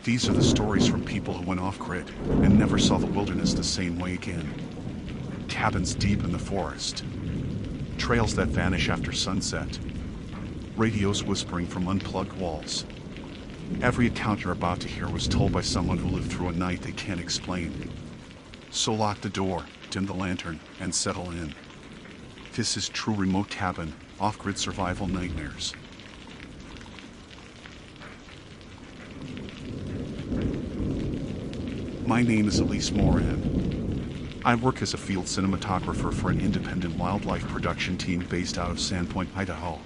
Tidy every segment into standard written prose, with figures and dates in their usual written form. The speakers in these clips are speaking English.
These are the stories from people who went off-grid and never saw the wilderness the same way again. Cabins deep in the forest. Trails that vanish after sunset. Radios whispering from unplugged walls. Every account you're about to hear was told by someone who lived through a night they can't explain. So lock the door, dim the lantern, and settle in. This is true remote cabin, off-grid survival nightmares. My name is Elise Moran. I work as a field cinematographer for an independent wildlife production team based out of Sandpoint, Idaho.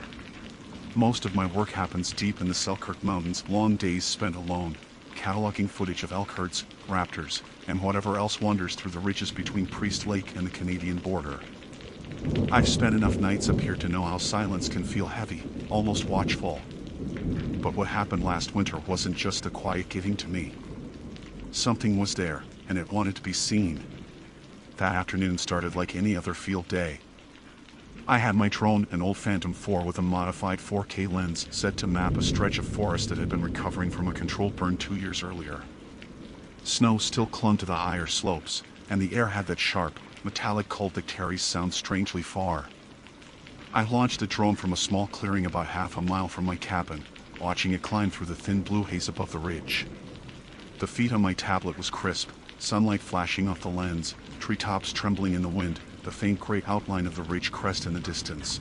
Most of my work happens deep in the Selkirk Mountains, long days spent alone, cataloging footage of elk herds, raptors, and whatever else wanders through the ridges between Priest Lake and the Canadian border. I've spent enough nights up here to know how silence can feel heavy, almost watchful. But what happened last winter wasn't just the quiet getting to me. Something was there, and it wanted to be seen. That afternoon started like any other field day. I had my drone, an old Phantom 4 with a modified 4K lens, set to map a stretch of forest that had been recovering from a controlled burn 2 years earlier. Snow still clung to the higher slopes, and the air had that sharp, metallic cold that carries sound strangely far. I launched the drone from a small clearing about half a mile from my cabin, watching it climb through the thin blue haze above the ridge. The feed on my tablet was crisp, sunlight flashing off the lens, treetops trembling in the wind, the faint gray outline of the ridge crest in the distance.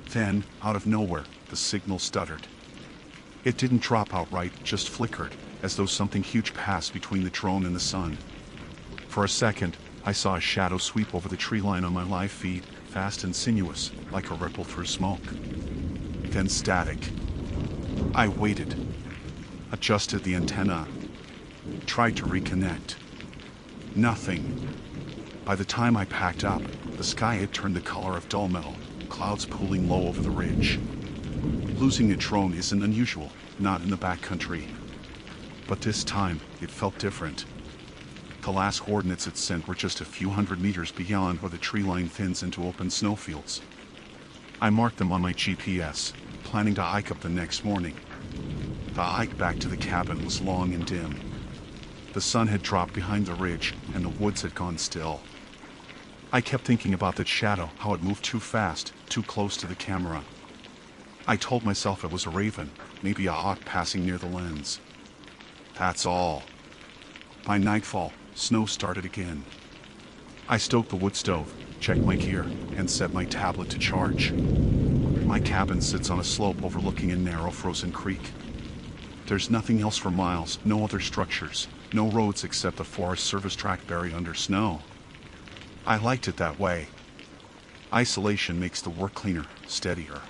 Then, out of nowhere, the signal stuttered. It didn't drop outright, just flickered, as though something huge passed between the drone and the sun. For a second, I saw a shadow sweep over the tree line on my live feed, fast and sinuous, like a ripple through smoke. Then static. I waited, adjusted the antenna, tried to reconnect. Nothing. By the time I packed up, the sky had turned the color of dull metal, clouds pooling low over the ridge. Losing a drone isn't unusual, not in the backcountry. But this time, it felt different. The last coordinates it sent were just a few hundred meters beyond where the tree line thins into open snowfields. I marked them on my GPS, planning to hike up the next morning. The hike back to the cabin was long and dim. The sun had dropped behind the ridge, and the woods had gone still. I kept thinking about that shadow, how it moved too fast, too close to the camera. I told myself it was a raven, maybe a hawk passing near the lens. That's all. By nightfall, snow started again. I stoked the wood stove, checked my gear, and set my tablet to charge. My cabin sits on a slope overlooking a narrow frozen creek. There's nothing else for miles, no other structures, no roads except a Forest Service track buried under snow. I liked it that way. Isolation makes the work cleaner, steadier.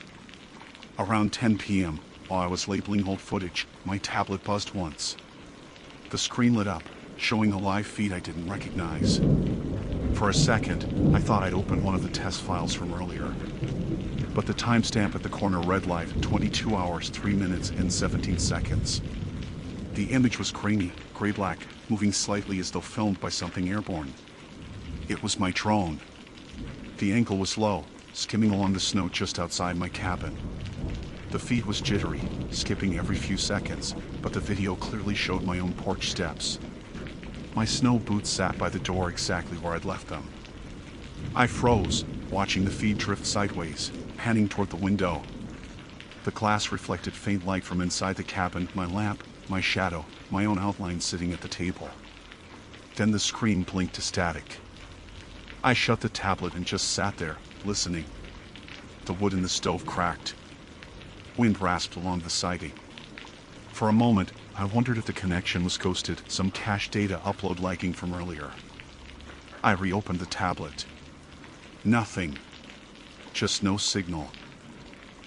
Around 10 p.m., while I was labeling old footage, my tablet buzzed once. The screen lit up, showing a live feed I didn't recognize. For a second, I thought I'd opened one of the test files from earlier. But the timestamp at the corner read live 22 hours, 3 minutes, and 17 seconds. The image was grainy, gray-black, moving slightly as though filmed by something airborne. It was my drone. The angle was low, skimming along the snow just outside my cabin. The feed was jittery, skipping every few seconds, but the video clearly showed my own porch steps. My snow boots sat by the door exactly where I'd left them. I froze, watching the feed drift sideways, panning toward the window. The glass reflected faint light from inside the cabin, my lamp, my shadow, my own outline sitting at the table. Then the screen blinked to static. I shut the tablet and just sat there, listening. The wood in the stove cracked. Wind rasped along the siding. For a moment, I wondered if the connection was ghosted, some cache data upload lagging from earlier. I reopened the tablet. Nothing. Just no signal.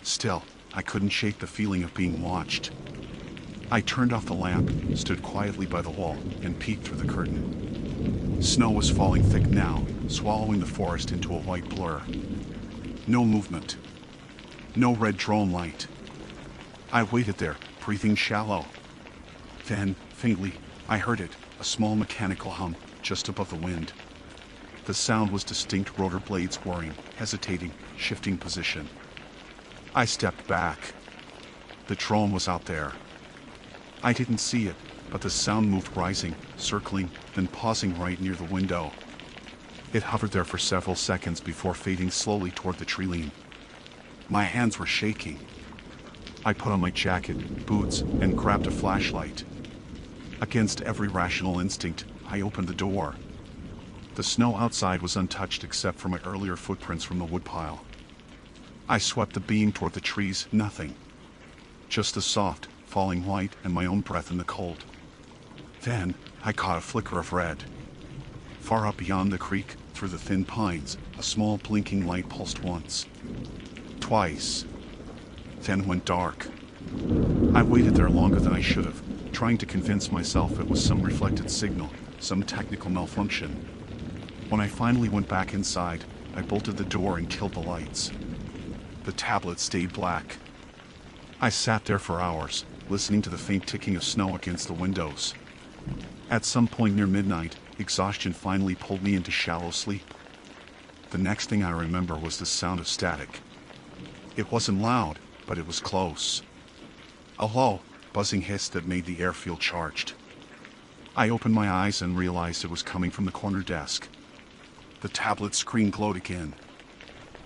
Still, I couldn't shake the feeling of being watched. I turned off the lamp, stood quietly by the wall, and peeked through the curtain. Snow was falling thick now, swallowing the forest into a white blur. No movement. No red drone light. I waited there, breathing shallow. Then, faintly, I heard it, a small mechanical hum, just above the wind. The sound was distinct, rotor blades whirring, hesitating, shifting position. I stepped back. The drone was out there. I didn't see it, but the sound moved, rising, circling, then pausing right near the window. It hovered there for several seconds before fading slowly toward the tree line. My hands were shaking. I put on my jacket, boots, and grabbed a flashlight. Against every rational instinct, I opened the door. The snow outside was untouched except for my earlier footprints from the woodpile. I swept the beam toward the trees, nothing. Just the soft, falling light and my own breath in the cold. Then, I caught a flicker of red. Far up beyond the creek, through the thin pines, a small blinking light pulsed once. Twice. Then went dark. I waited there longer than I should have, trying to convince myself it was some reflected signal, some technical malfunction. When I finally went back inside, I bolted the door and killed the lights. The tablet stayed black. I sat there for hours, listening to the faint ticking of snow against the windows. At some point near midnight, exhaustion finally pulled me into shallow sleep. The next thing I remember was the sound of static. It wasn't loud, but it was close. A low, buzzing hiss that made the air feel charged. I opened my eyes and realized it was coming from the corner desk. The tablet screen glowed again.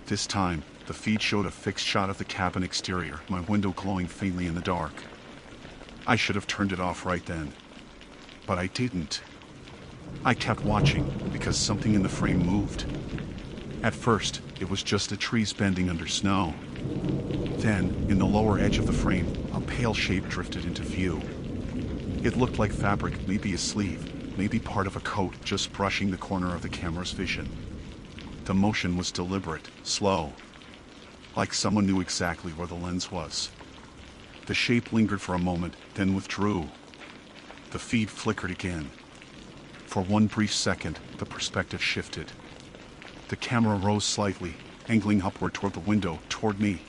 This time, the feed showed a fixed shot of the cabin exterior, my window glowing faintly in the dark. I should have turned it off right then. But I didn't. I kept watching, because something in the frame moved. At first, it was just the trees bending under snow. Then, in the lower edge of the frame, a pale shape drifted into view. It looked like fabric, maybe a sleeve, maybe part of a coat, just brushing the corner of the camera's vision. The motion was deliberate, slow. Like someone knew exactly where the lens was. The shape lingered for a moment, then withdrew. The feed flickered again. For one brief second, the perspective shifted. The camera rose slightly, angling upward toward the window, toward me.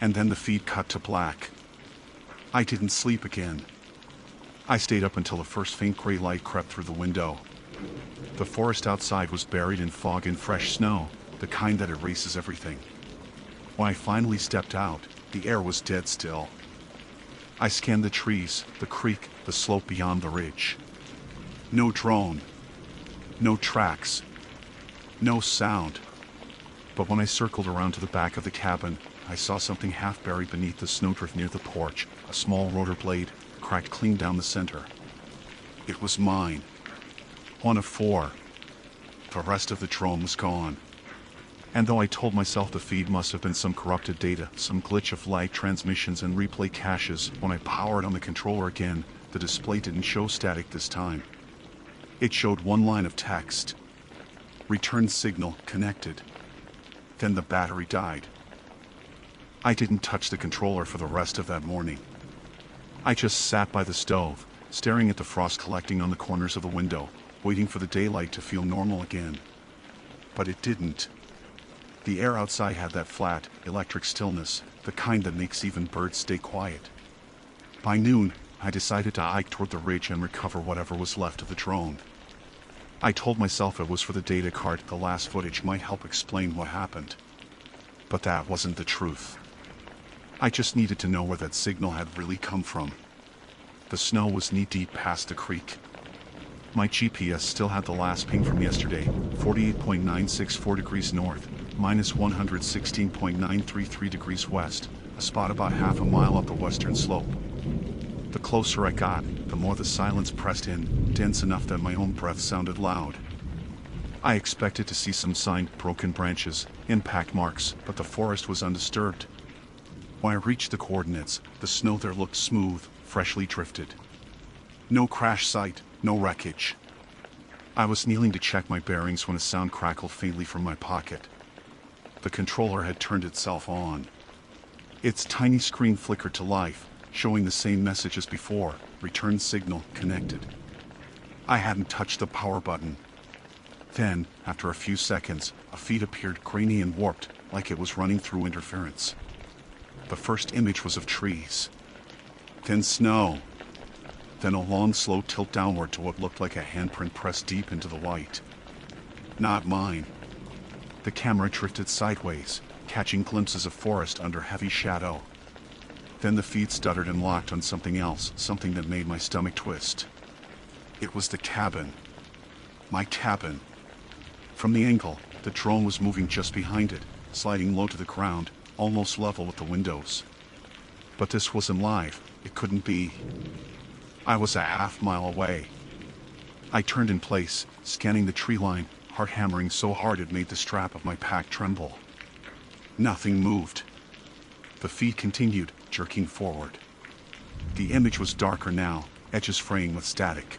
And then the feed cut to black. I didn't sleep again. I stayed up until the first faint gray light crept through the window. The forest outside was buried in fog and fresh snow, the kind that erases everything. When I finally stepped out, the air was dead still. I scanned the trees, the creek, the slope beyond the ridge. No drone. No tracks. No sound. But when I circled around to the back of the cabin, I saw something half buried beneath the snowdrift near the porch, a small rotor blade, cracked clean down the center. It was mine. One of 4. The rest of the drone was gone. And though I told myself the feed must have been some corrupted data, some glitch of light transmissions and replay caches, when I powered on the controller again, the display didn't show static this time. It showed one line of text. Return signal connected. Then the battery died. I didn't touch the controller for the rest of that morning. I just sat by the stove, staring at the frost collecting on the corners of the window, waiting for the daylight to feel normal again. But it didn't. The air outside had that flat, electric stillness, the kind that makes even birds stay quiet. By noon, I decided to hike toward the ridge and recover whatever was left of the drone. I told myself it was for the data card, the last footage might help explain what happened. But that wasn't the truth. I just needed to know where that signal had really come from. The snow was knee-deep past the creek. My GPS still had the last ping from yesterday, 48.964 degrees north, minus 116.933 degrees west, a spot about half a mile up the western slope. The closer I got, the more the silence pressed in, dense enough that my own breath sounded loud. I expected to see some sign, broken branches, impact marks, but the forest was undisturbed. When I reached the coordinates, the snow there looked smooth, freshly drifted. No crash site, no wreckage. I was kneeling to check my bearings when a sound crackled faintly from my pocket. The controller had turned itself on. Its tiny screen flickered to life, showing the same message as before, return signal connected. I hadn't touched the power button. Then, after a few seconds, a feed appeared grainy and warped, like it was running through interference. The first image was of trees. Then snow. Then a long, slow tilt downward to what looked like a handprint pressed deep into the white. Not mine. The camera drifted sideways, catching glimpses of forest under heavy shadow. Then the feed stuttered and locked on something else, something that made my stomach twist. It was the cabin. My cabin. From the angle, the drone was moving just behind it, sliding low to the ground, almost level with the windows. But this wasn't live. It couldn't be. I was a half-mile away. I turned in place, scanning the tree line, heart hammering so hard it made the strap of my pack tremble. Nothing moved. The feed continued, jerking forward. The image was darker now, edges fraying with static.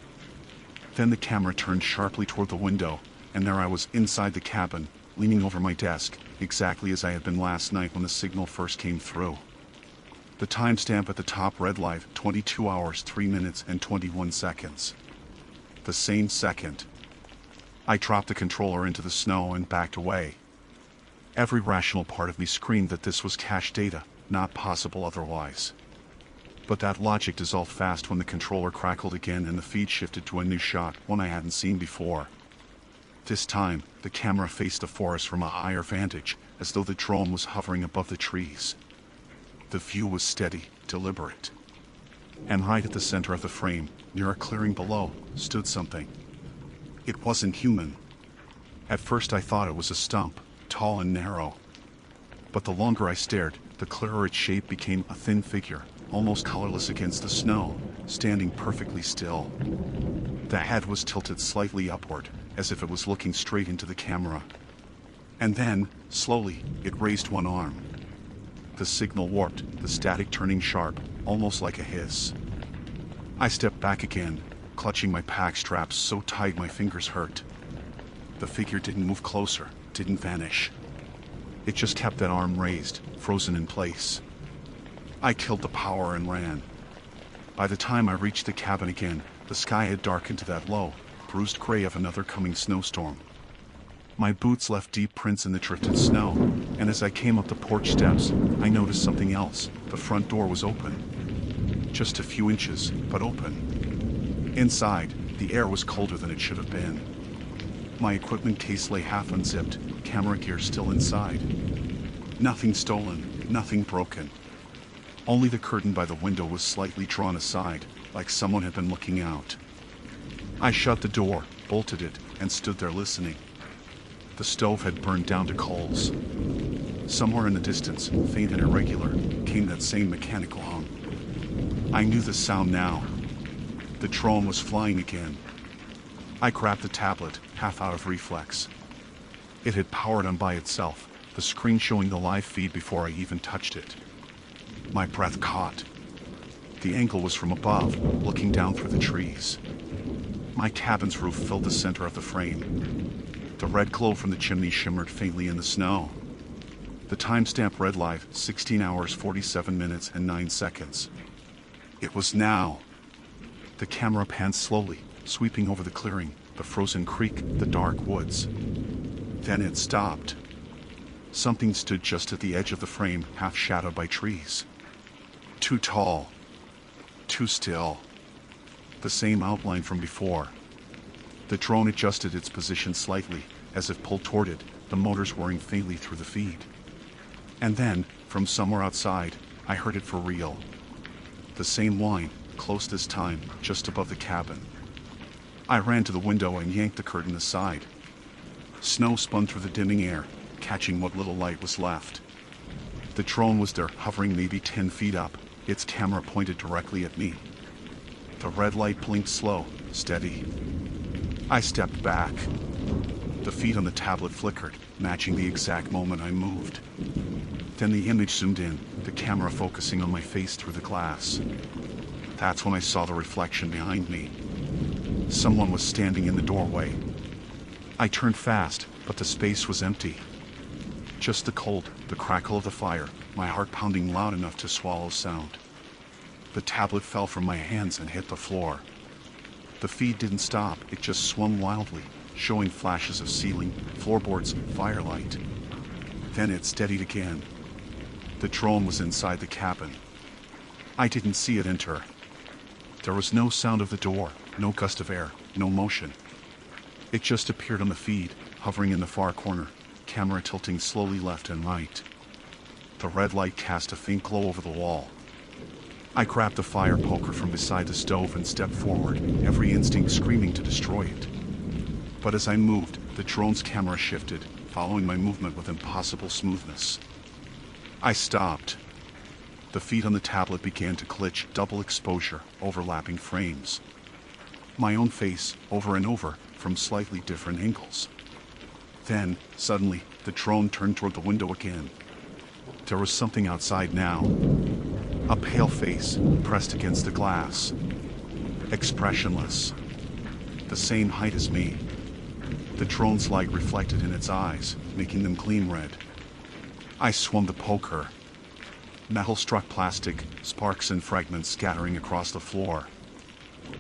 Then the camera turned sharply toward the window, and there I was inside the cabin, leaning over my desk, exactly as I had been last night when the signal first came through. The timestamp at the top read live 22 hours 3 minutes and 21 seconds. The same second. I dropped the controller into the snow and backed away. Every rational part of me screamed that this was cache data, not possible otherwise. But that logic dissolved fast when the controller crackled again and the feed shifted to a new shot, one I hadn't seen before. This time, the camera faced the forest from a higher vantage, as though the drone was hovering above the trees. The view was steady, deliberate. And right at the center of the frame, near a clearing below, stood something. It wasn't human. At first I thought it was a stump, tall and narrow. But the longer I stared, the clearer its shape became a thin figure, almost colorless against the snow, standing perfectly still. The head was tilted slightly upward, as if it was looking straight into the camera. And then, slowly, it raised one arm. The signal warped, the static turning sharp, almost like a hiss. I stepped back again, clutching my pack straps so tight my fingers hurt. The figure didn't move closer, didn't vanish. It just kept that arm raised, frozen in place. I killed the power and ran. By the time I reached the cabin again, the sky had darkened to that low, bruised gray of another coming snowstorm. My boots left deep prints in the drifted snow, and as I came up the porch steps, I noticed something else. The front door was open. Just a few inches, but open. Inside, the air was colder than it should have been. My equipment case lay half unzipped, camera gear still inside. Nothing stolen, nothing broken. Only the curtain by the window was slightly drawn aside, like someone had been looking out. I shut the door, bolted it, and stood there listening. The stove had burned down to coals. Somewhere in the distance, faint and irregular, came that same mechanical hum. I knew the sound now. The drone was flying again. I grabbed the tablet, half out of reflex. It had powered on by itself, the screen showing the live feed before I even touched it. My breath caught. The angle was from above, looking down through the trees. My cabin's roof filled the center of the frame. The red glow from the chimney shimmered faintly in the snow. The timestamp read live 16 hours 47 minutes and 9 seconds. It was now. The camera panned slowly, sweeping over the clearing, the frozen creek, the dark woods. Then it stopped. Something stood just at the edge of the frame, half shadowed by trees. Too tall. Too still. The same outline from before. The drone adjusted its position slightly, as if pulled toward it, the motors whirring faintly through the feed. And then, from somewhere outside, I heard it for real. The same whine, close this time, just above the cabin. I ran to the window and yanked the curtain aside. Snow spun through the dimming air, catching what little light was left. The drone was there, hovering maybe 10 feet up, its camera pointed directly at me. The red light blinked slow, steady. I stepped back. The feed on the tablet flickered, matching the exact moment I moved. Then the image zoomed in, the camera focusing on my face through the glass. That's when I saw the reflection behind me. Someone was standing in the doorway. I turned fast, but the space was empty. Just the cold, the crackle of the fire, my heart pounding loud enough to swallow sound. The tablet fell from my hands and hit the floor. The feed didn't stop, it just swung wildly, showing flashes of ceiling, floorboards, firelight. Then it steadied again. The drone was inside the cabin. I didn't see it enter. There was no sound of the door, no gust of air, no motion. It just appeared on the feed, hovering in the far corner, camera tilting slowly left and right. The red light cast a faint glow over the wall. I grabbed the fire poker from beside the stove and stepped forward, every instinct screaming to destroy it. But as I moved, the drone's camera shifted, following my movement with impossible smoothness. I stopped. The feed on the tablet began to glitch, double exposure, overlapping frames. My own face, over and over, from slightly different angles. Then, suddenly, the drone turned toward the window again. There was something outside now. A pale face, pressed against the glass. Expressionless. The same height as me. The drone's light reflected in its eyes, making them gleam red. I swung the poker. Metal struck plastic, sparks and fragments scattering across the floor.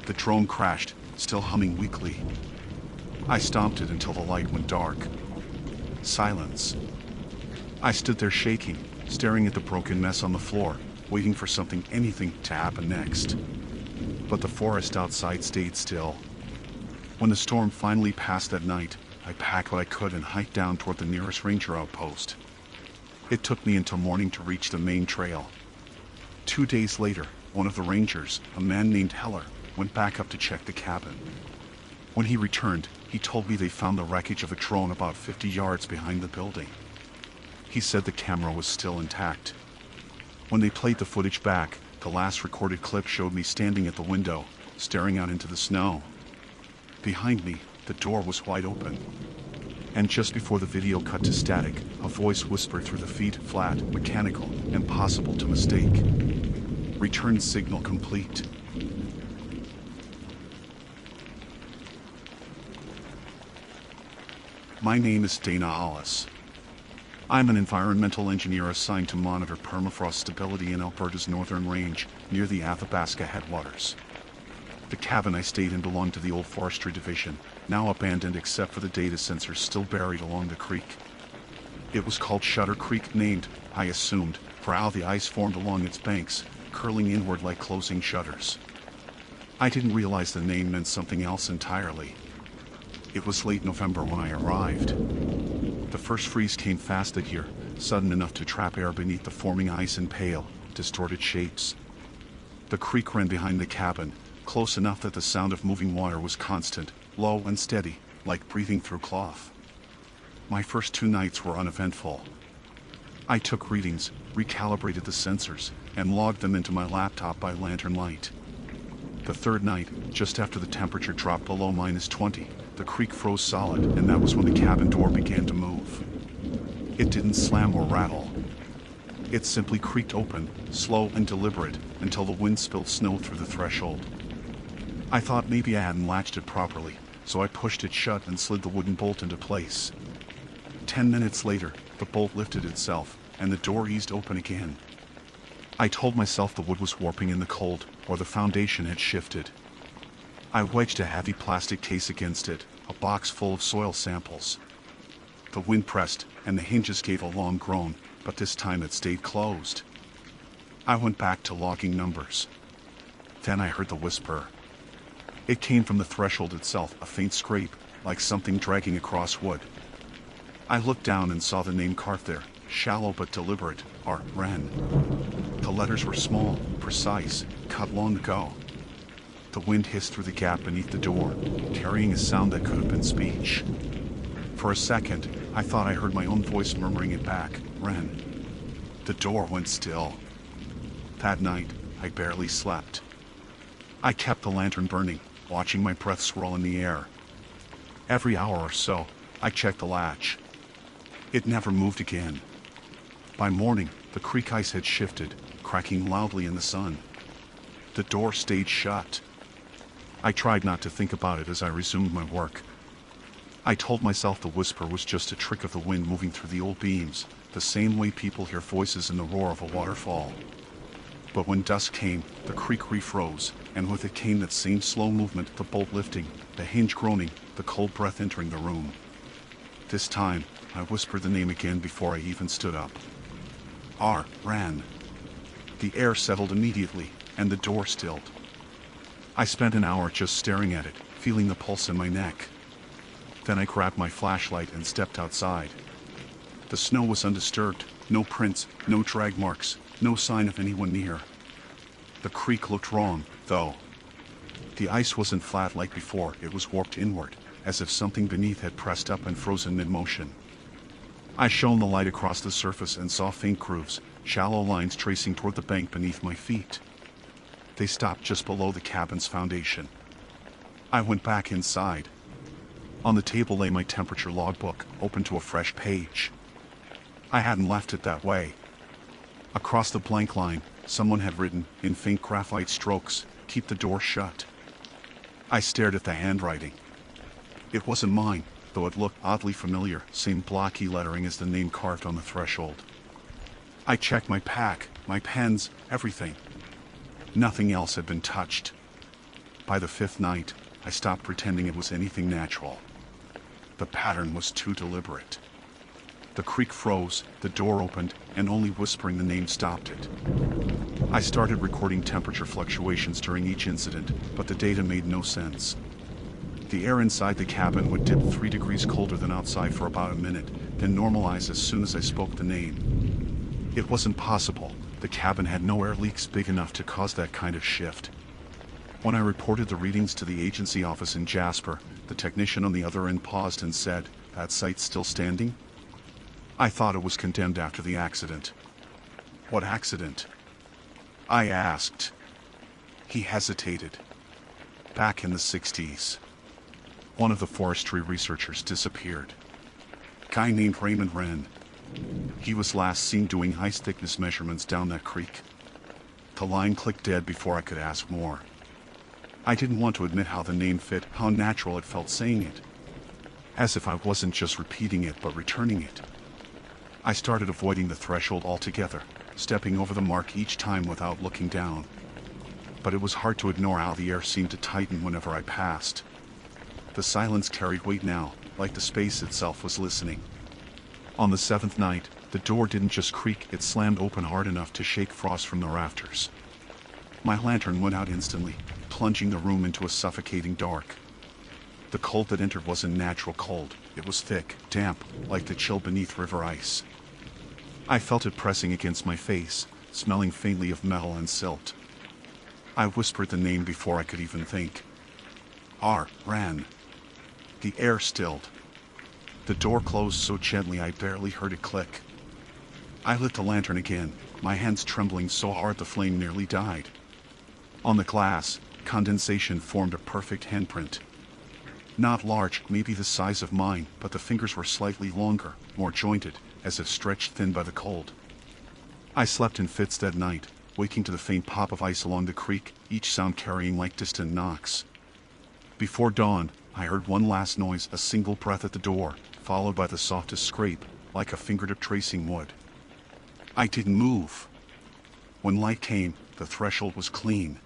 The drone crashed, still humming weakly. I stomped it until the light went dark. Silence. I stood there shaking, staring at the broken mess on the floor, waiting for anything to happen next. But the forest outside stayed still. When the storm finally passed that night, I packed what I could and hiked down toward the nearest ranger outpost. It took me until morning to reach the main trail. 2 days later, one of the rangers, a man named Heller, went back up to check the cabin. When he returned, he told me they found the wreckage of a drone about 50 yards behind the building. He said the camera was still intact. When they played the footage back, the last recorded clip showed me standing at the window, staring out into the snow. Behind me, the door was wide open. And just before the video cut to static, a voice whispered through the feed, flat, mechanical, impossible to mistake. Return signal complete. My name is Dana Allis. I'm an environmental engineer assigned to monitor permafrost stability in Alberta's northern range, near the Athabasca headwaters. The cabin I stayed in belonged to the old forestry division, now abandoned except for the data sensors still buried along the creek. It was called Shutter Creek, named, I assumed, for how the ice formed along its banks, curling inward like closing shutters. I didn't realize the name meant something else entirely. It was late November when I arrived. The first freeze came fast that year, sudden enough to trap air beneath the forming ice in pale, distorted shapes. The creek ran behind the cabin, close enough that the sound of moving water was constant, low and steady, like breathing through cloth. My first 2 nights were uneventful. I took readings, recalibrated the sensors, and logged them into my laptop by lantern light. The third night, just after the temperature dropped below -20, the creek froze solid, and that was when the cabin door began to move. It didn't slam or rattle. It simply creaked open, slow and deliberate, until the wind spilled snow through the threshold. I thought maybe I hadn't latched it properly, so I pushed it shut and slid the wooden bolt into place. 10 minutes later, the bolt lifted itself, and the door eased open again. I told myself the wood was warping in the cold, or the foundation had shifted. I wedged a heavy plastic case against it, a box full of soil samples. The wind pressed, and the hinges gave a long groan, but this time it stayed closed. I went back to logging numbers. Then I heard the whisper. It came from the threshold itself, a faint scrape, like something dragging across wood. I looked down and saw the name carved there, shallow but deliberate, R. Wren. The letters were small, precise, cut long ago. The wind hissed through the gap beneath the door, carrying a sound that could have been speech. For a second, I thought I heard my own voice murmuring it back, Wren. The door went still. That night, I barely slept. I kept the lantern burning, watching my breath swirl in the air. Every hour or so, I checked the latch. It never moved again. By morning, the creek ice had shifted, cracking loudly in the sun. The door stayed shut. I tried not to think about it as I resumed my work. I told myself the whisper was just a trick of the wind moving through the old beams, the same way people hear voices in the roar of a waterfall. But when dusk came, the creek refroze, and with it came that same slow movement, the bolt lifting, the hinge groaning, the cold breath entering the room. This time, I whispered the name again before I even stood up. R. Wren. The air settled immediately, and the door stilled. I spent an hour just staring at it, feeling the pulse in my neck. Then I grabbed my flashlight and stepped outside. The snow was undisturbed, no prints, no drag marks, no sign of anyone near. The creek looked wrong, though. The ice wasn't flat like before, it was warped inward, as if something beneath had pressed up and frozen mid-motion. I shone the light across the surface and saw faint grooves, shallow lines tracing toward the bank beneath my feet. They stopped just below the cabin's foundation. I went back inside. On the table lay my temperature logbook, open to a fresh page. I hadn't left it that way. Across the blank line, someone had written, in faint graphite strokes, "Keep the door shut." I stared at the handwriting. It wasn't mine, though it looked oddly familiar, same blocky lettering as the name carved on the threshold. I checked my pack, my pens, everything. Nothing else had been touched. By the fifth night, I stopped pretending it was anything natural. The pattern was too deliberate. The creek froze, the door opened, and only whispering the name stopped it. I started recording temperature fluctuations during each incident, but the data made no sense. The air inside the cabin would dip 3 degrees colder than outside for about a minute, then normalize as soon as I spoke the name. It wasn't possible. The cabin had no air leaks big enough to cause that kind of shift. When I reported the readings to the agency office in Jasper, the technician on the other end paused and said, "That site's still standing?" I thought it was condemned after the accident. "What accident?" I asked. He hesitated. "Back in the 60s. One of the forestry researchers disappeared. Guy named Raymond Wren. He was last seen doing ice thickness measurements down that creek." The line clicked dead before I could ask more. I didn't want to admit how the name fit, how natural it felt saying it. As if I wasn't just repeating it but returning it. I started avoiding the threshold altogether, stepping over the mark each time without looking down. But it was hard to ignore how the air seemed to tighten whenever I passed. The silence carried weight now, like the space itself was listening. On the 7th night, the door didn't just creak, it slammed open hard enough to shake frost from the rafters. My lantern went out instantly, plunging the room into a suffocating dark. The cold that entered wasn't natural cold, it was thick, damp, like the chill beneath river ice. I felt it pressing against my face, smelling faintly of metal and silt. I whispered the name before I could even think. Wren. The air stilled. The door closed so gently I barely heard it click. I lit the lantern again, my hands trembling so hard the flame nearly died. On the glass, condensation formed a perfect handprint. Not large, maybe the size of mine, but the fingers were slightly longer, more jointed, as if stretched thin by the cold. I slept in fits that night, waking to the faint pop of ice along the creek, each sound carrying like distant knocks. Before dawn, I heard one last noise, a single breath at the door, followed by the softest scrape, like a fingertip tracing wood. I didn't move. When light came, the threshold was clean.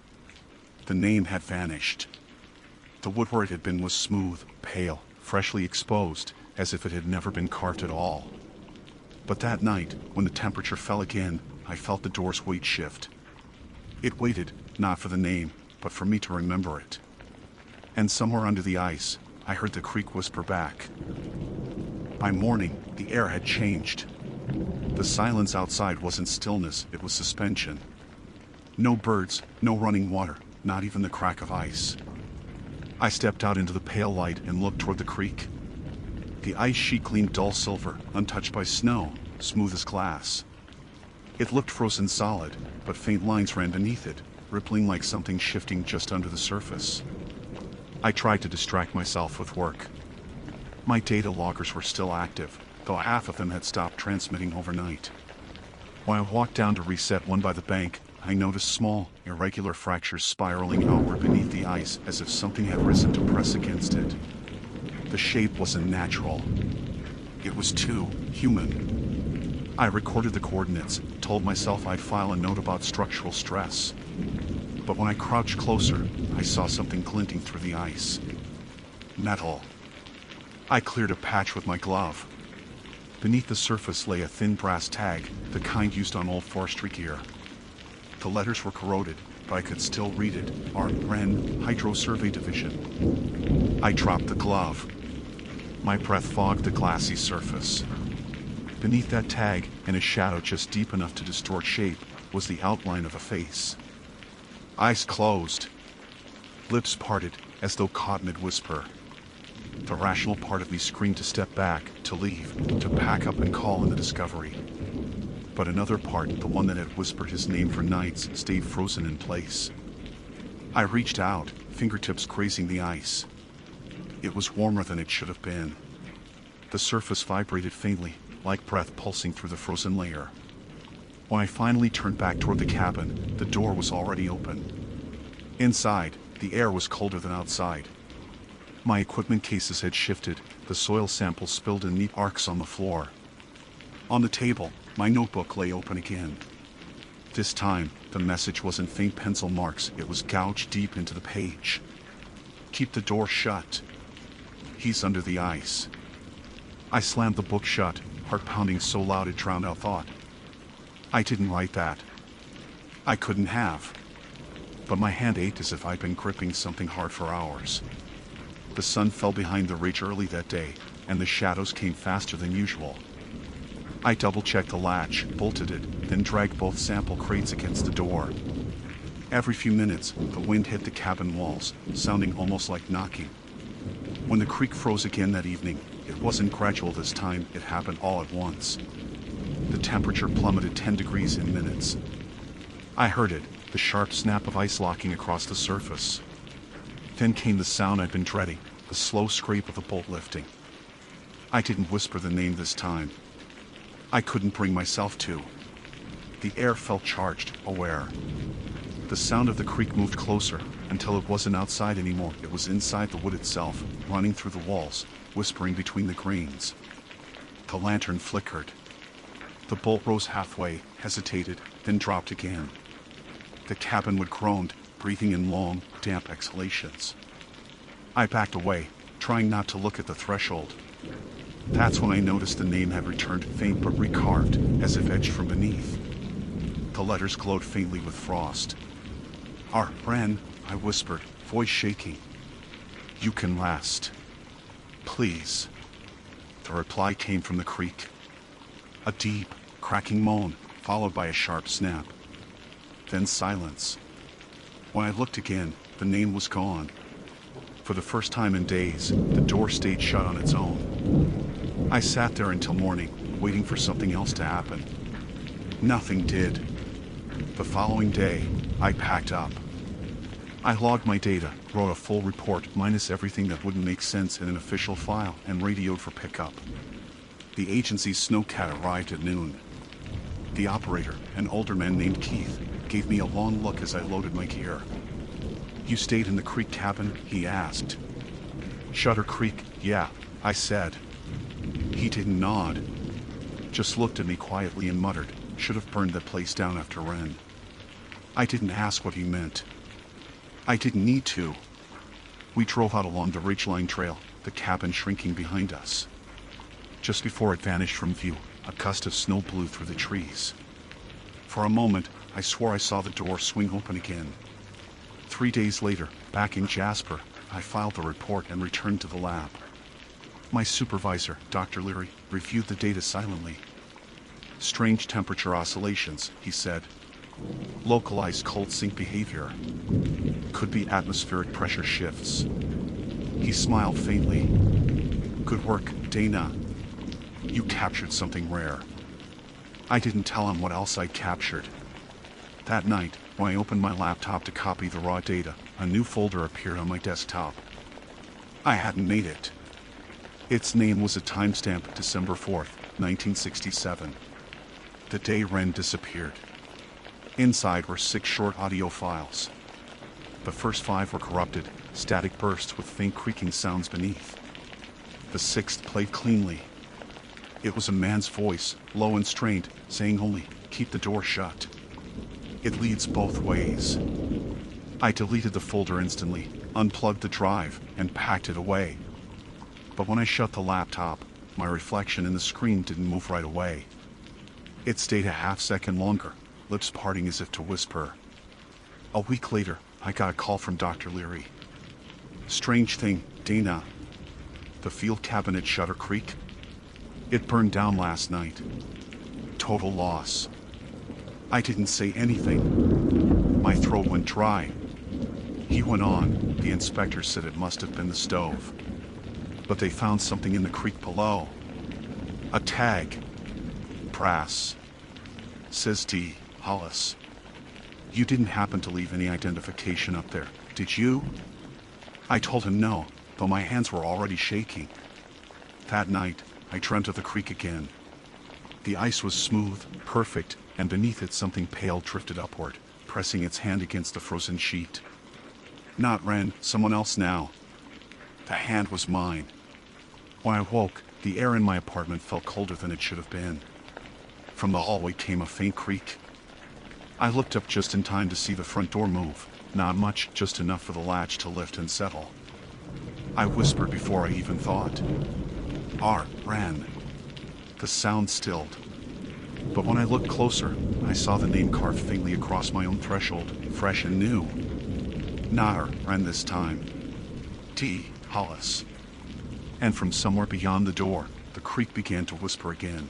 The name had vanished. The wood where it had been was smooth, pale, freshly exposed, as if it had never been carved at all. But that night, when the temperature fell again, I felt the door's weight shift. It waited, not for the name, but for me to remember it. And somewhere under the ice, I heard the creek whisper back. By morning, the air had changed. The silence outside wasn't stillness, it was suspension. No birds, no running water, not even the crack of ice. I stepped out into the pale light and looked toward the creek. The ice sheet gleamed dull silver, untouched by snow, smooth as glass. It looked frozen solid, but faint lines ran beneath it, rippling like something shifting just under the surface. I tried to distract myself with work. My data loggers were still active, though half of them had stopped transmitting overnight. When I walked down to reset one by the bank, I noticed small, irregular fractures spiraling outward beneath the ice as if something had risen to press against it. The shape wasn't natural. It was too human. I recorded the coordinates, told myself I'd file a note about structural stress. But when I crouched closer, I saw something glinting through the ice. Metal. I cleared a patch with my glove. Beneath the surface lay a thin brass tag, the kind used on old forestry gear. The letters were corroded, but I could still read it. Wren, Hydro Survey Division. I dropped the glove. My breath fogged the glassy surface. Beneath that tag, in a shadow just deep enough to distort shape, was the outline of a face. Eyes closed. Lips parted, as though caught mid-whisper. The rational part of me screamed to step back, to leave, to pack up and call in the discovery. But another part, the one that had whispered his name for nights, stayed frozen in place. I reached out, fingertips grazing the ice. It was warmer than it should have been. The surface vibrated faintly, like breath pulsing through the frozen layer. When I finally turned back toward the cabin, the door was already open. Inside, the air was colder than outside. My equipment cases had shifted, the soil samples spilled in neat arcs on the floor. On the table, my notebook lay open again. This time, the message wasn't faint pencil marks, it was gouged deep into the page. Keep the door shut. He's under the ice. I slammed the book shut, heart pounding so loud it drowned out thought. I didn't write that. I couldn't have. But my hand ached as if I'd been gripping something hard for hours. The sun fell behind the ridge early that day, and the shadows came faster than usual. I double-checked the latch, bolted it, then dragged both sample crates against the door. Every few minutes, the wind hit the cabin walls, sounding almost like knocking. When the creek froze again that evening, it wasn't gradual this time, it happened all at once. The temperature plummeted 10 degrees in minutes. I heard it, the sharp snap of ice locking across the surface. Then came the sound I'd been dreading, the slow scrape of the bolt lifting. I didn't whisper the name this time. I couldn't bring myself to. The air felt charged, aware. The sound of the creek moved closer, until it wasn't outside anymore, it was inside the wood itself, running through the walls, whispering between the grains. The lantern flickered. The bolt rose halfway, hesitated, then dropped again. The cabinwood groaned, breathing in long, damp exhalations. I backed away, trying not to look at the threshold. That's when I noticed the name had returned, faint but recarved, as if etched from beneath. The letters glowed faintly with frost. "Our Ren," I whispered, voice shaking. "You can last. Please." The reply came from the creek. A deep, cracking moan, followed by a sharp snap. Then silence. When I looked again, the name was gone. For the first time in days, the door stayed shut on its own. I sat there until morning, waiting for something else to happen. Nothing did. The following day, I packed up. I logged my data, wrote a full report minus everything that wouldn't make sense in an official file, and radioed for pickup. The agency's snowcat arrived at noon. The operator, an older man named Keith, gave me a long look as I loaded my gear. "You stayed in the creek cabin?" he asked. "Shutter Creek, yeah," I said. He didn't nod, just looked at me quietly and muttered, "Should have burned that place down after Ren." I didn't ask what he meant. I didn't need to. We drove out along the ridgeline trail, the cabin shrinking behind us. Just before it vanished from view, a gust of snow blew through the trees. For a moment, I swore I saw the door swing open again. 3 days later, back in Jasper, I filed the report and returned to the lab. My supervisor, Dr. Leary, reviewed the data silently. "Strange temperature oscillations," he said. "Localized cold sink behavior. Could be atmospheric pressure shifts." He smiled faintly. "Good work, Dana. You captured something rare." I didn't tell him what else I'd captured. That night, when I opened my laptop to copy the raw data, a new folder appeared on my desktop. I hadn't made it. Its name was a timestamp, December 4th, 1967. The day Ren disappeared. Inside were 6 short audio files. The first 5 were corrupted, static bursts with faint creaking sounds beneath. The 6th played cleanly. It was a man's voice, low and strained, saying only, "Keep the door shut." It leads both ways. I deleted the folder instantly, unplugged the drive, and packed it away. But when I shut the laptop, my reflection in the screen didn't move right away. It stayed a half-second longer, lips parting as if to whisper. A week later, I got a call from Dr. Leary. "Strange thing, Dana. The field cabin at Shutter Creek? It burned down last night. Total loss." I didn't say anything. My throat went dry. He went on, the inspector said it must have been the stove. But they found something in the creek below. A tag. Brass. Says D. Hollis. You didn't happen to leave any identification up there, did you? I told him no, though my hands were already shaking. That night, I dreamt of the creek again. The ice was smooth, perfect, and beneath it something pale drifted upward, pressing its hand against the frozen sheet. Not Ren, someone else now. The hand was mine. When I woke, the air in my apartment felt colder than it should have been. From the hallway came a faint creak. I looked up just in time to see the front door move. Not much, just enough for the latch to lift and settle. I whispered before I even thought. Ren. The sound stilled. But when I looked closer, I saw the name carved faintly across my own threshold, fresh and new. Not Ren this time. D. Hollis. And from somewhere beyond the door, the creek began to whisper again.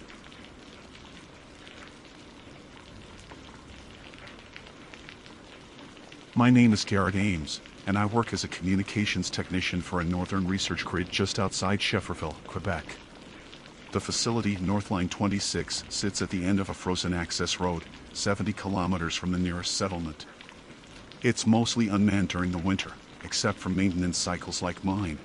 My name is Garrett Ames, and I work as a communications technician for a northern research grid just outside Schefferville, Quebec. The facility, Northline 26, sits at the end of a frozen access road, 70 kilometers from the nearest settlement. It's mostly unmanned during the winter, except for maintenance cycles like mine.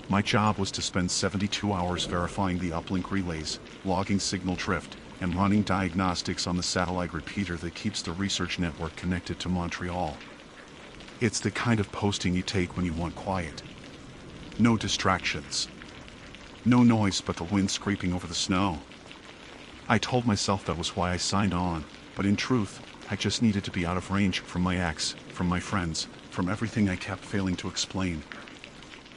My job was to spend 72 hours verifying the uplink relays, logging signal drift, and running diagnostics on the satellite repeater that keeps the research network connected to Montreal. It's the kind of posting you take when you want quiet. No distractions. No noise but the wind scraping over the snow. I told myself that was why I signed on, but in truth, I just needed to be out of range from my ex, from my friends, from everything I kept failing to explain.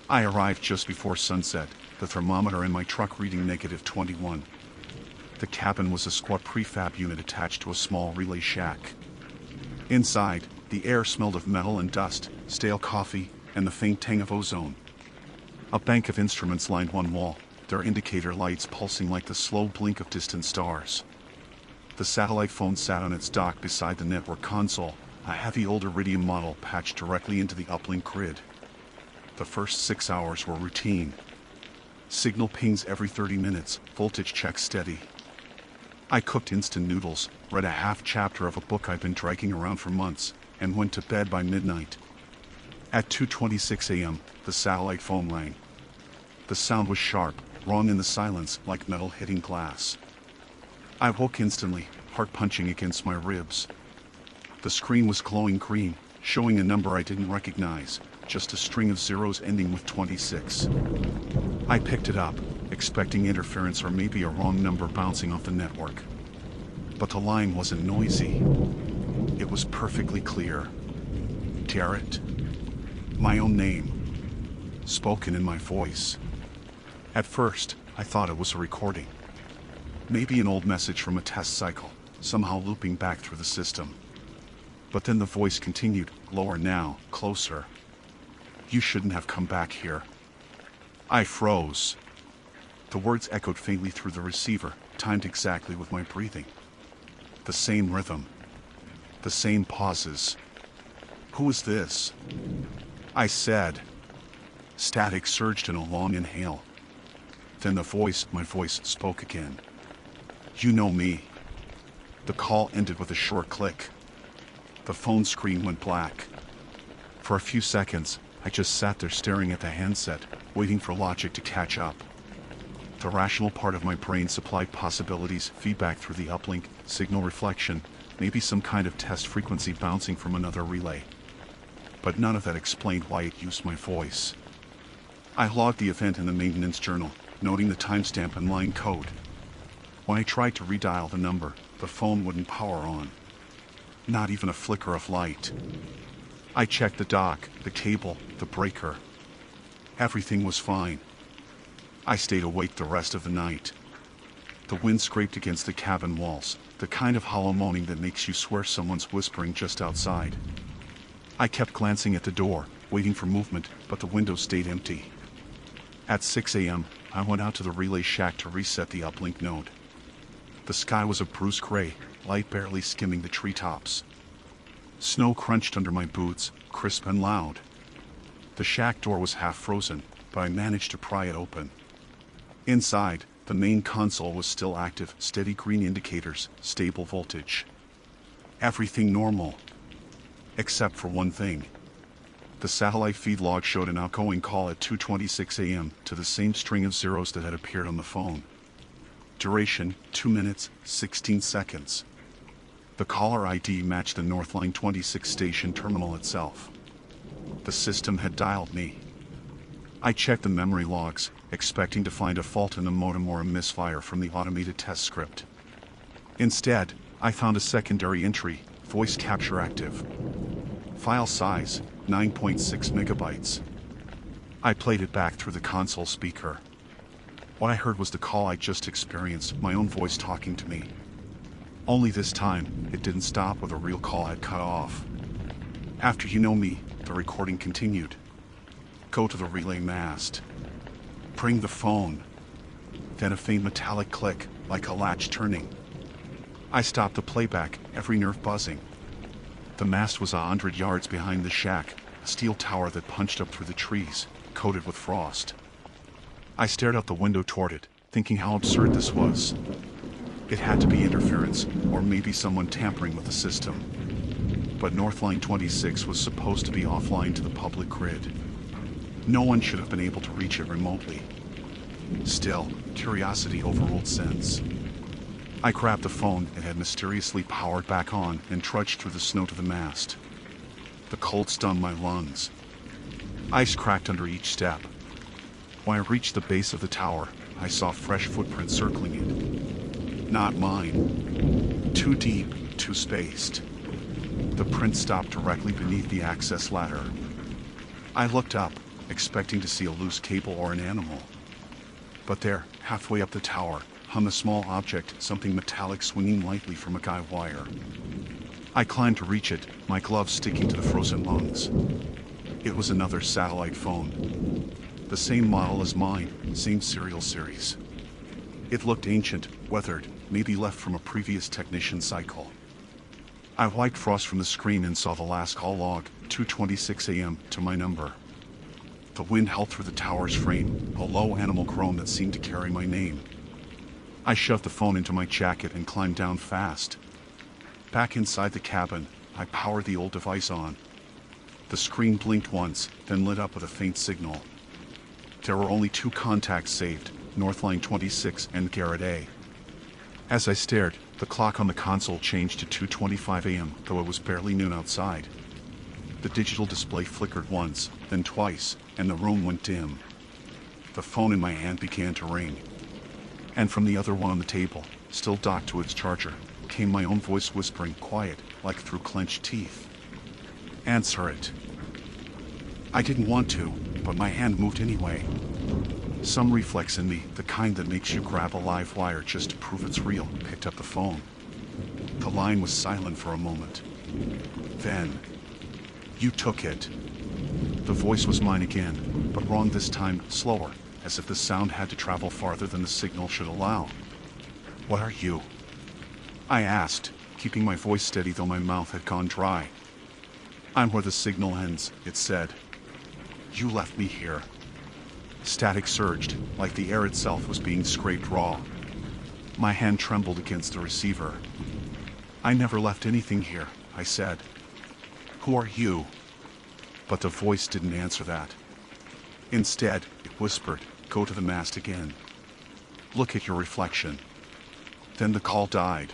I arrived just before sunset, the thermometer in my truck reading -21. The cabin was a squat prefab unit attached to a small relay shack. Inside, the air smelled of metal and dust, stale coffee, and the faint tang of ozone. A bank of instruments lined one wall, their indicator lights pulsing like the slow blink of distant stars. The satellite phone sat on its dock beside the network console, a heavy old Iridium model patched directly into the uplink grid. The first 6 hours were routine. Signal pings every 30 minutes, voltage checks steady. I cooked instant noodles, read a half chapter of a book I'd been dragging around for months, and went to bed by midnight. At 2:26 a.m., the satellite phone rang. The sound was sharp, wrong in the silence, like metal hitting glass. I woke instantly, heart punching against my ribs. The screen was glowing green, showing a number I didn't recognize, just a string of zeros ending with 26. I picked it up, expecting interference or maybe a wrong number bouncing off the network. But the line wasn't noisy. It was perfectly clear. Garrett. My own name. Spoken in my voice. At first, I thought it was a recording. Maybe an old message from a test cycle, somehow looping back through the system. But then the voice continued, lower now, closer. You shouldn't have come back here. I froze. The words echoed faintly through the receiver, timed exactly with my breathing. The same rhythm. The same pauses. Who is this? I said. Static surged in a long inhale. Then my voice spoke again. You know me. The call ended with a short click. The phone screen went black. For a few seconds, I just sat there staring at the handset, waiting for logic to catch up. The rational part of my brain supplied possibilities, feedback through the uplink, signal reflection, maybe some kind of test frequency bouncing from another relay. But none of that explained why it used my voice. I logged the event in the maintenance journal, noting the timestamp and line code. When I tried to redial the number, the phone wouldn't power on. Not even a flicker of light. I checked the dock, the cable, the breaker. Everything was fine. I stayed awake the rest of the night. The wind scraped against the cabin walls, the kind of hollow moaning that makes you swear someone's whispering just outside. I kept glancing at the door, waiting for movement, but the window stayed empty. At 6 a.m., I went out to the relay shack to reset the uplink node. The sky was a bruised gray, light barely skimming the treetops. Snow crunched under my boots, crisp and loud. The shack door was half frozen, but I managed to pry it open. Inside, the main console was still active, steady green indicators, stable voltage. Everything normal. Except for one thing. The satellite feed log showed an outgoing call at 2:26 a.m. to the same string of zeros that had appeared on the phone. Duration, 2 minutes, 16 seconds. The caller ID matched the Northline 26 station terminal itself. The system had dialed me. I checked the memory logs, expecting to find a fault in the modem or a misfire from the automated test script. Instead, I found a secondary entry, voice capture active. File size, 9.6 megabytes. I played it back through the console speaker. What I heard was the call I just experienced, my own voice talking to me. Only this time, it didn't stop with a real call had cut off. After you know me, the recording continued. Go to the relay mast. Bring the phone. Then a faint metallic click, like a latch turning. I stopped the playback, every nerve buzzing. The mast was 100 yards behind the shack, a steel tower that punched up through the trees, coated with frost. I stared out the window toward it, thinking how absurd this was. It had to be interference, or maybe someone tampering with the system. But Northline 26 was supposed to be offline to the public grid. No one should have been able to reach it remotely. Still, curiosity overruled sense. I grabbed the phone it had mysteriously powered back on and trudged through the snow to the mast. The cold stung my lungs. Ice cracked under each step. When I reached the base of the tower, I saw fresh footprints circling it. Not mine. Too deep, too spaced. The print stopped directly beneath the access ladder. I looked up, expecting to see a loose cable or an animal. But there, halfway up the tower, hung a small object, something metallic swinging lightly from a guy wire. I climbed to reach it, my gloves sticking to the frozen lungs. It was another satellite phone. The same model as mine, same serial series. It looked ancient, weathered, maybe left from a previous technician cycle. I wiped frost from the screen and saw the last call log, 2:26 a.m., to my number. The wind held through the tower's frame, a low animal groan that seemed to carry my name. I shoved the phone into my jacket and climbed down fast. Back inside the cabin, I powered the old device on. The screen blinked once, then lit up with a faint signal. There were only 2 contacts saved, Northline 26 and Garrett A. As I stared, the clock on the console changed to 2:25 a.m., though it was barely noon outside. The digital display flickered once, then twice, and the room went dim. The phone in my hand began to ring. And from the other one on the table, still docked to its charger, came my own voice whispering, quiet, like through clenched teeth. Answer it. I didn't want to, but my hand moved anyway. Some reflex in me, the kind that makes you grab a live wire just to prove it's real, picked up the phone. The line was silent for a moment. Then, you took it. The voice was mine again, but wrong this time, slower, as if the sound had to travel farther than the signal should allow. What are you? I asked, keeping my voice steady though my mouth had gone dry. I'm where the signal ends, it said. You left me here. Static surged, like the air itself was being scraped raw. My hand trembled against the receiver. I never left anything here, I said. Who are you? But the voice didn't answer that. Instead, it whispered, go to the mast again. Look at your reflection. Then the call died.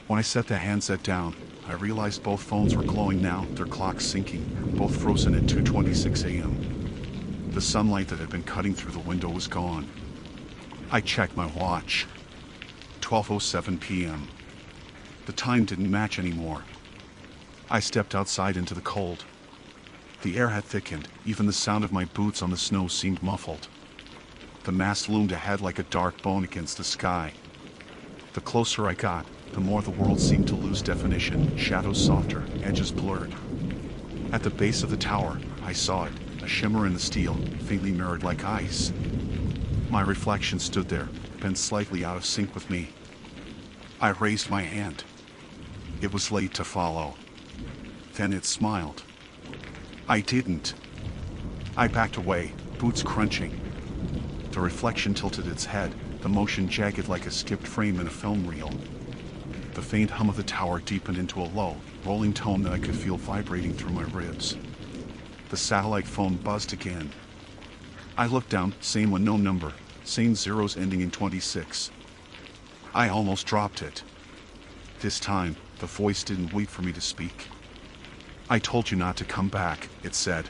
When I set the handset down, I realized both phones were glowing now, their clocks syncing, both frozen at 2:26 a.m. The sunlight that had been cutting through the window was gone. I checked my watch. 12:07 p.m. The time didn't match anymore. I stepped outside into the cold. The air had thickened, even the sound of my boots on the snow seemed muffled. The mast loomed ahead like a dark bone against the sky. The closer I got, the more the world seemed to lose definition, shadows softer, edges blurred. At the base of the tower, I saw it, a shimmer in the steel, faintly mirrored like ice. My reflection stood there, bent slightly out of sync with me. I raised my hand. It was late to follow. Then it smiled. I didn't. I backed away, boots crunching. The reflection tilted its head, the motion jagged like a skipped frame in a film reel. The faint hum of the tower deepened into a low, rolling tone that I could feel vibrating through my ribs. The satellite phone buzzed again. I looked down, same unknown number, same zeros ending in 26. I almost dropped it. This time, the voice didn't wait for me to speak. I told you not to come back, it said.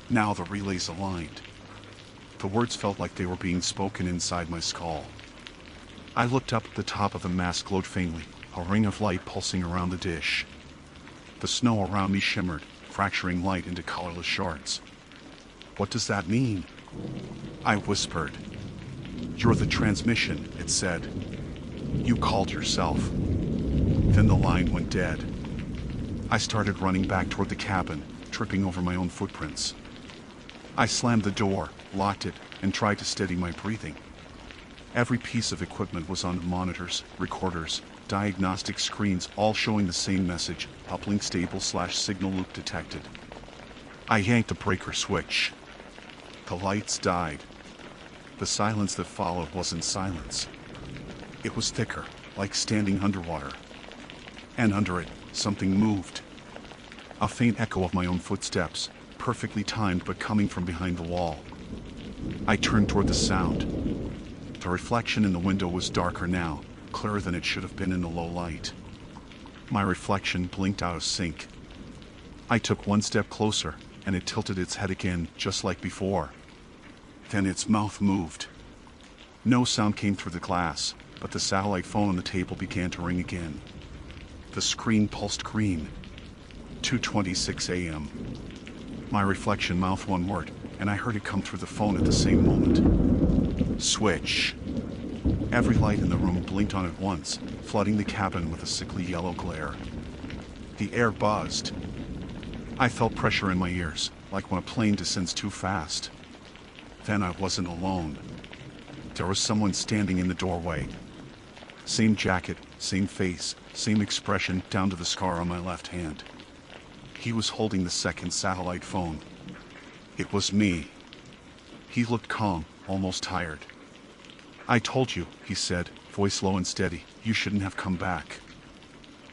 Now the relays aligned. The words felt like they were being spoken inside my skull. I looked up at the top of the mast glowed faintly, a ring of light pulsing around the dish. The snow around me shimmered, fracturing light into colorless shards. What does that mean? I whispered. You're the transmission, it said. You called yourself. Then the line went dead. I started running back toward the cabin, tripping over my own footprints. I slammed the door, locked it, and tried to steady my breathing. Every piece of equipment was on the monitors, recorders, diagnostic screens, all showing the same message, uplink stable/signal loop detected. I yanked the breaker switch. The lights died. The silence that followed wasn't silence. It was thicker, like standing underwater. And under it, something moved. A faint echo of my own footsteps, perfectly timed but coming from behind the wall. I turned toward the sound. The reflection in the window was darker now, clearer than it should have been in the low light. My reflection blinked out of sync. I took one step closer, and it tilted its head again, just like before. Then its mouth moved. No sound came through the glass, but the satellite phone on the table began to ring again. The screen pulsed green. 2:26 a.m. My reflection mouthed one word, and I heard it come through the phone at the same moment. Switch. Every light in the room blinked on at once, flooding the cabin with a sickly yellow glare. The air buzzed. I felt pressure in my ears, like when a plane descends too fast. Then I wasn't alone. There was someone standing in the doorway. Same jacket, same face, same expression down to the scar on my left hand. He was holding the second satellite phone. It was me. He looked calm, almost tired. I told you, he said, voice low and steady, you shouldn't have come back.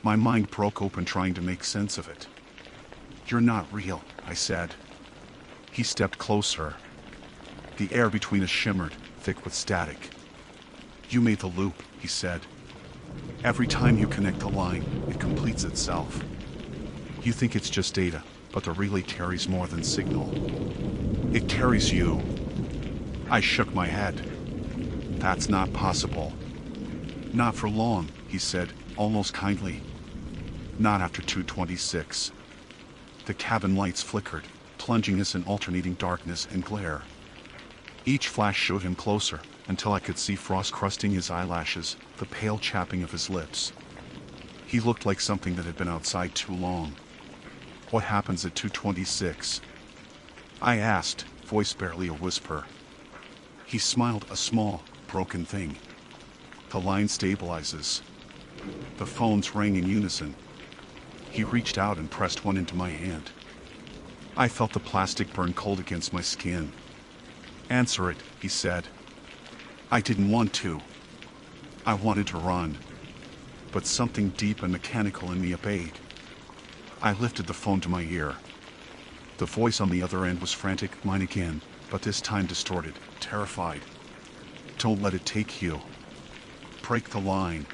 My mind broke open trying to make sense of it. You're not real, I said. He stepped closer. The air between us shimmered, thick with static. You made the loop, he said. Every time you connect the line, it completes itself. You think it's just data, but the relay carries more than signal. It carries you. I shook my head. That's not possible. Not for long, he said, almost kindly. Not after 2:26. The cabin lights flickered, plunging us in alternating darkness and glare. Each flash showed him closer, until I could see frost crusting his eyelashes, the pale chapping of his lips. He looked like something that had been outside too long. What happens at 2:26? I asked, voice barely a whisper. He smiled, a small, broken thing. The line stabilizes. The phones rang in unison. He reached out and pressed one into my hand. I felt the plastic burn cold against my skin. Answer it, he said. I didn't want to. I wanted to run. But something deep and mechanical in me obeyed. I lifted the phone to my ear. The voice on the other end was frantic, mine again, but this time distorted, terrified. Don't let it take you. Break the line.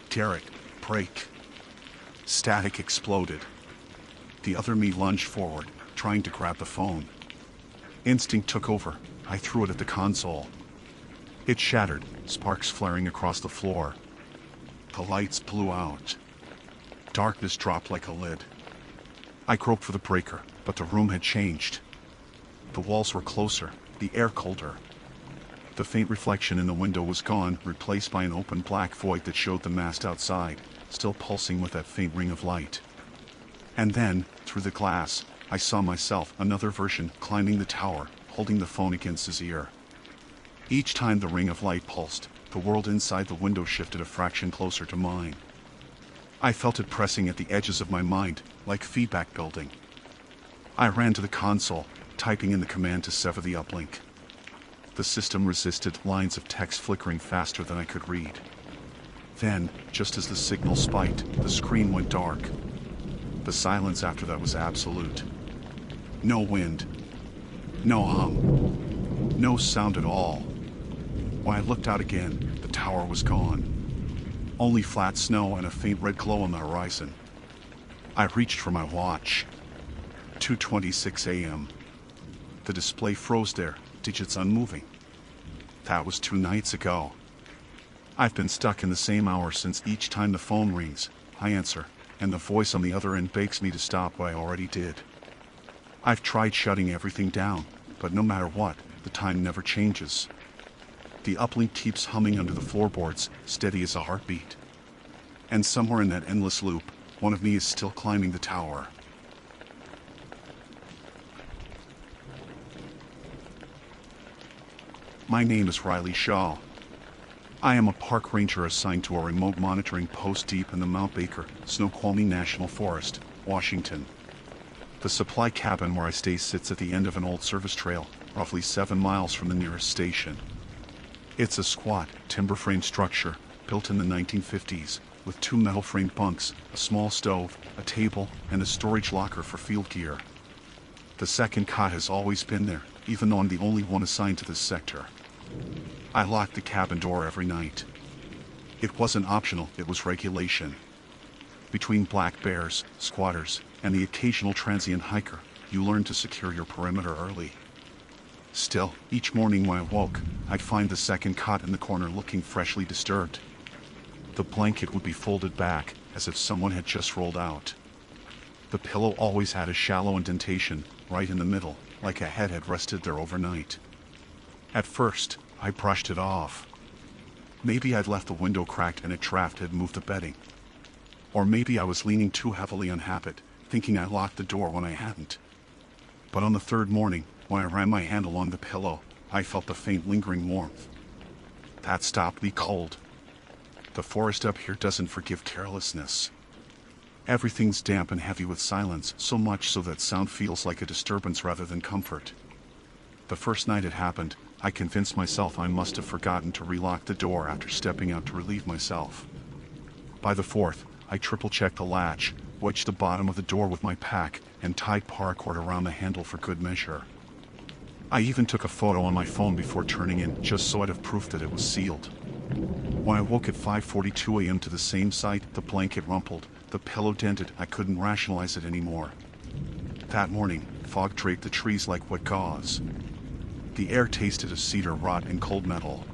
Derek, break. Static exploded. The other me lunged forward, trying to grab the phone. Instinct took over. I threw it at the console. It shattered, sparks flaring across the floor. The lights blew out. Darkness dropped like a lid. I groped for the breaker, but the room had changed. The walls were closer, the air colder. The faint reflection in the window was gone, replaced by an open black void that showed the mast outside, still pulsing with that faint ring of light. And then, through the glass, I saw myself, another version, climbing the tower, holding the phone against his ear. Each time the ring of light pulsed, the world inside the window shifted a fraction closer to mine. I felt it pressing at the edges of my mind, like feedback building. I ran to the console, typing in the command to sever the uplink. The system resisted, lines of text flickering faster than I could read. Then, just as the signal spiked, the screen went dark. The silence after that was absolute. No wind. No hum. No sound at all. When I looked out again, the tower was gone. Only flat snow and a faint red glow on the horizon. I reached for my watch. 2:26 a.m. The display froze there, digits unmoving. That was 2 nights ago. I've been stuck in the same hour since. Each time the phone rings, I answer, and the voice on the other end begs me to stop what I already did. I've tried shutting everything down, but no matter what, the time never changes. The uplink keeps humming under the floorboards, steady as a heartbeat. And somewhere in that endless loop, one of me is still climbing the tower. My name is Riley Shaw. I am a park ranger assigned to a remote monitoring post deep in the Mount Baker, Snoqualmie National Forest, Washington. The supply cabin where I stay sits at the end of an old service trail, roughly 7 miles from the nearest station. It's a squat, timber-frame structure, built in the 1950s, with 2 metal-framed bunks, a small stove, a table, and a storage locker for field gear. The second cot has always been there, even though I'm the only one assigned to this sector. I locked the cabin door every night. It wasn't optional, it was regulation. Between black bears, squatters, and the occasional transient hiker, you learn to secure your perimeter early. Still, each morning when I woke, I'd find the second cot in the corner looking freshly disturbed. The blanket would be folded back, as if someone had just rolled out. The pillow always had a shallow indentation, right in the middle, like a head had rested there overnight. At first, I brushed it off. Maybe I'd left the window cracked and a draft had moved the bedding. Or maybe I was leaning too heavily on habit, thinking I locked the door when I hadn't. But on the third morning, when I ran my hand along the pillow, I felt the faint lingering warmth. That stopped me cold. The forest up here doesn't forgive carelessness. Everything's damp and heavy with silence, so much so that sound feels like a disturbance rather than comfort. The first night it happened, I convinced myself I must have forgotten to relock the door after stepping out to relieve myself. By the fourth, I triple-checked the latch, wedged the bottom of the door with my pack, and tied paracord around the handle for good measure. I even took a photo on my phone before turning in, just so I'd have proof that it was sealed. When I woke at 5:42 a.m. to the same sight, the blanket rumpled, the pillow dented. I couldn't rationalize it anymore. That morning, fog draped the trees like wet gauze. The air tasted of cedar rot and cold metal.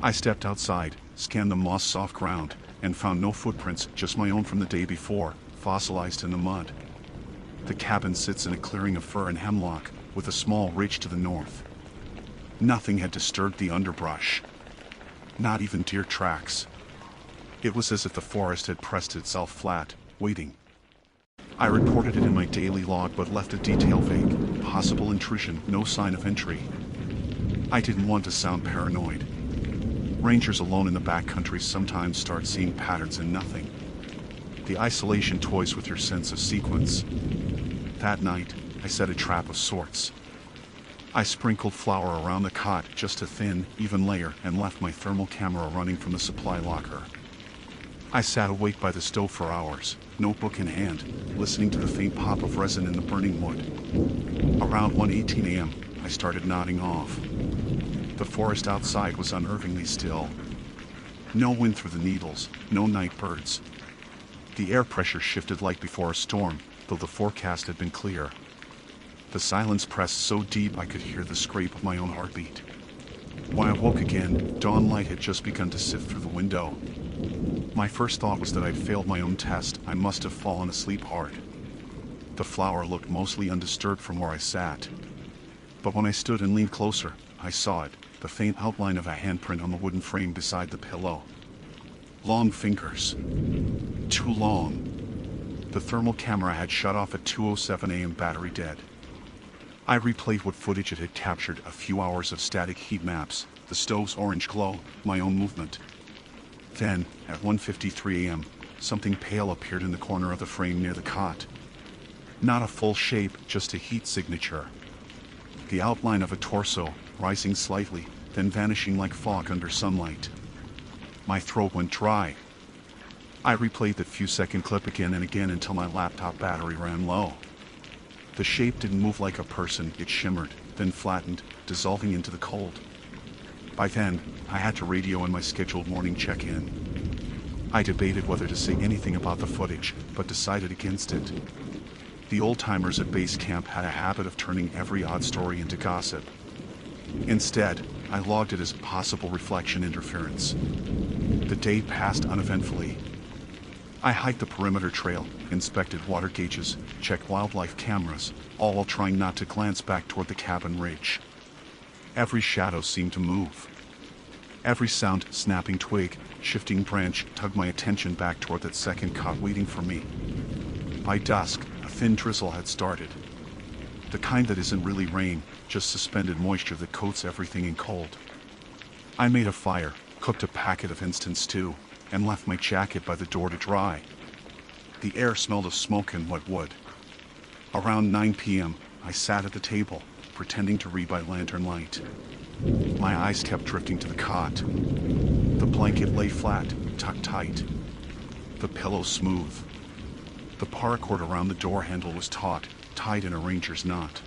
I stepped outside, scanned the moss-soft ground, and found no footprints, just my own from the day before, fossilized in the mud. The cabin sits in a clearing of fir and hemlock, with a small ridge to the north. Nothing had disturbed the underbrush. Not even deer tracks. It was as if the forest had pressed itself flat, waiting. I reported it in my daily log but left a detail vague. Possible intrusion, no sign of entry. I didn't want to sound paranoid. Rangers alone in the backcountry sometimes start seeing patterns in nothing. The isolation toys with your sense of sequence. That night, I set a trap of sorts. I sprinkled flour around the cot, just a thin, even layer, and left my thermal camera running from the supply locker. I sat awake by the stove for hours, notebook in hand, listening to the faint pop of resin in the burning wood. Around 1:18 a.m., I started nodding off. The forest outside was unnervingly still. No wind through the needles, no night birds. The air pressure shifted like before a storm, though the forecast had been clear. The silence pressed so deep I could hear the scrape of my own heartbeat. When I woke again, dawn light had just begun to sift through the window. My first thought was that I'd failed my own test. I must have fallen asleep hard. The flower looked mostly undisturbed from where I sat. But when I stood and leaned closer, I saw it, the faint outline of a handprint on the wooden frame beside the pillow. Long fingers. Too long. The thermal camera had shut off at 2:07 a.m. battery dead. I replayed what footage it had captured, a few hours of static heat maps, the stove's orange glow, my own movement. Then, at 1:53 a.m., something pale appeared in the corner of the frame near the cot. Not a full shape, just a heat signature. The outline of a torso, rising slightly, then vanishing like fog under sunlight. My throat went dry. I replayed that few-second clip again and again until my laptop battery ran low. The shape didn't move like a person, it shimmered, then flattened, dissolving into the cold. By then, I had to radio in my scheduled morning check-in. I debated whether to say anything about the footage, but decided against it. The old-timers at base camp had a habit of turning every odd story into gossip. Instead, I logged it as possible reflection interference. The day passed uneventfully. I hiked the perimeter trail, inspected water gauges, checked wildlife cameras, all while trying not to glance back toward the cabin ridge. Every shadow seemed to move. Every sound, snapping twig, shifting branch, tugged my attention back toward that second cot waiting for me. By dusk, a thin drizzle had started. The kind that isn't really rain, just suspended moisture that coats everything in cold. I made a fire, cooked a packet of instant stew, and left my jacket by the door to dry. The air smelled of smoke and wet wood. Around 9 p.m., I sat at the table, pretending to read by lantern light. My eyes kept drifting to the cot. The blanket lay flat, tucked tight. The pillow smooth. The paracord around the door handle was taut, tied in a ranger's knot.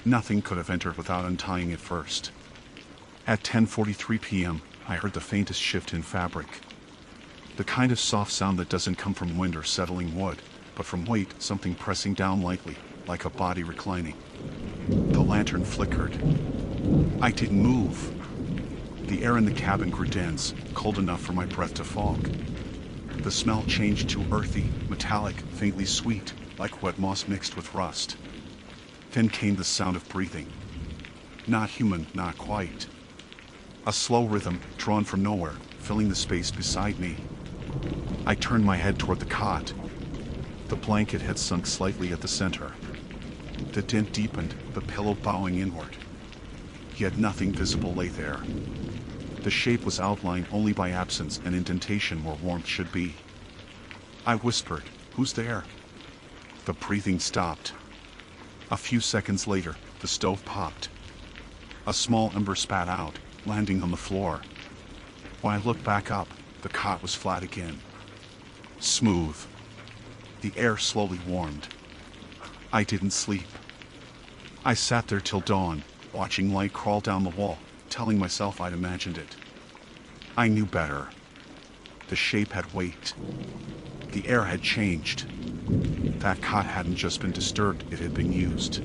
Nothing could have entered without untying it first. At 10:43 p.m., I heard the faintest shift in fabric. The kind of soft sound that doesn't come from wind or settling wood, but from weight, something pressing down lightly, like a body reclining. The lantern flickered. I didn't move. The air in the cabin grew dense, cold enough for my breath to fog. The smell changed to earthy, metallic, faintly sweet, like wet moss mixed with rust. Then came the sound of breathing. Not human, not quite. A slow rhythm, drawn from nowhere, filling the space beside me. I turned my head toward the cot. The blanket had sunk slightly at the center. The dent deepened, the pillow bowing inward. Yet nothing visible lay there. The shape was outlined only by absence and indentation where warmth should be. I whispered, "Who's there?" The breathing stopped. A few seconds later, the stove popped. A small ember spat out, landing on the floor. When I looked back up, the cot was flat again. Smooth. The air slowly warmed. I didn't sleep. I sat there till dawn, watching light crawl down the wall, telling myself I'd imagined it. I knew better. The shape had weight. The air had changed. That cot hadn't just been disturbed, it had been used.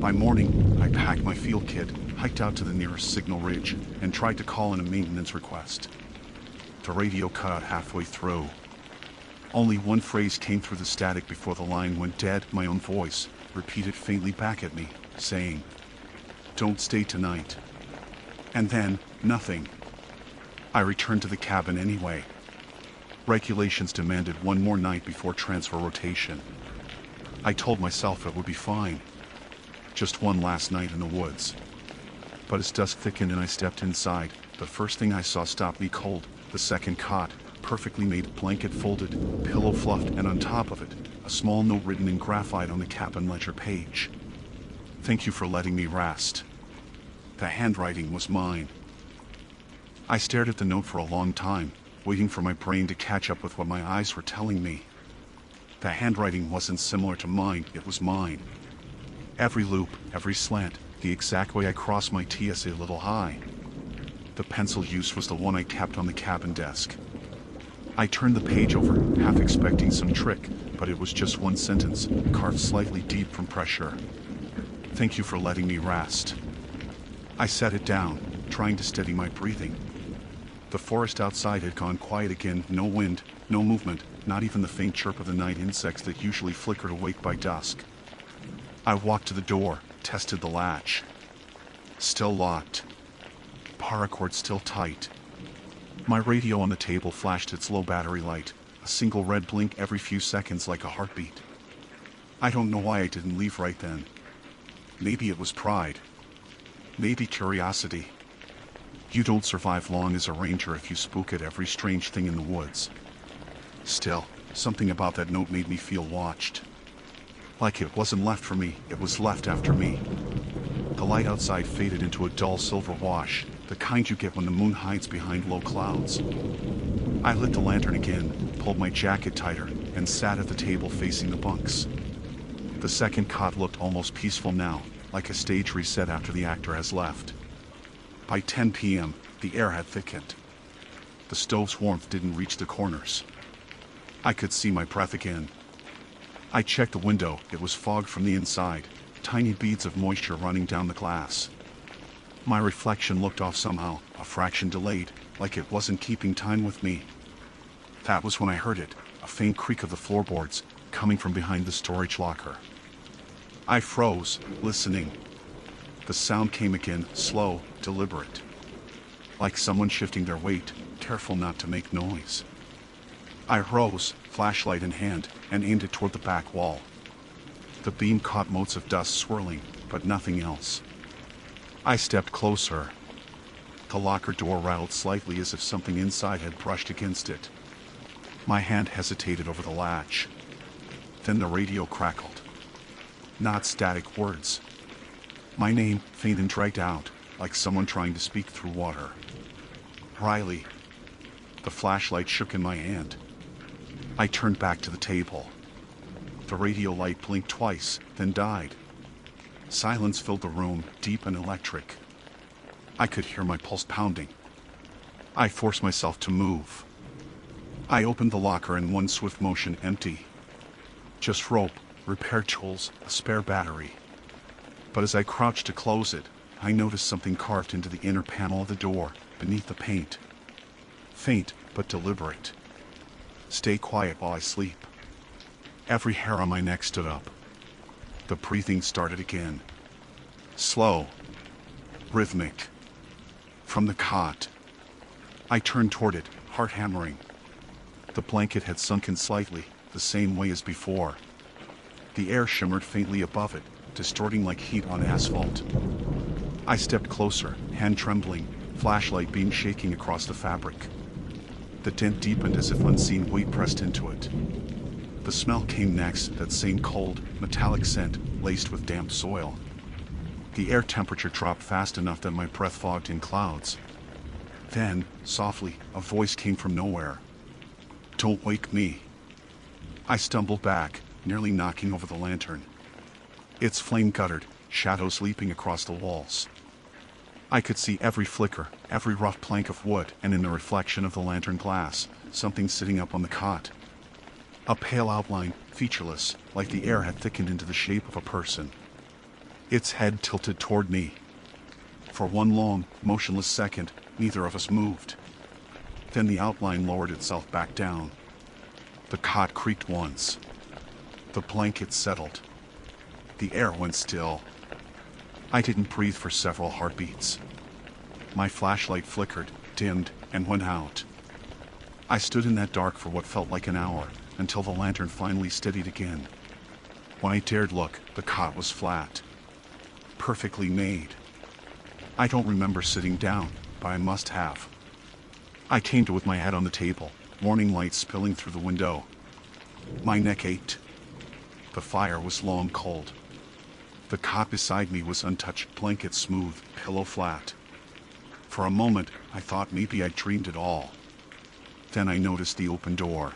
By morning, I packed my field kit, hiked out to the nearest signal ridge, and tried to call in a maintenance request. The radio cut out halfway through. Only one phrase came through the static before the line went dead. My own voice, repeated faintly back at me, saying, "Don't stay tonight." And then, nothing. I returned to the cabin anyway. Regulations demanded one more night before transfer rotation. I told myself it would be fine. Just one last night in the woods. But as dusk thickened and I stepped inside, the first thing I saw stopped me cold. The second cot, perfectly made, blanket folded, pillow fluffed, and on top of it, a small note written in graphite on the cabin ledger page. "Thank you for letting me rest." The handwriting was mine. I stared at the note for a long time, waiting for my brain to catch up with what my eyes were telling me. The handwriting wasn't similar to mine, it was mine. Every loop, every slant, the exact way I crossed my T's a little high. The pencil use was the one I kept on the cabin desk. I turned the page over, half expecting some trick, but it was just one sentence, carved slightly deep from pressure. "Thank you for letting me rest." I set it down, trying to steady my breathing. The forest outside had gone quiet again, no wind, no movement, not even the faint chirp of the night insects that usually flickered awake by dusk. I walked to the door, tested the latch. Still locked. Paracord still tight. My radio on the table flashed its low battery light, a single red blink every few seconds like a heartbeat. I don't know why I didn't leave right then. Maybe it was pride. Maybe curiosity. You don't survive long as a ranger if you spook at every strange thing in the woods. Still, something about that note made me feel watched. Like it wasn't left for me, it was left after me. The light outside faded into a dull silver wash, the kind you get when the moon hides behind low clouds. I lit the lantern again, pulled my jacket tighter, and sat at the table facing the bunks. The second cot looked almost peaceful now, like a stage reset after the actor has left. By 10 p.m., the air had thickened. The stove's warmth didn't reach the corners. I could see my breath again. I checked the window, it was fogged from the inside, tiny beads of moisture running down the glass. My reflection looked off somehow, a fraction delayed, like it wasn't keeping time with me. That was when I heard it, a faint creak of the floorboards, coming from behind the storage locker. I froze, listening. The sound came again, slow, deliberate. Like someone shifting their weight, careful not to make noise. I rose, flashlight in hand, and aimed it toward the back wall. The beam caught motes of dust swirling, but nothing else. I stepped closer. The locker door rattled slightly as if something inside had brushed against it. My hand hesitated over the latch. Then the radio crackled. Not static words. My name, faint and dragged out, like someone trying to speak through water. Riley. The flashlight shook in my hand. I turned back to the table. The radio light blinked twice, then died. Silence filled the room, deep and electric. I could hear my pulse pounding. I forced myself to move. I opened the locker in one swift motion, empty. Just rope, repair tools, a spare battery. But as I crouched to close it, I noticed something carved into the inner panel of the door, beneath the paint. Faint, but deliberate. Stay quiet while I sleep. Every hair on my neck stood up. The breathing started again. Slow. Rhythmic. From the cot. I turned toward it, heart hammering. The blanket had sunken slightly, the same way as before. The air shimmered faintly above it, distorting like heat on asphalt. I stepped closer, hand trembling, flashlight beam shaking across the fabric. The dent deepened as if unseen weight pressed into it. The smell came next, that same cold, metallic scent, laced with damp soil. The air temperature dropped fast enough that my breath fogged in clouds. Then, softly, a voice came from nowhere. "Don't wake me." I stumbled back, nearly knocking over the lantern. Its flame guttered, shadows leaping across the walls. I could see every flicker, every rough plank of wood, and in the reflection of the lantern glass, something sitting up on the cot. A pale outline, featureless, like the air had thickened into the shape of a person. Its head tilted toward me. For one long, motionless second, neither of us moved. Then the outline lowered itself back down. The cot creaked once. The blanket settled. The air went still. I didn't breathe for several heartbeats. My flashlight flickered, dimmed, and went out. I stood in that dark for what felt like an hour, until the lantern finally steadied again. When I dared look, the cot was flat. Perfectly made. I don't remember sitting down, but I must have. I came to with my head on the table, morning light spilling through the window. My neck ached. The fire was low and cold. The cot beside me was untouched, blanket smooth, pillow flat. For a moment, I thought maybe I'd dreamed it all. Then I noticed the open door.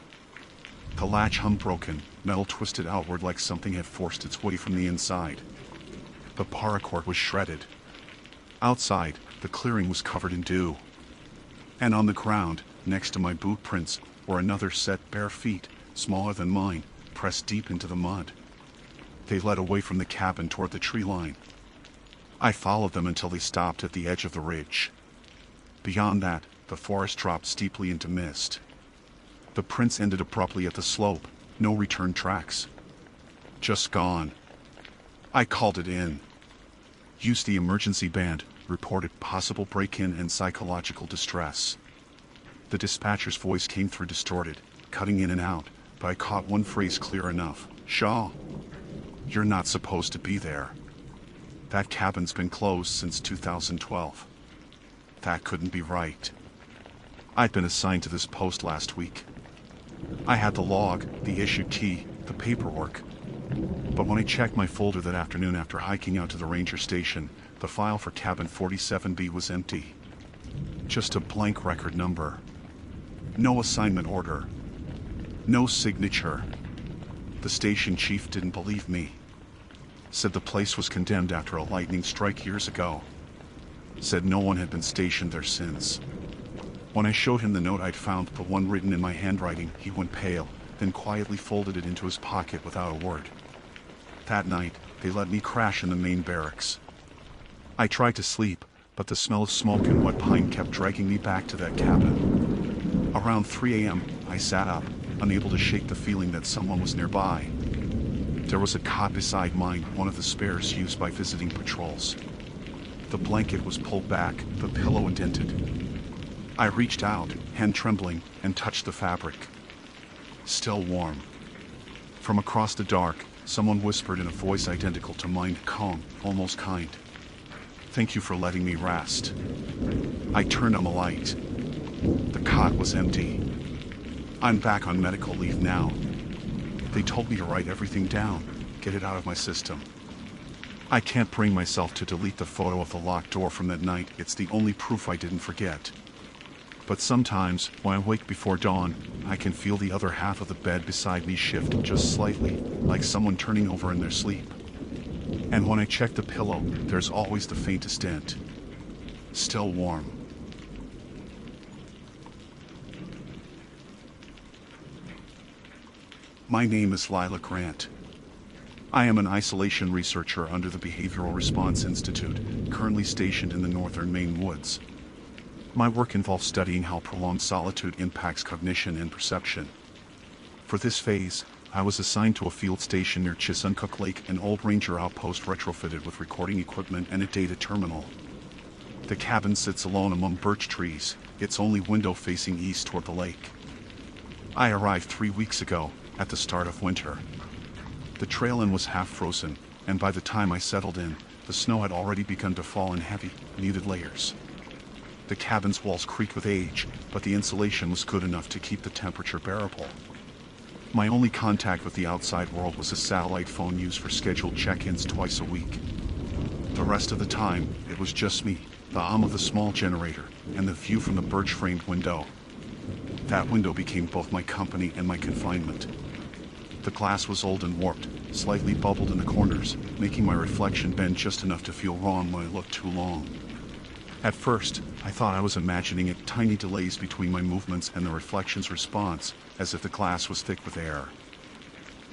The latch hung broken, metal twisted outward like something had forced its way from the inside. The paracord was shredded. Outside, the clearing was covered in dew. And on the ground, next to my boot prints, were another set bare feet, smaller than mine, pressed deep into the mud. They led away from the cabin toward the tree line. I followed them until they stopped at the edge of the ridge. Beyond that, the forest dropped steeply into mist. The prints ended abruptly at the slope, no return tracks. Just gone. I called it in. Used the emergency band, reported possible break-in and psychological distress. The dispatcher's voice came through distorted, cutting in and out, but I caught one phrase clear enough. "Shaw, you're not supposed to be there. That cabin's been closed since 2012. That couldn't be right. I'd been assigned to this post last week. I had the log, the issue key, the paperwork. But when I checked my folder that afternoon after hiking out to the ranger station, the file for cabin 47B was empty. Just a blank record number. No assignment order. No signature. The station chief didn't believe me. Said the place was condemned after a lightning strike years ago. Said no one had been stationed there since. When I showed him the note I'd found, the one written in my handwriting, he went pale, then quietly folded it into his pocket without a word. That night, they let me crash in the main barracks. I tried to sleep, but the smell of smoke and wet pine kept dragging me back to that cabin. Around 3 a.m., I sat up, unable to shake the feeling that someone was nearby. There was a cot beside mine, one of the spares used by visiting patrols. The blanket was pulled back, the pillow indented. I reached out, hand trembling, and touched the fabric. Still warm. From across the dark, someone whispered in a voice identical to mine, calm, almost kind. "Thank you for letting me rest." I turned on the light. The cot was empty. I'm back on medical leave now. They told me to write everything down, get it out of my system. I can't bring myself to delete the photo of the locked door from that night. It's the only proof I didn't forget. But sometimes, when I wake before dawn, I can feel the other half of the bed beside me shift just slightly, like someone turning over in their sleep. And when I check the pillow, there's always the faintest dent. Still warm. My name is Lila Grant. I am an isolation researcher under the Behavioral Response Institute, currently stationed in the northern Maine woods. My work involves studying how prolonged solitude impacts cognition and perception. For this phase, I was assigned to a field station near Chisuncook Lake, an old ranger outpost retrofitted with recording equipment and a data terminal. The cabin sits alone among birch trees, its only window facing east toward the lake. I arrived 3 weeks ago, at the start of winter. The trail-in was half frozen, and by the time I settled in, the snow had already begun to fall in heavy, needed layers. The cabin's walls creaked with age, but the insulation was good enough to keep the temperature bearable. My only contact with the outside world was a satellite phone used for scheduled check-ins twice a week. The rest of the time, it was just me, the hum of the small generator, and the view from the birch-framed window. That window became both my company and my confinement. The glass was old and warped, slightly bubbled in the corners, making my reflection bend just enough to feel wrong when I looked too long. At first, I thought I was imagining it, tiny delays between my movements and the reflection's response, as if the glass was thick with air.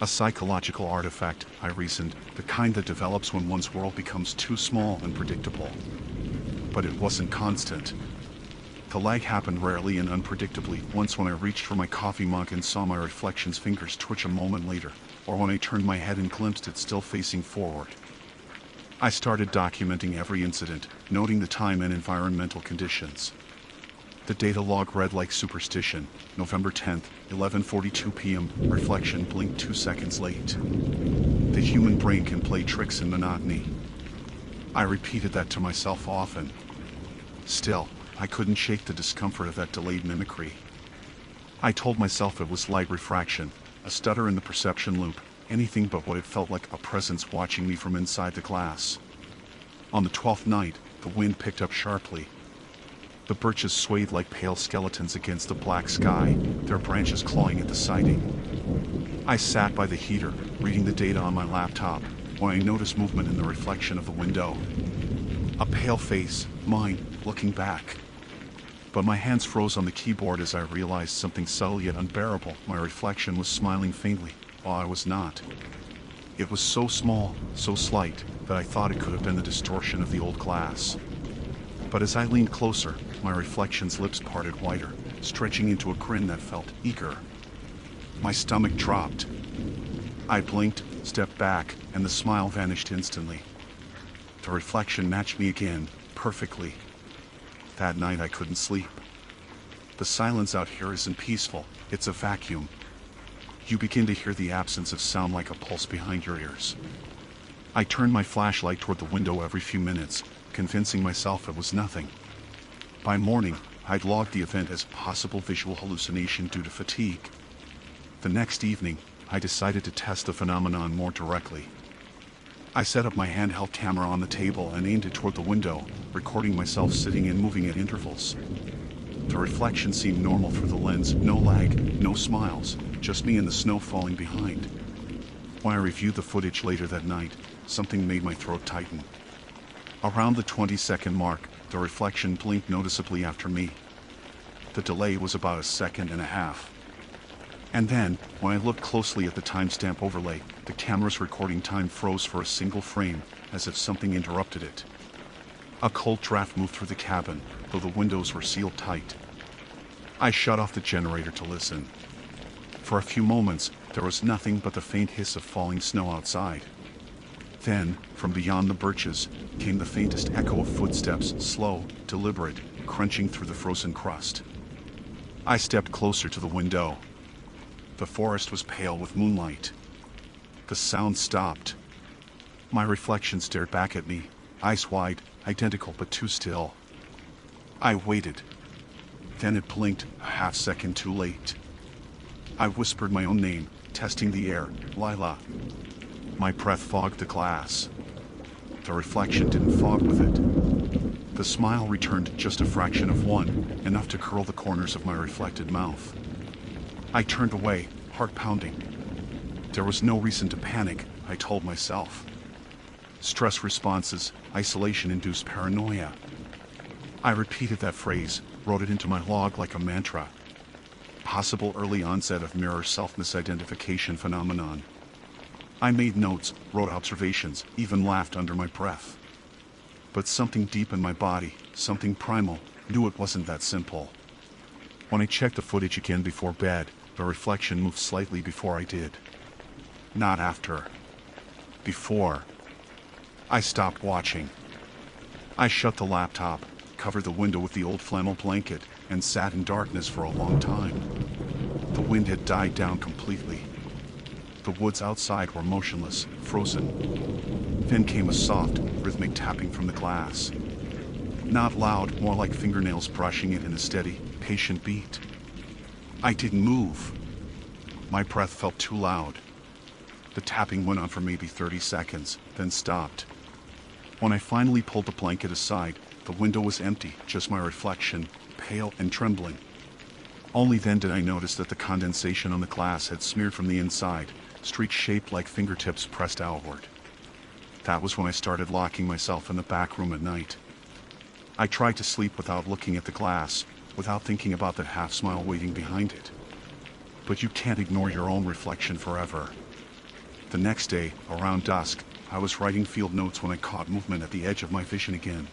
A psychological artifact, I reasoned, the kind that develops when one's world becomes too small and predictable. But it wasn't constant. The lag happened rarely and unpredictably, once when I reached for my coffee mug and saw my reflection's fingers twitch a moment later, or when I turned my head and glimpsed it still facing forward. I started documenting every incident, noting the time and environmental conditions. The data log read like superstition: November 10th, 11:42 p.m., reflection blinked 2 seconds late. The human brain can play tricks in monotony. I repeated that to myself often. Still, I couldn't shake the discomfort of that delayed mimicry. I told myself it was light refraction, a stutter in the perception loop, anything but what it felt like, a presence watching me from inside the glass. On the 12th night, the wind picked up sharply. The birches swayed like pale skeletons against the black sky, their branches clawing at the siding. I sat by the heater, reading the data on my laptop, when I noticed movement in the reflection of the window. A pale face, mine, looking back. But my hands froze on the keyboard as I realized something subtle yet unbearable. My reflection was smiling faintly, while I was not. It was so small, so slight, that I thought it could have been the distortion of the old glass. But as I leaned closer, my reflection's lips parted wider, stretching into a grin that felt eager. My stomach dropped. I blinked, stepped back, and the smile vanished instantly. The reflection matched me again, perfectly. That night I couldn't sleep. The silence out here isn't peaceful, it's a vacuum. You begin to hear the absence of sound like a pulse behind your ears. I turned my flashlight toward the window every few minutes, convincing myself it was nothing. By morning, I'd logged the event as possible visual hallucination due to fatigue. The next evening, I decided to test the phenomenon more directly. I set up my handheld camera on the table and aimed it toward the window, recording myself sitting and moving at intervals. The reflection seemed normal through the lens, no lag, no smiles, just me and the snow falling behind. When I reviewed the footage later that night, something made my throat tighten. Around the 20-second mark, the reflection blinked noticeably after me. The delay was about a second and a half. And then, when I looked closely at the timestamp overlay, the camera's recording time froze for a single frame, as if something interrupted it. A cold draft moved through the cabin, though the windows were sealed tight. I shut off the generator to listen. For a few moments, there was nothing but the faint hiss of falling snow outside. Then, from beyond the birches, came the faintest echo of footsteps, slow, deliberate, crunching through the frozen crust. I stepped closer to the window. The forest was pale with moonlight. The sound stopped. My reflection stared back at me, eyes wide, identical but too still. I waited. Then it blinked, a half second too late. I whispered my own name, testing the air, Lila. My breath fogged the glass. The reflection didn't fog with it. The smile returned just a fraction of one, enough to curl the corners of my reflected mouth. I turned away, heart pounding. There was no reason to panic, I told myself. Stress responses, isolation-induced paranoia. I repeated that phrase, wrote it into my log like a mantra. Possible early onset of mirror self-misidentification phenomenon. I made notes, wrote observations, even laughed under my breath. But something deep in my body, something primal, knew it wasn't that simple. When I checked the footage again before bed, the reflection moved slightly before I did. Not after. Before. I stopped watching. I shut the laptop, covered the window with the old flannel blanket, and sat in darkness for a long time. The wind had died down completely. The woods outside were motionless, frozen. Then came a soft, rhythmic tapping from the glass. Not loud, more like fingernails brushing it in a steady, patient beat. I didn't move. My breath felt too loud. The tapping went on for maybe 30 seconds, then stopped. When I finally pulled the blanket aside, the window was empty, just my reflection, pale and trembling. Only then did I notice that the condensation on the glass had smeared from the inside, streaks shaped like fingertips pressed outward. That was when I started locking myself in the back room at night. I tried to sleep without looking at the glass, without thinking about that half smile waiting behind it. But you can't ignore your own reflection forever. The next day, around dusk, I was writing field notes when I caught movement at the edge of my vision again.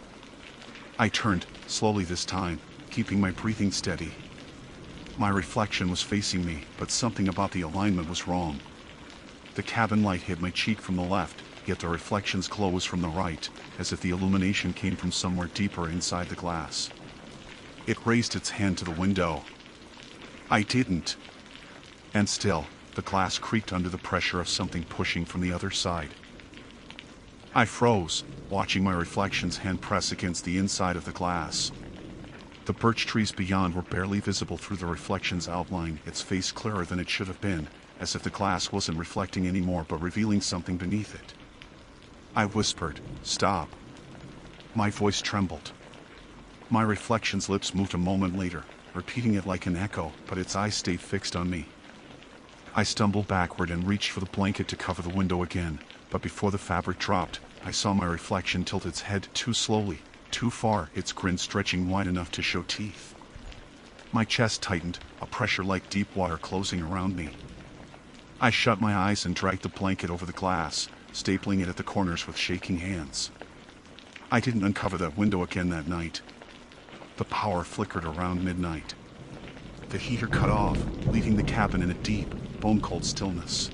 I turned, slowly this time, keeping my breathing steady. My reflection was facing me, but something about the alignment was wrong. The cabin light hit my cheek from the left, yet the reflection's glow was from the right, as if the illumination came from somewhere deeper inside the glass. It raised its hand to the window. I didn't. And still, the glass creaked under the pressure of something pushing from the other side. I froze, watching my reflection's hand press against the inside of the glass. The birch trees beyond were barely visible through the reflection's outline, its face clearer than it should have been, as if the glass wasn't reflecting anymore but revealing something beneath it. I whispered, "Stop." My voice trembled. My reflection's lips moved a moment later, repeating it like an echo, but its eyes stayed fixed on me. I stumbled backward and reached for the blanket to cover the window again, but before the fabric dropped, I saw my reflection tilt its head too slowly, too far, its grin stretching wide enough to show teeth. My chest tightened, a pressure like deep water closing around me. I shut my eyes and dragged the blanket over the glass, stapling it at the corners with shaking hands. I didn't uncover that window again that night. The power flickered around midnight. The heater cut off, leaving the cabin in a deep, bone-cold stillness.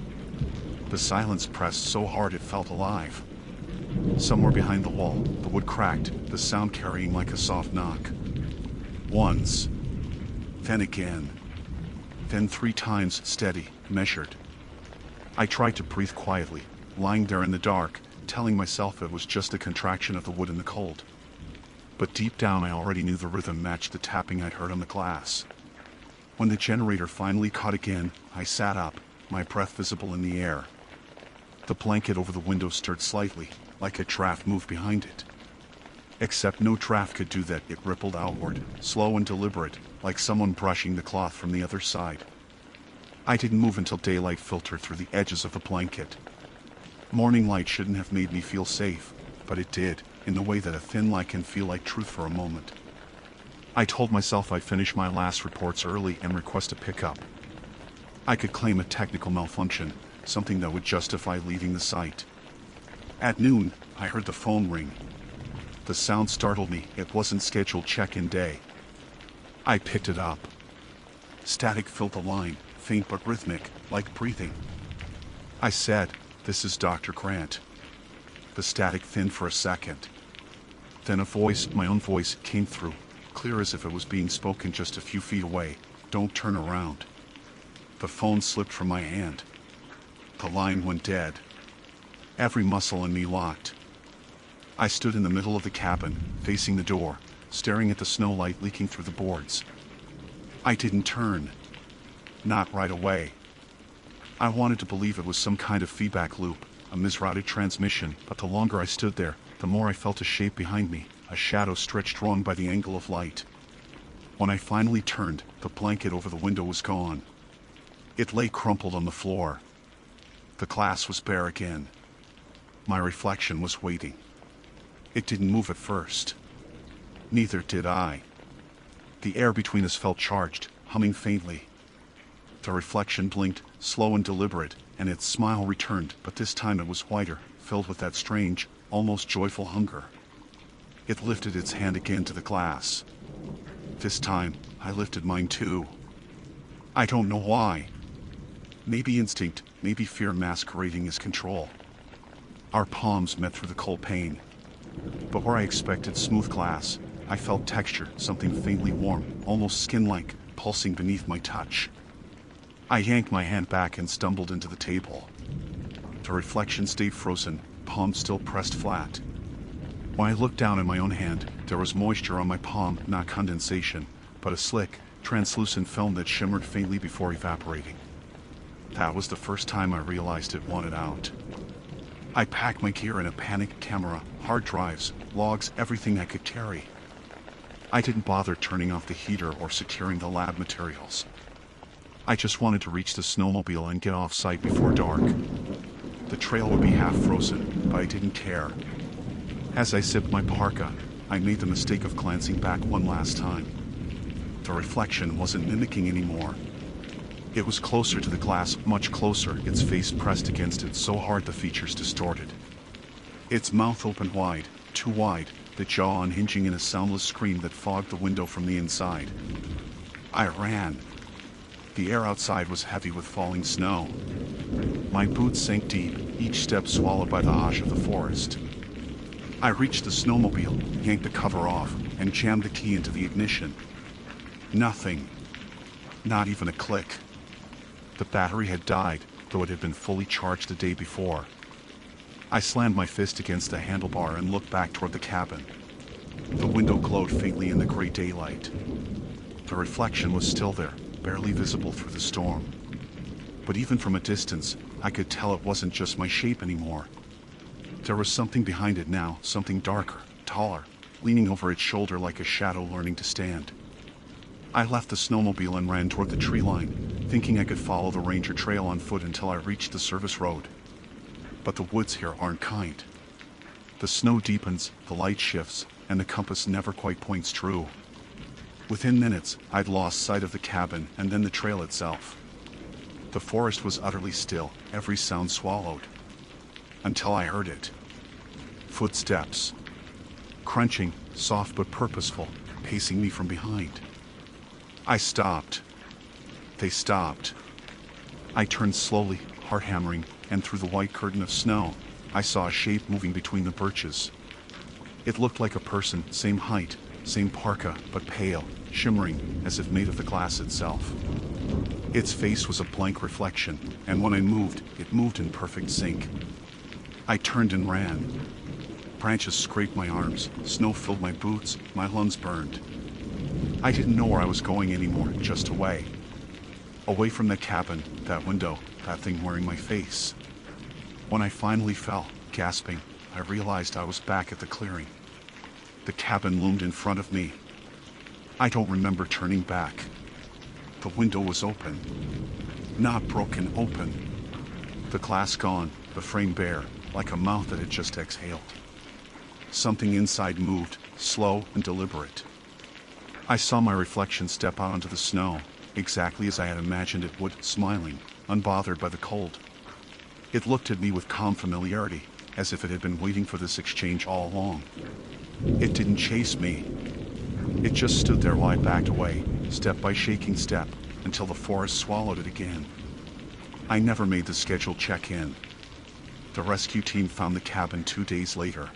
The silence pressed so hard it felt alive. Somewhere behind the wall, the wood cracked, the sound carrying like a soft knock. Once. Then again. Then 3 times, steady, measured. I tried to breathe quietly, lying there in the dark, telling myself it was just a contraction of the wood in the cold. But deep down I already knew the rhythm matched the tapping I'd heard on the glass. When the generator finally caught again, I sat up, my breath visible in the air. The blanket over the window stirred slightly, like a draft moved behind it. Except no draft could do that. It rippled outward, slow and deliberate, like someone brushing the cloth from the other side. I didn't move until daylight filtered through the edges of the blanket. Morning light shouldn't have made me feel safe, but it did, in the way that a thin light can feel like truth for a moment. I told myself I'd finish my last reports early and request a pickup. I could claim a technical malfunction, something that would justify leaving the site. At noon, I heard the phone ring. The sound startled me. It wasn't scheduled check-in day. I picked it up. Static filled the line, faint but rhythmic, like breathing. I said, "This is Dr. Grant." The static thinned for a second. Then a voice, my own voice, came through, clear as if it was being spoken just a few feet away. "Don't turn around." The phone slipped from my hand. The line went dead. Every muscle in me locked. I stood in the middle of the cabin, facing the door, staring at the snow light leaking through the boards. I didn't turn. Not right away. I wanted to believe it was some kind of feedback loop, a misrouted transmission, but the longer I stood there, the more I felt a shape behind me, a shadow stretched wrong by the angle of light. When I finally turned, the blanket over the window was gone. It lay crumpled on the floor. The glass was bare again. My reflection was waiting. It didn't move at first. Neither did I. The air between us felt charged, humming faintly. The reflection blinked, slow and deliberate, and its smile returned, but this time it was whiter, filled with that strange, almost joyful hunger. It lifted its hand again to the glass. This time, I lifted mine too. I don't know why. Maybe instinct, maybe fear masquerading as control. Our palms met through the cold pane. But where I expected smooth glass, I felt texture, something faintly warm, almost skin-like, pulsing beneath my touch. I yanked my hand back and stumbled into the table. The reflection stayed frozen, palm still pressed flat. When I looked down at my own hand, there was moisture on my palm, not condensation, but a slick, translucent film that shimmered faintly before evaporating. That was the first time I realized it wanted out. I packed my gear in a panic: camera, hard drives, logs, everything I could carry. I didn't bother turning off the heater or securing the lab materials. I just wanted to reach the snowmobile and get off site before dark. The trail would be half frozen, but I didn't care. As I sipped my parka, I made the mistake of glancing back one last time. The reflection wasn't mimicking anymore. It was closer to the glass, much closer, its face pressed against it so hard the features distorted. Its mouth opened wide, too wide, the jaw unhinging in a soundless scream that fogged the window from the inside. I ran. The air outside was heavy with falling snow. My boots sank deep, each step swallowed by the hush of the forest. I reached the snowmobile, yanked the cover off, and jammed the key into the ignition. Nothing. Not even a click. The battery had died, though it had been fully charged the day before. I slammed my fist against the handlebar and looked back toward the cabin. The window glowed faintly in the gray daylight. The reflection was still there, barely visible through the storm. But even from a distance, I could tell it wasn't just my shape anymore. There was something behind it now, something darker, taller, leaning over its shoulder like a shadow learning to stand. I left the snowmobile and ran toward the tree line, thinking I could follow the ranger trail on foot until I reached the service road. But the woods here aren't kind. The snow deepens, the light shifts, and the compass never quite points true. Within minutes, I'd lost sight of the cabin and then the trail itself. The forest was utterly still, every sound swallowed. Until I heard it. Footsteps. Crunching, soft but purposeful, pacing me from behind. I stopped. They stopped. I turned slowly, heart hammering, and through the white curtain of snow, I saw a shape moving between the birches. It looked like a person, same height, same parka, but pale, shimmering, as if made of the glass itself. Its face was a blank reflection, and when I moved, it moved in perfect sync. I turned and ran. Branches scraped my arms, snow filled my boots, my lungs burned. I didn't know where I was going anymore, just away. Away from the cabin, that window, that thing wearing my face. When I finally fell, gasping, I realized I was back at the clearing. The cabin loomed in front of me. I don't remember turning back. The window was open. Not broken, open. The glass gone, the frame bare, like a mouth that had just exhaled. Something inside moved, slow and deliberate. I saw my reflection step out onto the snow, exactly as I had imagined it would, smiling, unbothered by the cold. It looked at me with calm familiarity, as if it had been waiting for this exchange all along. It didn't chase me. It just stood there while I backed away, step by shaking step, until the forest swallowed it again. I never made the scheduled check-in. The rescue team found the cabin 2 days later.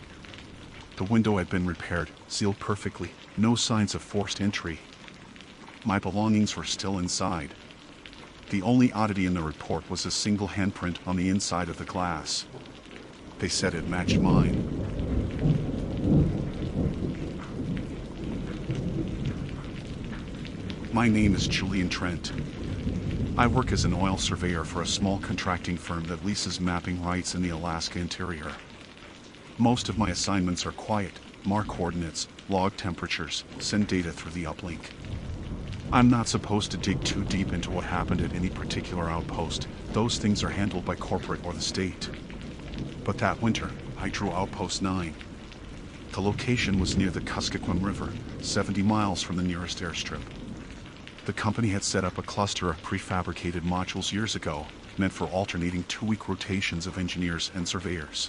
The window had been repaired, sealed perfectly, no signs of forced entry. My belongings were still inside. The only oddity in the report was a single handprint on the inside of the glass. They said it matched mine. My name is Julian Trent. I work as an oil surveyor for a small contracting firm that leases mapping rights in the Alaska interior. Most of my assignments are quiet, mark coordinates, log temperatures, send data through the uplink. I'm not supposed to dig too deep into what happened at any particular outpost. Those things are handled by corporate or the state. But that winter, I drew Outpost 9. The location was near the Kuskokwim River, 70 miles from the nearest airstrip. The company had set up a cluster of prefabricated modules years ago, meant for alternating 2-week rotations of engineers and surveyors.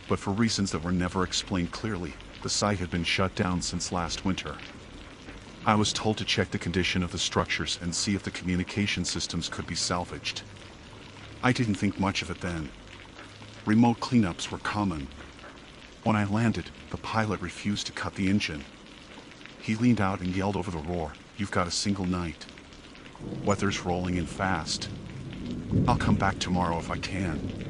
But for reasons that were never explained clearly, the site had been shut down since last winter. I was told to check the condition of the structures and see if the communication systems could be salvaged. I didn't think much of it then. Remote cleanups were common. When I landed, the pilot refused to cut the engine. He leaned out and yelled over the roar, "You've got a single night. Weather's rolling in fast. I'll come back tomorrow if I can."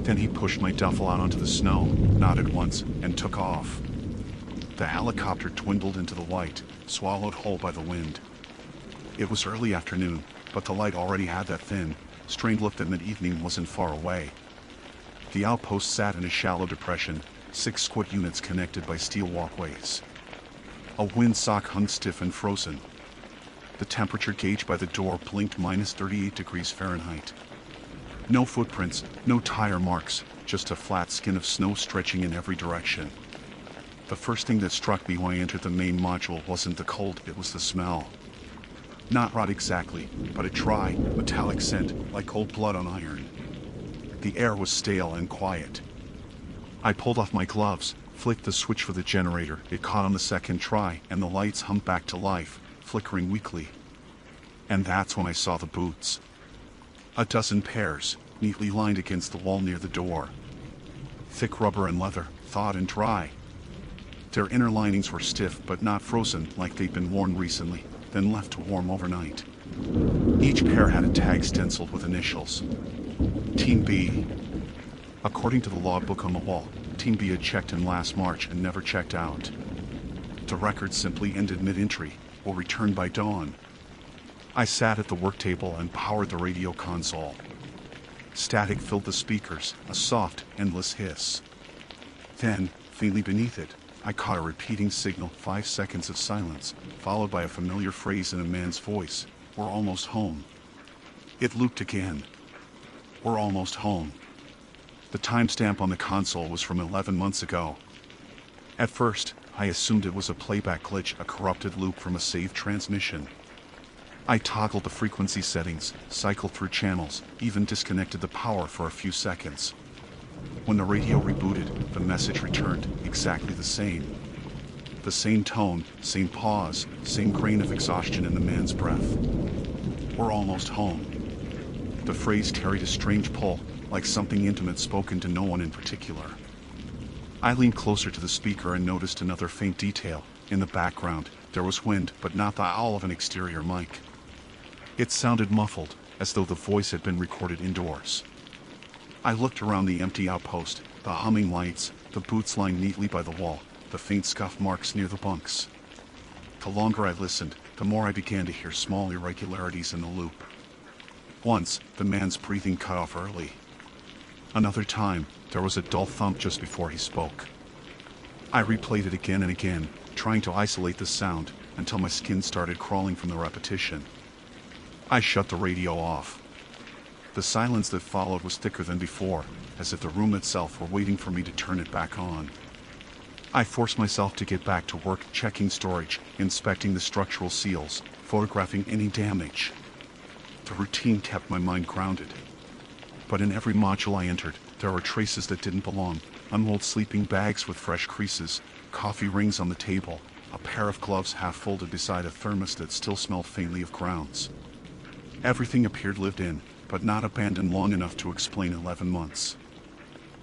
Then he pushed my duffel out onto the snow, nodded once, and took off. The helicopter dwindled into the white, swallowed whole by the wind. It was early afternoon, but the light already had that thin, strained look that mid-evening wasn't far away. The outpost sat in a shallow depression, 6 squat units connected by steel walkways. A windsock hung stiff and frozen. The temperature gauge by the door blinked minus 38 degrees Fahrenheit. No footprints, no tire marks, just a flat skin of snow stretching in every direction. The first thing that struck me when I entered the main module wasn't the cold, it was the smell. Not rot exactly, but a dry, metallic scent, like old blood on iron. The air was stale and quiet. I pulled off my gloves, flicked the switch for the generator. It caught on the second try, and the lights hummed back to life, flickering weakly. And that's when I saw the boots. A dozen pairs, neatly lined against the wall near the door. Thick rubber and leather, thawed and dry. Their inner linings were stiff but not frozen like they'd been worn recently, then left to warm overnight. Each pair had a tag stenciled with initials. Team B. According to the logbook on the wall, Team B had checked in last March and never checked out. The record simply ended mid-entry, or returned by dawn. I sat at the work table and powered the radio console. Static filled the speakers, a soft, endless hiss. Then, faintly beneath it, I caught a repeating signal, 5 seconds of silence, followed by a familiar phrase in a man's voice, "We're almost home." It looped again. "We're almost home." The timestamp on the console was from 11 months ago. At first, I assumed it was a playback glitch, a corrupted loop from a saved transmission. I toggled the frequency settings, cycled through channels, even disconnected the power for a few seconds. When the radio rebooted, the message returned, exactly the same. The same tone, same pause, same grain of exhaustion in the man's breath. "We're almost home." The phrase carried a strange pull, like something intimate spoken to no one in particular. I leaned closer to the speaker and noticed another faint detail. In the background, there was wind, but not the howl of an exterior mic. It sounded muffled, as though the voice had been recorded indoors. I looked around the empty outpost, the humming lights, the boots lying neatly by the wall, the faint scuff marks near the bunks. The longer I listened, the more I began to hear small irregularities in the loop. Once, the man's breathing cut off early. Another time, there was a dull thump just before he spoke. I replayed it again and again, trying to isolate the sound until my skin started crawling from the repetition. I shut the radio off. The silence that followed was thicker than before, as if the room itself were waiting for me to turn it back on. I forced myself to get back to work, checking storage, inspecting the structural seals, photographing any damage. The routine kept my mind grounded. But in every module I entered, there were traces that didn't belong. Unrolled sleeping bags with fresh creases, coffee rings on the table, a pair of gloves half folded beside a thermos that still smelled faintly of grounds. Everything appeared lived in, but not abandoned long enough to explain 11 months.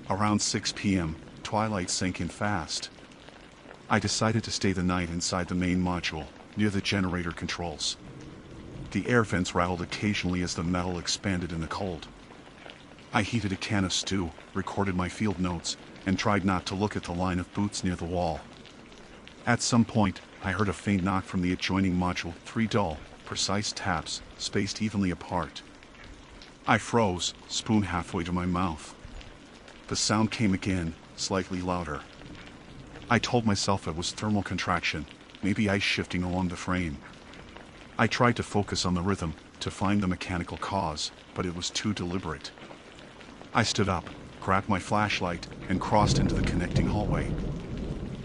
Around 6 p.m., twilight sank in fast. I decided to stay the night inside the main module, near the generator controls. The air vents rattled occasionally as the metal expanded in the cold. I heated a can of stew, recorded my field notes, and tried not to look at the line of boots near the wall. At some point, I heard a faint knock from the adjoining module, 3 dull, precise taps, spaced evenly apart. I froze, spoon halfway to my mouth. The sound came again, slightly louder. I told myself it was thermal contraction, maybe ice shifting along the frame. I tried to focus on the rhythm, to find the mechanical cause, but it was too deliberate. I stood up, grabbed my flashlight, and crossed into the connecting hallway.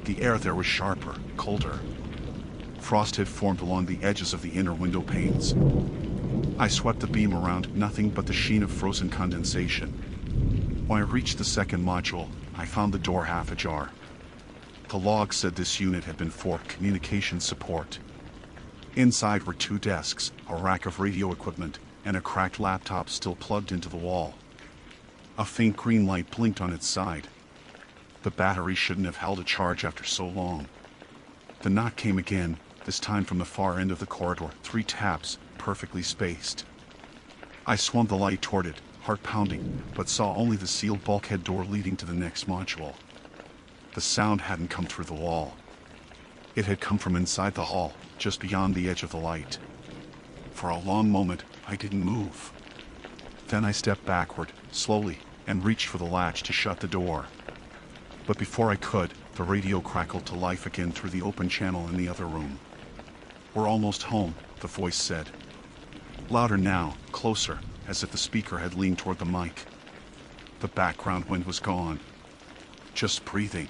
The air there was sharper, colder. Frost had formed along the edges of the inner window panes. I swept the beam around, nothing but the sheen of frozen condensation. When I reached the second module, I found the door half ajar. The log said this unit had been for communication support. Inside were 2 desks, a rack of radio equipment, and a cracked laptop still plugged into the wall. A faint green light blinked on its side. The battery shouldn't have held a charge after so long. The knock came again, this time from the far end of the corridor, 3 taps, perfectly spaced. I swung the light toward it, heart pounding, but saw only the sealed bulkhead door leading to the next module. The sound hadn't come through the wall. It had come from inside the hall, just beyond the edge of the light. For a long moment, I didn't move. Then I stepped backward, slowly, and reached for the latch to shut the door. But before I could, the radio crackled to life again through the open channel in the other room. "We're almost home," the voice said. Louder now, closer, as if the speaker had leaned toward the mic. The background wind was gone. Just breathing.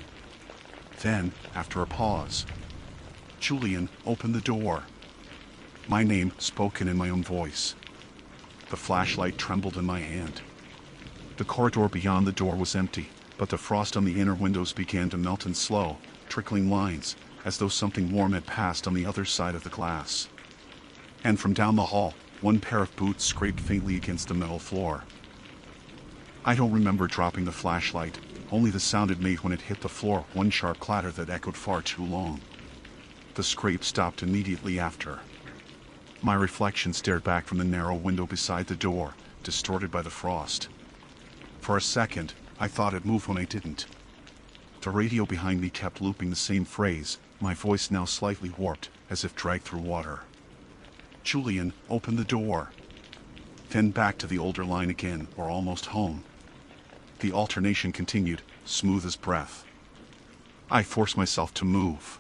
Then, after a pause, "Julian, open the door." My name, spoken in my own voice. The flashlight trembled in my hand. The corridor beyond the door was empty, but the frost on the inner windows began to melt in slow, trickling lines, as though something warm had passed on the other side of the glass. And from down the hall, 1 pair of boots scraped faintly against the metal floor. I don't remember dropping the flashlight, only the sound it made when it hit the floor, 1 sharp clatter that echoed far too long. The scrape stopped immediately after. My reflection stared back from the narrow window beside the door, distorted by the frost. For a second, I thought it moved when I didn't. The radio behind me kept looping the same phrase, my voice now slightly warped, as if dragged through water. "Julian, open the door." Then back to the older line again, "We're almost home." The alternation continued, smooth as breath. I forced myself to move.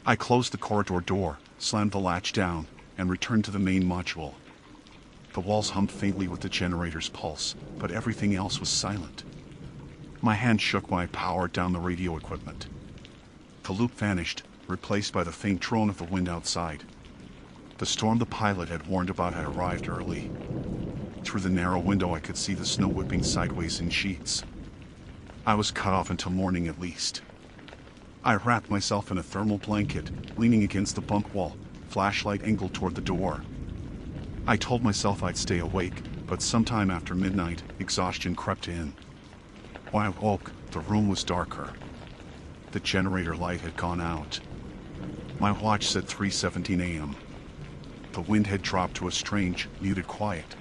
I closed the corridor door, slammed the latch down, and returned to the main module. The walls hummed faintly with the generator's pulse, but everything else was silent. My hand shook when I powered down the radio equipment. The loop vanished, replaced by the faint drone of the wind outside. The storm the pilot had warned about had arrived early. Through the narrow window I could see the snow whipping sideways in sheets. I was cut off until morning at least. I wrapped myself in a thermal blanket, leaning against the bunk wall, flashlight angled toward the door. I told myself I'd stay awake, but sometime after midnight, exhaustion crept in. When I woke, the room was darker. The generator light had gone out. My watch said 3:17 a.m. The wind had dropped to a strange, muted quiet.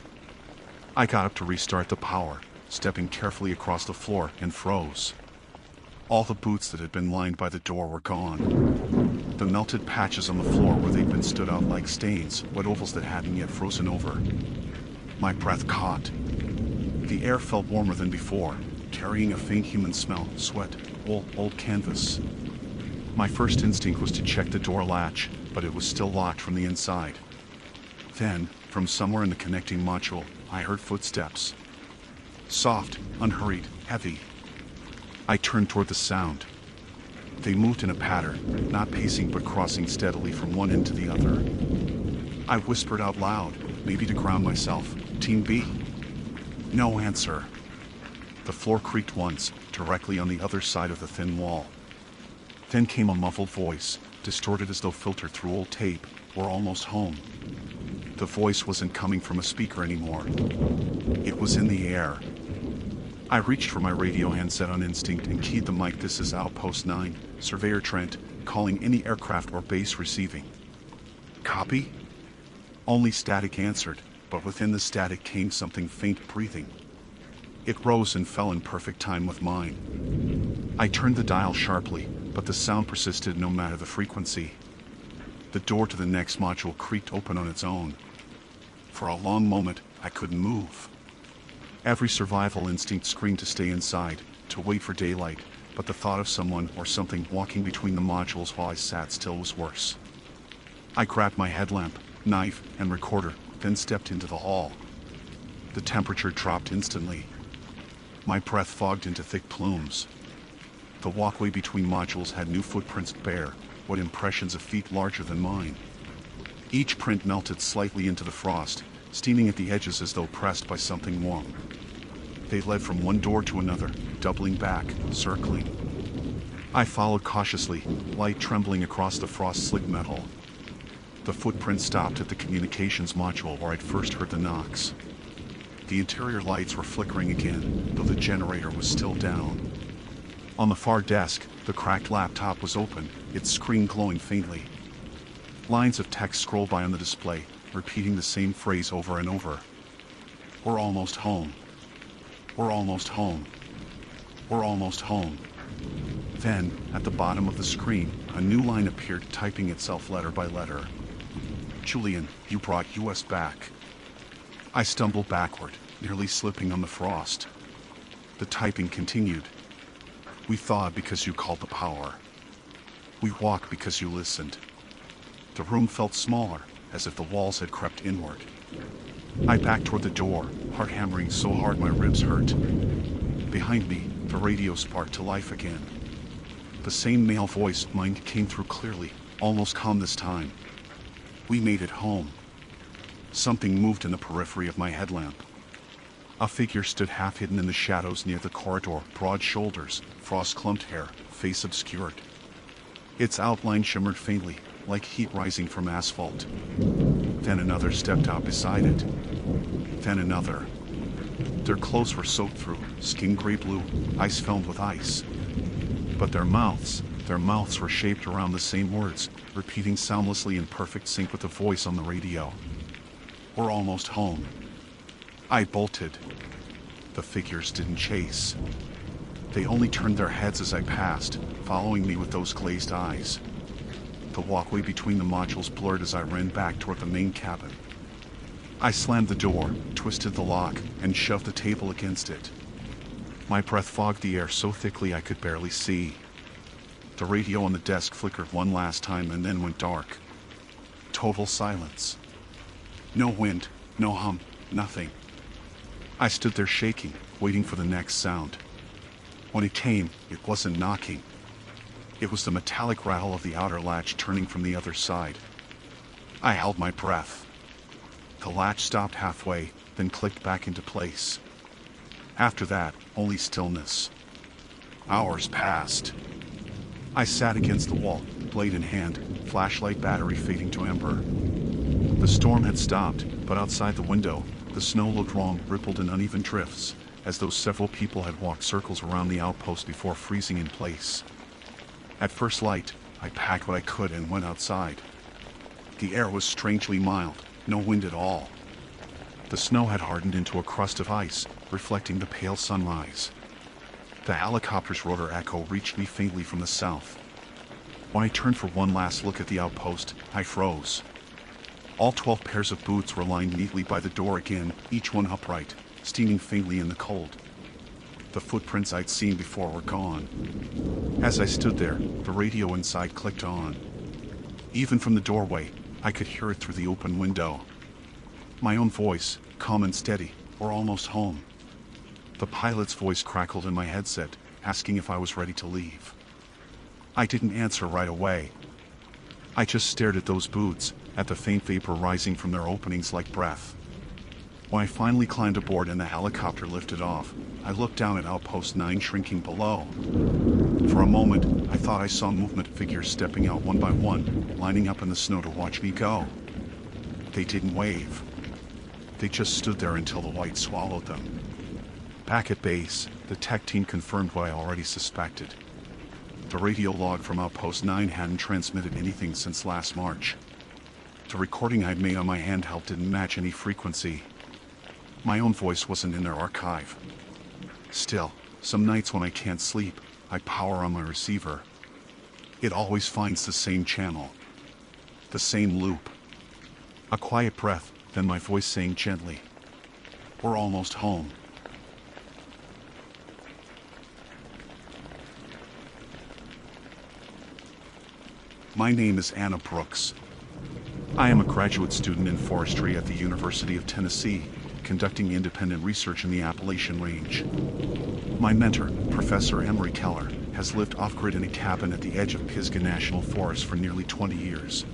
I got up to restart the power, stepping carefully across the floor, and froze. All the boots that had been lined by the door were gone. The melted patches on the floor where they'd been stood out like stains, wet ovals that hadn't yet frozen over. My breath caught. The air felt warmer than before, carrying a faint human smell, sweat, old canvas. My first instinct was to check the door latch, but it was still locked from the inside. Then, from somewhere in the connecting module, I heard footsteps. Soft, unhurried, heavy. I turned toward the sound. They moved in a pattern, not pacing but crossing steadily from one end to the other. I whispered out loud, maybe to ground myself, "Team B." No answer. The floor creaked once, directly on the other side of the thin wall. Then came a muffled voice, distorted as though filtered through old tape. "We're almost home." The voice wasn't coming from a speaker anymore. It was in the air. I reached for my radio handset on instinct and keyed the mic. "This is Outpost 9, Surveyor Trent, calling any aircraft or base receiving." "Copy?" Only static answered, but within the static came something faint breathing. It rose and fell in perfect time with mine. I turned the dial sharply, but the sound persisted no matter the frequency. The door to the next module creaked open on its own. For a long moment, I couldn't move. Every survival instinct screamed to stay inside, to wait for daylight, but the thought of someone or something walking between the modules while I sat still was worse. I grabbed my headlamp, knife, and recorder, then stepped into the hall. The temperature dropped instantly. My breath fogged into thick plumes. The walkway between modules had new footprints bare, what impressions of feet larger than mine. Each print melted slightly into the frost, steaming at the edges as though pressed by something warm. They led from one door to another, doubling back, circling. I followed cautiously, light trembling across the frost-slick metal. The footprint stopped at the communications module where I'd first heard the knocks. The interior lights were flickering again, though the generator was still down. On the far desk, the cracked laptop was open, its screen glowing faintly. Lines of text scrolled by on the display, repeating the same phrase over and over. "We're almost home. We're almost home. We're almost home." Then, at the bottom of the screen, a new line appeared, typing itself letter by letter. "Julian, you brought us back." I stumbled backward, nearly slipping on the frost. The typing continued. "We thawed because you called the power. We walked because you listened." The room felt smaller, as if the walls had crept inward. I backed toward the door, heart hammering so hard my ribs hurt. Behind me, the radio sparked to life again. The same male voice, mine, came through clearly, almost calm this time. "We made it home." Something moved in the periphery of my headlamp. A figure stood half hidden in the shadows near the corridor, broad shoulders, frost-clumped hair, face obscured. Its outline shimmered faintly, like heat rising from asphalt. Then another stepped out beside it. Then another. Their clothes were soaked through, skin gray-blue, ice filmed with ice. But their mouths were shaped around the same words, repeating soundlessly in perfect sync with the voice on the radio. "We're almost home." I bolted. The figures didn't chase. They only turned their heads as I passed, following me with those glazed eyes. The walkway between the modules blurred as I ran back toward the main cabin. I slammed the door, twisted the lock, and shoved the table against it. My breath fogged the air so thickly I could barely see. The radio on the desk flickered one last time and then went dark. Total silence. No wind, no hum, nothing. I stood there shaking, waiting for the next sound. When it came, it wasn't knocking. It was the metallic rattle of the outer latch turning from the other side. I held my breath. The latch stopped halfway, then clicked back into place. After that, only stillness. Hours passed. I sat against the wall, blade in hand, flashlight battery fading to ember. The storm had stopped, but outside the window, the snow looked wrong, rippled in uneven drifts, as though several people had walked circles around the outpost before freezing in place. At first light, I packed what I could and went outside. The air was strangely mild, no wind at all. The snow had hardened into a crust of ice, reflecting the pale sunrise. The helicopter's rotor echo reached me faintly from the south. When I turned for one last look at the outpost, I froze. All 12 pairs of boots were lined neatly by the door again, each one upright, steaming faintly in the cold. The footprints I'd seen before were gone. As I stood there, the radio inside clicked on. Even from the doorway, I could hear it through the open window. My own voice, calm and steady, "We're almost home." The pilot's voice crackled in my headset, asking if I was ready to leave. I didn't answer right away. I just stared at those boots, at the faint vapor rising from their openings like breath. When I finally climbed aboard and the helicopter lifted off, I looked down at Outpost 9 shrinking below. For a moment, I thought I saw movement, figures stepping out one by one, lining up in the snow to watch me go. They didn't wave. They just stood there until the white swallowed them. Back at base, the tech team confirmed what I already suspected. The radio log from Outpost 9 hadn't transmitted anything since last March. The recording I'd made on my handheld didn't match any frequency. My own voice wasn't in their archive. Still, some nights when I can't sleep, I power on my receiver. It always finds the same channel. The same loop. A quiet breath, then my voice saying gently, "We're almost home." My name is Anna Brooks. I am a graduate student in forestry at the University of Tennessee, conducting independent research in the Appalachian Range. My mentor, Professor Emery Keller, has lived off-grid in a cabin at the edge of Pisgah National Forest for nearly 20 years.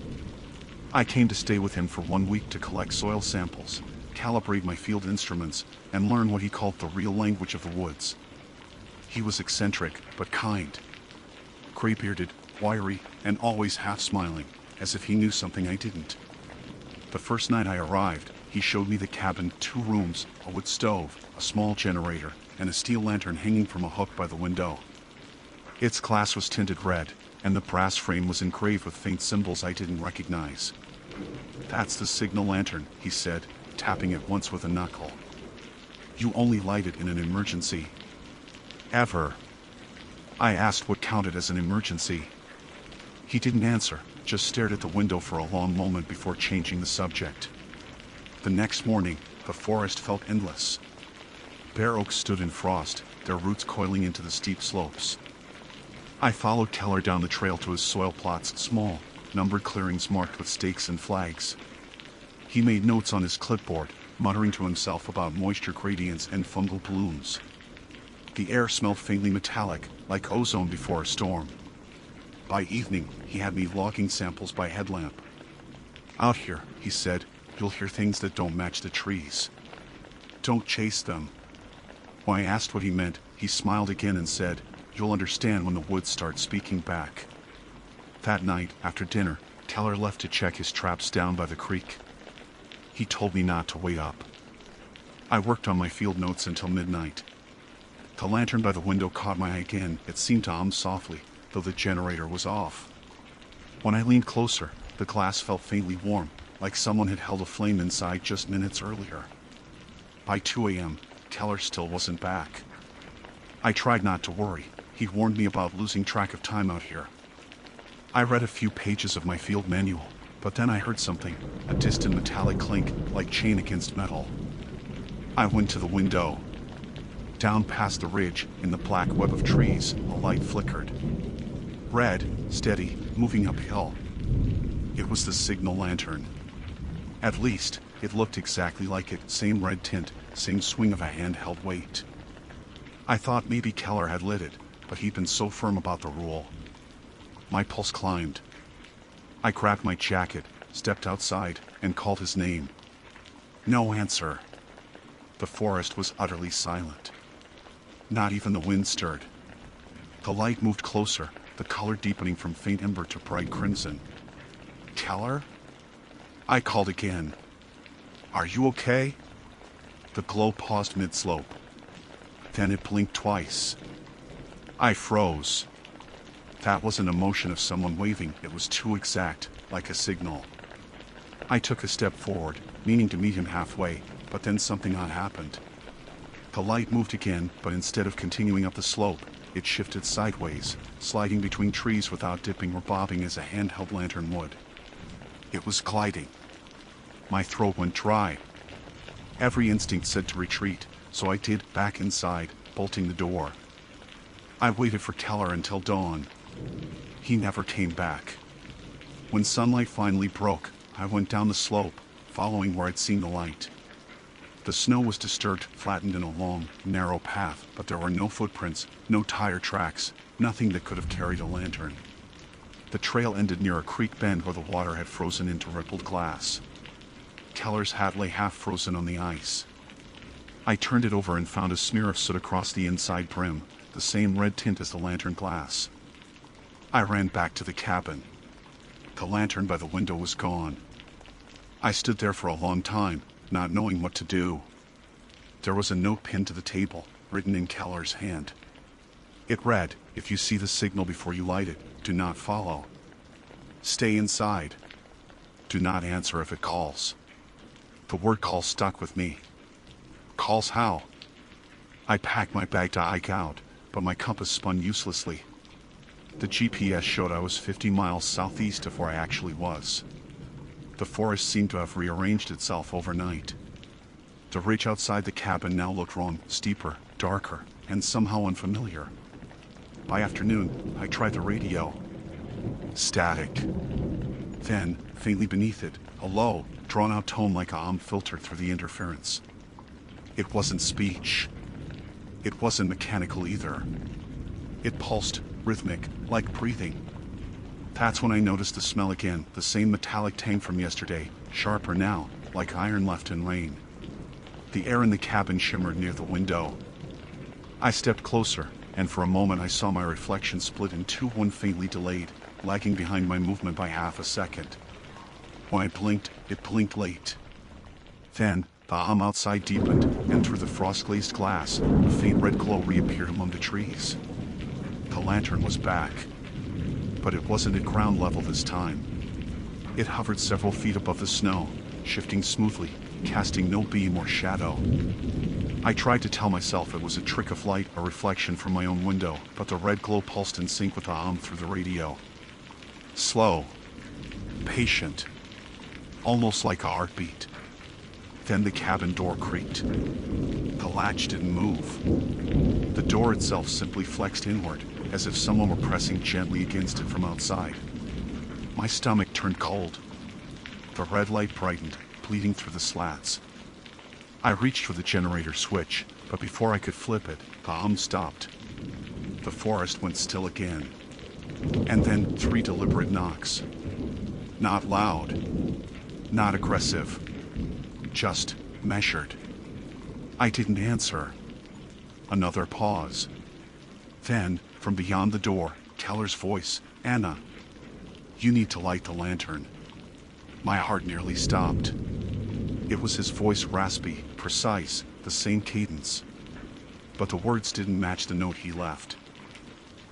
I came to stay with him for 1 week to collect soil samples, calibrate my field instruments, and learn what he called the real language of the woods. He was eccentric, but kind. Gray-bearded, wiry, and always half-smiling, as if he knew something I didn't. The first night I arrived, he showed me the cabin, 2 rooms, a wood stove, a small generator, and a steel lantern hanging from a hook by the window. Its glass was tinted red, and the brass frame was engraved with faint symbols I didn't recognize. "That's the signal lantern," he said, tapping it once with a knuckle. "You only light it in an emergency." "Ever?" I asked what counted as an emergency. He didn't answer, just stared at the window for a long moment before changing the subject. The next morning, the forest felt endless. Bare oaks stood in frost, their roots coiling into the steep slopes. I followed Keller down the trail to his soil plots, small, numbered clearings marked with stakes and flags. He made notes on his clipboard, muttering to himself about moisture gradients and fungal blooms. The air smelled faintly metallic, like ozone before a storm. By evening, he had me logging samples by headlamp. "Out here," he said, "you'll hear things that don't match the trees. Don't chase them." When I asked what he meant, he smiled again and said, "You'll understand when the woods start speaking back." That night, after dinner, Keller left to check his traps down by the creek. He told me not to wait up. I worked on my field notes until midnight. The lantern by the window caught my eye again. It seemed to hum softly, though the generator was off. When I leaned closer, the glass felt faintly warm, like someone had held a flame inside just minutes earlier. By 2 a.m., Keller still wasn't back. I tried not to worry. He'd warned me about losing track of time out here. I read a few pages of my field manual, but then I heard something, a distant metallic clink, like chain against metal. I went to the window. Down past the ridge, in the black web of trees, a light flickered. Red, steady, moving uphill. It was the signal lantern. At least, it looked exactly like it, same red tint, same swing of a handheld weight. I thought maybe Keller had lit it, but he'd been so firm about the rule. My pulse climbed. I grabbed my jacket, stepped outside, and called his name. No answer. The forest was utterly silent. Not even the wind stirred. The light moved closer, the color deepening from faint ember to bright crimson. "Keller?" I called again. "Are you okay?" The glow paused mid-slope. Then it blinked twice. I froze. That wasn't a motion of someone waving, it was too exact, like a signal. I took a step forward, meaning to meet him halfway, but then something odd happened. The light moved again, but instead of continuing up the slope, it shifted sideways, sliding between trees without dipping or bobbing as a handheld lantern would. It was gliding. My throat went dry. Every instinct said to retreat, so I did, back inside, bolting the door. I waited for Teller until dawn. He never came back. When sunlight finally broke, I went down the slope, following where I'd seen the light. The snow was disturbed, flattened in a long, narrow path, but there were no footprints, no tire tracks, nothing that could have carried a lantern. The trail ended near a creek bend where the water had frozen into rippled glass. Teller's hat lay half frozen on the ice. I turned it over and found a smear of soot across the inside brim, the same red tint as the lantern glass. I ran back to the cabin. The lantern by the window was gone. I stood there for a long time, not knowing what to do. There was a note pinned to the table, written in Teller's hand. It read, "If you see the signal before you light it, do not follow. Stay inside. Do not answer if it calls." The word call stuck with me. Calls how? I packed my bag to hike out, but my compass spun uselessly. The GPS showed I was 50 miles southeast of where I actually was. The forest seemed to have rearranged itself overnight. The ridge outside the cabin now looked wrong, steeper, darker, and somehow unfamiliar. By afternoon, I tried the radio. Static. Then, faintly beneath it, a low, drawn-out tone like a hum filtered through the interference. It wasn't speech. It wasn't mechanical either. It pulsed, rhythmic, like breathing. That's when I noticed the smell again, the same metallic tang from yesterday, sharper now, like iron left in rain. The air in the cabin shimmered near the window. I stepped closer, and for a moment I saw my reflection split in two, one faintly delayed, lagging behind my movement by half a second. When I blinked, it blinked late. Then, the hum outside deepened, and through the frost-glazed glass, a faint red glow reappeared among the trees. The lantern was back. But it wasn't at ground level this time. It hovered several feet above the snow, shifting smoothly, casting no beam or shadow. I tried to tell myself it was a trick of light, a reflection from my own window, but the red glow pulsed in sync with the hum through the radio. Slow. Patient. Almost like a heartbeat. Then the cabin door creaked. The latch didn't move. The door itself simply flexed inward, as if someone were pressing gently against it from outside. My stomach turned cold. The red light brightened, bleeding through the slats. I reached for the generator switch, but before I could flip it, the hum stopped. The forest went still again. And then 3 deliberate knocks. Not loud. Not aggressive. Just measured. I didn't answer. Another pause. Then, from beyond the door, Teller's voice, "Anna, you need to light the lantern." My heart nearly stopped. It was his voice, raspy, precise, the same cadence. But the words didn't match the note he left.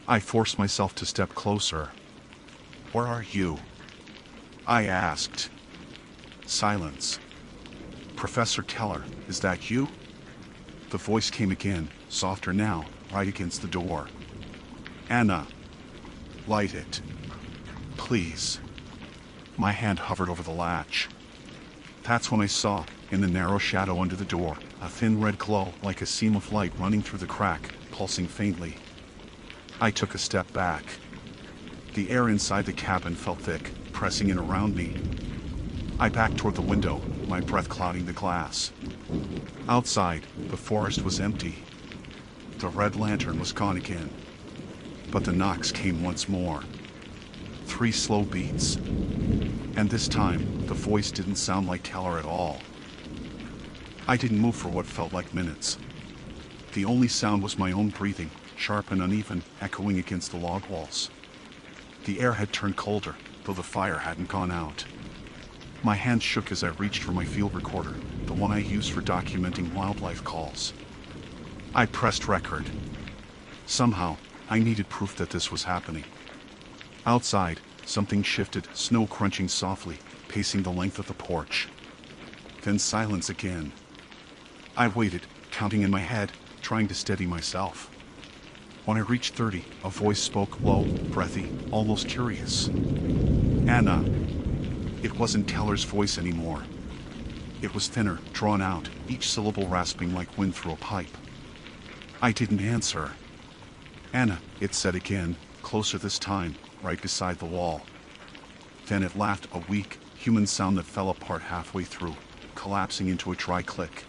I forced myself to step closer. "Where are you?" I asked. Silence. "Professor Teller, is that you?" The voice came again, softer now, right against the door. "Anna, light it. Please." My hand hovered over the latch. That's when I saw, in the narrow shadow under the door, a thin red glow like a seam of light running through the crack, pulsing faintly. I took a step back. The air inside the cabin felt thick, pressing in around me. I backed toward the window, my breath clouding the glass. Outside, the forest was empty. The red lantern was gone again. But the knocks came once more. 3 slow beats. And this time, the voice didn't sound like Teller at all. I didn't move for what felt like minutes. The only sound was my own breathing, sharp and uneven, echoing against the log walls. The air had turned colder, though the fire hadn't gone out. My hand shook as I reached for my field recorder, the one I used for documenting wildlife calls. I pressed record. Somehow, I needed proof that this was happening. Outside, something shifted, snow crunching softly, pacing the length of the porch. Then silence again. I waited, counting in my head, trying to steady myself. When I reached 30, a voice spoke, low, breathy, almost curious. "Anna." It wasn't Teller's voice anymore. It was thinner, drawn out, each syllable rasping like wind through a pipe. I didn't answer. "Anna," it said again, closer this time, right beside the wall. Then it laughed, a weak, human sound that fell apart halfway through, collapsing into a dry click.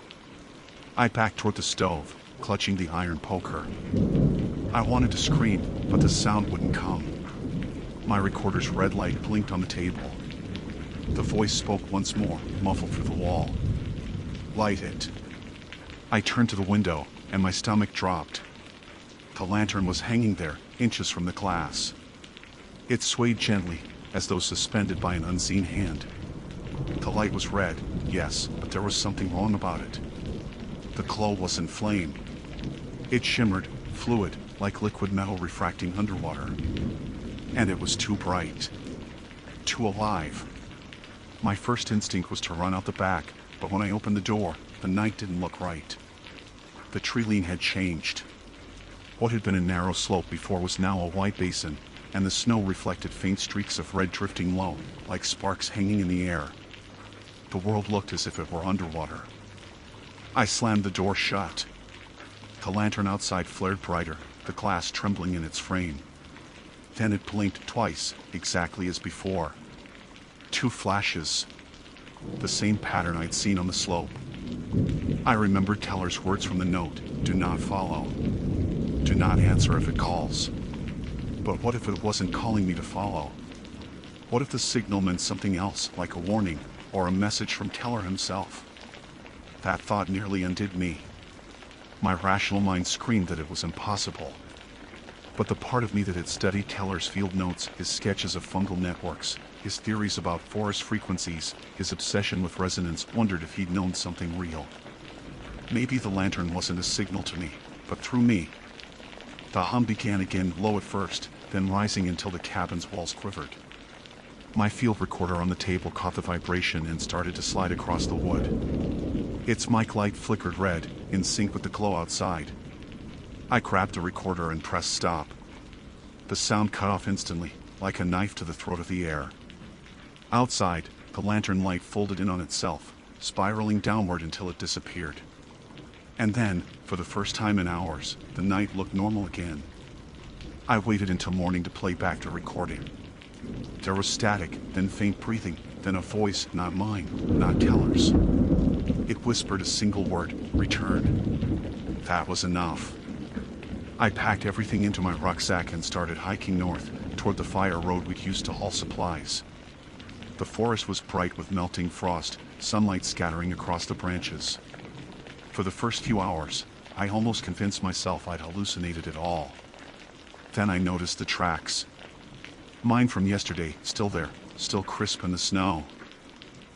I backed toward the stove, clutching the iron poker. I wanted to scream, but the sound wouldn't come. My recorder's red light blinked on the table. The voice spoke once more, muffled through the wall. "Light it." I turned to the window, and my stomach dropped. The lantern was hanging there, inches from the glass. It swayed gently, as though suspended by an unseen hand. The light was red, yes, but there was something wrong about it. The glow wasn't flame. It shimmered, fluid, like liquid metal refracting underwater. And it was too bright. Too alive. My first instinct was to run out the back, but when I opened the door, the night didn't look right. The tree line had changed. What had been a narrow slope before was now a wide basin, and the snow reflected faint streaks of red drifting low, like sparks hanging in the air. The world looked as if it were underwater. I slammed the door shut. The lantern outside flared brighter, the glass trembling in its frame. Then it blinked twice, exactly as before. 2 flashes. The same pattern I'd seen on the slope. I remembered Teller's words from the note: "Do not follow. Do not answer if it calls." But what if it wasn't calling me to follow? What if the signal meant something else, like a warning, or a message from Teller himself? That thought nearly undid me. My rational mind screamed that it was impossible. But the part of me that had studied Teller's field notes, his sketches of fungal networks, his theories about forest frequencies, his obsession with resonance, wondered if he'd known something real. Maybe the lantern wasn't a signal to me, but through me. The hum began again, low at first, then rising until the cabin's walls quivered. My field recorder on the table caught the vibration and started to slide across the wood. Its mic light flickered red, in sync with the glow outside. I grabbed the recorder and pressed stop. The sound cut off instantly, like a knife to the throat of the air. Outside, the lantern light folded in on itself, spiraling downward until it disappeared. And then, for the first time in hours, the night looked normal again. I waited until morning to play back the recording. There was static, then faint breathing, then a voice, not mine, not Teller's. It whispered a single word: "Return." That was enough. I packed everything into my rucksack and started hiking north, toward the fire road we'd used to haul supplies. The forest was bright with melting frost, sunlight scattering across the branches. For the first few hours, I almost convinced myself I'd hallucinated it all. Then I noticed the tracks. Mine from yesterday, still there, still crisp in the snow.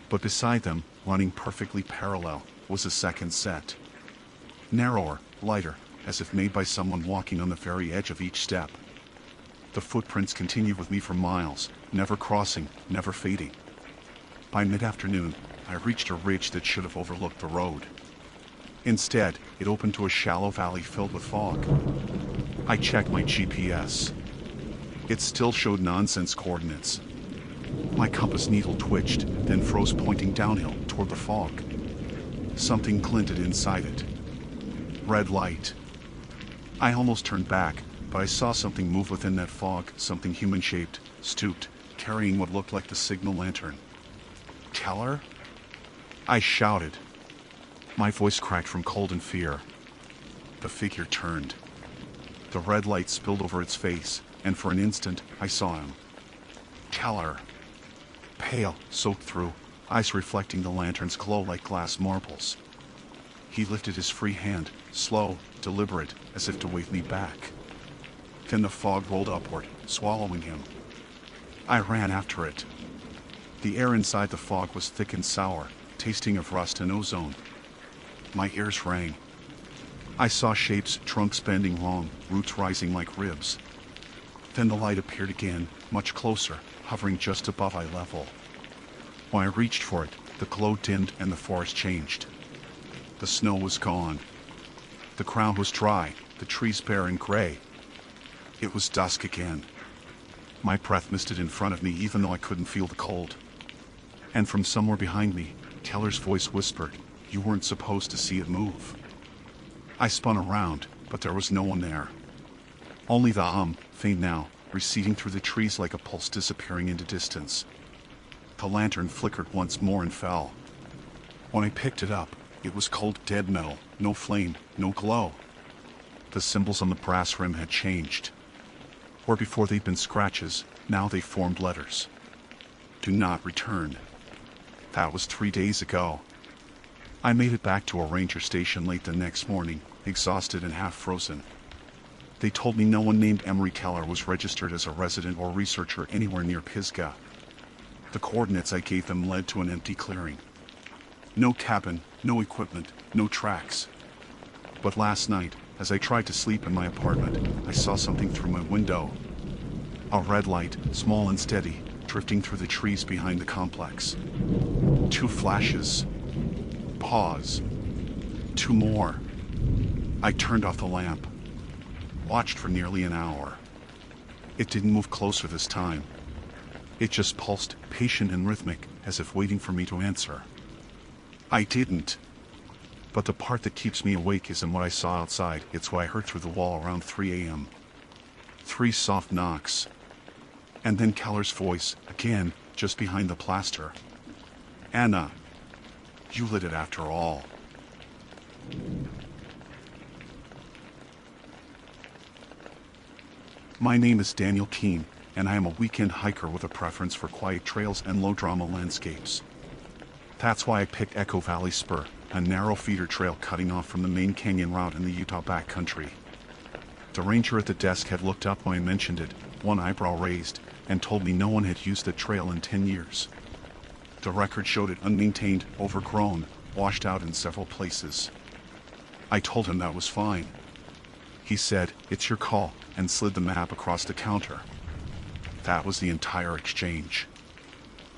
But beside them, running perfectly parallel, was a second set. Narrower, lighter, as if made by someone walking on the very edge of each step. The footprints continued with me for miles, never crossing, never fading. By mid-afternoon, I reached a ridge that should have overlooked the road. Instead, it opened to a shallow valley filled with fog. I checked my GPS. It still showed nonsense coordinates. My compass needle twitched, then froze, pointing downhill toward the fog. Something glinted inside it. Red light. I almost turned back, but I saw something move within that fog, something human-shaped, stooped, carrying what looked like the signal lantern. Teller? I shouted. My voice cracked from cold and fear. The figure turned. The red light spilled over its face, and for an instant, I saw him. Teller. Pale, soaked through, eyes reflecting the lantern's glow like glass marbles. He lifted his free hand, slow, deliberate, as if to wave me back. Then the fog rolled upward, swallowing him. I ran after it. The air inside the fog was thick and sour, tasting of rust and ozone. My ears rang. I saw shapes, trunks bending long, roots rising like ribs. Then the light appeared again, much closer, hovering just above eye level. When I reached for it, the glow dimmed and the forest changed. The snow was gone. The ground was dry, the trees bare and gray. It was dusk again. My breath misted in front of me even though I couldn't feel the cold. And from somewhere behind me, Keller's voice whispered, "You weren't supposed to see it move." I spun around, but there was no one there. Only the faint now, receding through the trees like a pulse disappearing into distance. The lantern flickered once more and fell. When I picked it up, it was cold dead metal, no flame, no glow. The symbols on the brass rim had changed. Where before they'd been scratches, now they formed letters. Do not return. That was 3 days ago. I made it back to a ranger station late the next morning, exhausted and half frozen. They told me no one named Emery Keller was registered as a resident or researcher anywhere near Pisgah. The coordinates I gave them led to an empty clearing. No cabin, no equipment, no tracks. But last night, as I tried to sleep in my apartment, I saw something through my window. A red light, small and steady, drifting through the trees behind the complex. 2 flashes. Pause. 2 more. I turned off the lamp. Watched for nearly an hour. It didn't move closer this time. It just pulsed, patient and rhythmic, as if waiting for me to answer. I didn't. But the part that keeps me awake isn't what I saw outside, it's what I heard through the wall around 3 a.m. 3 soft knocks. And then Keller's voice, again, just behind the plaster. "Anna, you lit it after all." My name is Daniel Keene, and I am a weekend hiker with a preference for quiet trails and low-drama landscapes. That's why I picked Echo Valley Spur, a narrow feeder trail cutting off from the main canyon route in the Utah backcountry. The ranger at the desk had looked up when I mentioned it, one eyebrow raised, and told me no one had used the trail in 10 years. The record showed it unmaintained, overgrown, washed out in several places. I told him that was fine. He said, "It's your call," and slid the map across the counter. That was the entire exchange.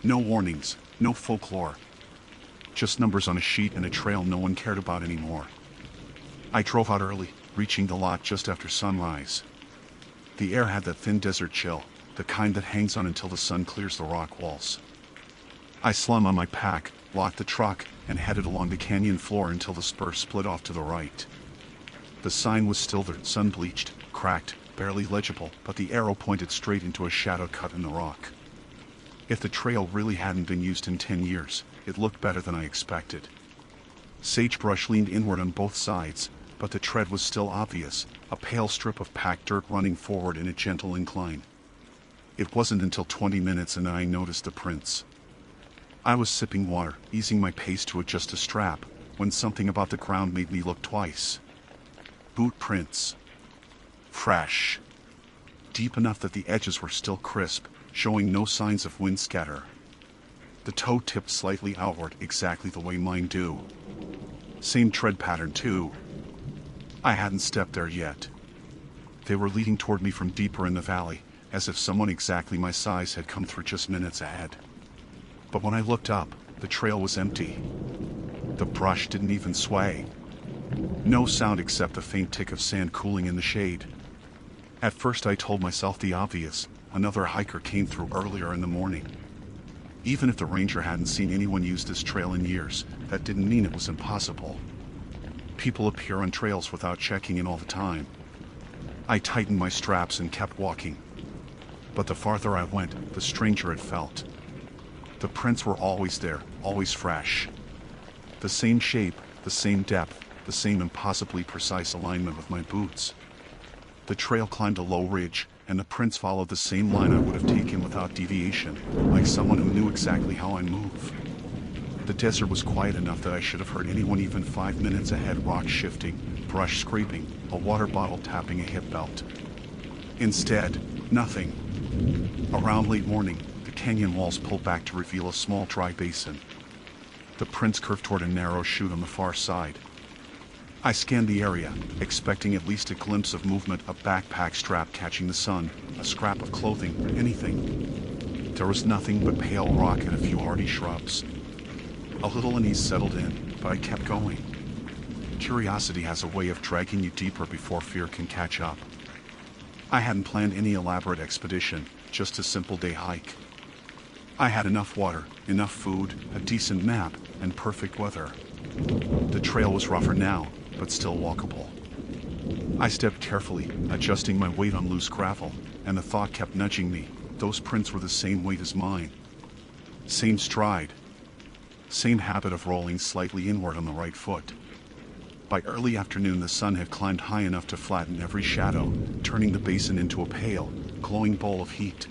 No warnings, no folklore. Just numbers on a sheet and a trail no one cared about anymore. I drove out early, reaching the lot just after sunrise. The air had that thin desert chill, the kind that hangs on until the sun clears the rock walls. I slung on my pack, locked the truck, and headed along the canyon floor until the spur split off to the right. The sign was still there, sun-bleached, cracked, barely legible, but the arrow pointed straight into a shadow cut in the rock. If the trail really hadn't been used in 10 years, it looked better than I expected. Sagebrush leaned inward on both sides, but the tread was still obvious, a pale strip of packed dirt running forward in a gentle incline. It wasn't until 20 minutes and I noticed the prints. I was sipping water, easing my pace to adjust a strap, when something about the ground made me look twice. Boot prints. Fresh. Deep enough that the edges were still crisp, showing no signs of wind scatter. The toe tipped slightly outward, exactly the way mine do. Same tread pattern too. I hadn't stepped there yet. They were leading toward me from deeper in the valley, as if someone exactly my size had come through just minutes ahead. But when I looked up, the trail was empty. The brush didn't even sway. No sound except the faint tick of sand cooling in the shade. At first I told myself the obvious, another hiker came through earlier in the morning. Even if the ranger hadn't seen anyone use this trail in years, that didn't mean it was impossible. People appear on trails without checking in all the time. I tightened my straps and kept walking. But the farther I went, the stranger it felt. The prints were always there, always fresh. The same shape, the same depth, the same impossibly precise alignment with my boots. The trail climbed a low ridge, and the prints followed the same line I would have taken without deviation, like someone who knew exactly how I move. The desert was quiet enough that I should have heard anyone even 5 minutes ahead, rocks shifting, brush scraping, a water bottle tapping a hip belt. Instead, nothing. Around late morning, the canyon walls pulled back to reveal a small dry basin. The prints curved toward a narrow chute on the far side. I scanned the area, expecting at least a glimpse of movement, a backpack strap catching the sun, a scrap of clothing, anything. There was nothing but pale rock and a few hardy shrubs. A little unease settled in, but I kept going. Curiosity has a way of dragging you deeper before fear can catch up. I hadn't planned any elaborate expedition, just a simple day hike. I had enough water, enough food, a decent map, and perfect weather. The trail was rougher now, but still walkable. I stepped carefully, adjusting my weight on loose gravel, and the thought kept nudging me. Those prints were the same weight as mine. Same stride. Same habit of rolling slightly inward on the right foot. By early afternoon, the sun had climbed high enough to flatten every shadow, turning the basin into a pale, glowing bowl of heat.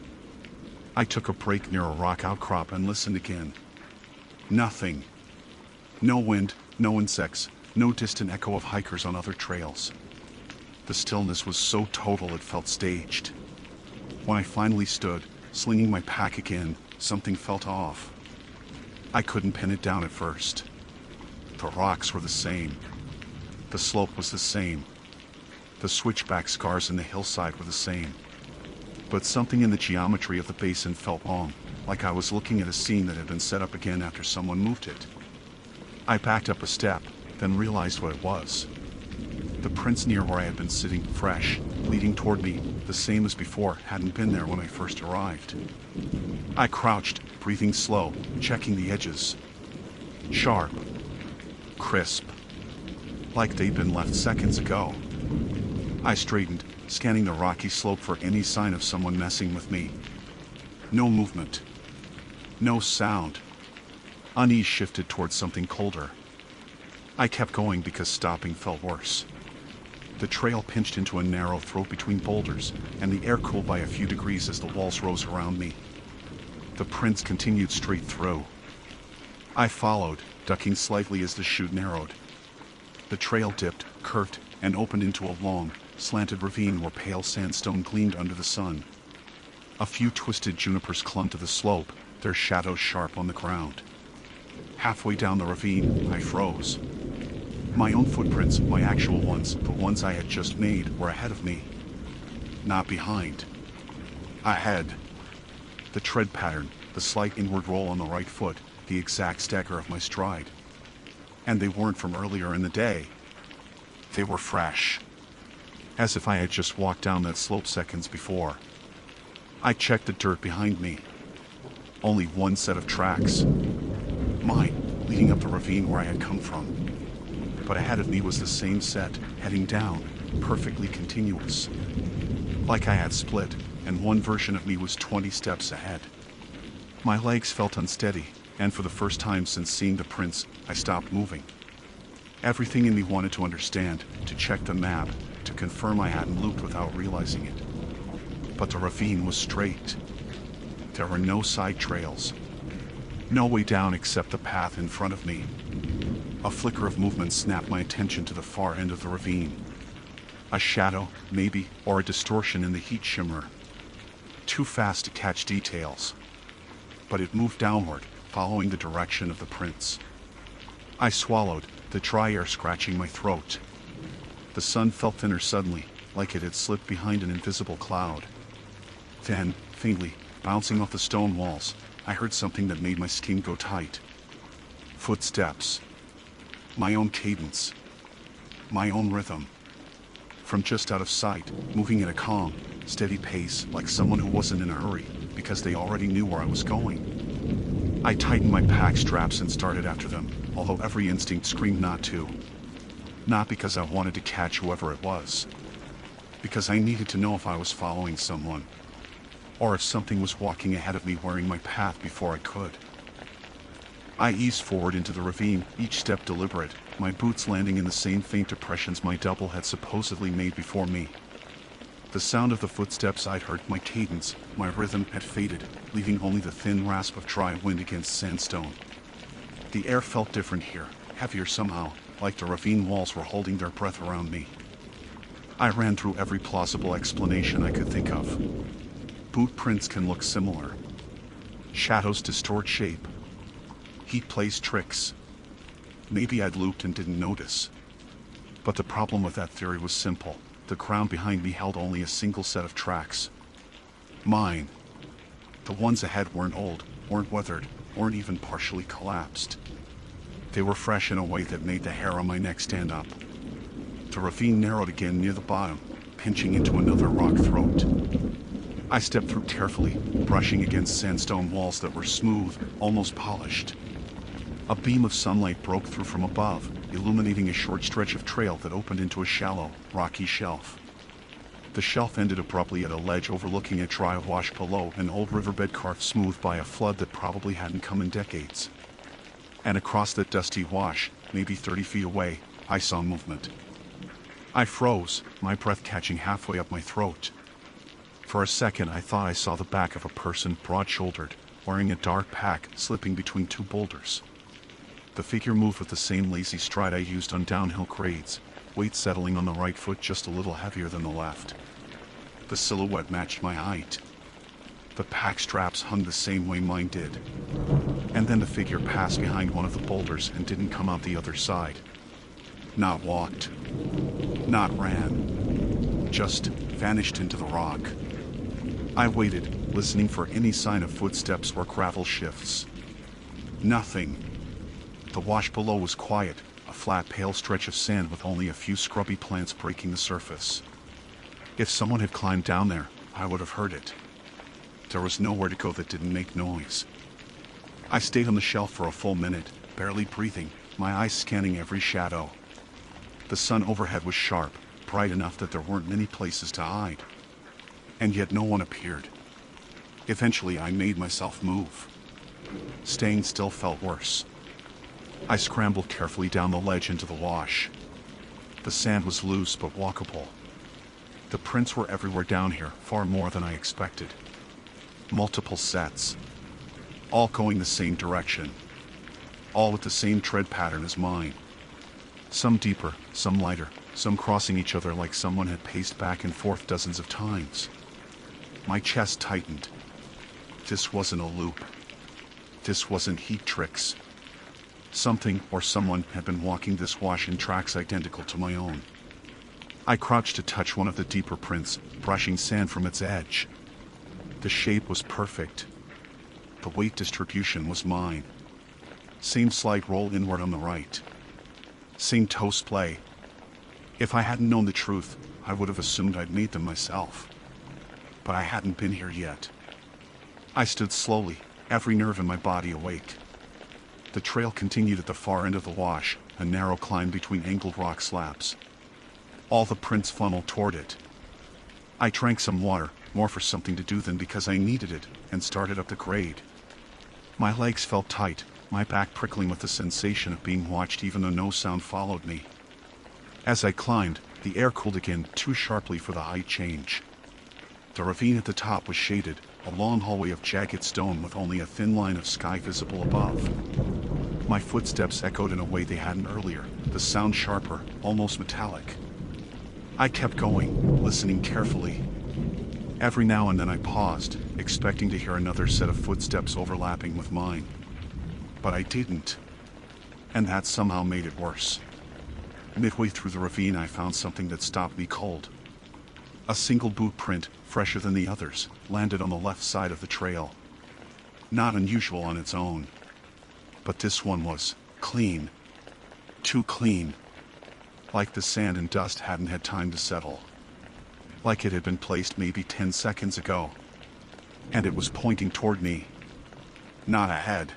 I took a break near a rock outcrop and listened again. Nothing. No wind, no insects, no distant echo of hikers on other trails. The stillness was so total it felt staged. When I finally stood, slinging my pack again, something felt off. I couldn't pin it down at first. The rocks were the same. The slope was the same. The switchback scars in the hillside were the same. But something in the geometry of the basin felt wrong, like I was looking at a scene that had been set up again after someone moved it. I backed up a step, then realized what it was. The prints near where I had been sitting, fresh, leading toward me, the same as before, hadn't been there when I first arrived. I crouched, breathing slow, checking the edges. Sharp. Crisp. Like they'd been left seconds ago. I straightened, scanning the rocky slope for any sign of someone messing with me. No movement. No sound. Unease shifted towards something colder. I kept going because stopping felt worse. The trail pinched into a narrow throat between boulders, and the air cooled by a few degrees as the walls rose around me. The prints continued straight through. I followed, ducking slightly as the chute narrowed. The trail dipped, curved, and opened into a long, slanted ravine where pale sandstone gleamed under the sun. A few twisted junipers clung to the slope, their shadows sharp on the ground. Halfway down the ravine, I froze. My own footprints, my actual ones, the ones I had just made, were ahead of me. Not behind. Ahead. The tread pattern, the slight inward roll on the right foot, the exact stagger of my stride. And they weren't from earlier in the day. They were fresh. As if I had just walked down that slope seconds before. I checked the dirt behind me. Only one set of tracks. Mine, leading up the ravine where I had come from. But ahead of me was the same set, heading down, perfectly continuous. Like I had split, and one version of me was 20 steps ahead. My legs felt unsteady, and for the first time since seeing the prints, I stopped moving. Everything in me wanted to understand, to check the map, to confirm I hadn't looped without realizing it. But the ravine was straight. There were no side trails. No way down except the path in front of me. A flicker of movement snapped my attention to the far end of the ravine. A shadow, maybe, or a distortion in the heat shimmer. Too fast to catch details. But it moved downward, following the direction of the prints. I swallowed, the dry air scratching my throat. The sun felt thinner suddenly, like it had slipped behind an invisible cloud. Then, faintly, bouncing off the stone walls, I heard something that made my skin go tight. Footsteps. My own cadence. My own rhythm. From just out of sight, moving at a calm, steady pace, like someone who wasn't in a hurry, because they already knew where I was going. I tightened my pack straps and started after them, although every instinct screamed not to. Not because I wanted to catch whoever it was. Because I needed to know if I was following someone. Or if something was walking ahead of me wearing my path before I could. I eased forward into the ravine, each step deliberate, my boots landing in the same faint depressions my double had supposedly made before me. The sound of the footsteps I'd heard, my cadence, my rhythm had faded, leaving only the thin rasp of dry wind against sandstone. The air felt different here, heavier somehow, like the ravine walls were holding their breath around me. I ran through every plausible explanation I could think of. Boot prints can look similar. Shadows distort shape. Heat plays tricks. Maybe I'd looped and didn't notice. But the problem with that theory was simple. The ground behind me held only a single set of tracks. Mine. The ones ahead weren't old, weren't weathered, weren't even partially collapsed. They were fresh in a way that made the hair on my neck stand up. The ravine narrowed again near the bottom, pinching into another rock throat. I stepped through carefully, brushing against sandstone walls that were smooth, almost polished. A beam of sunlight broke through from above, illuminating a short stretch of trail that opened into a shallow, rocky shelf. The shelf ended abruptly at a ledge overlooking a dry wash below, an old riverbed carved smooth by a flood that probably hadn't come in decades. And across that dusty wash, maybe 30 feet away, I saw movement. I froze, my breath catching halfway up my throat. For a second I thought I saw the back of a person, broad-shouldered, wearing a dark pack, slipping between two boulders. The figure moved with the same lazy stride I used on downhill grades, weight settling on the right foot just a little heavier than the left. The silhouette matched my height. The pack straps hung the same way mine did. And then the figure passed behind one of the boulders and didn't come out the other side. Not walked. Not ran. Just vanished into the rock. I waited, listening for any sign of footsteps or gravel shifts. Nothing. The wash below was quiet, a flat pale stretch of sand with only a few scrubby plants breaking the surface. If someone had climbed down there, I would have heard it. There was nowhere to go that didn't make noise. I stayed on the shelf for a full minute, barely breathing, my eyes scanning every shadow. The sun overhead was sharp, bright enough that there weren't many places to hide. And yet no one appeared. Eventually I made myself move. Staying still felt worse. I scrambled carefully down the ledge into the wash. The sand was loose but walkable. The prints were everywhere down here, far more than I expected. Multiple sets. All going the same direction. All with the same tread pattern as mine. Some deeper, some lighter, some crossing each other like someone had paced back and forth dozens of times. My chest tightened. This wasn't a loop. This wasn't heat tricks. Something or someone had been walking this wash in tracks identical to my own. I crouched to touch one of the deeper prints, brushing sand from its edge. The shape was perfect. The weight distribution was mine. Same slight roll inward on the right. Same toe splay. If I hadn't known the truth, I would have assumed I'd made them myself. But I hadn't been here yet. I stood slowly, every nerve in my body awake. The trail continued at the far end of the wash, a narrow climb between angled rock slabs. All the prints funneled toward it. I drank some water, more for something to do than because I needed it, and started up the grade. My legs felt tight, my back prickling with the sensation of being watched even though no sound followed me. As I climbed, the air cooled again too sharply for the height change. The ravine at the top was shaded, a long hallway of jagged stone with only a thin line of sky visible above. My footsteps echoed in a way they hadn't earlier, the sound sharper, almost metallic. I kept going, listening carefully. Every now and then I paused, expecting to hear another set of footsteps overlapping with mine. But I didn't. And that somehow made it worse. Midway through the ravine I found something that stopped me cold. A single boot print, fresher than the others, landed on the left side of the trail. Not unusual on its own. But this one was clean. Too clean. Like the sand and dust hadn't had time to settle. Like it had been placed maybe 10 seconds ago. And it was pointing toward me. Not ahead.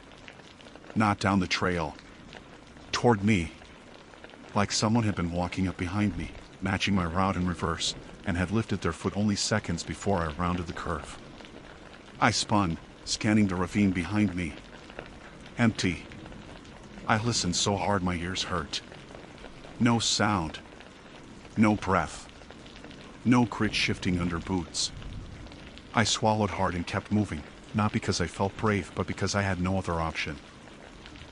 Not down the trail. Toward me. Like someone had been walking up behind me, matching my route in reverse, and had lifted their foot only seconds before I rounded the curve. I spun, scanning the ravine behind me. Empty. I listened so hard my ears hurt. No sound. No breath. No grit shifting under boots. I swallowed hard and kept moving, not because I felt brave, but because I had no other option.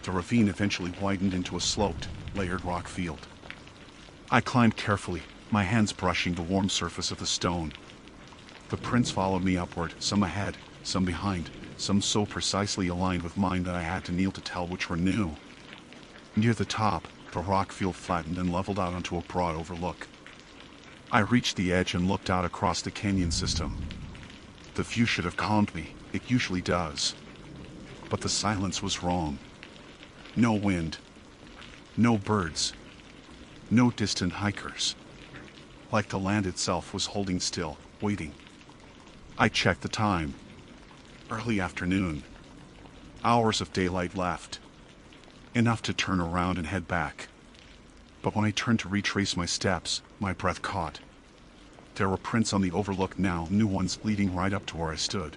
The ravine eventually widened into a sloped, layered rock field. I climbed carefully, my hands brushing the warm surface of the stone. The prints followed me upward, some ahead, some behind, some so precisely aligned with mine that I had to kneel to tell which were new. Near the top, the rock field flattened and leveled out onto a broad overlook. I reached the edge and looked out across the canyon system. The view should have calmed me, it usually does. But the silence was wrong. No wind. No birds. No distant hikers. Like the land itself was holding still, waiting. I checked the time. Early afternoon. Hours of daylight left. enough to turn around and head back. But when I turned to retrace my steps, my breath caught. There were prints on the overlook now, new ones leading right up to where I stood.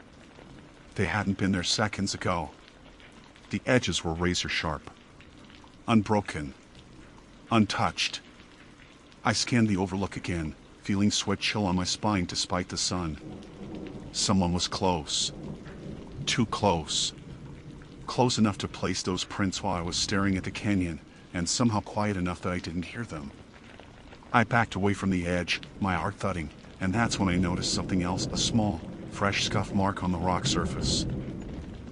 They hadn't been there seconds ago. The edges were razor sharp, unbroken, untouched. I scanned the overlook again, feeling sweat chill on my spine despite the sun. Someone was close. Too close. Close enough to place those prints while I was staring at the canyon, and somehow quiet enough that I didn't hear them. I backed away from the edge, my heart thudding, and that's when I noticed something else, a small, fresh scuff mark on the rock surface.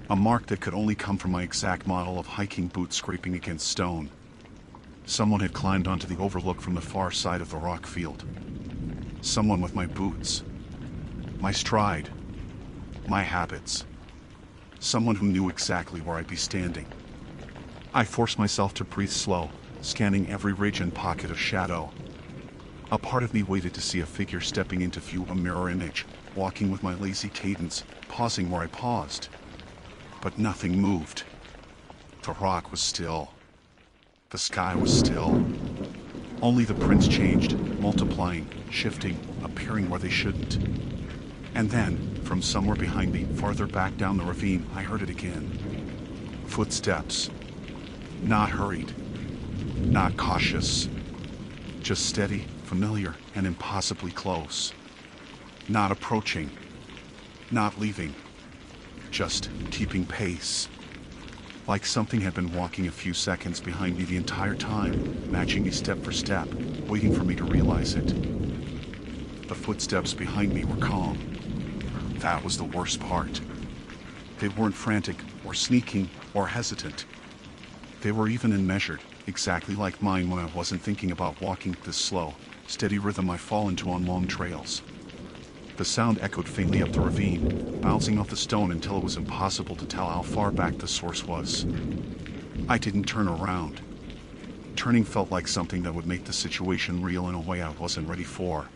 A mark that could only come from my exact model of hiking boot scraping against stone. Someone had climbed onto the overlook from the far side of the rock field. Someone with my boots, my stride, my habits. Someone who knew exactly where I'd be standing. I forced myself to breathe slow, scanning every ridge and pocket of shadow. A part of me waited to see a figure stepping into view, a mirror image, walking with my lazy cadence, pausing where I paused. But nothing moved. The rock was still. The sky was still. Only the prints changed, multiplying, shifting, appearing where they shouldn't. And then, from somewhere behind me, farther back down the ravine, I heard it again. Footsteps. Not hurried. Not cautious. Just steady, familiar, and impossibly close. Not approaching. Not leaving. Just keeping pace. Like something had been walking a few seconds behind me the entire time, matching me step for step, waiting for me to realize it. The footsteps behind me were calm. That was the worst part. They weren't frantic, or sneaking, or hesitant. They were even and measured, exactly like mine when I wasn't thinking about walking this slow, steady rhythm I fall into on long trails. The sound echoed faintly up the ravine, bouncing off the stone until it was impossible to tell how far back the source was. I didn't turn around. Turning felt like something that would make the situation real in a way I wasn't ready for.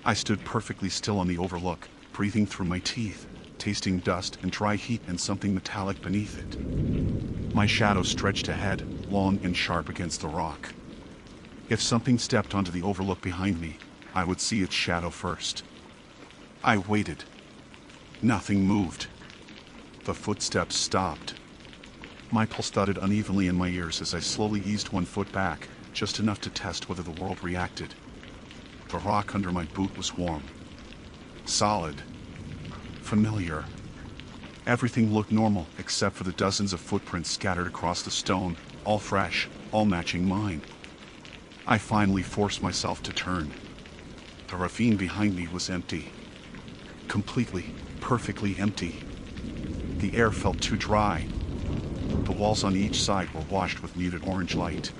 I stood perfectly still on the overlook, breathing through my teeth, tasting dust and dry heat and something metallic beneath it. My shadow stretched ahead, long and sharp against the rock. If something stepped onto the overlook behind me, I would see its shadow first. I waited. Nothing moved. The footsteps stopped. My pulse thudded unevenly in my ears as I slowly eased one foot back, just enough to test whether the world reacted. The rock under my boot was warm. Solid. Familiar. Everything looked normal except for the dozens of footprints scattered across the stone, all fresh, all matching mine. I finally forced myself to turn. The ravine behind me was empty. Completely, perfectly empty. The air felt too dry. The walls on each side were washed with muted orange light.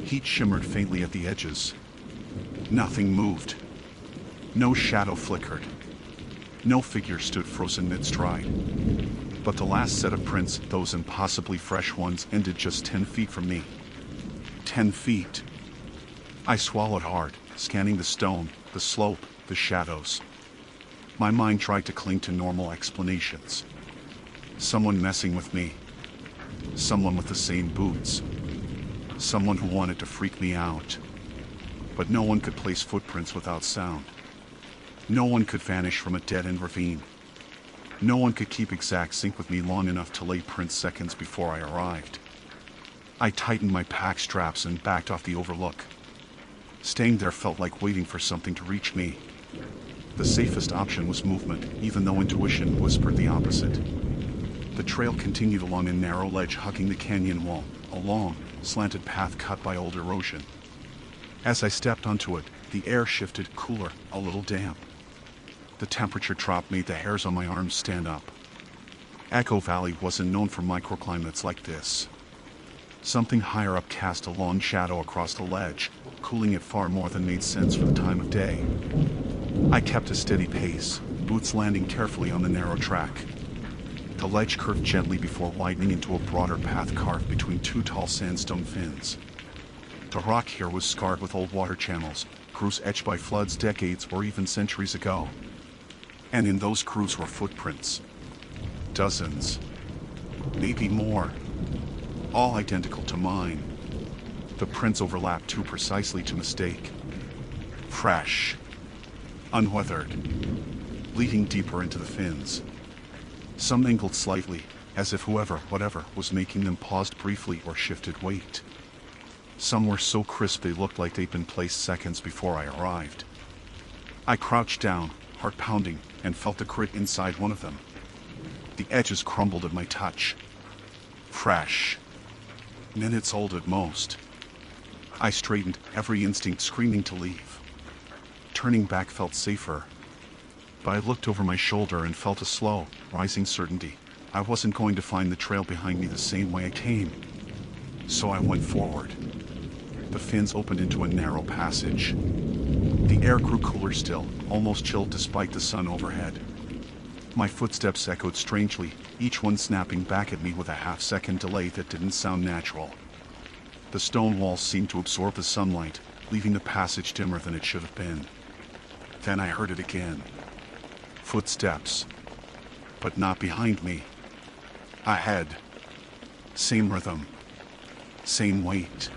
Heat shimmered faintly at the edges. Nothing moved. No shadow flickered. No figure stood frozen mid-stride. But the last set of prints, those impossibly fresh ones, ended just 10 feet from me. 10 feet. I swallowed hard, scanning the stone, the slope, the shadows. My mind tried to cling to normal explanations. Someone messing with me. Someone with the same boots. Someone who wanted to freak me out. But no one could place footprints without sound. No one could vanish from a dead-end ravine. No one could keep exact sync with me long enough to lay prints seconds before I arrived. I tightened my pack straps and backed off the overlook. Staying there felt like waiting for something to reach me. The safest option was movement, even though intuition whispered the opposite. The trail continued along a narrow ledge hugging the canyon wall, a long, slanted path cut by old erosion. As I stepped onto it, the air shifted cooler, a little damp. The temperature drop made the hairs on my arms stand up. Echo Valley wasn't known for microclimates like this. Something higher up cast a long shadow across the ledge, cooling it far more than made sense for the time of day. I kept a steady pace, boots landing carefully on the narrow track. The ledge curved gently before widening into a broader path carved between two tall sandstone fins. The rock here was scarred with old water channels, grooves etched by floods decades or even centuries ago. And in those grooves were footprints. Dozens. Maybe more. all identical to mine. The prints overlapped too precisely to mistake. Fresh, unweathered, leading deeper into the fins. Some angled slightly, as if whatever was making them paused briefly or shifted weight. Some were so crisp they looked like they'd been placed seconds before I arrived. I crouched down, heart pounding, and felt the grit inside one of them. The edges crumbled at my touch. Fresh. Minutes old at most. I straightened, every instinct screaming to leave. Turning back felt safer. But I looked over my shoulder and felt a slow, rising certainty. I wasn't going to find the trail behind me the same way I came. So I went forward. The fins opened into a narrow passage. The air grew cooler still, almost chilled despite the sun overhead. My footsteps echoed strangely, each one snapping back at me with a half-second delay that didn't sound natural. The stone walls seemed to absorb the sunlight, leaving the passage dimmer than it should have been. Then I heard it again. Footsteps. But not behind me. Ahead. Same rhythm. Same weight.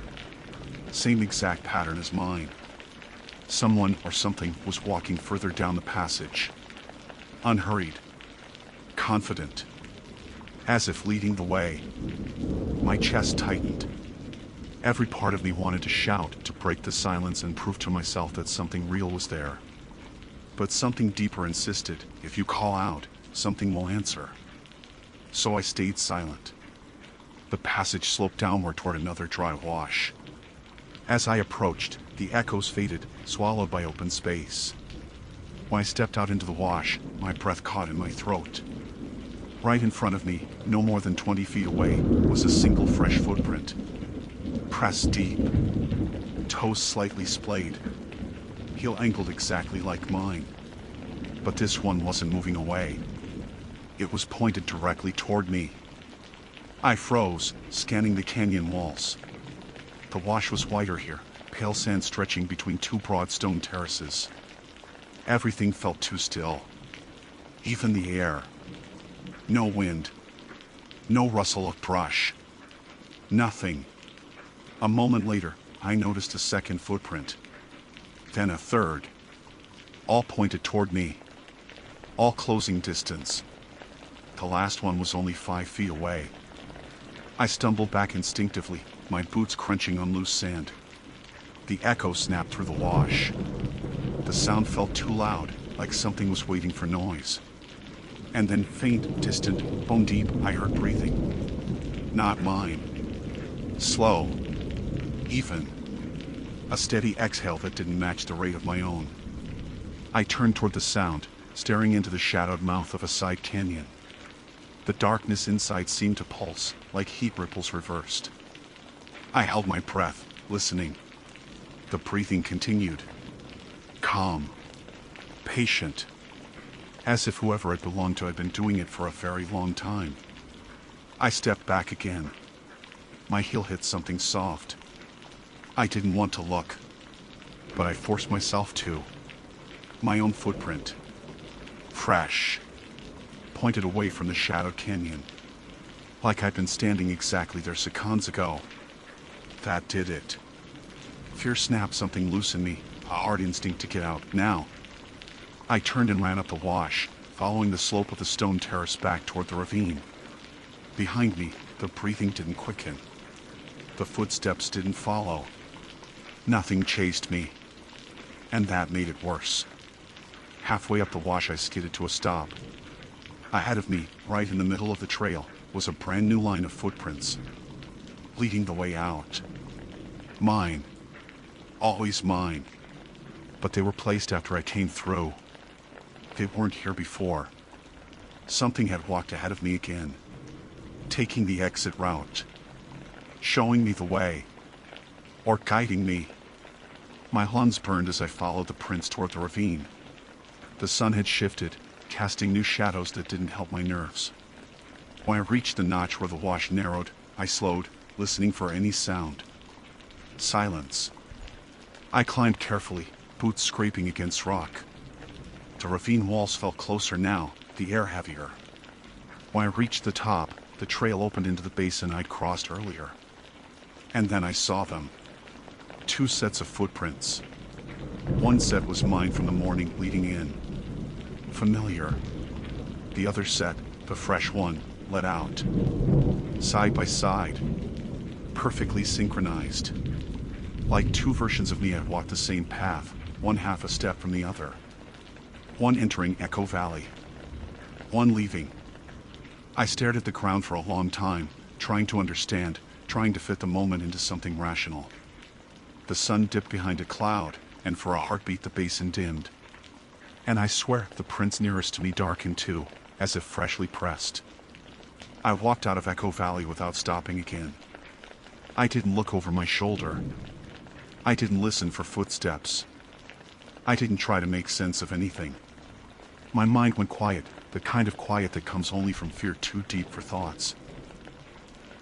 Same exact pattern as mine. Someone or something was walking further down the passage. Unhurried. Confident. As if leading the way. My chest tightened. Every part of me wanted to shout, to break the silence and prove to myself that something real was there. But something deeper insisted, if you call out, something will answer. So I stayed silent. The passage sloped downward toward another dry wash. As I approached, the echoes faded, swallowed by open space. When I stepped out into the wash, my breath caught in my throat. Right in front of me, no more than 20 feet away, was a single fresh footprint. Pressed deep. Toes slightly splayed. Heel angled exactly like mine. But this one wasn't moving away. It was pointed directly toward me. I froze, scanning the canyon walls. The wash was wider here, pale sand stretching between two broad stone terraces. Everything felt too still. Even the air. No wind. No rustle of brush. Nothing. A moment later, I noticed a second footprint. Then a third. All pointed toward me. All closing distance. The last one was only 5 feet away. I stumbled back instinctively, my boots crunching on loose sand. The echo snapped through the wash. The sound felt too loud, like something was waiting for noise. And then faint, distant, bone deep, I heard breathing. Not mine. Slow. Even. A steady exhale that didn't match the rate of my own. I turned toward the sound, staring into the shadowed mouth of a side canyon. The darkness inside seemed to pulse, like heat ripples reversed. I held my breath, listening. The breathing continued. Calm. Patient. As if whoever it belonged to had been doing it for a very long time. I stepped back again. My heel hit something soft. I didn't want to look, but I forced myself to. My own footprint. Fresh. Pointed away from the shadowed canyon. Like I'd been standing exactly there seconds ago. That did it. Fear snapped something loose in me, a hard instinct to get out, now. I turned and ran up the wash, following the slope of the stone terrace back toward the ravine. Behind me, the breathing didn't quicken. The footsteps didn't follow. Nothing chased me. And that made it worse. Halfway up the wash, I skidded to a stop. Ahead of me, right in the middle of the trail, was a brand new line of footprints. Leading the way out. Mine. Always mine. But they were placed after I came through. They weren't here before. Something had walked ahead of me again. Taking the exit route. Showing me the way. Or guiding me. My lungs burned as I followed the prints toward the ravine. The sun had shifted, casting new shadows that didn't help my nerves. When I reached the notch where the wash narrowed, I slowed, listening for any sound. Silence. I climbed carefully, boots scraping against rock. The ravine walls felt closer now, the air heavier. When I reached the top, the trail opened into the basin I'd crossed earlier. And then I saw them. 2 sets of footprints. One set was mine from the morning leading in. Familiar. The other set, the fresh one, led out. Side by side. Perfectly synchronized. Like 2 versions of me had walked the same path, one half a step from the other. One entering Echo Valley. One leaving. I stared at the ground for a long time, trying to understand, trying to fit the moment into something rational. The sun dipped behind a cloud, and for a heartbeat the basin dimmed. And I swear the prints nearest to me darkened too, as if freshly pressed. I walked out of Echo Valley without stopping again. I didn't look over my shoulder. I didn't listen for footsteps. I didn't try to make sense of anything. My mind went quiet, the kind of quiet that comes only from fear too deep for thoughts.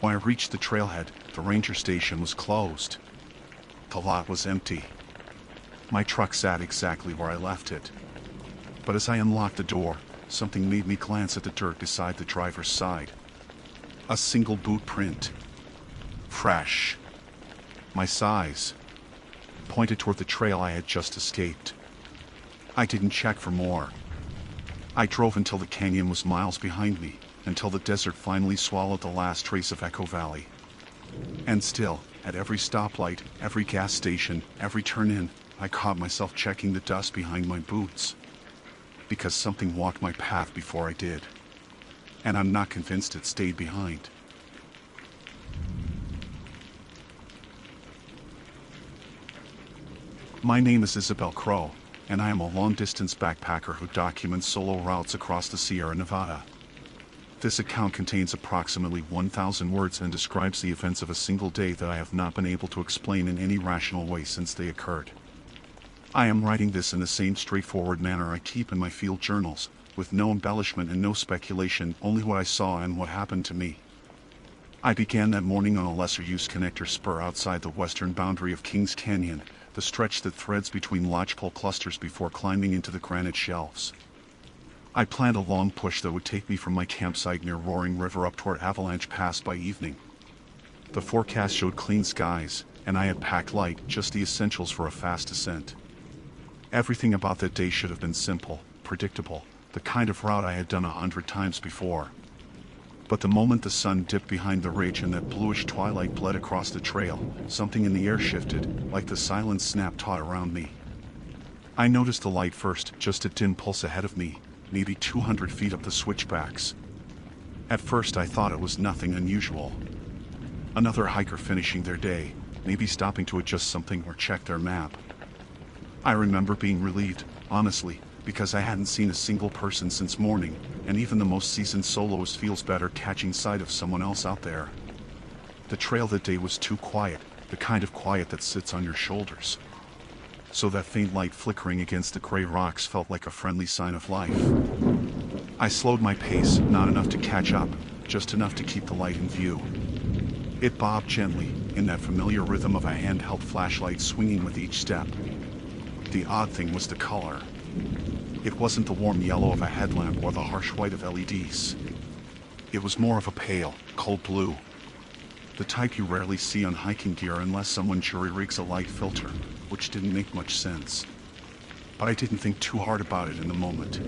When I reached the trailhead, the ranger station was closed. The lot was empty. My truck sat exactly where I left it. But as I unlocked the door, something made me glance at the dirt beside the driver's side. A single boot print. Fresh. My size. Pointed toward the trail I had just escaped. I didn't check for more. I drove until the canyon was miles behind me, until the desert finally swallowed the last trace of Echo Valley. And still, at every stoplight, every gas station, every turn-in, I caught myself checking the dust behind my boots. Because something walked my path before I did. And I'm not convinced it stayed behind. My name is Isabel Crow, and I am a long-distance backpacker who documents solo routes across the Sierra Nevada. This account contains approximately 1,000 words and describes the events of a single day that I have not been able to explain in any rational way since they occurred. I am writing this in the same straightforward manner I keep in my field journals, with no embellishment and no speculation, only what I saw and what happened to me. I began that morning on a lesser-used connector spur outside the western boundary of Kings Canyon, the stretch that threads between lodgepole clusters before climbing into the granite shelves. I planned a long push that would take me from my campsite near Roaring River up toward Avalanche Pass by evening. The forecast showed clean skies, and I had packed light, just the essentials for a fast ascent. Everything about that day should have been simple, predictable, the kind of route I had done 100 times before. But the moment the sun dipped behind the ridge and that bluish twilight bled across the trail, something in the air shifted, like the silent snap taut around me. I noticed the light first, just a dim pulse ahead of me, maybe 200 feet up the switchbacks. At first I thought it was nothing unusual. Another hiker finishing their day, maybe stopping to adjust something or check their map. I remember being relieved, honestly, because I hadn't seen a single person since morning, and even the most seasoned soloist feels better catching sight of someone else out there. The trail that day was too quiet, the kind of quiet that sits on your shoulders. So that faint light flickering against the gray rocks felt like a friendly sign of life. I slowed my pace, not enough to catch up, just enough to keep the light in view. It bobbed gently, in that familiar rhythm of a handheld flashlight swinging with each step. The odd thing was the color. It wasn't the warm yellow of a headlamp or the harsh white of LEDs. It was more of a pale, cold blue. The type you rarely see on hiking gear unless someone jury-rigs a light filter, which didn't make much sense. But I didn't think too hard about it in the moment.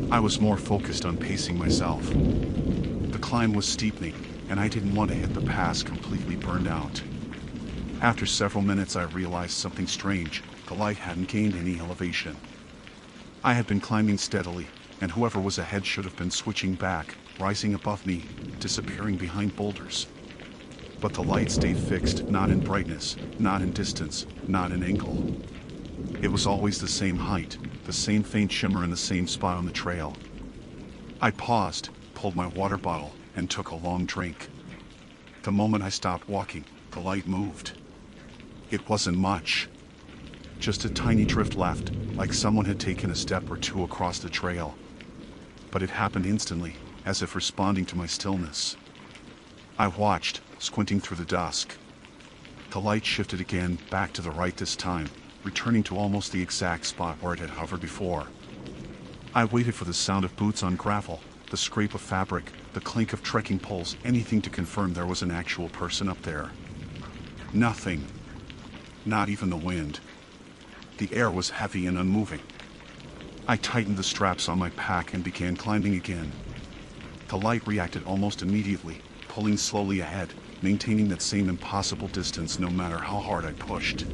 I was more focused on pacing myself. The climb was steepening, and I didn't want to hit the pass completely burned out. After several minutes I realized something strange. The light hadn't gained any elevation. I had been climbing steadily, and whoever was ahead should have been switching back, rising above me, disappearing behind boulders. But the light stayed fixed, not in brightness, not in distance, not in angle. It was always the same height, the same faint shimmer in the same spot on the trail. I paused, pulled my water bottle, and took a long drink. The moment I stopped walking, the light moved. It wasn't much. Just a tiny drift left, like someone had taken a step or two across the trail. But it happened instantly, as if responding to my stillness. I watched, squinting through the dusk. The light shifted again, back to the right this time, returning to almost the exact spot where it had hovered before. I waited for the sound of boots on gravel, The scrape of fabric, the clink of trekking poles, anything to confirm there was an actual person up there. Nothing. Not even the wind. The air was heavy and unmoving. I tightened the straps on my pack and began climbing again. The light reacted almost immediately, pulling slowly ahead, maintaining that same impossible distance no matter how hard I pushed.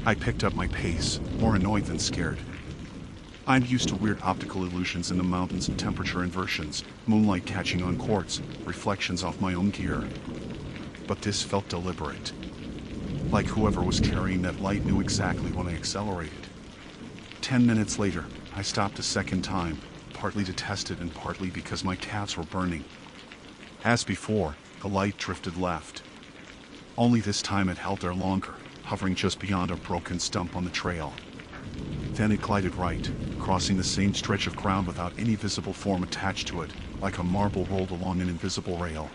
I picked up my pace, more annoyed than scared. I'm used to weird optical illusions in the mountains, temperature inversions, moonlight catching on quartz, reflections off my own gear. But this felt deliberate. Like whoever was carrying that light knew exactly when I accelerated. 10 minutes later, I stopped a second time, partly to test it and partly because my calves were burning. As before, the light drifted left. Only this time it held there longer, hovering just beyond a broken stump on the trail. Then it glided right, crossing the same stretch of ground without any visible form attached to it, like a marble rolled along an invisible rail.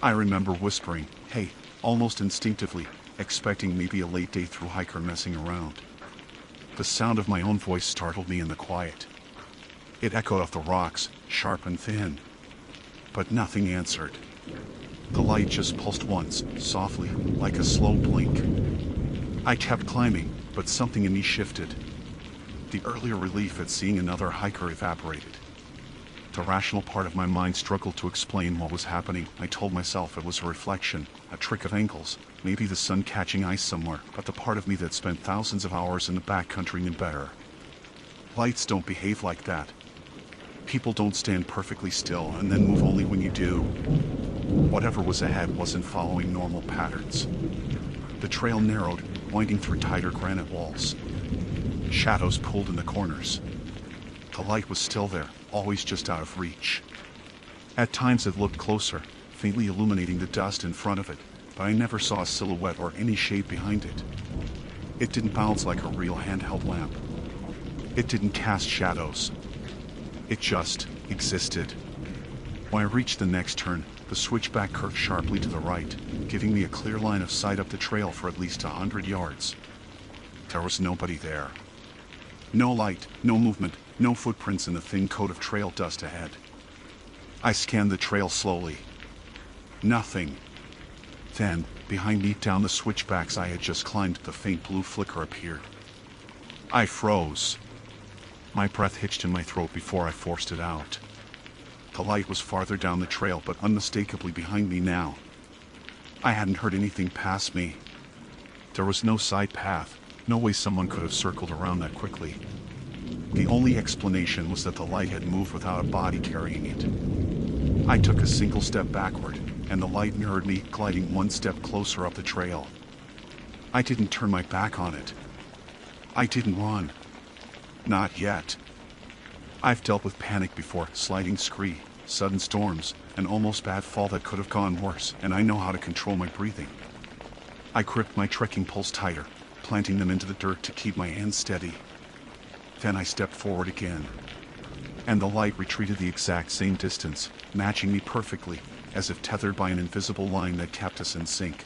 I remember whispering, "Hey," almost instinctively, expecting maybe a late day through hiker messing around. The sound of my own voice startled me in the quiet. It echoed off the rocks, sharp and thin. But nothing answered. The light just pulsed once, softly, like a slow blink. I kept climbing, but something in me shifted. The earlier relief at seeing another hiker evaporated. The rational part of my mind struggled to explain what was happening. I told myself it was a reflection, a trick of angles, maybe the sun catching ice somewhere, but the part of me that spent thousands of hours in the backcountry knew better. Lights don't behave like that. People don't stand perfectly still and then move only when you do. Whatever was ahead wasn't following normal patterns. The trail narrowed, winding through tighter granite walls. Shadows pulled in the corners. The light was still there, always just out of reach. At times it looked closer, faintly illuminating the dust in front of it, but I never saw a silhouette or any shape behind it. It didn't bounce like a real handheld lamp. It didn't cast shadows. It just existed. When I reached the next turn, the switchback curved sharply to the right, giving me a clear line of sight up the trail for at least 100 yards. There was nobody there. No light, no movement, no footprints in the thin coat of trail dust ahead. I scanned the trail slowly. Nothing. Then, behind me down the switchbacks I had just climbed, the faint blue flicker appeared. I froze. My breath hitched in my throat before I forced it out. The light was farther down the trail, but unmistakably behind me now. I hadn't heard anything pass me. There was no side path, no way someone could have circled around that quickly. The only explanation was that the light had moved without a body carrying it. I took a single step backward, and the light mirrored me, gliding one step closer up the trail. I didn't turn my back on it. I didn't run. Not yet. I've dealt with panic before, sliding scree, sudden storms, an almost bad fall that could have gone worse, and I know how to control my breathing. I gripped my trekking poles tighter, planting them into the dirt to keep my hands steady. Then I stepped forward again, and the light retreated the exact same distance, matching me perfectly, as if tethered by an invisible line that kept us in sync.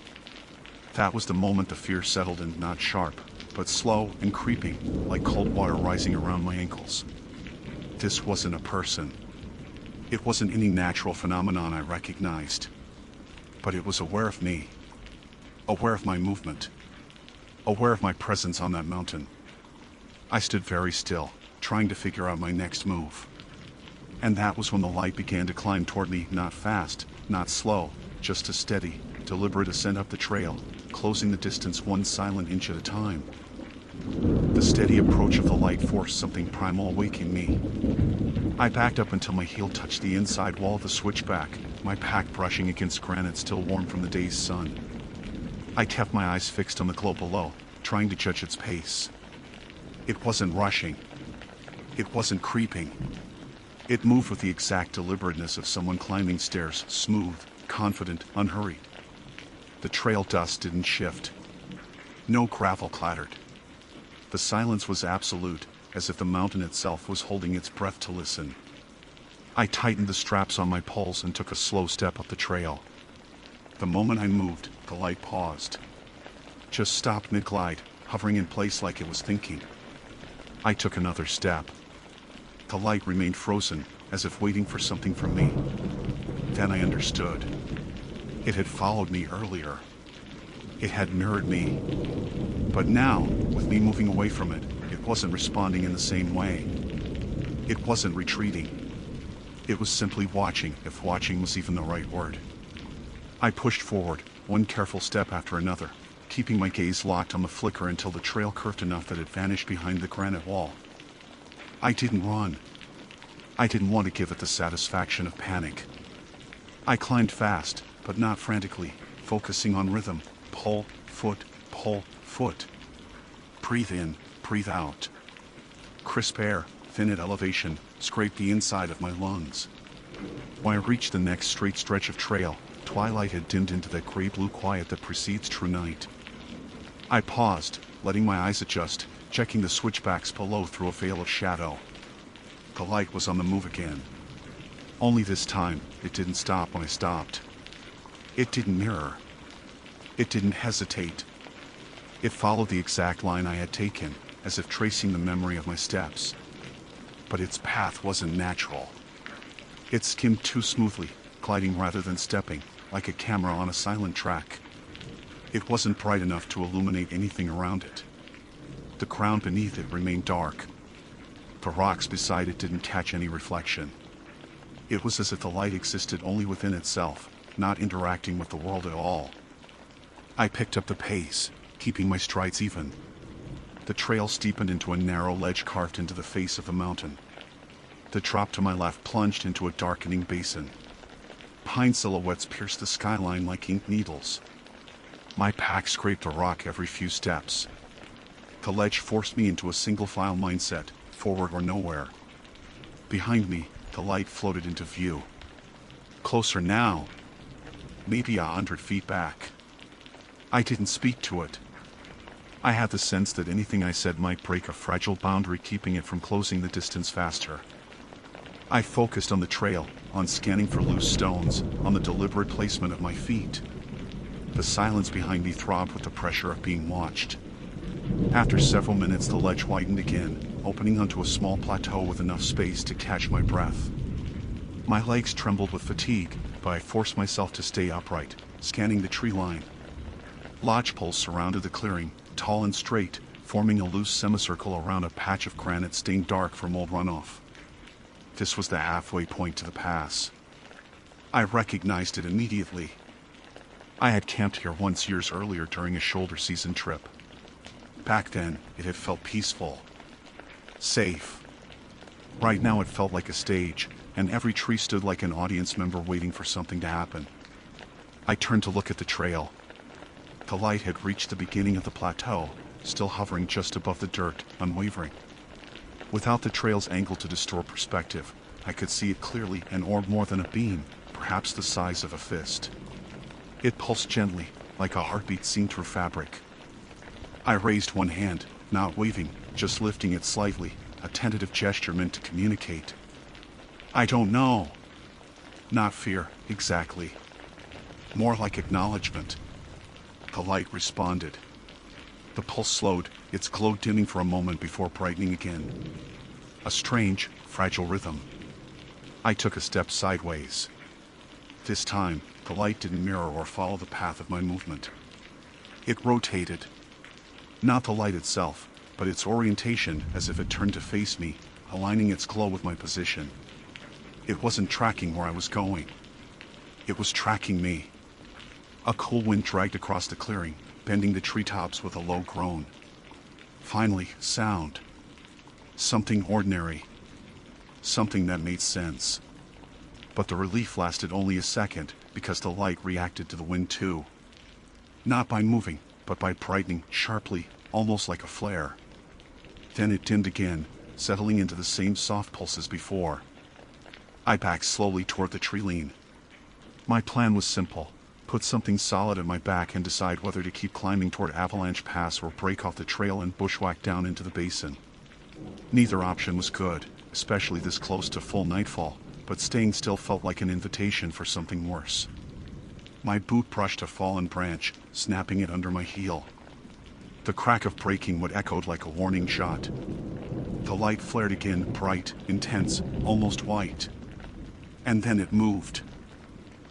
That was the moment the fear settled in, not sharp, but slow and creeping, like cold water rising around my ankles. This wasn't a person. It wasn't any natural phenomenon I recognized. But it was aware of me. Aware of my movement. Aware of my presence on that mountain. I stood very still, trying to figure out my next move. And that was when the light began to climb toward me, not fast, not slow, just a steady, deliberate ascent up the trail, closing the distance one silent inch at a time. The steady approach of the light forced something primal awake in me. I backed up until my heel touched the inside wall of the switchback, my pack brushing against granite still warm from the day's sun. I kept my eyes fixed on the glow below, trying to judge its pace. It wasn't rushing. It wasn't creeping. It moved with the exact deliberateness of someone climbing stairs, smooth, confident, unhurried. The trail dust didn't shift. No gravel clattered. The silence was absolute, as if the mountain itself was holding its breath to listen. I tightened the straps on my poles and took a slow step up the trail. The moment I moved, the light paused. Just stopped mid-glide, hovering in place like it was thinking. I took another step. The light remained frozen, as if waiting for something from me. Then I understood. It had followed me earlier. It had mirrored me. But now, with me moving away from it, it wasn't responding in the same way. It wasn't retreating. It was simply watching, if watching was even the right word. I pushed forward, one careful step after another, keeping my gaze locked on the flicker until the trail curved enough that it vanished behind the granite wall. I didn't run. I didn't want to give it the satisfaction of panic. I climbed fast, but not frantically, focusing on rhythm. Pull, foot, pull, foot. Breathe in, breathe out. Crisp air, thin at elevation, scraped the inside of my lungs. When I reached the next straight stretch of trail, twilight had dimmed into that gray-blue quiet that precedes true night. I paused, letting my eyes adjust, checking the switchbacks below through a veil of shadow. The light was on the move again. Only this time, it didn't stop when I stopped. It didn't mirror. It didn't hesitate. It followed the exact line I had taken, as if tracing the memory of my steps. But its path wasn't natural. It skimmed too smoothly, gliding rather than stepping, like a camera on a silent track. It wasn't bright enough to illuminate anything around it. The ground beneath it remained dark. The rocks beside it didn't catch any reflection. It was as if the light existed only within itself, not interacting with the world at all. I picked up the pace, keeping my strides even. The trail steepened into a narrow ledge carved into the face of the mountain. The drop to my left plunged into a darkening basin. Pine silhouettes pierced the skyline like ink needles. My pack scraped a rock every few steps. The ledge forced me into a single-file mindset, forward or nowhere. Behind me, the light floated into view. Closer now. Maybe 100 feet back. I didn't speak to it. I had the sense that anything I said might break a fragile boundary, keeping it from closing the distance faster. I focused on the trail, on scanning for loose stones, on the deliberate placement of my feet. The silence behind me throbbed with the pressure of being watched. After several minutes, the ledge widened again, opening onto a small plateau with enough space to catch my breath. My legs trembled with fatigue, but I forced myself to stay upright, scanning the tree line. Lodgepoles surrounded the clearing, tall and straight, forming a loose semicircle around a patch of granite stained dark from old runoff. This was the halfway point to the pass. I recognized it immediately. I had camped here once years earlier during a shoulder season trip. Back then, it had felt peaceful, safe. Right now it felt like a stage, and every tree stood like an audience member waiting for something to happen. I turned to look at the trail. The light had reached the beginning of the plateau, still hovering just above the dirt, unwavering. Without the trail's angle to distort perspective, I could see it clearly, an orb more than a beam, perhaps the size of a fist. It pulsed gently, like a heartbeat seen through fabric. I raised one hand, not waving, just lifting it slightly, a tentative gesture meant to communicate. I don't know. Not fear, exactly. More like acknowledgement. The light responded. The pulse slowed, its glow dimming for a moment before brightening again. A strange, fragile rhythm. I took a step sideways. This time, the light didn't mirror or follow the path of my movement. It rotated. Not the light itself, but its orientation, as if it turned to face me, aligning its glow with my position. It wasn't tracking where I was going. It was tracking me. A cool wind dragged across the clearing, bending the treetops with a low groan. Finally, sound. Something ordinary. Something that made sense. But the relief lasted only a second, because the light reacted to the wind too. Not by moving, but by brightening sharply, almost like a flare. Then it dimmed again, settling into the same soft pulse as before. I backed slowly toward the tree line. My plan was simple. Put something solid at my back and decide whether to keep climbing toward Avalanche Pass or break off the trail and bushwhack down into the basin. Neither option was good, especially this close to full nightfall, but staying still felt like an invitation for something worse. My boot brushed a fallen branch, snapping it under my heel. The crack of breaking wood echoed like a warning shot. The light flared again, bright, intense, almost white. And then it moved.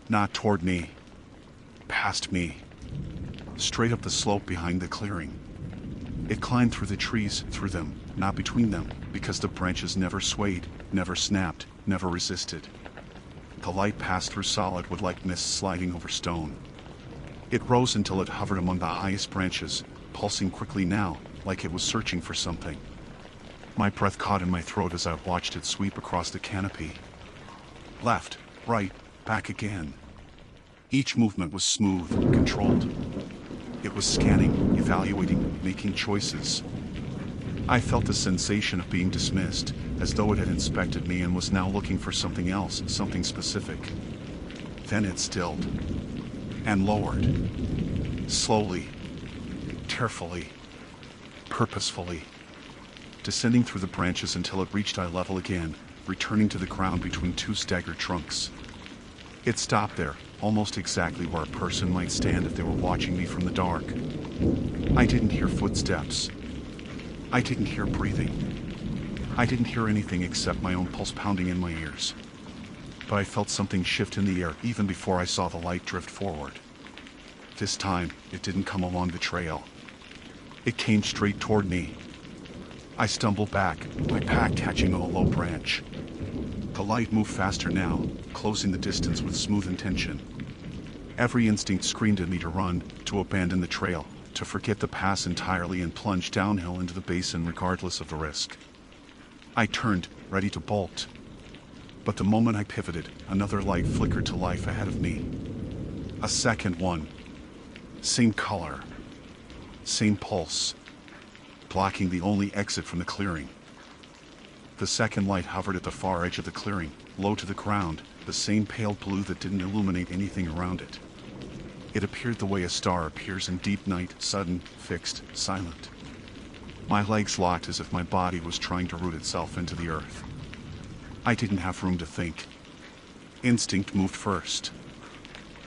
Not toward me. Past me. Straight up the slope behind the clearing. It climbed through the trees, through them, not between them, because the branches never swayed, never snapped, never resisted. The light passed through solid wood like mist sliding over stone. It rose until it hovered among the highest branches, pulsing quickly now, like it was searching for something. My breath caught in my throat as I watched it sweep across the canopy. Left, right, back again. Each movement was smooth, controlled. It was scanning, evaluating, making choices. I felt the sensation of being dismissed, as though it had inspected me and was now looking for something else, something specific. Then it stilled. And lowered. Slowly. Carefully. Purposefully. Descending through the branches until it reached eye level again, returning to the ground between two staggered trunks. It stopped there, almost exactly where a person might stand if they were watching me from the dark. I didn't hear footsteps. I didn't hear breathing. I didn't hear anything except my own pulse pounding in my ears. But I felt something shift in the air even before I saw the light drift forward. This time, it didn't come along the trail. It came straight toward me. I stumbled back, my pack catching on a low branch. The light moved faster now, closing the distance with smooth intention. Every instinct screamed at me to run, to abandon the trail, to forget the pass entirely and plunge downhill into the basin regardless of the risk. I turned, ready to bolt. But the moment I pivoted, another light flickered to life ahead of me. A second one. Same color. Same pulse. Blocking the only exit from the clearing. The second light hovered at the far edge of the clearing, low to the ground, the same pale blue that didn't illuminate anything around it. It appeared the way a star appears in deep night, sudden, fixed, silent. My legs locked as if my body was trying to root itself into the earth. I didn't have room to think. Instinct moved first.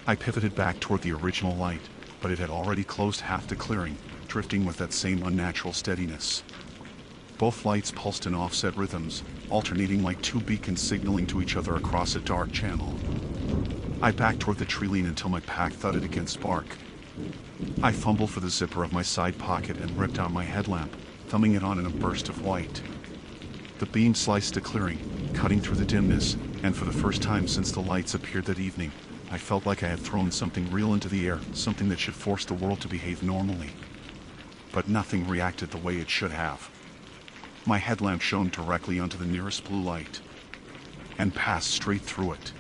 I pivoted back toward the original light, but it had already closed half the clearing, drifting with that same unnatural steadiness. Both lights pulsed in offset rhythms, alternating like two beacons signaling to each other across a dark channel. I backed toward the tree line until my pack thudded against bark. I fumbled for the zipper of my side pocket and ripped out my headlamp, thumbing it on in a burst of white. The beam sliced the clearing, cutting through the dimness, and for the first time since the lights appeared that evening, I felt like I had thrown something real into the air, something that should force the world to behave normally. But nothing reacted the way it should have. My headlamp shone directly onto the nearest blue light, and passed straight through it,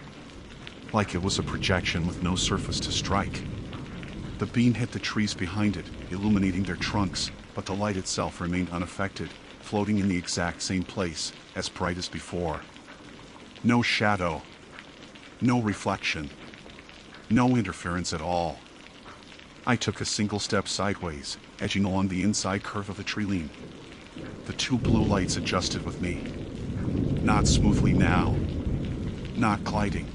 like it was a projection with no surface to strike. The beam hit the trees behind it, illuminating their trunks, but the light itself remained unaffected, floating in the exact same place, as bright as before. No shadow. No reflection. No interference at all. I took a single step sideways, edging along the inside curve of the tree line. The two blue lights adjusted with me. Not smoothly now. Not gliding.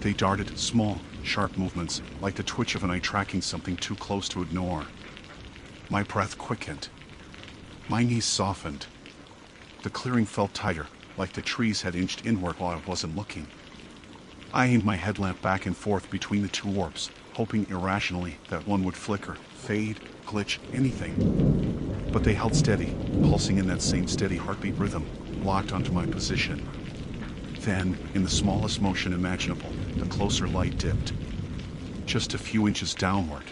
They darted small, sharp movements, like the twitch of an eye tracking something too close to ignore. My breath quickened. My knees softened. The clearing felt tighter, like the trees had inched inward while I wasn't looking. I aimed my headlamp back and forth between the two orbs, hoping irrationally that one would flicker, fade, glitch, anything. But they held steady, pulsing in that same steady heartbeat rhythm, locked onto my position. Then, in the smallest motion imaginable, the closer light dipped. Just a few inches downward.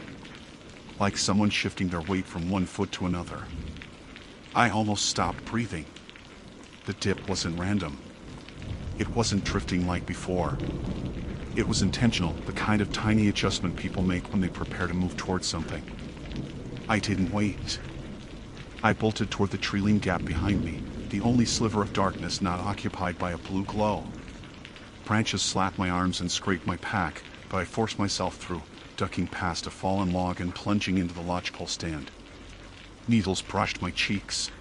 Like someone shifting their weight from one foot to another. I almost stopped breathing. The dip wasn't random. It wasn't drifting like before. It was intentional, the kind of tiny adjustment people make when they prepare to move towards something. I didn't wait. I bolted toward the tree line gap behind me, the only sliver of darkness not occupied by a blue glow. Branches slapped my arms and scraped my pack, but I forced myself through, ducking past a fallen log and plunging into the lodgepole stand. Needles brushed my cheeks.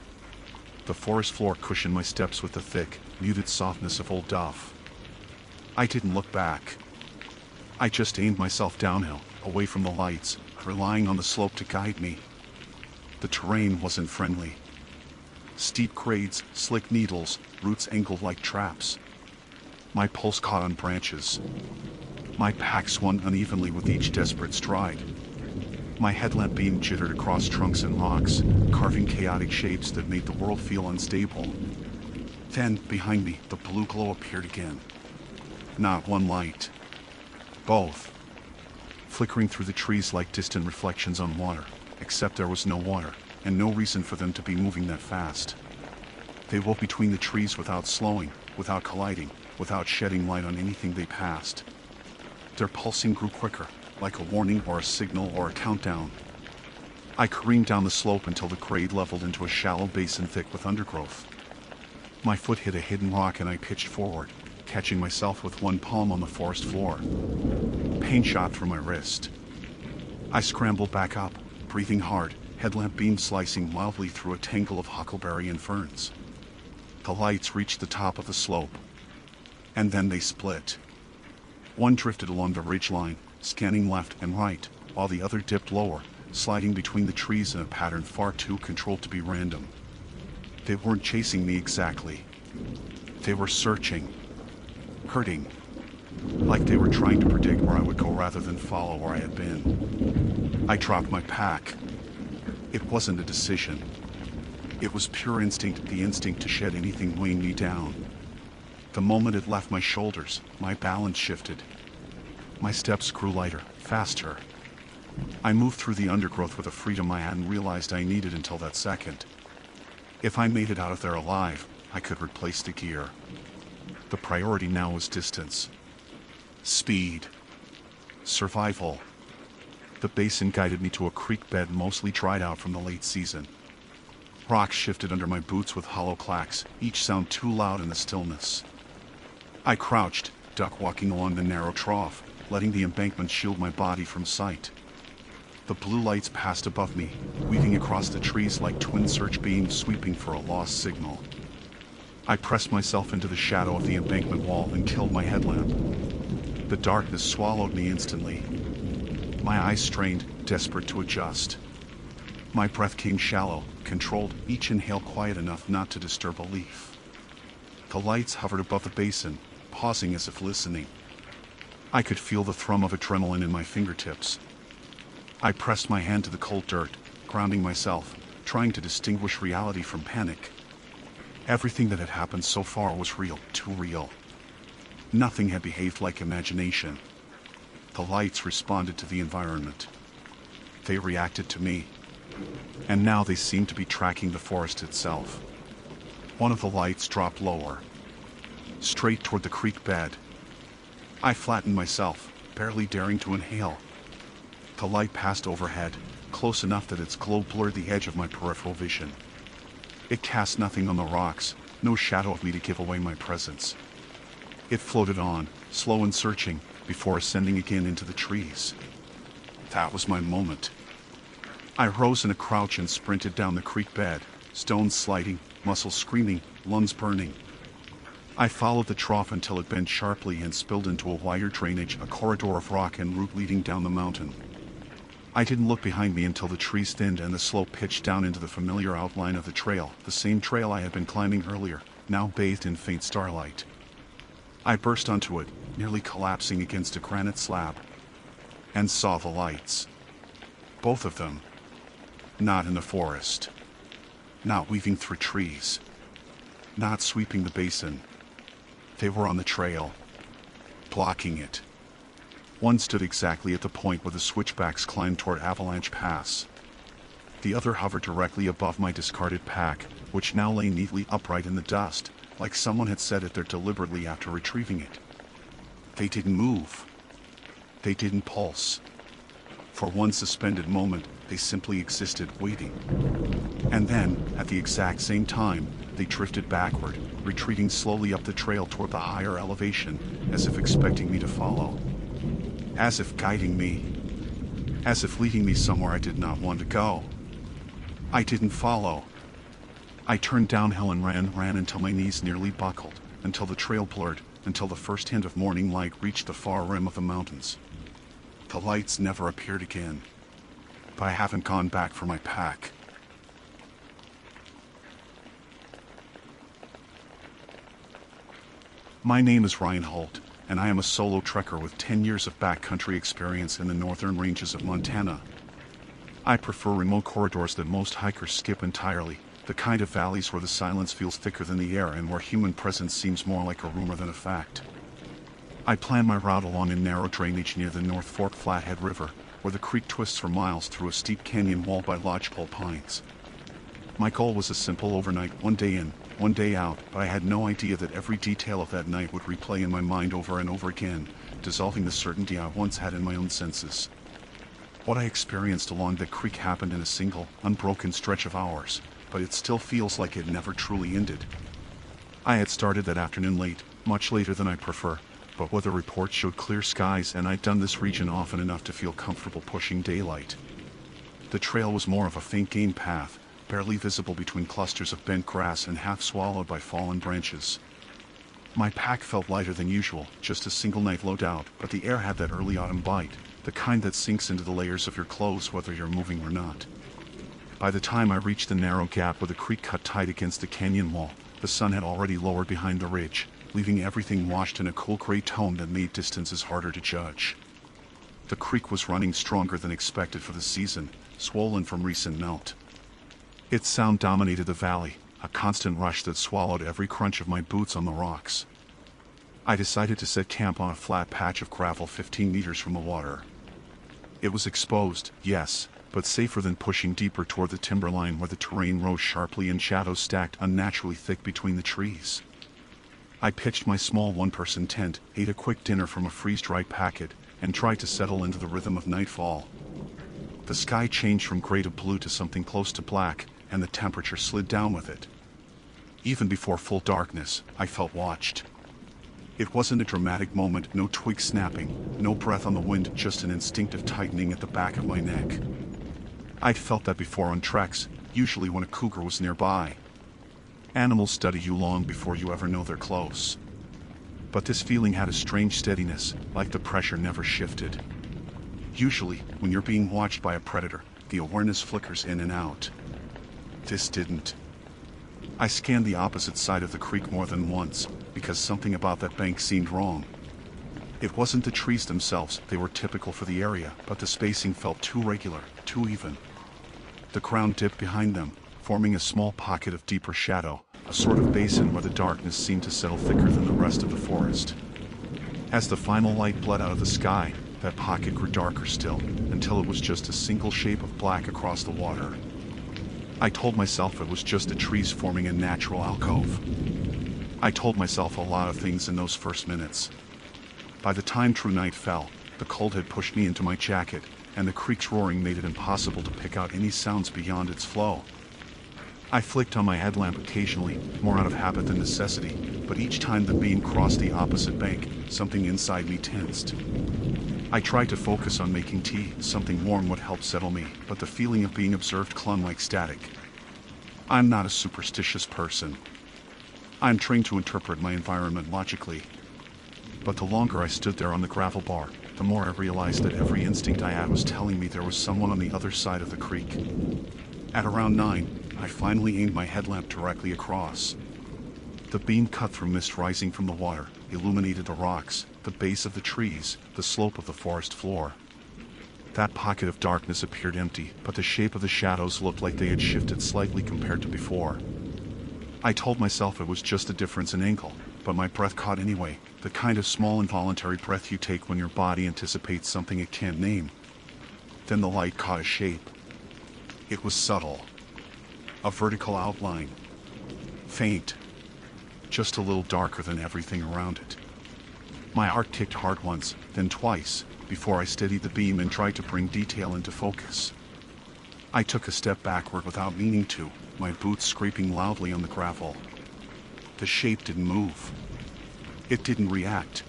The forest floor cushioned my steps with the thick, muted softness of old duff. I didn't look back. I just aimed myself downhill, away from the lights, relying on the slope to guide me. The terrain wasn't friendly. Steep grades, slick needles, roots angled like traps. My pulse caught on branches. My pack swung unevenly with each desperate stride. My headlamp beam jittered across trunks and rocks, carving chaotic shapes that made the world feel unstable. Then, behind me, the blue glow appeared again. Not one light. Both. Flickering through the trees like distant reflections on water, except there was no water, and no reason for them to be moving that fast. They wove between the trees without slowing, without colliding, without shedding light on anything they passed. Their pulsing grew quicker, like a warning or a signal or a countdown. I careened down the slope until the grade leveled into a shallow basin thick with undergrowth. My foot hit a hidden rock and I pitched forward, catching myself with one palm on the forest floor. Pain shot through my wrist. I scrambled back up, breathing hard, headlamp beam slicing wildly through a tangle of huckleberry and ferns. The lights reached the top of the slope. And then they split. One drifted along the ridgeline, scanning left and right, while the other dipped lower, sliding between the trees in a pattern far too controlled to be random. They weren't chasing me exactly. They were searching. Hurting. Like they were trying to predict where I would go rather than follow where I had been. I dropped my pack. It wasn't a decision. It was pure instinct, the instinct to shed anything weighing me down. The moment it left my shoulders, my balance shifted. My steps grew lighter, faster. I moved through the undergrowth with a freedom I hadn't realized I needed until that second. If I made it out of there alive, I could replace the gear. The priority now was distance. Speed. Survival. The basin guided me to a creek bed mostly dried out from the late season. Rocks shifted under my boots with hollow clacks, each sound too loud in the stillness. I crouched, duck walking along the narrow trough, letting the embankment shield my body from sight. The blue lights passed above me, weaving across the trees like twin search beams sweeping for a lost signal. I pressed myself into the shadow of the embankment wall and killed my headlamp. The darkness swallowed me instantly. My eyes strained, desperate to adjust. My breath came shallow, controlled, each inhale quiet enough not to disturb a leaf. The lights hovered above the basin, pausing as if listening. I could feel the thrum of adrenaline in my fingertips. I pressed my hand to the cold dirt, grounding myself, trying to distinguish reality from panic. Everything that had happened so far was real, too real. Nothing had behaved like imagination. The lights responded to the environment. They reacted to me. And now they seemed to be tracking the forest itself. One of the lights dropped lower, straight toward the creek bed. I flattened myself, barely daring to inhale. The light passed overhead, close enough that its glow blurred the edge of my peripheral vision. It cast nothing on the rocks, no shadow of me to give away my presence. It floated on, slow and searching, before ascending again into the trees. That was my moment. I rose in a crouch and sprinted down the creek bed, stones sliding, muscles screaming, lungs burning. I followed the trough until it bent sharply and spilled into a wider drainage, a corridor of rock and root leading down the mountain. I didn't look behind me until the trees thinned and the slope pitched down into the familiar outline of the trail, the same trail I had been climbing earlier, now bathed in faint starlight. I burst onto it, nearly collapsing against a granite slab, and saw the lights. Both of them. Not in the forest. Not weaving through trees. Not sweeping the basin. They were on the trail, blocking it. One stood exactly at the point where the switchbacks climbed toward Avalanche Pass. The other hovered directly above my discarded pack, which now lay neatly upright in the dust, like someone had set it there deliberately after retrieving it. They didn't move. They didn't pulse. For one suspended moment, they simply existed, waiting. And then, at the exact same time, they drifted backward, retreating slowly up the trail toward the higher elevation, as if expecting me to follow. As if guiding me. As if leading me somewhere I did not want to go. I didn't follow. I turned downhill and ran until my knees nearly buckled, until the trail blurred, until the first hint of morning light reached the far rim of the mountains. The lights never appeared again. But I haven't gone back for my pack. My name is Ryan Holt, and I am a solo trekker with 10 years of backcountry experience in the northern ranges of Montana. I prefer remote corridors that most hikers skip entirely, the kind of valleys where the silence feels thicker than the air and where human presence seems more like a rumor than a fact. I plan my route along a narrow drainage near the North Fork Flathead River, where the creek twists for miles through a steep canyon walled by lodgepole pines. My goal was a simple overnight, one day in, one day out, but I had no idea that every detail of that night would replay in my mind over and over again, dissolving the certainty I once had in my own senses. What I experienced along that creek happened in a single, unbroken stretch of hours, but it still feels like it never truly ended. I had started that afternoon late, much later than I prefer, but weather reports showed clear skies and I'd done this region often enough to feel comfortable pushing daylight. The trail was more of a faint game path, barely visible between clusters of bent grass and half swallowed by fallen branches. My pack felt lighter than usual, just a single night loadout, but the air had that early autumn bite, the kind that sinks into the layers of your clothes whether you're moving or not. By the time I reached the narrow gap where the creek cut tight against the canyon wall, the sun had already lowered behind the ridge, leaving everything washed in a cool gray tone that made distances harder to judge. The creek was running stronger than expected for the season, swollen from recent melt. Its sound dominated the valley, a constant rush that swallowed every crunch of my boots on the rocks. I decided to set camp on a flat patch of gravel 15 meters from the water. It was exposed, yes, but safer than pushing deeper toward the timberline where the terrain rose sharply and shadows stacked unnaturally thick between the trees. I pitched my small one-person tent, ate a quick dinner from a freeze-dried packet, and tried to settle into the rhythm of nightfall. The sky changed from gray to blue to something close to black, and the temperature slid down with it. Even before full darkness, I felt watched. It wasn't a dramatic moment, no twig snapping, no breath on the wind, just an instinctive tightening at the back of my neck. I'd felt that before on treks, usually when a cougar was nearby. Animals study you long before you ever know they're close. But this feeling had a strange steadiness, like the pressure never shifted. Usually, when you're being watched by a predator, the awareness flickers in and out. This didn't. I scanned the opposite side of the creek more than once, because something about that bank seemed wrong. It wasn't the trees themselves, they were typical for the area, but the spacing felt too regular, too even. The ground dipped behind them, forming a small pocket of deeper shadow, a sort of basin where the darkness seemed to settle thicker than the rest of the forest. As the final light bled out of the sky, that pocket grew darker still, until it was just a single shape of black across the water. I told myself it was just the trees forming a natural alcove. I told myself a lot of things in those first minutes. By the time true night fell, the cold had pushed me into my jacket, and the creek's roaring made it impossible to pick out any sounds beyond its flow. I flicked on my headlamp occasionally, more out of habit than necessity, but each time the beam crossed the opposite bank, something inside me tensed. I tried to focus on making tea, something warm would help settle me, but the feeling of being observed clung like static. I'm not a superstitious person. I'm trained to interpret my environment logically. But the longer I stood there on the gravel bar, the more I realized that every instinct I had was telling me there was someone on the other side of the creek. At around 9, I finally aimed my headlamp directly across. The beam cut through mist rising from the water, illuminated the rocks, the base of the trees, the slope of the forest floor. That pocket of darkness appeared empty, but the shape of the shadows looked like they had shifted slightly compared to before. I told myself it was just a difference in angle, but my breath caught anyway, the kind of small involuntary breath you take when your body anticipates something it can't name. Then the light caught a shape. It was subtle. A vertical outline. Faint. Just a little darker than everything around it. My heart ticked hard once, then twice, before I steadied the beam and tried to bring detail into focus. I took a step backward without meaning to, my boots scraping loudly on the gravel. The shape didn't move. It didn't react.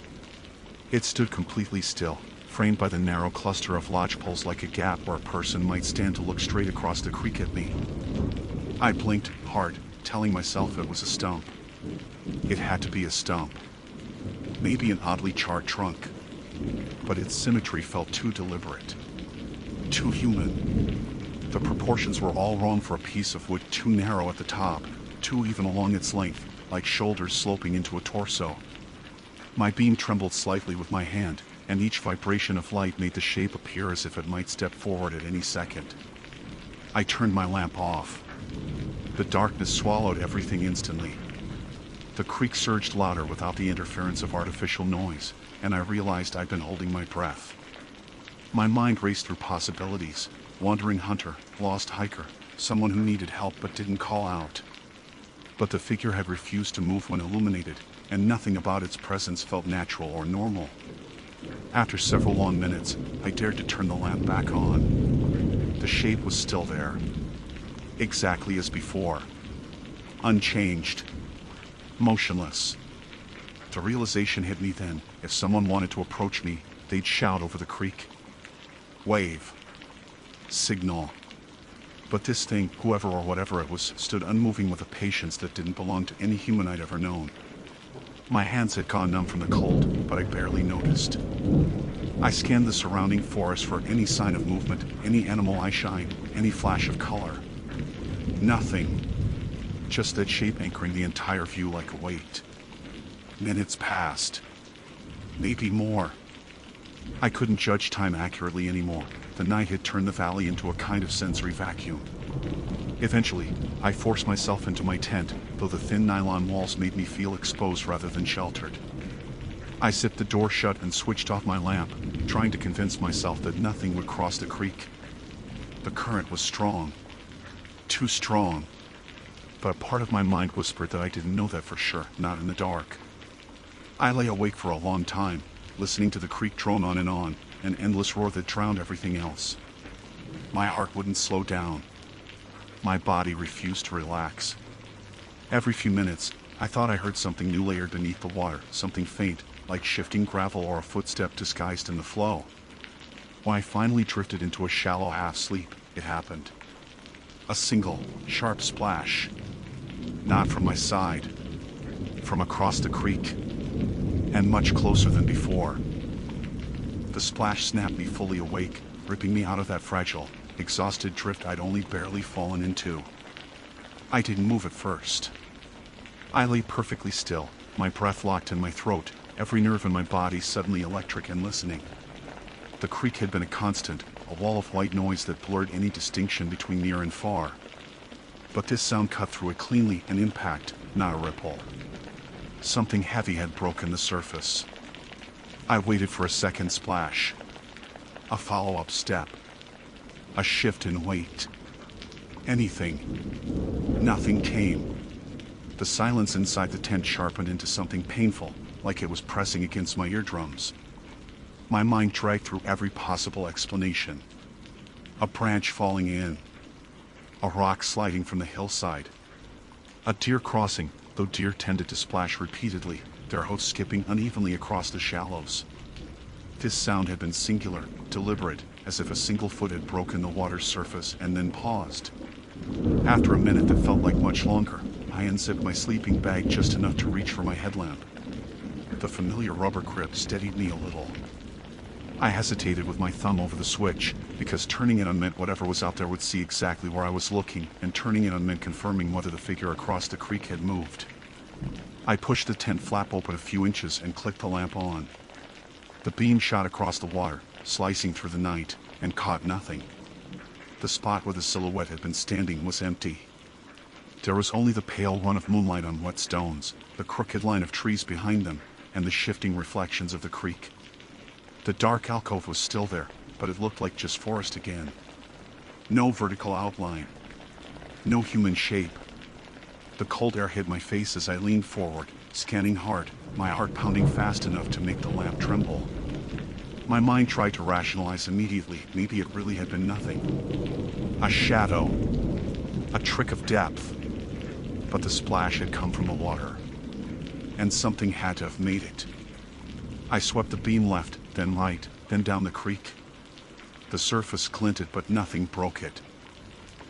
It stood completely still, framed by the narrow cluster of lodgepoles like a gap where a person might stand to look straight across the creek at me. I blinked hard, telling myself it was a stump. It had to be a stump. Maybe an oddly charred trunk. But its symmetry felt too deliberate. Too human. The proportions were all wrong for a piece of wood too narrow at the top, too even along its length, like shoulders sloping into a torso. My beam trembled slightly with my hand, and each vibration of light made the shape appear as if it might step forward at any second. I turned my lamp off. The darkness swallowed everything instantly. The creek surged louder without the interference of artificial noise, and I realized I'd been holding my breath. My mind raced through possibilities: wandering hunter, lost hiker, someone who needed help but didn't call out. But the figure had refused to move when illuminated, and nothing about its presence felt natural or normal. After several long minutes, I dared to turn the lamp back on. The shape was still there, exactly as before, unchanged, motionless. The realization hit me then: if someone wanted to approach me, they'd shout over the creek. Wave. Signal. But this thing, whoever or whatever it was, stood unmoving with a patience that didn't belong to any human I'd ever known. My hands had gone numb from the cold, but I barely noticed. I scanned the surrounding forest for any sign of movement, any animal eye shine, any flash of color. Nothing. Just that shape anchoring the entire view like a weight. Minutes passed. Maybe more. I couldn't judge time accurately anymore. The night had turned the valley into a kind of sensory vacuum. Eventually, I forced myself into my tent, though the thin nylon walls made me feel exposed rather than sheltered. I zipped the door shut and switched off my lamp, trying to convince myself that nothing would cross the creek. The current was strong. Too strong. But a part of my mind whispered that I didn't know that for sure, not in the dark. I lay awake for a long time, listening to the creek drone on, an endless roar that drowned everything else. My heart wouldn't slow down. My body refused to relax. Every few minutes, I thought I heard something new layered beneath the water, something faint, like shifting gravel or a footstep disguised in the flow. When I finally drifted into a shallow half-sleep, it happened. A single, sharp splash. Not from my side. From across the creek. And much closer than before. The splash snapped me fully awake, ripping me out of that fragile, exhausted drift I'd only barely fallen into. I didn't move at first. I lay perfectly still, my breath locked in my throat, every nerve in my body suddenly electric and listening. The creek had been a constant, a wall of white noise that blurred any distinction between near and far. But this sound cut through it cleanly, an impact, not a ripple. Something heavy had broken the surface. I waited for a second splash. A follow-up step. A shift in weight. Anything. Nothing came. The silence inside the tent sharpened into something painful, like it was pressing against my eardrums. My mind dragged through every possible explanation. A branch falling in. A rock sliding from the hillside. A deer crossing, though deer tended to splash repeatedly, their hosts skipping unevenly across the shallows. This sound had been singular, deliberate, as if a single foot had broken the water's surface and then paused. After a minute that felt like much longer, I unzipped my sleeping bag just enough to reach for my headlamp. The familiar rubber grip steadied me a little. I hesitated with my thumb over the switch, because turning it on meant whatever was out there would see exactly where I was looking, and turning it on meant confirming whether the figure across the creek had moved. I pushed the tent flap open a few inches and clicked the lamp on. The beam shot across the water, slicing through the night, and caught nothing. The spot where the silhouette had been standing was empty. There was only the pale run of moonlight on wet stones, the crooked line of trees behind them, and the shifting reflections of the creek. The dark alcove was still there, but it looked like just forest again. No vertical outline. No human shape. The cold air hit my face as I leaned forward, scanning hard, my heart pounding fast enough to make the lamp tremble. My mind tried to rationalize immediately. Maybe it really had been nothing. A shadow. A trick of depth. But the splash had come from the water. And something had to have made it. I swept the beam left, then right, then down the creek. The surface glinted, but nothing broke it.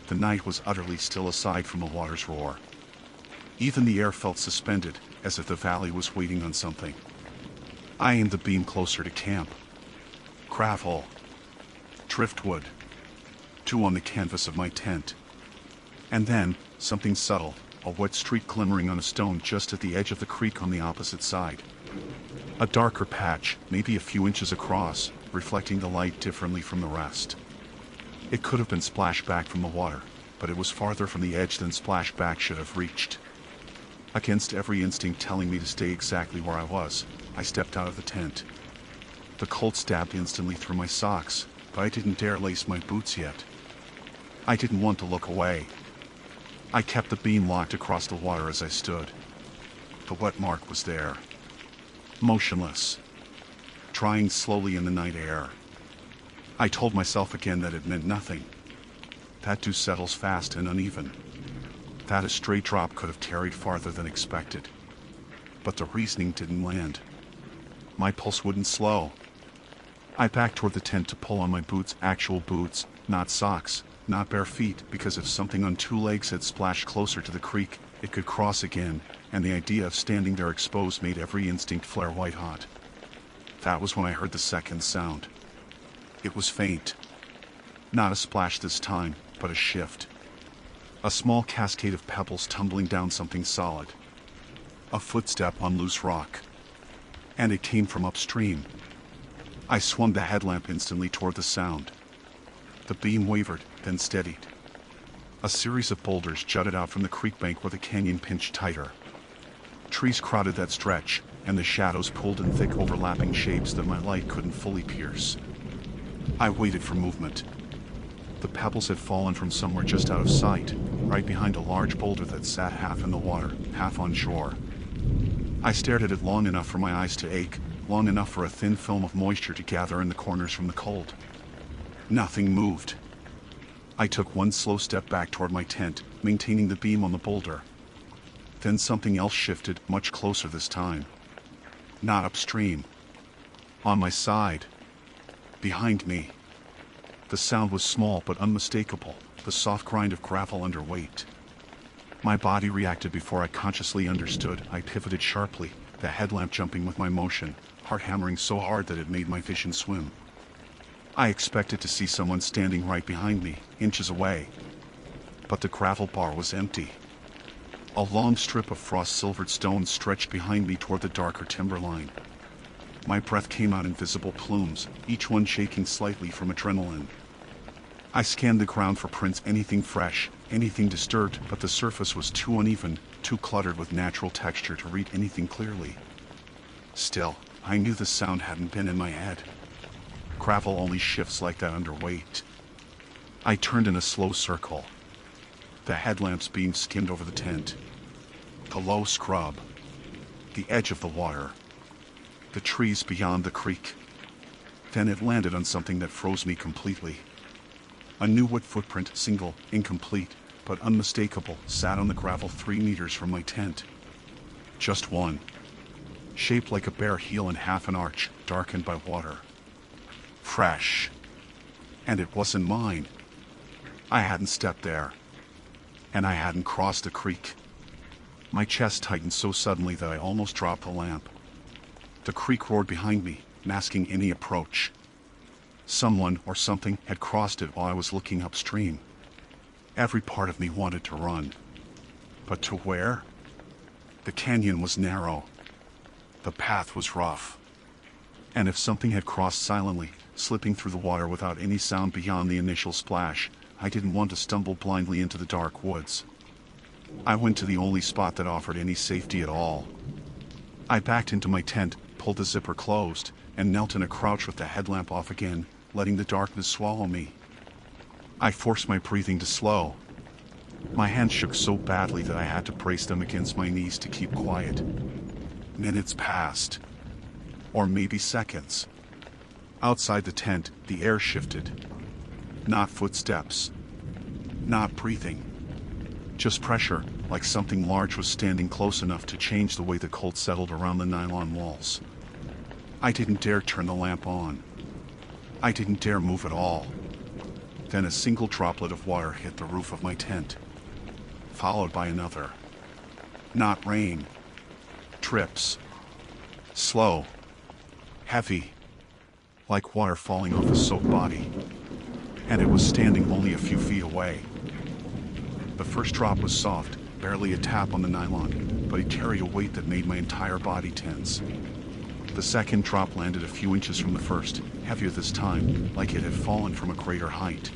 The night was utterly still aside from the water's roar. Even the air felt suspended, as if the valley was waiting on something. I aimed the beam closer to camp. Gravel. Driftwood. 2 on the canvas of my tent. And then, something subtle, a wet streak glimmering on a stone just at the edge of the creek on the opposite side. A darker patch, maybe a few inches across, reflecting the light differently from the rest. It could have been splashed back from the water, but it was farther from the edge than splashback should have reached. Against every instinct telling me to stay exactly where I was, I stepped out of the tent. The cold stabbed instantly through my socks, but I didn't dare lace my boots yet. I didn't want to look away. I kept the beam locked across the water as I stood. The wet mark was there. Motionless. Drying slowly in the night air. I told myself again that it meant nothing. That dew settles fast and uneven. That a stray drop could have carried farther than expected. But the reasoning didn't land. My pulse wouldn't slow. I backed toward the tent to pull on my boots, actual boots, not socks, not bare feet, because if something on two legs had splashed closer to the creek, it could cross again, and the idea of standing there exposed made every instinct flare white hot. That was when I heard the second sound. It was faint. Not a splash this time, but a shift. A small cascade of pebbles tumbling down something solid. A footstep on loose rock. And it came from upstream. I swung the headlamp instantly toward the sound. The beam wavered, then steadied. A series of boulders jutted out from the creek bank where the canyon pinched tighter. Trees crowded that stretch, and the shadows pulled in thick overlapping shapes that my light couldn't fully pierce. I waited for movement. The pebbles had fallen from somewhere just out of sight, right behind a large boulder that sat half in the water, half on shore. I stared at it long enough for my eyes to ache, long enough for a thin film of moisture to gather in the corners from the cold. Nothing moved. I took one slow step back toward my tent, maintaining the beam on the boulder. Then something else shifted, much closer this time. Not upstream. On my side. Behind me. The sound was small but unmistakable, the soft grind of gravel under weight. My body reacted before I consciously understood. I pivoted sharply, the headlamp jumping with my motion, heart hammering so hard that it made my vision swim. I expected to see someone standing right behind me, inches away. But the gravel bar was empty. A long strip of frost-silvered stone stretched behind me toward the darker timberline. My breath came out in visible plumes, each one shaking slightly from adrenaline. I scanned the ground for prints, anything fresh, anything disturbed, but the surface was too uneven, too cluttered with natural texture to read anything clearly. Still, I knew the sound hadn't been in my head. Gravel only shifts like that under weight. I turned in a slow circle. The headlamp's beam skimmed over the tent. The low scrub. The edge of the water. The trees beyond the creek. Then it landed on something that froze me completely. A new wood footprint, single, incomplete, but unmistakable, sat on the gravel 3 meters from my tent. Just one. Shaped like a bare heel in half an arch, darkened by water. Fresh. And it wasn't mine. I hadn't stepped there. And I hadn't crossed the creek. My chest tightened so suddenly that I almost dropped the lamp. The creek roared behind me, masking any approach. Someone or something had crossed it while I was looking upstream. Every part of me wanted to run. But to where? The canyon was narrow. The path was rough. And if something had crossed silently, slipping through the water without any sound beyond the initial splash, I didn't want to stumble blindly into the dark woods. I went to the only spot that offered any safety at all. I backed into my tent, pulled the zipper closed, and knelt in a crouch with the headlamp off again, letting the darkness swallow me. I forced my breathing to slow. My hands shook so badly that I had to brace them against my knees to keep quiet. Minutes passed. Or maybe seconds. Outside the tent, the air shifted. Not footsteps. Not breathing. Just pressure, like something large was standing close enough to change the way the cold settled around the nylon walls. I didn't dare turn the lamp on. I didn't dare move at all. Then a single droplet of water hit the roof of my tent, followed by another. Not rain. Drips. Slow. Heavy. Like water falling off a soaked body. And it was standing only a few feet away. The first drop was soft, barely a tap on the nylon, but it carried a weight that made my entire body tense. The second drop landed a few inches from the first, heavier this time, like it had fallen from a greater height.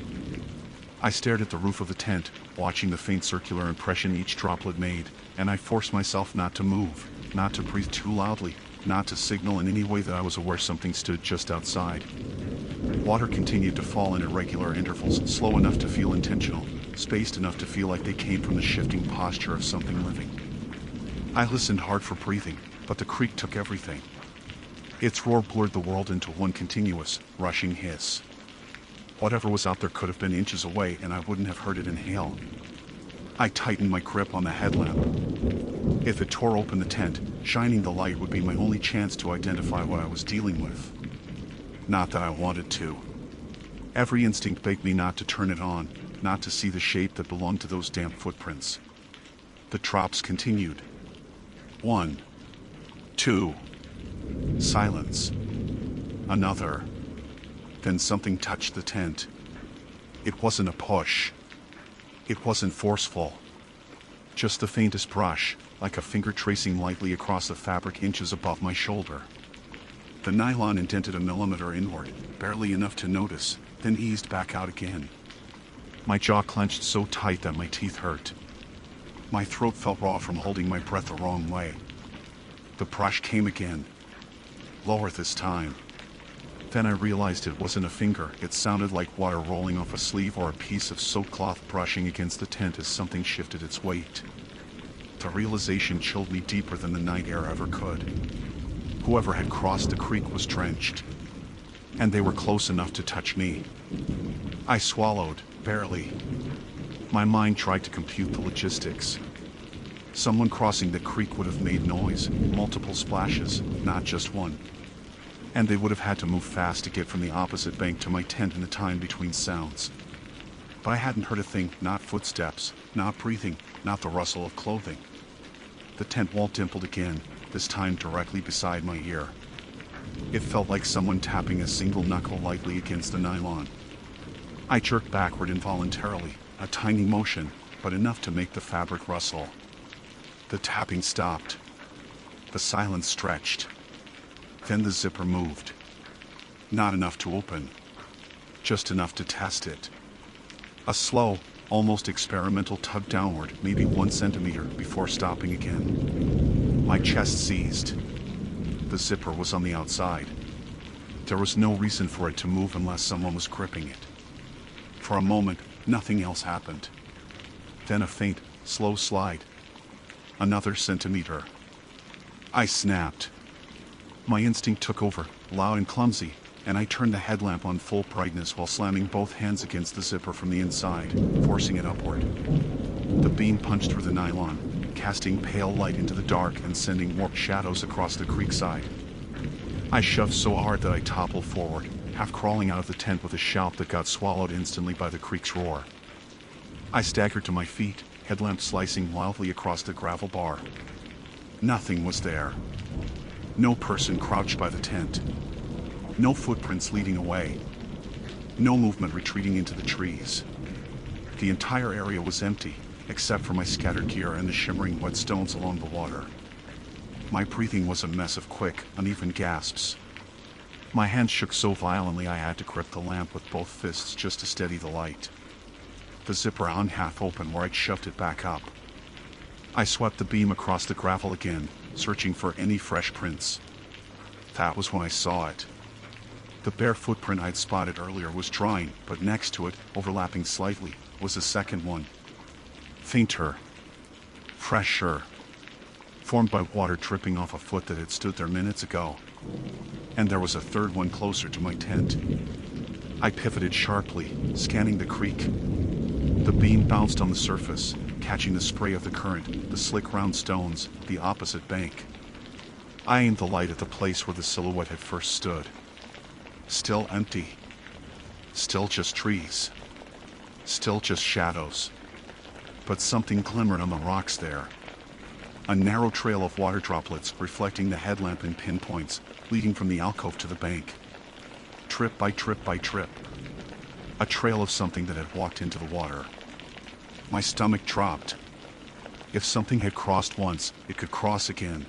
I stared at the roof of the tent, watching the faint circular impression each droplet made, and I forced myself not to move, not to breathe too loudly, not to signal in any way that I was aware something stood just outside. Water continued to fall in irregular intervals, slow enough to feel intentional, spaced enough to feel like they came from the shifting posture of something living. I listened hard for breathing, but the creek took everything. Its roar blurred the world into one continuous, rushing hiss. Whatever was out there could have been inches away, and I wouldn't have heard it inhale. I tightened my grip on the headlamp. If it tore open the tent, shining the light would be my only chance to identify what I was dealing with. Not that I wanted to. Every instinct begged me not to turn it on, not to see the shape that belonged to those damp footprints. The drops continued. 1, 2. Silence. Another. Then something touched the tent. It wasn't a push. It wasn't forceful. Just the faintest brush, like a finger tracing lightly across the fabric inches above my shoulder. The nylon indented a millimeter inward, barely enough to notice, then eased back out again. My jaw clenched so tight that my teeth hurt. My throat felt raw from holding my breath the wrong way. The brush came again. Lower this time. Then I realized it wasn't a finger. It sounded like water rolling off a sleeve or a piece of soaked cloth brushing against the tent as something shifted its weight. The realization chilled me deeper than the night air ever could. Whoever had crossed the creek was drenched. And they were close enough to touch me. I swallowed, barely. My mind tried to compute the logistics. Someone crossing the creek would have made noise, multiple splashes, not just one. And they would have had to move fast to get from the opposite bank to my tent in the time between sounds. But I hadn't heard a thing, not footsteps, not breathing, not the rustle of clothing. The tent wall dimpled again, this time directly beside my ear. It felt like someone tapping a single knuckle lightly against the nylon. I jerked backward involuntarily, a tiny motion, but enough to make the fabric rustle. The tapping stopped. The silence stretched. Then the zipper moved. Not enough to open. Just enough to test it. A slow, almost experimental tug downward, maybe 1 centimeter, before stopping again. My chest seized. The zipper was on the outside. There was no reason for it to move unless someone was gripping it. For a moment, nothing else happened. Then a faint, slow slide. Another centimeter. I snapped. My instinct took over, loud and clumsy, and I turned the headlamp on full brightness while slamming both hands against the zipper from the inside, forcing it upward. The beam punched through the nylon, casting pale light into the dark and sending warped shadows across the creek side. I shoved so hard that I toppled forward, half crawling out of the tent with a shout that got swallowed instantly by the creek's roar. I staggered to my feet, headlamp slicing wildly across the gravel bar. Nothing was there. No person crouched by the tent. No footprints leading away. No movement retreating into the trees. The entire area was empty, except for my scattered gear and the shimmering wet stones along the water. My breathing was a mess of quick, uneven gasps. My hands shook so violently I had to grip the lamp with both fists just to steady the light. The zipper hung half open where I'd shoved it back up. I swept the beam across the gravel again, searching for any fresh prints. That was when I saw it. The bare footprint I'd spotted earlier was drying, but next to it, overlapping slightly, was a second one. Fainter. Fresher. Formed by water dripping off a foot that had stood there minutes ago. And there was a third one closer to my tent. I pivoted sharply, scanning the creek. The beam bounced on the surface, catching the spray of the current, the slick round stones, the opposite bank. I aimed the light at the place where the silhouette had first stood. Still empty. Still just trees. Still just shadows. But something glimmered on the rocks there. A narrow trail of water droplets reflecting the headlamp in pinpoints, leading from the alcove to the bank. Trip by trip by trip. A trail of something that had walked into the water. My stomach dropped. If something had crossed once, it could cross again.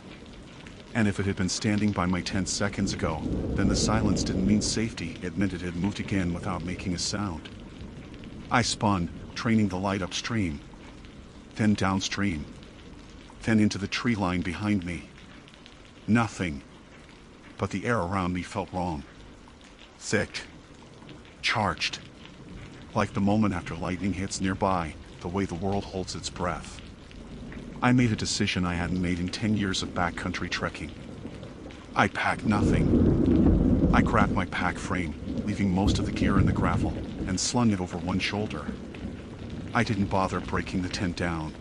And if it had been standing by my tent seconds ago, then the silence didn't mean safety, it meant it had moved again without making a sound. I spun, training the light upstream, then downstream, then into the tree line behind me. Nothing. But the air around me felt wrong. Thick. Charged. Like the moment after lightning hits nearby, the way the world holds its breath. I made a decision I hadn't made in 10 years of backcountry trekking. I packed nothing. I grabbed my pack frame, leaving most of the gear in the gravel, and slung it over one shoulder. I didn't bother breaking the tent down.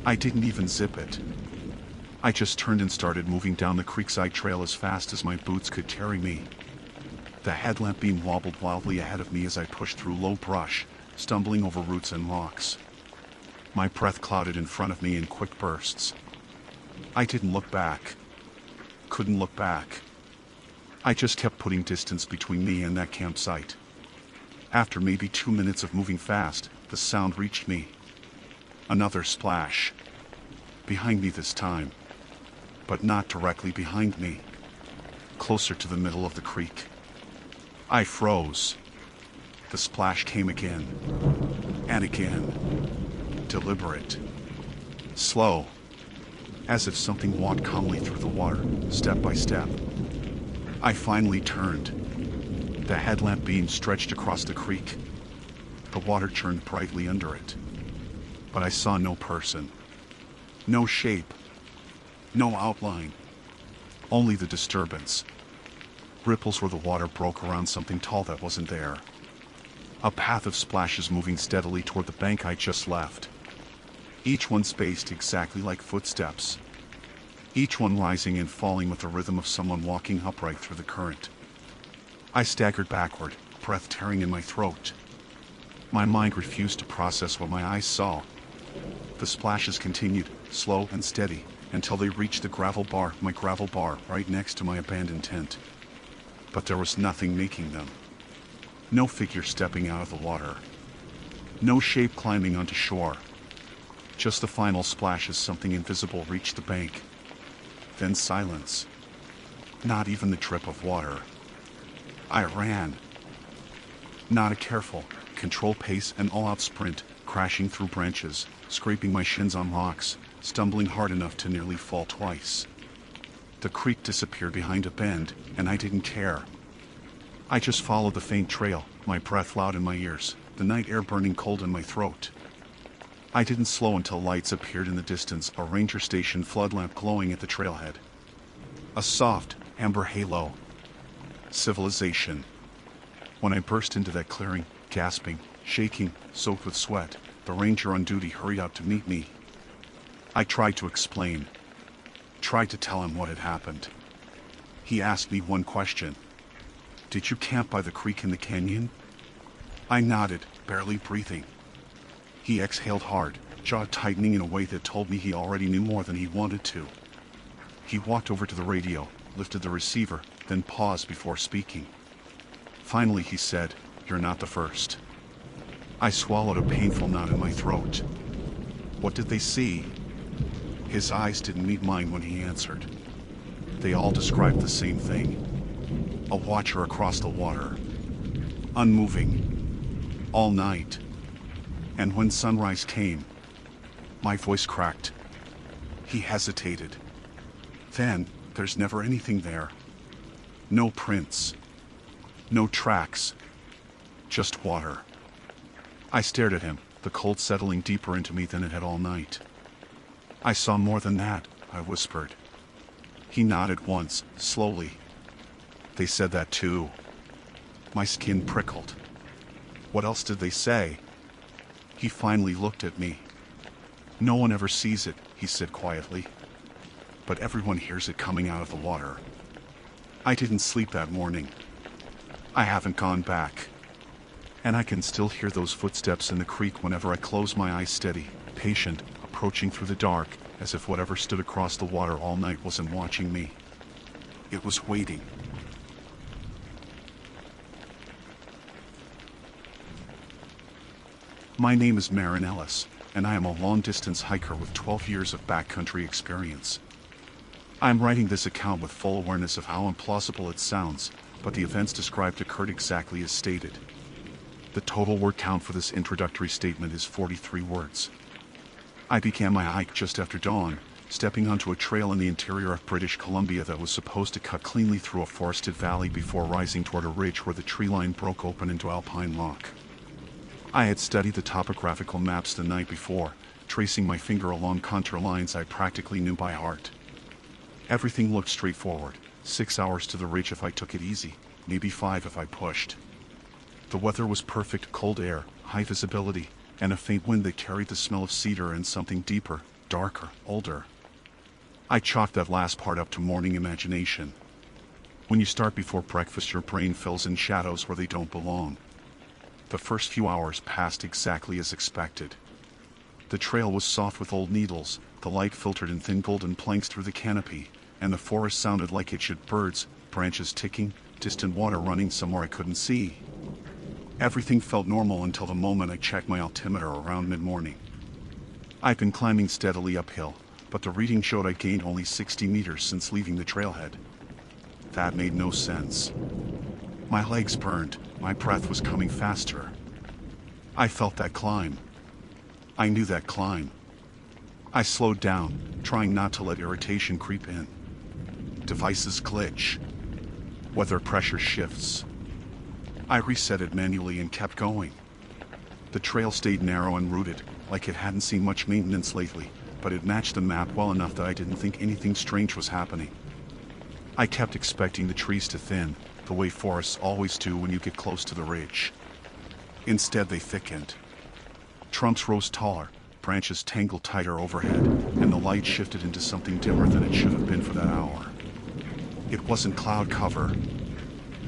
I didn't even zip it. I just turned and started moving down the creekside trail as fast as my boots could carry me. The headlamp beam wobbled wildly ahead of me as I pushed through low brush, stumbling over roots and rocks. My breath clouded in front of me in quick bursts. I didn't look back. Couldn't look back. I just kept putting distance between me and that campsite. After maybe 2 minutes of moving fast, the sound reached me. Another splash. Behind me this time. But not directly behind me. Closer to the middle of the creek. I froze. The splash came again. And again. Deliberate. Slow. As if something walked calmly through the water, step by step. I finally turned. The headlamp beam stretched across the creek. The water churned brightly under it. But I saw no person. No shape. No outline. Only the disturbance. Ripples where the water broke around something tall that wasn't there. A path of splashes moving steadily toward the bank I just left. Each one spaced exactly like footsteps. Each one rising and falling with the rhythm of someone walking upright through the current. I staggered backward, breath tearing in my throat. My mind refused to process what my eyes saw. The splashes continued, slow and steady, until they reached my gravel bar, right next to my abandoned tent. But there was nothing making them. No figure stepping out of the water. No shape climbing onto shore. Just the final splash as something invisible reached the bank. Then silence. Not even the drip of water. I ran. Not a careful, controlled pace, an all-out sprint, crashing through branches, scraping my shins on rocks, stumbling hard enough to nearly fall twice. The creek disappeared behind a bend, and I didn't care. I just followed the faint trail, my breath loud in my ears, the night air burning cold in my throat. I didn't slow until lights appeared in the distance, a ranger station flood lamp glowing at the trailhead. A soft, amber halo. Civilization. When I burst into that clearing, gasping, shaking, soaked with sweat, the ranger on duty hurried out to meet me. I tried to explain. Tried to tell him what had happened. He asked me one question. Did you camp by the creek in the canyon? I nodded, barely breathing. He exhaled hard, jaw tightening in a way that told me he already knew more than he wanted to. He walked over to the radio, lifted the receiver, then paused before speaking. Finally he said, "You're not the first." I swallowed a painful knot in my throat. What did they see? His eyes didn't meet mine when he answered. They all described the same thing. A watcher across the water. Unmoving. All night. And when sunrise came, my voice cracked. He hesitated. Then, there's never anything there. No prints. No tracks. Just water. I stared at him, the cold settling deeper into me than it had all night. I saw more than that, I whispered. He nodded once, slowly. They said that too. My skin prickled. What else did they say? He finally looked at me. No one ever sees it, he said quietly. But everyone hears it coming out of the water. I didn't sleep that morning. I haven't gone back. And I can still hear those footsteps in the creek whenever I close my eyes steady, patient, approaching through the dark, as if whatever stood across the water all night wasn't watching me. It was waiting. My name is Marin Ellis, and I am a long-distance hiker with 12 years of backcountry experience. I'm writing this account with full awareness of how implausible it sounds, but the events described occurred exactly as stated. The total word count for this introductory statement is 43 words. I began my hike just after dawn, stepping onto a trail in the interior of British Columbia that was supposed to cut cleanly through a forested valley before rising toward a ridge where the tree line broke open into alpine rock. I had studied the topographical maps the night before, tracing my finger along contour lines I practically knew by heart. Everything looked straightforward, 6 hours to the ridge if I took it easy, maybe 5 if I pushed. The weather was perfect: cold air, high visibility, and a faint wind that carried the smell of cedar and something deeper, darker, older. I chalked that last part up to morning imagination. When you start before breakfast, your brain fills in shadows where they don't belong. The first few hours passed exactly as expected. The trail was soft with old needles, the light filtered in thin golden planks through the canopy, and the forest sounded like it should: birds, branches ticking, distant water running somewhere I couldn't see. Everything felt normal until the moment I checked my altimeter around mid-morning. I'd been climbing steadily uphill, but the reading showed I'd gained only 60 meters since leaving the trailhead. That made no sense. My legs burned, my breath was coming faster. I felt that climb. I knew that climb. I slowed down, trying not to let irritation creep in. Devices glitch. Weather pressure shifts. I reset it manually and kept going. The trail stayed narrow and rooted, like it hadn't seen much maintenance lately, but it matched the map well enough that I didn't think anything strange was happening. I kept expecting the trees to thin, the way forests always do when you get close to the ridge. Instead, they thickened. Trunks rose taller, branches tangled tighter overhead, and the light shifted into something dimmer than it should have been for that hour. It wasn't cloud cover.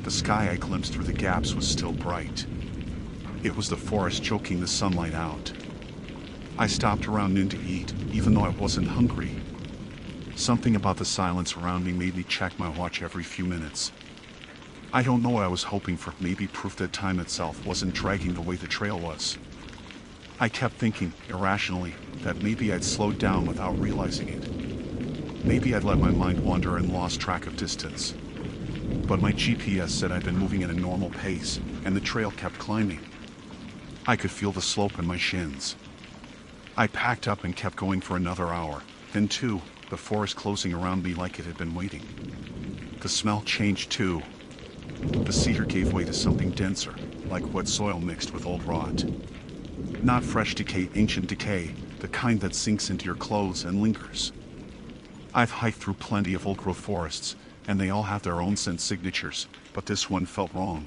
The sky I glimpsed through the gaps was still bright. It was the forest choking the sunlight out. I stopped around noon to eat, even though I wasn't hungry. Something about the silence around me made me check my watch every few minutes. I don't know what I was hoping for, maybe proof that time itself wasn't dragging the way the trail was. I kept thinking, irrationally, that maybe I'd slowed down without realizing it. Maybe I'd let my mind wander and lost track of distance. But my GPS said I'd been moving at a normal pace, and the trail kept climbing. I could feel the slope in my shins. I packed up and kept going for another hour, then 2, the forest closing around me like it had been waiting. The smell changed too. The cedar gave way to something denser, like wet soil mixed with old rot. Not fresh decay, ancient decay, the kind that sinks into your clothes and lingers. I've hiked through plenty of old-growth forests, and they all have their own scent signatures, but this one felt wrong.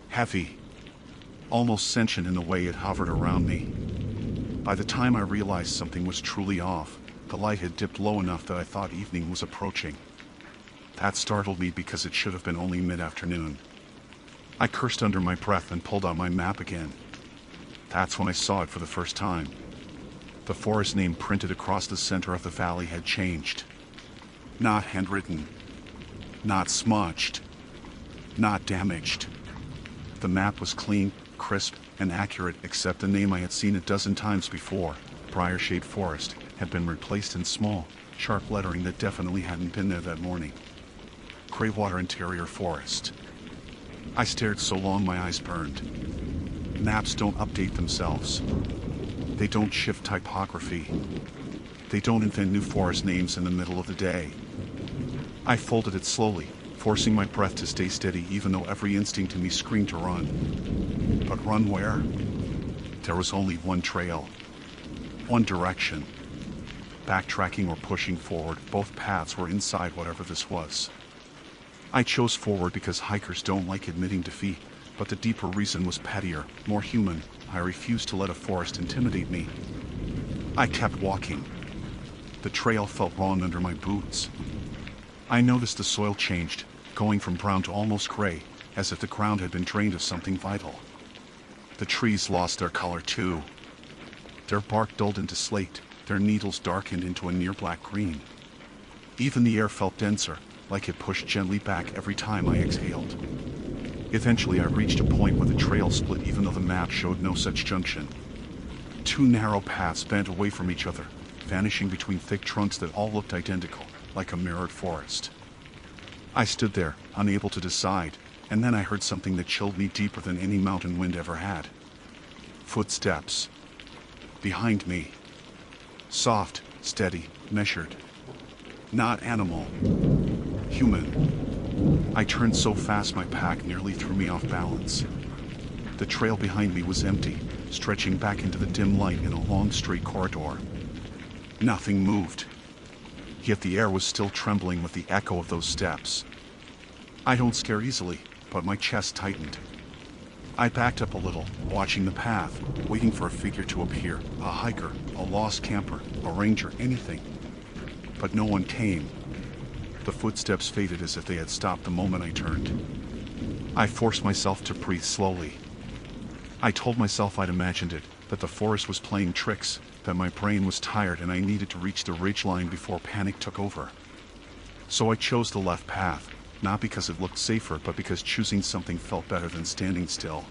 Heavy. Almost sentient in the way it hovered around me. By the time I realized something was truly off, the light had dipped low enough that I thought evening was approaching. That startled me because it should have been only mid-afternoon. I cursed under my breath and pulled out my map again. That's when I saw it for the first time. The forest name printed across the center of the valley had changed. Not handwritten. Not smudged. Not damaged. The map was clean, crisp, and accurate, except the name I had seen a dozen times before, Briar-Shade Forest, had been replaced in small, sharp lettering that definitely hadn't been there that morning. Greywater Interior Forest. I stared so long my eyes burned. Maps don't update themselves. They don't shift typography. They don't invent new forest names in the middle of the day. I folded it slowly, forcing my breath to stay steady even though every instinct in me screamed to run. But run where? There was only one trail. One direction. Backtracking or pushing forward, both paths were inside whatever this was. I chose forward because hikers don't like admitting defeat, but the deeper reason was pettier, more human. I refused to let a forest intimidate me. I kept walking. The trail felt wrong under my boots. I noticed the soil changed, going from brown to almost gray, as if the ground had been drained of something vital. The trees lost their color too. Their bark dulled into slate, their needles darkened into a near black green. Even the air felt denser, like it pushed gently back every time I exhaled. Eventually I reached a point where the trail split even though the map showed no such junction. Two narrow paths bent away from each other, vanishing between thick trunks that all looked identical, like a mirrored forest. I stood there, unable to decide, and then I heard something that chilled me deeper than any mountain wind ever had. Footsteps. Behind me. Soft, steady, measured. Not animal. Human. I turned so fast my pack nearly threw me off balance. The trail behind me was empty, stretching back into the dim light in a long straight corridor. Nothing moved. Yet the air was still trembling with the echo of those steps. I don't scare easily, but my chest tightened. I backed up a little, watching the path, waiting for a figure to appear, a hiker, a lost camper, a ranger, anything. But no one came. The footsteps faded as if they had stopped the moment I turned. I forced myself to breathe slowly. I told myself I'd imagined it, that the forest was playing tricks, that my brain was tired and I needed to reach the ridgeline before panic took over. So I chose the left path, not because it looked safer, but because choosing something felt better than standing still.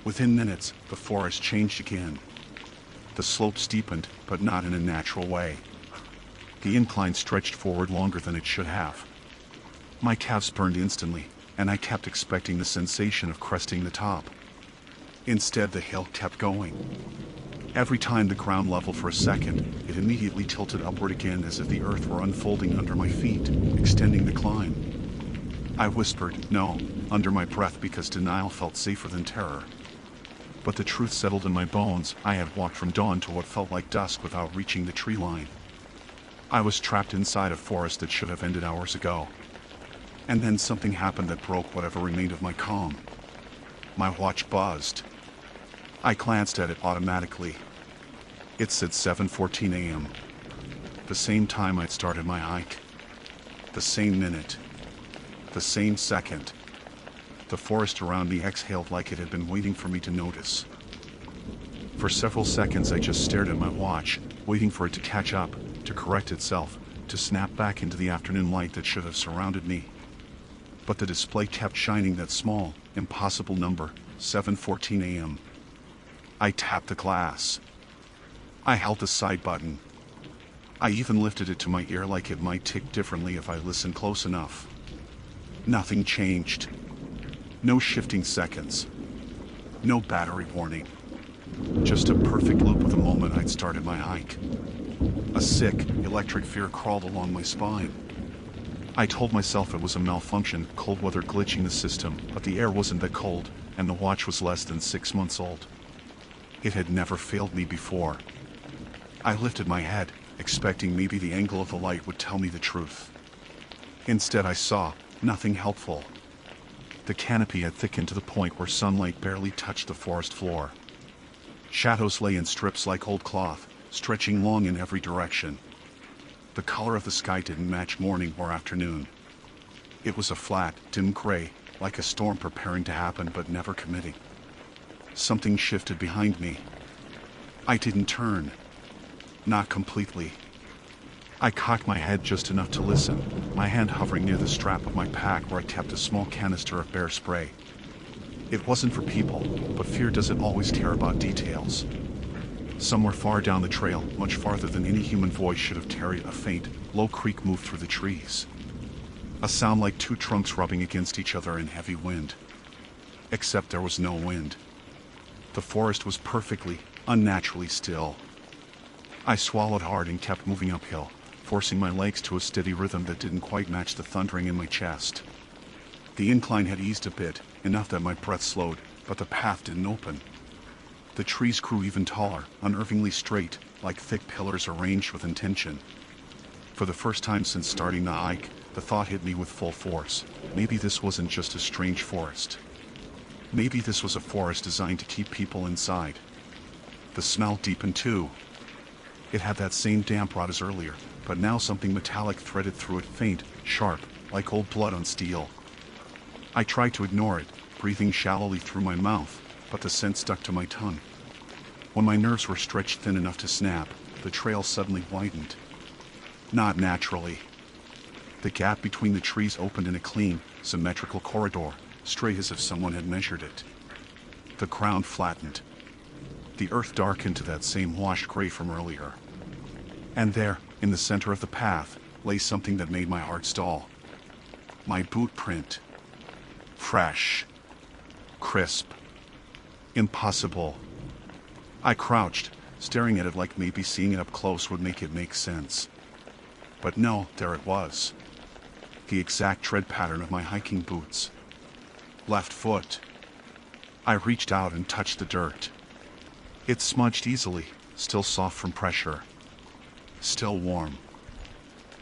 Within minutes, the forest changed again. The slope steepened, but not in a natural way. The incline stretched forward longer than it should have. My calves burned instantly, and I kept expecting the sensation of cresting the top. Instead, the hill kept going. Every time the ground leveled for a second, it immediately tilted upward again as if the earth were unfolding under my feet, extending the climb. I whispered, no, under my breath because denial felt safer than terror. But the truth settled in my bones. I had walked from dawn to what felt like dusk without reaching the tree line. I was trapped inside a forest that should have ended hours ago. And then something happened that broke whatever remained of my calm. My watch buzzed. I glanced at it automatically. It said 7:14 a.m. The same time I'd started my hike. The same minute. The same second. The forest around me exhaled like it had been waiting for me to notice. For several seconds I just stared at my watch, waiting for it to catch up, to correct itself, to snap back into the afternoon light that should have surrounded me. But the display kept shining that small, impossible number, 7:14 a.m. I tapped the glass. I held the side button. I even lifted it to my ear like it might tick differently if I listened close enough. Nothing changed. No shifting seconds. No battery warning. Just a perfect loop of the moment I'd started my hike. A sick, electric fear crawled along my spine. I told myself it was a malfunction, cold weather glitching the system, but the air wasn't that cold, and the watch was less than 6 months old. It had never failed me before. I lifted my head, expecting maybe the angle of the light would tell me the truth. Instead I saw nothing helpful. The canopy had thickened to the point where sunlight barely touched the forest floor. Shadows lay in strips like old cloth, stretching long in every direction. The color of the sky didn't match morning or afternoon. It was a flat, dim gray, like a storm preparing to happen but never committing. Something shifted behind me. I didn't turn. Not completely. I cocked my head just enough to listen, my hand hovering near the strap of my pack where I kept a small canister of bear spray. It wasn't for people, but fear doesn't always care about details. Somewhere far down the trail, much farther than any human voice should have tarried, a faint, low creak moved through the trees. A sound like two trunks rubbing against each other in heavy wind. Except there was no wind. The forest was perfectly, unnaturally still. I swallowed hard and kept moving uphill, forcing my legs to a steady rhythm that didn't quite match the thundering in my chest. The incline had eased a bit, enough that my breath slowed, but the path didn't open. The trees grew even taller, unnervingly straight, like thick pillars arranged with intention. For the first time since starting the hike, the thought hit me with full force. Maybe this wasn't just a strange forest. Maybe this was a forest designed to keep people inside. The smell deepened too. It had that same damp rot as earlier, but now something metallic threaded through it, faint, sharp, like old blood on steel. I tried to ignore it, breathing shallowly through my mouth, but the scent stuck to my tongue. When my nerves were stretched thin enough to snap, the trail suddenly widened. Not naturally. The gap between the trees opened in a clean, symmetrical corridor, straight as if someone had measured it. The ground flattened. The earth darkened to that same washed gray from earlier. And there, in the center of the path, lay something that made my heart stall. My boot print. Fresh. Crisp. Impossible. I crouched, staring at it like maybe seeing it up close would make it make sense. But no, there it was. The exact tread pattern of my hiking boots. Left foot. I reached out and touched the dirt. It smudged easily, still soft from pressure. Still warm.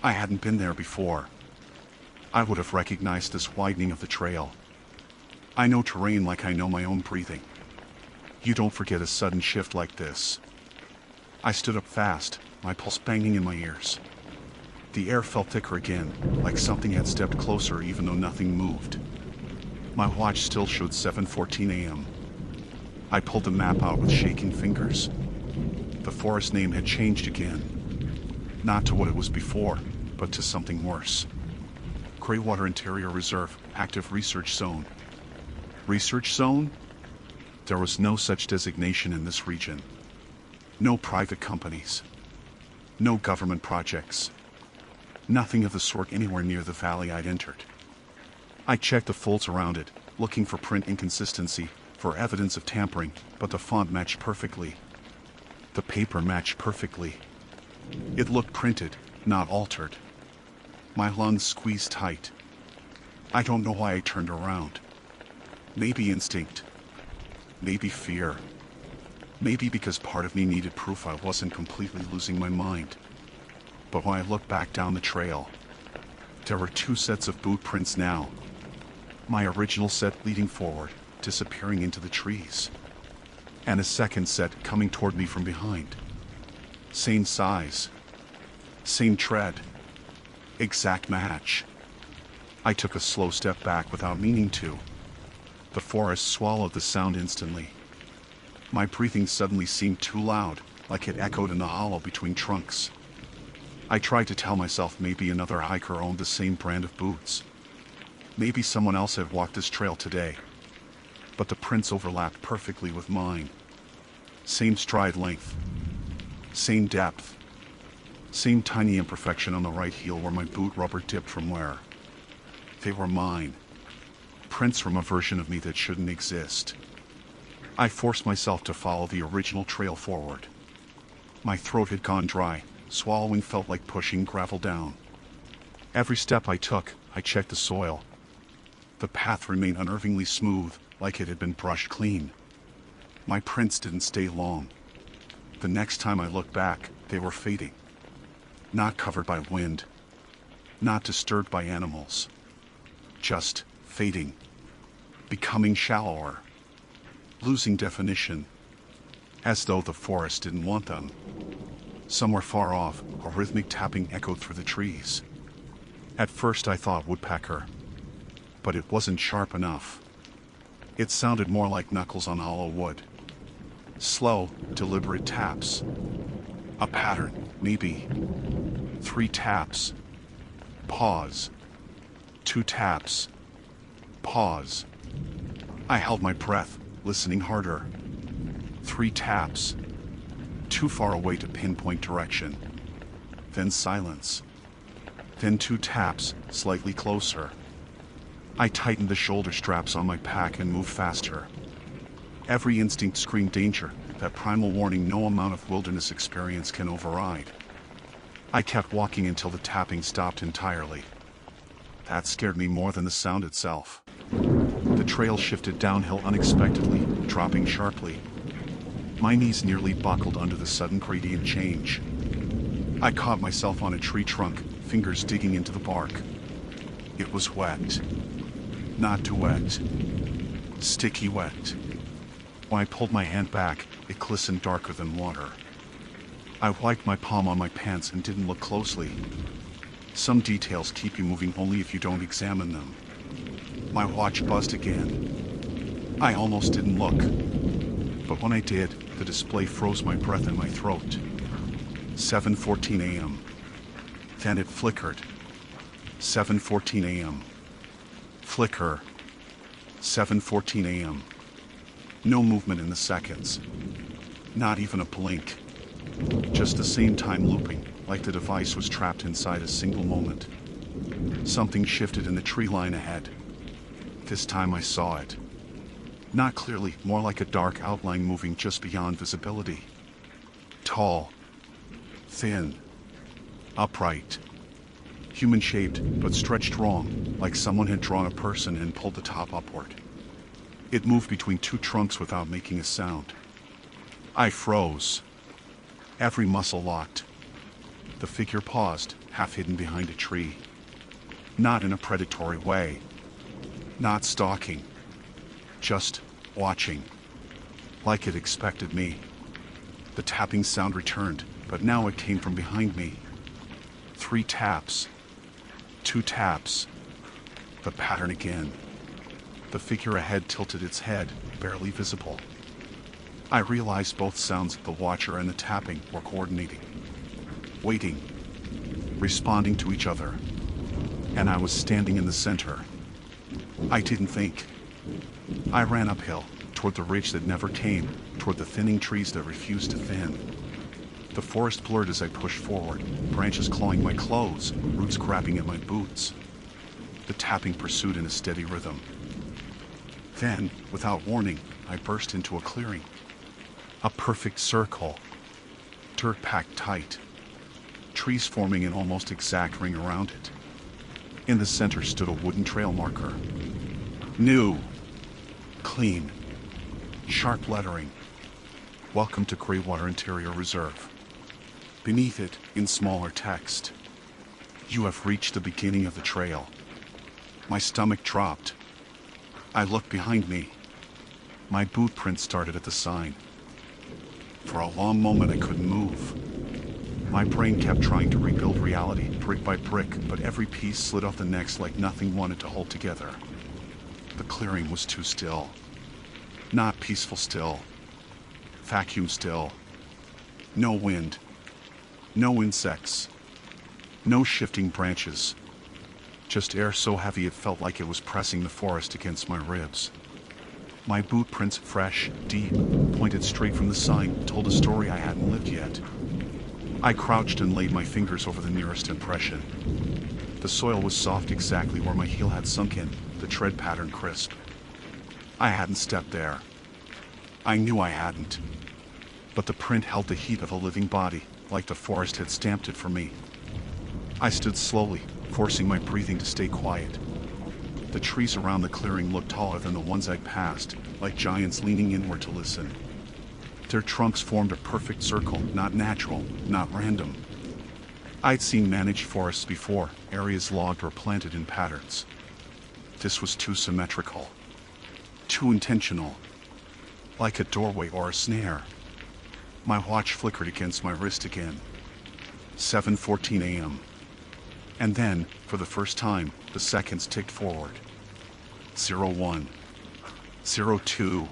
I hadn't been there before. I would have recognized this widening of the trail. I know terrain like I know my own breathing. You don't forget a sudden shift like this. I stood up fast, my pulse banging in my ears. The air felt thicker again, like something had stepped closer even though nothing moved. My watch still showed 7:14 a.m. I pulled the map out with shaking fingers. The forest name had changed again. Not to what it was before, but to something worse. Greywater Interior Reserve, Active Research Zone. Research Zone? There was no such designation in this region. No private companies. No government projects. Nothing of the sort anywhere near the valley I'd entered. I checked the folds around it, looking for print inconsistency, for evidence of tampering, but the font matched perfectly. The paper matched perfectly. It looked printed, not altered. My lungs squeezed tight. I don't know why I turned around. Maybe instinct. Maybe fear. Maybe because part of me needed proof I wasn't completely losing my mind. But when I looked back down the trail, there were two sets of boot prints now. My original set leading forward, disappearing into the trees. And a second set coming toward me from behind. Same size. Same tread. Exact match. I took a slow step back without meaning to. The forest swallowed the sound instantly. My breathing suddenly seemed too loud, like it echoed in the hollow between trunks. I tried to tell myself maybe another hiker owned the same brand of boots. Maybe someone else had walked this trail today. But the prints overlapped perfectly with mine. Same stride length. Same depth. Same tiny imperfection on the right heel where my boot rubber dipped from wear. They were mine. Prints from a version of me that shouldn't exist. I forced myself to follow the original trail forward. My throat had gone dry, swallowing felt like pushing gravel down. Every step I took, I checked the soil. The path remained unnervingly smooth, like it had been brushed clean. My prints didn't stay long. The next time I looked back, they were fading. Not covered by wind. Not disturbed by animals. Just fading. Becoming shallower. Losing definition. As though the forest didn't want them. Somewhere far off, a rhythmic tapping echoed through the trees. At first I thought woodpecker. But it wasn't sharp enough. It sounded more like knuckles on hollow wood. Slow, deliberate taps. A pattern, maybe. 3 taps. Pause. 2 taps. Pause. I held my breath, listening harder. 3 taps. Too far away to pinpoint direction. Then silence. Then 2 taps, slightly closer. I tightened the shoulder straps on my pack and moved faster. Every instinct screamed danger, that primal warning no amount of wilderness experience can override. I kept walking until the tapping stopped entirely. That scared me more than the sound itself. The trail shifted downhill unexpectedly, dropping sharply. My knees nearly buckled under the sudden gradient change. I caught myself on a tree trunk, fingers digging into the bark. It was wet. Not too wet. Sticky wet. When I pulled my hand back, it glistened darker than water. I wiped my palm on my pants and didn't look closely. Some details keep you moving only if you don't examine them. My watch buzzed again. I almost didn't look. But when I did, the display froze my breath in my throat. 7:14 a.m. Then it flickered. 7:14 a.m. Flicker. 7:14 a.m. No movement in the seconds. Not even a blink. Just the same time looping, like the device was trapped inside a single moment. Something shifted in the tree line ahead. This time I saw it. Not clearly, more like a dark outline moving just beyond visibility. Tall, thin, upright, human-shaped but stretched wrong, like someone had drawn a person and pulled the top upward. It moved between two trunks without making a sound. I froze. Every muscle locked. The figure paused, half hidden behind a tree. Not in a predatory way. Not stalking. Just watching. Like it expected me. The tapping sound returned, but now it came from behind me. 3 taps. 2 taps. The pattern again. The figure ahead tilted its head, barely visible. I realized both sounds, the watcher and the tapping, were coordinating. Waiting. Responding to each other. And I was standing in the center. I didn't think. I ran uphill, toward the ridge that never came, toward the thinning trees that refused to thin. The forest blurred as I pushed forward, branches clawing my clothes, roots grabbing at my boots. The tapping pursued in a steady rhythm. Then, without warning, I burst into a clearing. A perfect circle. Dirt packed tight. Trees forming an almost exact ring around it. In the center stood a wooden trail marker. New. Clean. Sharp lettering. Welcome to Greywater Interior Reserve. Beneath it, in smaller text, you have reached the beginning of the trail. My stomach dropped. I looked behind me. My boot print started at the sign. For a long moment I couldn't move. My brain kept trying to rebuild reality, brick by brick, but every piece slid off the next like nothing wanted to hold together. The clearing was too still. Not peaceful still. Vacuum still. No wind. No insects. No shifting branches. Just air so heavy it felt like it was pressing the forest against my ribs. My boot prints, fresh, deep, pointed straight from the sign, told a story I hadn't lived yet. I crouched and laid my fingers over the nearest impression. The soil was soft exactly where my heel had sunk in, the tread pattern crisp. I hadn't stepped there. I knew I hadn't. But the print held the heat of a living body, like the forest had stamped it for me. I stood slowly, forcing my breathing to stay quiet. The trees around the clearing looked taller than the ones I'd passed, like giants leaning inward to listen. Their trunks formed a perfect circle, not natural, not random. I'd seen managed forests before, areas logged or planted in patterns. This was too symmetrical. Too intentional. Like a doorway or a snare. My watch flickered against my wrist again. 7:14 a.m. And then, for the first time, the seconds ticked forward. 01. 02.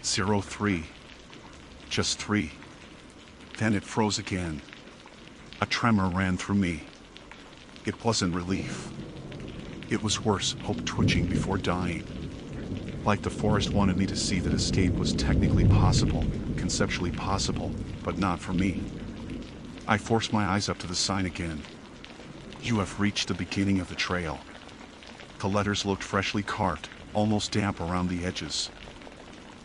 03. Just 3. Then it froze again. A tremor ran through me. It wasn't relief. It was worse, hope twitching before dying. Like the forest wanted me to see that escape was technically possible, conceptually possible, but not for me. I forced my eyes up to the sign again. You have reached the beginning of the trail. The letters looked freshly carved, almost damp around the edges.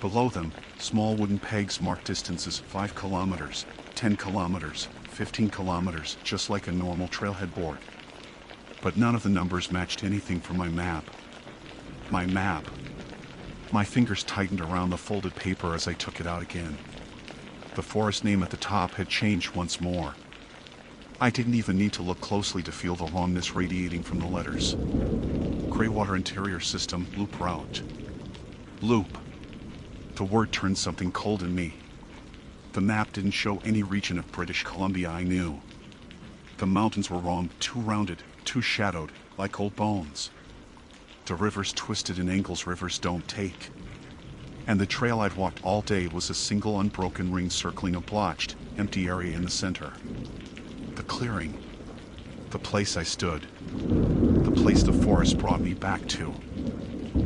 Below them, small wooden pegs marked distances: 5 kilometers, 10 kilometers, 15 kilometers, just like a normal trailhead board. But none of the numbers matched anything from my map. My map. My fingers tightened around the folded paper as I took it out again. The forest name at the top had changed once more. I didn't even need to look closely to feel the wrongness radiating from the letters. Greywater Interior System, Loop Route. Loop. The word turned something cold in me. The map didn't show any region of British Columbia I knew. The mountains were wrong, too rounded, too shadowed, like old bones. The rivers twisted in angles rivers don't take. And the trail I'd walked all day was a single unbroken ring circling a blotched, empty area in the center. The clearing. The place I stood. The place the forest brought me back to.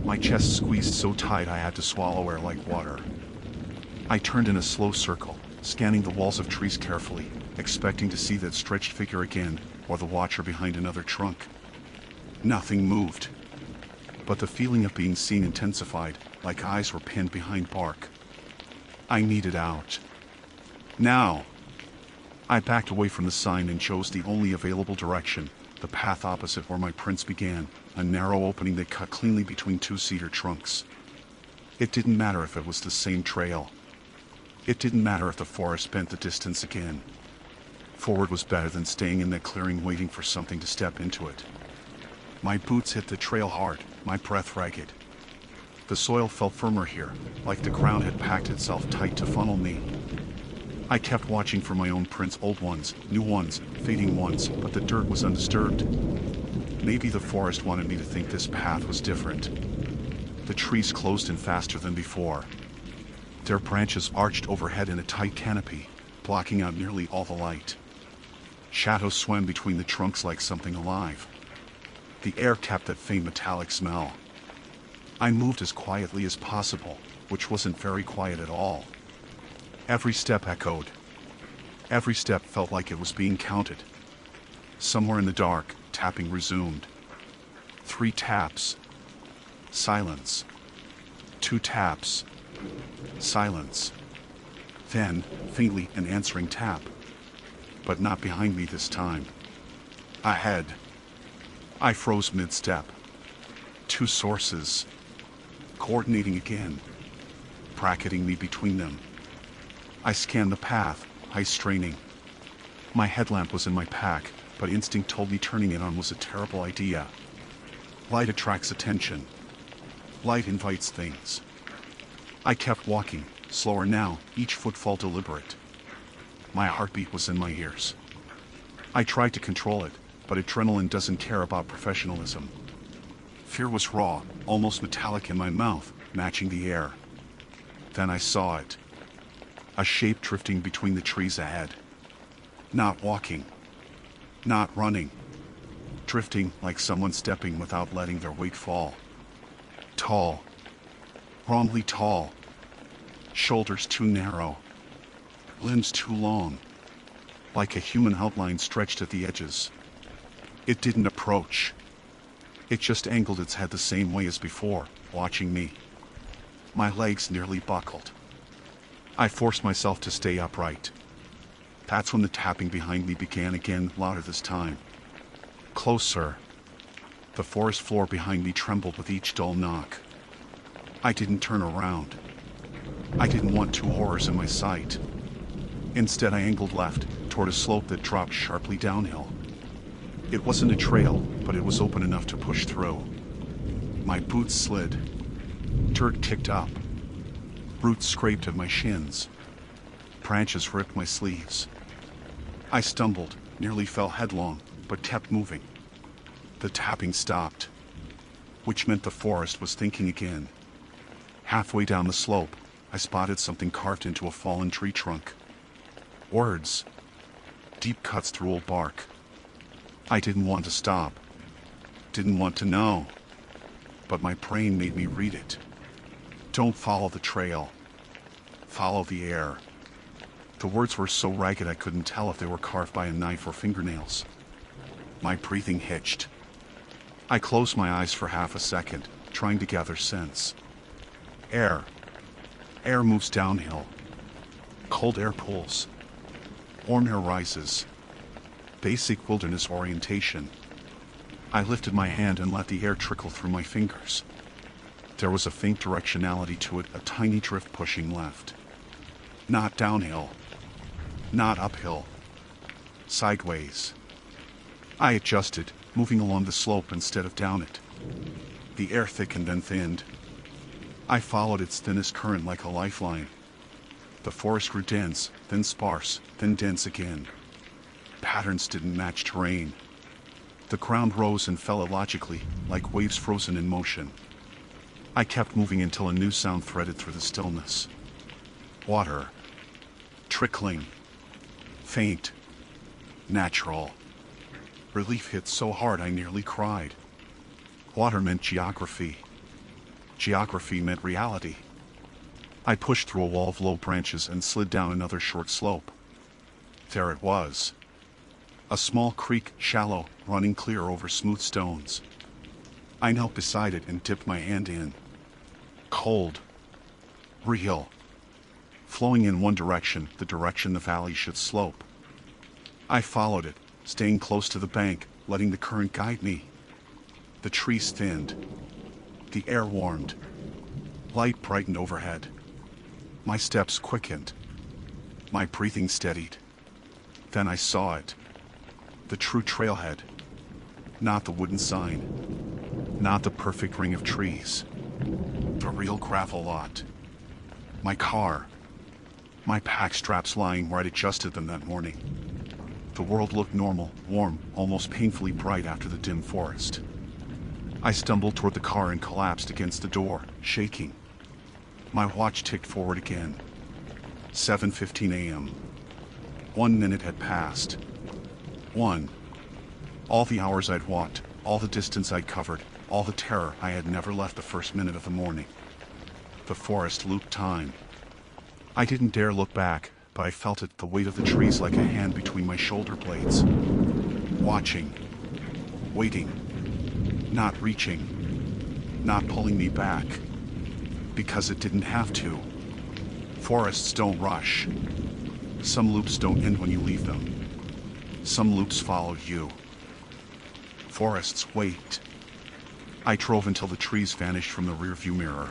My chest squeezed so tight I had to swallow air like water. I turned in a slow circle, scanning the walls of trees carefully, expecting to see that stretched figure again, or the watcher behind another trunk. Nothing moved. But the feeling of being seen intensified, like eyes were pinned behind bark. I needed out. Now! I backed away from the sign and chose the only available direction, the path opposite where my prints began, a narrow opening that cut cleanly between two cedar trunks. It didn't matter if it was the same trail. It didn't matter if the forest bent the distance again. Forward was better than staying in that clearing waiting for something to step into it. My boots hit the trail hard, my breath ragged. The soil felt firmer here, like the ground had packed itself tight to funnel me. I kept watching for my own prints, old ones, new ones, fading ones, but the dirt was undisturbed. Maybe the forest wanted me to think this path was different. The trees closed in faster than before. Their branches arched overhead in a tight canopy, blocking out nearly all the light. Shadows swam between the trunks like something alive. The air kept that faint metallic smell. I moved as quietly as possible, which wasn't very quiet at all. Every step echoed. Every step felt like it was being counted. Somewhere in the dark, tapping resumed. 3 taps. Silence. 2 taps. Silence. Then, faintly, an answering tap. But not behind me this time. Ahead. I froze mid-step. 2 sources. Coordinating again. Bracketing me between them. I scanned the path, eyes straining. My headlamp was in my pack, but instinct told me turning it on was a terrible idea. Light attracts attention. Light invites things. I kept walking, slower now, each footfall deliberate. My heartbeat was in my ears. I tried to control it, but adrenaline doesn't care about professionalism. Fear was raw, almost metallic in my mouth, matching the air. Then I saw it. A shape drifting between the trees ahead. Not walking. Not running. Drifting like someone stepping without letting their weight fall. Tall. Wrongly tall. Shoulders too narrow. Limbs too long. Like a human outline stretched at the edges. It didn't approach. It just angled its head the same way as before, watching me. My legs nearly buckled. I forced myself to stay upright. That's when the tapping behind me began again, louder this time. Closer. The forest floor behind me trembled with each dull knock. I didn't turn around. I didn't want 2 horrors in my sight. Instead, I angled left, toward a slope that dropped sharply downhill. It wasn't a trail, but it was open enough to push through. My boots slid. Dirt kicked up. Roots scraped at my shins. Branches ripped my sleeves. I stumbled, nearly fell headlong, but kept moving. The tapping stopped, which meant the forest was thinking again. Halfway down the slope, I spotted something carved into a fallen tree trunk. Words. Deep cuts through old bark. I didn't want to stop. Didn't want to know. But my brain made me read it. Don't follow the trail. Follow the air. The words were so ragged I couldn't tell if they were carved by a knife or fingernails. My breathing hitched. I closed my eyes for half a second, trying to gather sense. Air. Air moves downhill. Cold air pulls. Warm air rises. Basic wilderness orientation. I lifted my hand and let the air trickle through my fingers. There was a faint directionality to it, a tiny drift pushing left. Not downhill. Not uphill. Sideways. I adjusted, moving along the slope instead of down it. The air thickened and thinned. I followed its thinnest current like a lifeline. The forest grew dense, then sparse, then dense again. Patterns didn't match terrain. The ground rose and fell illogically, like waves frozen in motion. I kept moving until a new sound threaded through the stillness. Water. Trickling. Faint. Natural. Relief hit so hard I nearly cried. Water meant geography. Geography meant reality. I pushed through a wall of low branches and slid down another short slope. There it was. A small creek, shallow, running clear over smooth stones. I knelt beside it and dipped my hand in. Cold. Real. Flowing in one direction, the direction the valley should slope. I followed it, staying close to the bank, letting the current guide me. The trees thinned. The air warmed. Light brightened overhead. My steps quickened. My breathing steadied. Then I saw it. The true trailhead. Not the wooden sign. Not the perfect ring of trees. The real gravel lot. My car. My pack straps lying where I'd adjusted them that morning. The world looked normal, warm, almost painfully bright after the dim forest. I stumbled toward the car and collapsed against the door, shaking. My watch ticked forward again. 7:15 a.m. 1 minute had passed. 1. All the hours I'd walked, all the distance I'd covered, all the terror I had never left the first minute of the morning. The forest looped time. I didn't dare look back, but I felt it, the weight of the trees like a hand between my shoulder blades. Watching. Waiting. Not reaching. Not pulling me back. Because it didn't have to. Forests don't rush. Some loops don't end when you leave them. Some loops follow you. Forests wait. I drove until the trees vanished from the rearview mirror.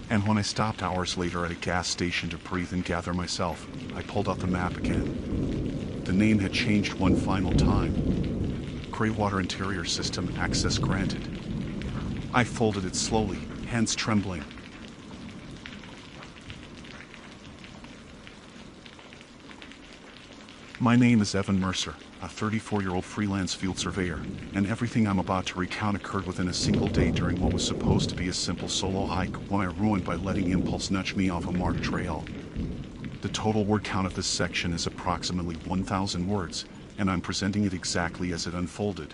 And when I stopped hours later at a gas station to breathe and gather myself, I pulled out the map again. The name had changed one final time. Greywater Interior System access granted. I folded it slowly, hands trembling. My name is Evan Mercer, a 34-year-old freelance field surveyor, and everything I'm about to recount occurred within a single day during what was supposed to be a simple solo hike when I ruined by letting impulse nudge me off a marked trail. The total word count of this section is approximately 1,000 words, and I'm presenting it exactly as it unfolded.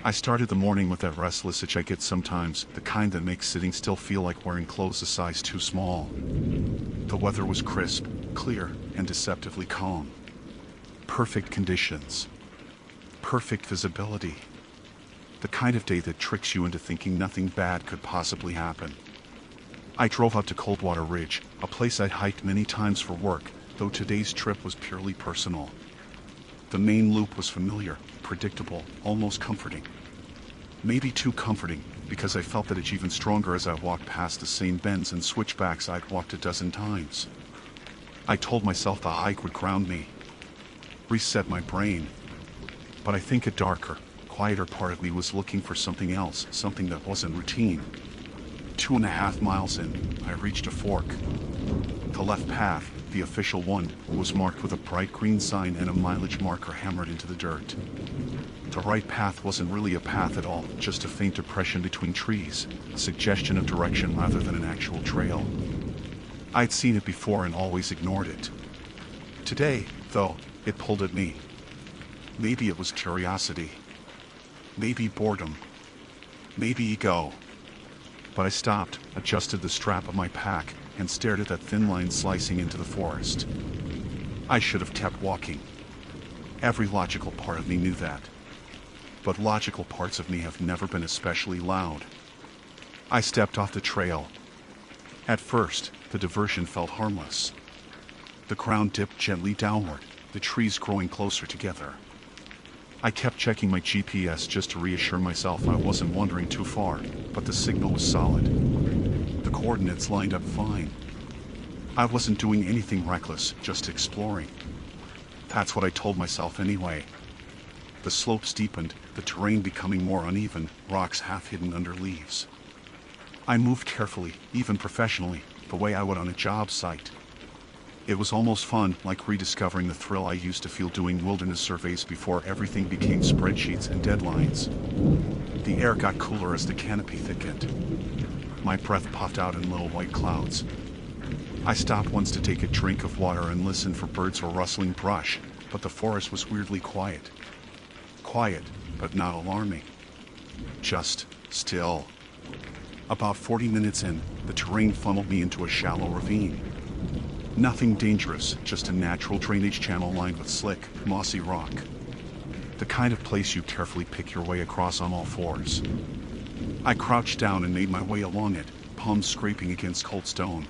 I started the morning with that restless itch I get sometimes, the kind that makes sitting still feel like wearing clothes a size too small. The weather was crisp, clear, and deceptively calm. Perfect conditions. Perfect visibility. The kind of day that tricks you into thinking nothing bad could possibly happen. I drove up to Coldwater Ridge, a place I'd hiked many times for work, though today's trip was purely personal. The main loop was familiar, predictable, almost comforting. Maybe too comforting, because I felt that itch even stronger as I walked past the same bends and switchbacks I'd walked a dozen times. I told myself the hike would ground me, reset my brain. But I think a darker, quieter part of me was looking for something else, something that wasn't routine. 2.5 miles in, I reached a fork. The left path, the official one, was marked with a bright green sign and a mileage marker hammered into the dirt. The right path wasn't really a path at all, just a faint depression between trees, a suggestion of direction rather than an actual trail. I'd seen it before and always ignored it. Today, though, it pulled at me. Maybe it was curiosity. Maybe boredom. Maybe ego. But I stopped, adjusted the strap of my pack, and stared at that thin line slicing into the forest. I should have kept walking. Every logical part of me knew that. But logical parts of me have never been especially loud. I stepped off the trail. At first, the diversion felt harmless. The ground dipped gently downward, the trees growing closer together. I kept checking my GPS just to reassure myself I wasn't wandering too far, but the signal was solid. The coordinates lined up fine. I wasn't doing anything reckless, just exploring. That's what I told myself anyway. The slopes deepened, the terrain becoming more uneven, rocks half hidden under leaves. I moved carefully, even professionally, the way I would on a job site. It was almost fun, like rediscovering the thrill I used to feel doing wilderness surveys before everything became spreadsheets and deadlines. The air got cooler as the canopy thickened. My breath puffed out in little white clouds. I stopped once to take a drink of water and listen for birds or rustling brush, but the forest was weirdly quiet. Quiet, but not alarming. Just still. About 40 minutes in, the terrain funneled me into a shallow ravine. Nothing dangerous, just a natural drainage channel lined with slick, mossy rock. The kind of place you carefully pick your way across on all fours. I crouched down and made my way along it, palms scraping against cold stone.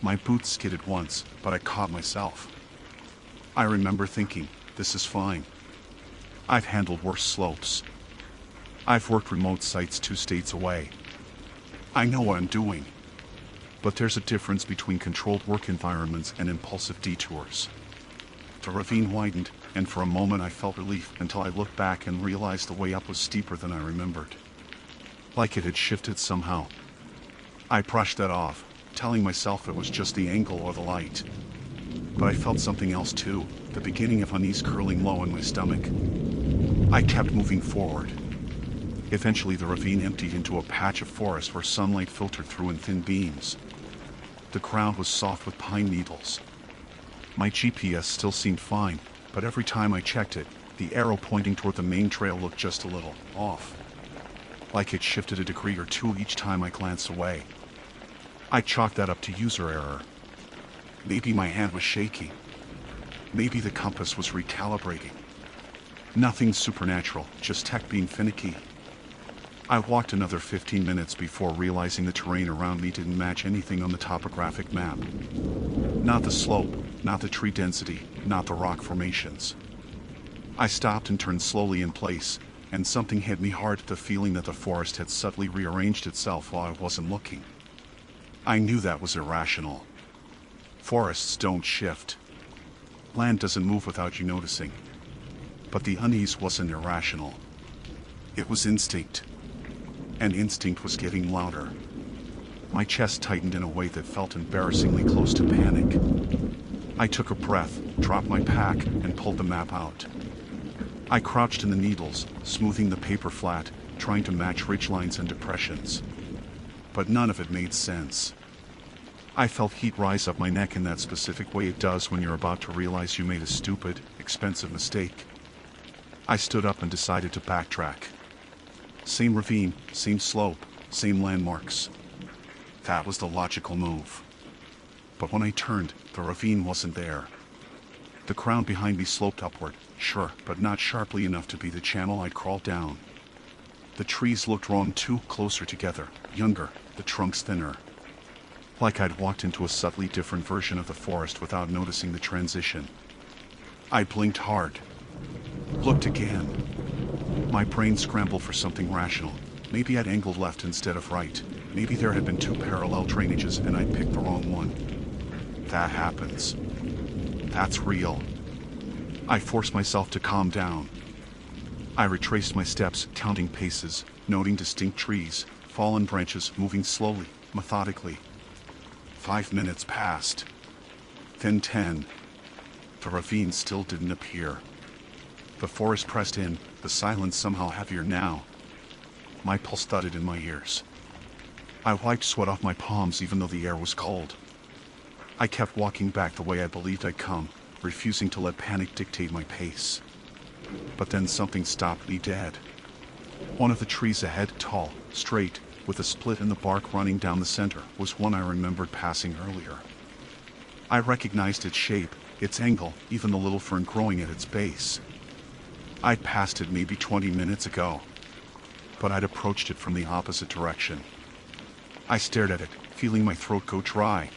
My boots skidded once, but I caught myself. I remember thinking, this is fine. I've handled worse slopes. I've worked remote sites 2 states away. I know what I'm doing. But there's a difference between controlled work environments and impulsive detours. The ravine widened, and for a moment I felt relief until I looked back and realized the way up was steeper than I remembered. Like it had shifted somehow. I brushed that off, telling myself it was just the angle or the light. But I felt something else too, the beginning of unease curling low in my stomach. I kept moving forward. Eventually the ravine emptied into a patch of forest where sunlight filtered through in thin beams. The ground was soft with pine needles. My GPS still seemed fine, but every time I checked it, the arrow pointing toward the main trail looked just a little off. Like it shifted a degree or two each time I glanced away. I chalked that up to user error. Maybe my hand was shaky. Maybe the compass was recalibrating. Nothing supernatural, just tech being finicky. I walked another 15 minutes before realizing the terrain around me didn't match anything on the topographic map. Not the slope, not the tree density, not the rock formations. I stopped and turned slowly in place, and something hit me hard, the feeling that the forest had subtly rearranged itself while I wasn't looking. I knew that was irrational. Forests don't shift. Land doesn't move without you noticing. But the unease wasn't irrational. It was instinct. And instinct was getting louder. My chest tightened in a way that felt embarrassingly close to panic. I took a breath, dropped my pack, and pulled the map out. I crouched in the needles, smoothing the paper flat, trying to match ridgelines and depressions. But none of it made sense. I felt heat rise up my neck in that specific way it does when you're about to realize you made a stupid, expensive mistake. I stood up and decided to backtrack. Same ravine, same slope, same landmarks. That was the logical move. But when I turned, the ravine wasn't there. The ground behind me sloped upward, sure, but not sharply enough to be the channel I'd crawled down. The trees looked wrong too, closer together, younger, the trunks thinner. Like I'd walked into a subtly different version of the forest without noticing the transition. I blinked hard. Looked again. My brain scrambled for something rational. Maybe I'd angled left instead of right. Maybe there had been 2 parallel drainages and I'd picked the wrong one. That happens. That's real. I forced myself to calm down. I retraced my steps, counting paces, noting distinct trees, fallen branches moving slowly, methodically. 5 minutes passed. Then 10. The ravine still didn't appear. The forest pressed in, the silence somehow heavier now. My pulse thudded in my ears. I wiped sweat off my palms even though the air was cold. I kept walking back the way I believed I'd come, refusing to let panic dictate my pace. But then something stopped me dead. One of the trees ahead, tall, straight, with a split in the bark running down the center, was one I remembered passing earlier. I recognized its shape, its angle, even the little fern growing at its base. I'd passed it maybe 20 minutes ago, but I'd approached it from the opposite direction. I stared at it, feeling my throat go dry.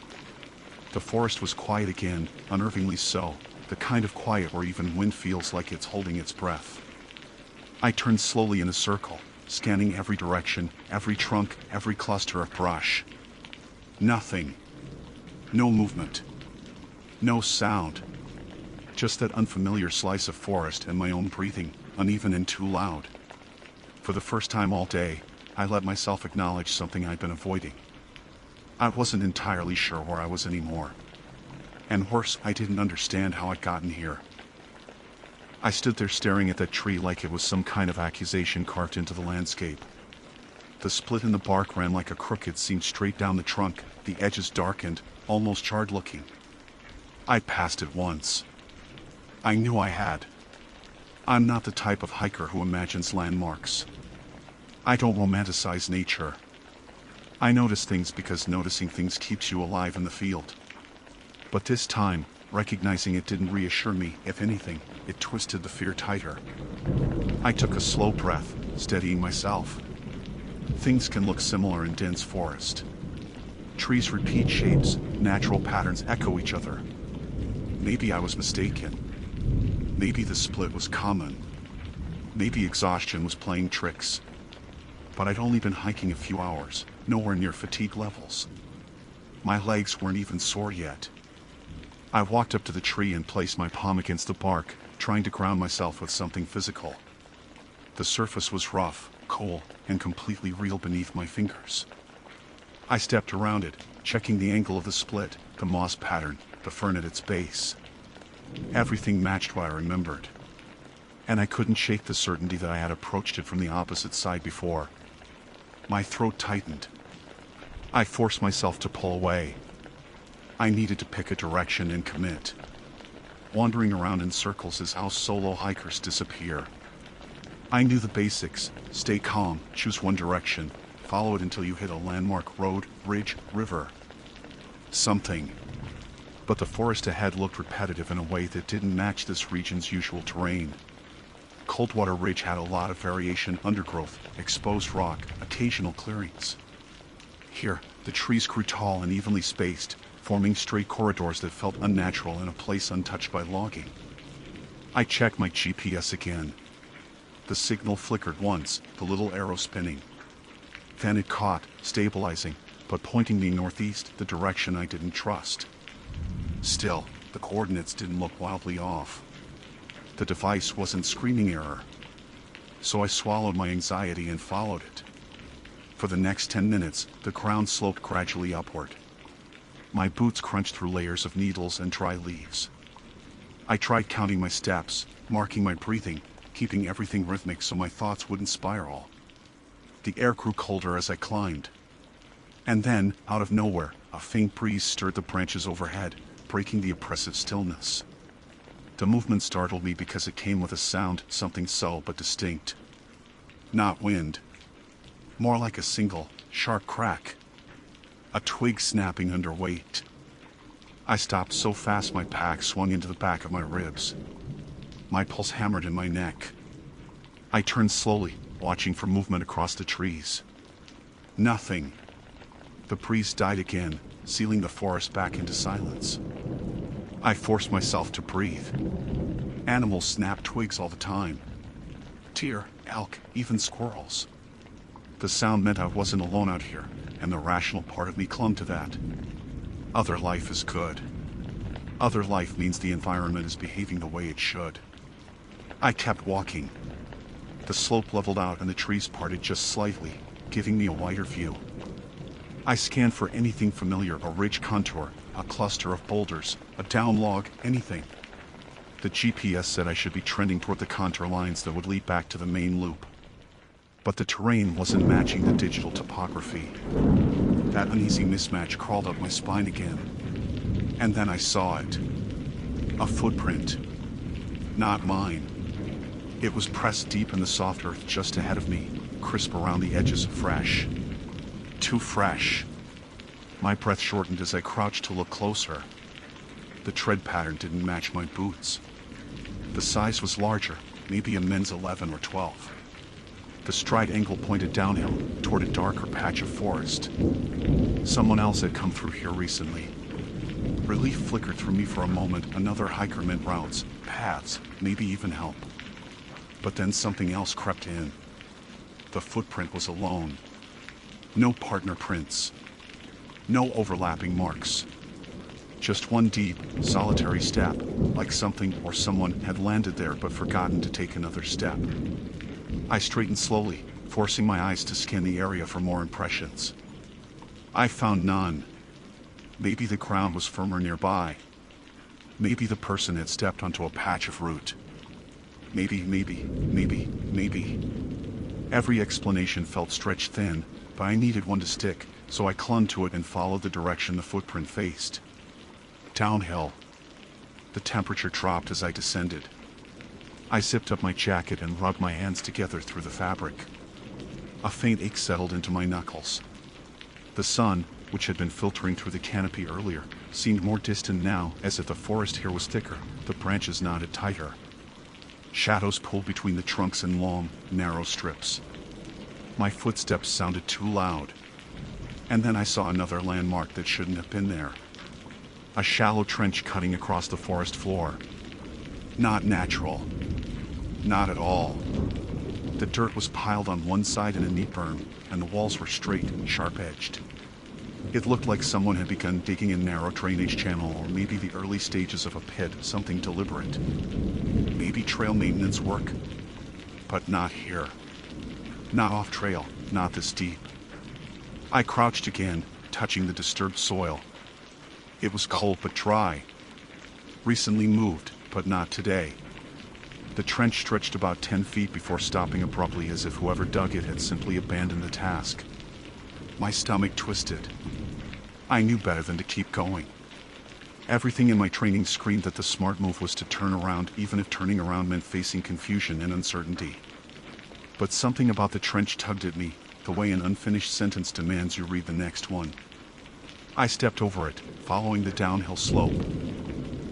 The forest was quiet again, unnervingly so, the kind of quiet where even wind feels like it's holding its breath. I turned slowly in a circle, scanning every direction, every trunk, every cluster of brush. Nothing. No movement. No sound. Just that unfamiliar slice of forest and my own breathing, uneven and too loud. For the first time all day, I let myself acknowledge something I'd been avoiding. I wasn't entirely sure where I was anymore. And worse, I didn't understand how I'd gotten here. I stood there staring at that tree like it was some kind of accusation carved into the landscape. The split in the bark ran like a crooked seam straight down the trunk, the edges darkened, almost charred looking. I'd passed it once. I knew I had. I'm not the type of hiker who imagines landmarks. I don't romanticize nature. I notice things because noticing things keeps you alive in the field. But this time, recognizing it didn't reassure me. If anything, it twisted the fear tighter. I took a slow breath, steadying myself. Things can look similar in dense forest. Trees repeat shapes, natural patterns echo each other. Maybe I was mistaken. Maybe the split was common. Maybe exhaustion was playing tricks. But I'd only been hiking a few hours, nowhere near fatigue levels. My legs weren't even sore yet. I walked up to the tree and placed my palm against the bark, trying to ground myself with something physical. The surface was rough, cool, and completely real beneath my fingers. I stepped around it, checking the angle of the split, the moss pattern, the fern at its base. Everything matched what I remembered. And I couldn't shake the certainty that I had approached it from the opposite side before. My throat tightened. I forced myself to pull away. I needed to pick a direction and commit. Wandering around in circles is how solo hikers disappear. I knew the basics: stay calm, choose one direction, follow it until you hit a landmark road, ridge, river. Something. But the forest ahead looked repetitive in a way that didn't match this region's usual terrain. Coldwater Ridge had a lot of variation: undergrowth, exposed rock, occasional clearings. Here, the trees grew tall and evenly spaced, forming straight corridors that felt unnatural in a place untouched by logging. I checked my GPS again. The signal flickered once, the little arrow spinning. Then it caught, stabilizing, but pointing me northeast, the direction I didn't trust. Still, the coordinates didn't look wildly off. The device wasn't screaming error. So I swallowed my anxiety and followed it. For the next 10 minutes, the ground sloped gradually upward. My boots crunched through layers of needles and dry leaves. I tried counting my steps, marking my breathing, keeping everything rhythmic so my thoughts wouldn't spiral. The air grew colder as I climbed. And then, out of nowhere, a faint breeze stirred the branches overhead, breaking the oppressive stillness. The movement startled me because it came with a sound, something subtle but distinct. Not wind. More like a single, sharp crack. A twig snapping under weight. I stopped so fast my pack swung into the back of my ribs. My pulse hammered in my neck. I turned slowly, watching for movement across the trees. Nothing. The breeze died again, sealing the forest back into silence. I forced myself to breathe. Animals snapped twigs all the time. Deer, elk, even squirrels. The sound meant I wasn't alone out here, and the rational part of me clung to that. Other life is good. Other life means the environment is behaving the way it should. I kept walking. The slope leveled out and the trees parted just slightly, giving me a wider view. I scanned for anything familiar: a ridge contour, a cluster of boulders, a down log, anything. The GPS said I should be trending toward the contour lines that would lead back to the main loop. But the terrain wasn't matching the digital topography. That uneasy mismatch crawled up my spine again. And then I saw it. A footprint. Not mine. It was pressed deep in the soft earth just ahead of me, crisp around the edges, fresh. Too fresh. My breath shortened as I crouched to look closer. The tread pattern didn't match my boots. The size was larger, maybe a men's 11 or 12. The stride angle pointed downhill, toward a darker patch of forest. Someone else had come through here recently. Relief flickered through me for a moment. Another hiker meant routes, paths, maybe even help. But then something else crept in. The footprint was alone. No partner prints. No overlapping marks. Just one deep, solitary step, like something or someone had landed there but forgotten to take another step. I straightened slowly, forcing my eyes to scan the area for more impressions. I found none. Maybe the ground was firmer nearby. Maybe the person had stepped onto a patch of root. Maybe. Every explanation felt stretched thin, but I needed one to stick, so I clung to it and followed the direction the footprint faced. Downhill. The temperature dropped as I descended. I zipped up my jacket and rubbed my hands together through the fabric. A faint ache settled into my knuckles. The sun, which had been filtering through the canopy earlier, seemed more distant now, as if the forest here was thicker, the branches knotted tighter. Shadows pulled between the trunks in long, narrow strips. My footsteps sounded too loud. And then I saw another landmark that shouldn't have been there. A shallow trench cutting across the forest floor. Not natural. Not at all. The dirt was piled on one side in a neat berm, and the walls were straight, sharp-edged. It looked like someone had begun digging a narrow drainage channel, or maybe the early stages of a pit, something deliberate. Maybe trail maintenance work. But not here. Not off trail, not this deep. I crouched again, touching the disturbed soil. It was cold but dry. Recently moved, but not today. The trench stretched about 10 feet before stopping abruptly, as if whoever dug it had simply abandoned the task. My stomach twisted. I knew better than to keep going. Everything in my training screamed that the smart move was to turn around, even if turning around meant facing confusion and uncertainty. But something about the trench tugged at me, the way an unfinished sentence demands you read the next one. I stepped over it, following the downhill slope.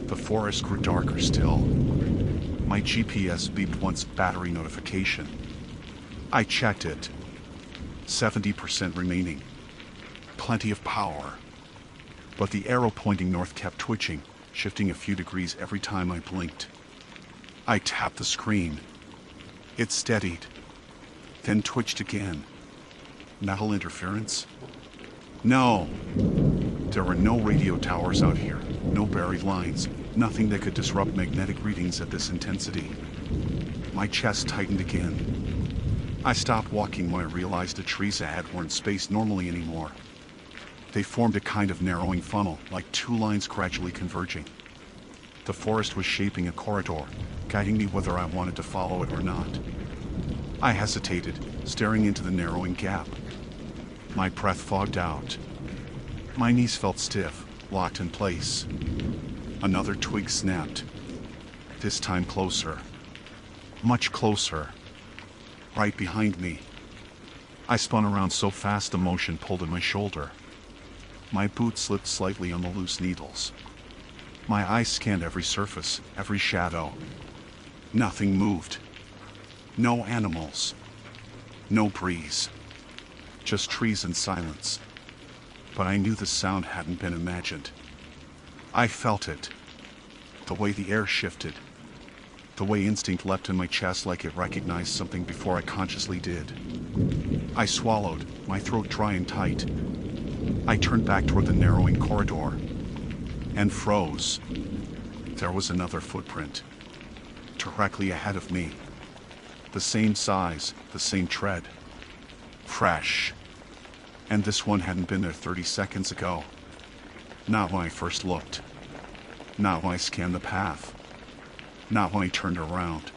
The forest grew darker still. My GPS beeped once, battery notification. I checked it. 70% remaining. Plenty of power. But the arrow pointing north kept twitching, shifting a few degrees every time I blinked. I tapped the screen. It steadied. Then twitched again. Metal interference? No. There were no radio towers out here, no buried lines, nothing that could disrupt magnetic readings at this intensity. My chest tightened again. I stopped walking when I realized the trees ahead weren't spaced normally anymore. They formed a kind of narrowing funnel, like two lines gradually converging. The forest was shaping a corridor, guiding me whether I wanted to follow it or not. I hesitated, staring into the narrowing gap. My breath fogged out. My knees felt stiff, locked in place. Another twig snapped. This time closer. Much closer. Right behind me. I spun around so fast the motion pulled at my shoulder. My boot slipped slightly on the loose needles. My eyes scanned every surface, every shadow. Nothing moved. No animals. No breeze. Just trees and silence. But I knew the sound hadn't been imagined. I felt it. The way the air shifted. The way instinct leapt in my chest like it recognized something before I consciously did. I swallowed, my throat dry and tight. I turned back toward the narrowing corridor. And froze. There was another footprint. Directly ahead of me. The same size, the same tread. Fresh. And this one hadn't been there 30 seconds ago. Not when I first looked. Not when I scanned the path. Not when I turned around.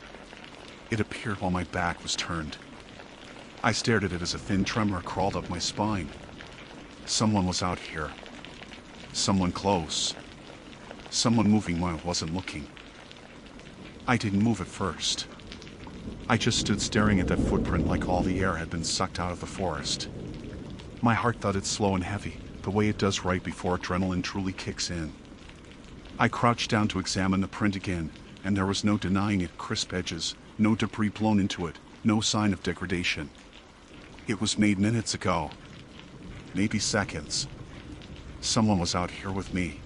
It appeared while my back was turned. I stared at it as a thin tremor crawled up my spine. Someone was out here. Someone close. Someone moving when I wasn't looking. I didn't move at first. I just stood staring at that footprint like all the air had been sucked out of the forest. My heart thudded slow and heavy, the way it does right before adrenaline truly kicks in. I crouched down to examine the print again, and there was no denying it: crisp edges, no debris blown into it, no sign of degradation. It was made minutes ago. Maybe seconds. Someone was out here with me.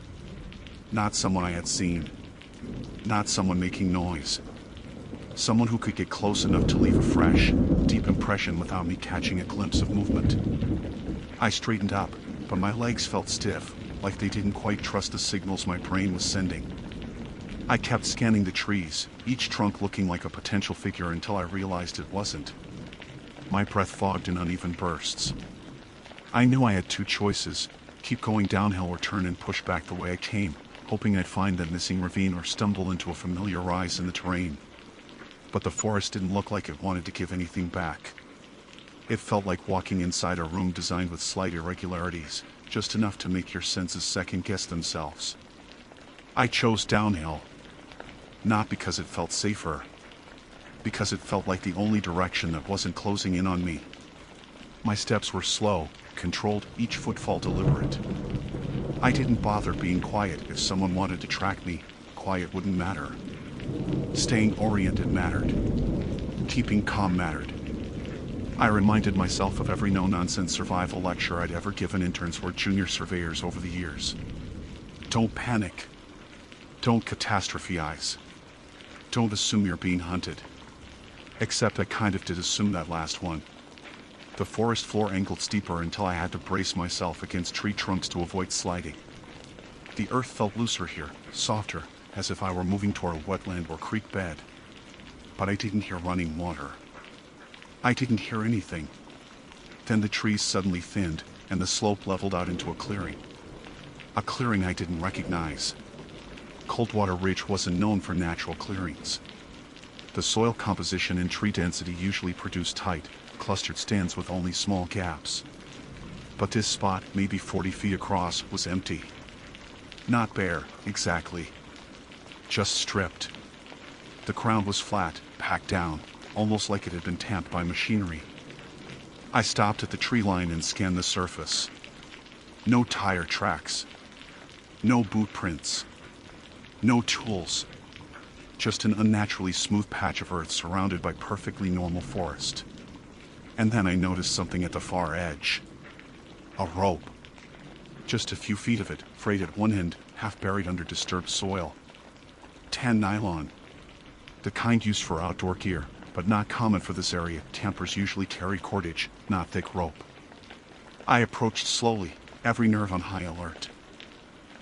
Not someone I had seen. Not someone making noise. Someone who could get close enough to leave a fresh, deep impression without me catching a glimpse of movement. I straightened up, but my legs felt stiff, like they didn't quite trust the signals my brain was sending. I kept scanning the trees, each trunk looking like a potential figure, until I realized it wasn't. My breath fogged in uneven bursts. I knew I had two choices: keep going downhill or turn and push back the way I came, hoping I'd find that missing ravine or stumble into a familiar rise in the terrain. But the forest didn't look like it wanted to give anything back. It felt like walking inside a room designed with slight irregularities, just enough to make your senses second-guess themselves. I chose downhill. Not because it felt safer. Because it felt like the only direction that wasn't closing in on me. My steps were slow, controlled, each footfall deliberate. I didn't bother being quiet. If someone wanted to track me, quiet wouldn't matter. Staying oriented mattered. Keeping calm mattered. I reminded myself of every no-nonsense survival lecture I'd ever given interns or junior surveyors over the years. Don't panic. Don't catastrophize. Don't assume you're being hunted. Except I kind of did assume that last one. The forest floor angled steeper until I had to brace myself against tree trunks to avoid sliding. The earth felt looser here, softer, as if I were moving toward a wetland or creek bed. But I didn't hear running water. I didn't hear anything. Then the trees suddenly thinned, and the slope leveled out into a clearing. A clearing I didn't recognize. Coldwater Ridge wasn't known for natural clearings. The soil composition and tree density usually produce tight, clustered stands with only small gaps. But this spot, maybe 40 feet across, was empty. Not bare, exactly. Just stripped. The ground was flat, packed down, almost like it had been tamped by machinery. I stopped at the tree line and scanned the surface. No tire tracks. No boot prints. No tools. Just an unnaturally smooth patch of earth surrounded by perfectly normal forest. And then I noticed something at the far edge. A rope. Just a few feet of it, frayed at one end, half buried under disturbed soil. Tan nylon. The kind used for outdoor gear, but not common for this area. Campers usually carry cordage, not thick rope. I approached slowly, every nerve on high alert.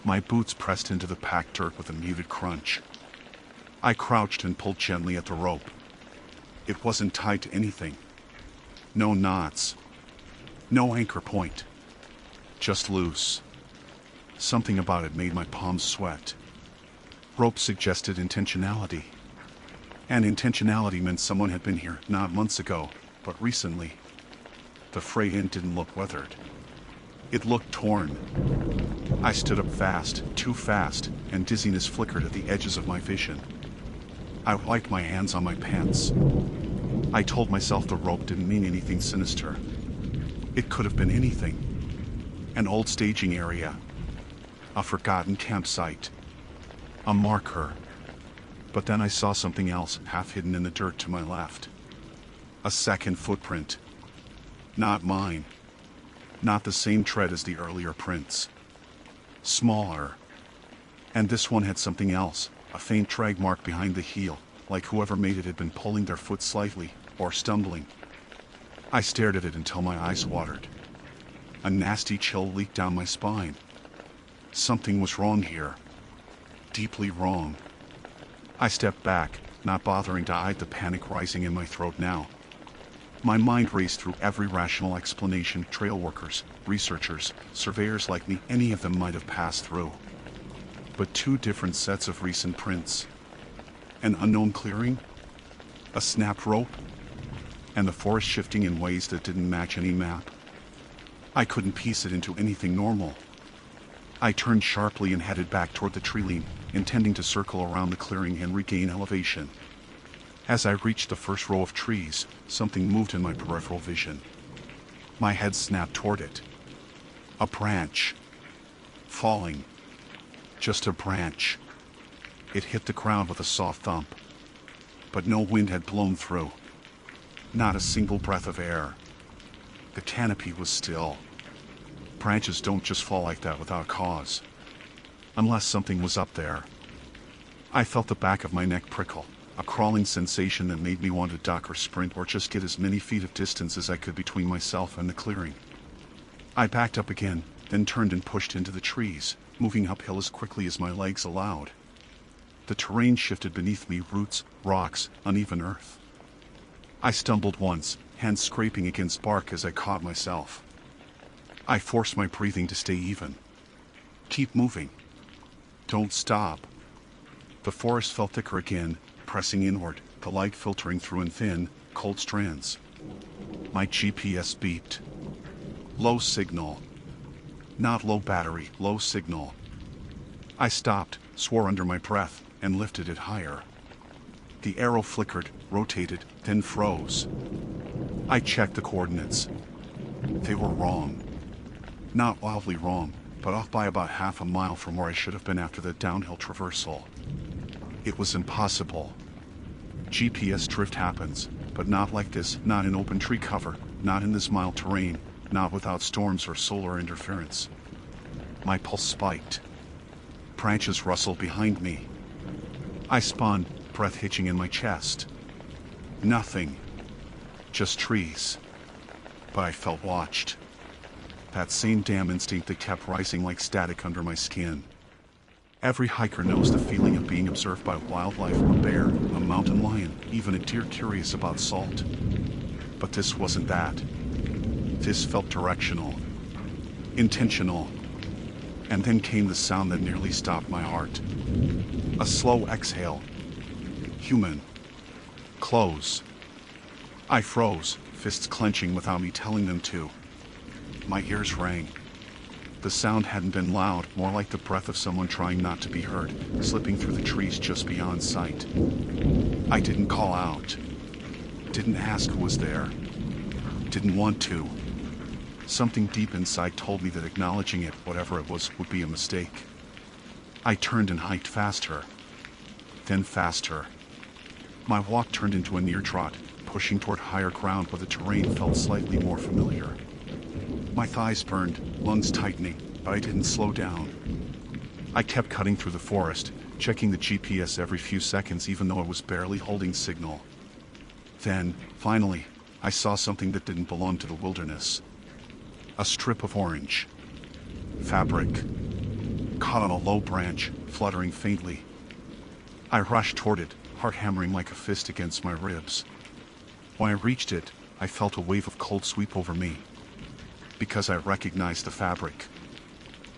My boots pressed into the packed dirt with a muted crunch. I crouched and pulled gently at the rope. It wasn't tied to anything. No knots. No anchor point. Just loose. Something about it made my palms sweat. Rope suggested intentionality. And intentionality meant someone had been here, not months ago, but recently. The fray end didn't look weathered. It looked torn. I stood up fast, too fast, and dizziness flickered at the edges of my vision. I wiped my hands on my pants. I told myself the rope didn't mean anything sinister. It could have been anything. An old staging area. A forgotten campsite. A marker. But then I saw something else, half hidden in the dirt to my left. A second footprint. Not mine. Not the same tread as the earlier prints. Smaller. And this one had something else, a faint drag mark behind the heel, like whoever made it had been pulling their foot slightly, or stumbling. I stared at it until my eyes watered. A nasty chill leaked down my spine. Something was wrong here. Deeply wrong. I stepped back, not bothering to hide the panic rising in my throat now. My mind raced through every rational explanation trail workers, researchers, surveyors like me, any of them might have passed through. But two different sets of recent prints. An unknown clearing, a snapped rope, and the forest shifting in ways that didn't match any map. I couldn't piece it into anything normal. I turned sharply and headed back toward the tree line, intending to circle around the clearing and regain elevation. As I reached the first row of trees, something moved in my peripheral vision. My head snapped toward it. A branch. Falling. Just a branch. It hit the ground with a soft thump. But no wind had blown through. Not a single breath of air. The canopy was still. Branches don't just fall like that without cause. Unless something was up there. I felt the back of my neck prickle, a crawling sensation that made me want to duck or sprint or just get as many feet of distance as I could between myself and the clearing. I backed up again, then turned and pushed into the trees, moving uphill as quickly as my legs allowed. The terrain shifted beneath me, roots, rocks, uneven earth. I stumbled once, hands scraping against bark as I caught myself. I forced my breathing to stay even. Keep moving. Don't stop. The forest felt thicker again, pressing inward, the light filtering through in thin, cold strands. My GPS beeped. Low signal. Not low battery, low signal. I stopped, swore under my breath, and lifted it higher. The arrow flickered, rotated, then froze. I checked the coordinates. They were wrong. Not wildly wrong, but off by about half a mile from where I should have been after the downhill traversal. It was impossible. GPS drift happens, but not like this, not in open tree cover, not in this mild terrain, not without storms or solar interference. My pulse spiked. Branches rustled behind me. I spun, breath hitching in my chest. Nothing. Just trees. But I felt watched. That same damn instinct that kept rising like static under my skin. Every hiker knows the feeling of being observed by wildlife, a bear, a mountain lion, even a deer curious about salt. But this wasn't that. This felt directional. Intentional. And then came the sound that nearly stopped my heart. A slow exhale. Human. Close. I froze, fists clenching without me telling them to. My ears rang. The sound hadn't been loud, more like the breath of someone trying not to be heard, slipping through the trees just beyond sight. I didn't call out. Didn't ask who was there. Didn't want to. Something deep inside told me that acknowledging it, whatever it was, would be a mistake. I turned and hiked faster. Then faster. My walk turned into a near trot, pushing toward higher ground where the terrain felt slightly more familiar. My thighs burned, lungs tightening, but I didn't slow down. I kept cutting through the forest, checking the GPS every few seconds even though it was barely holding signal. Then, finally, I saw something that didn't belong to the wilderness. A strip of orange. Fabric. Caught on a low branch, fluttering faintly. I rushed toward it, heart hammering like a fist against my ribs. When I reached it, I felt a wave of cold sweep over me. Because I recognized the fabric.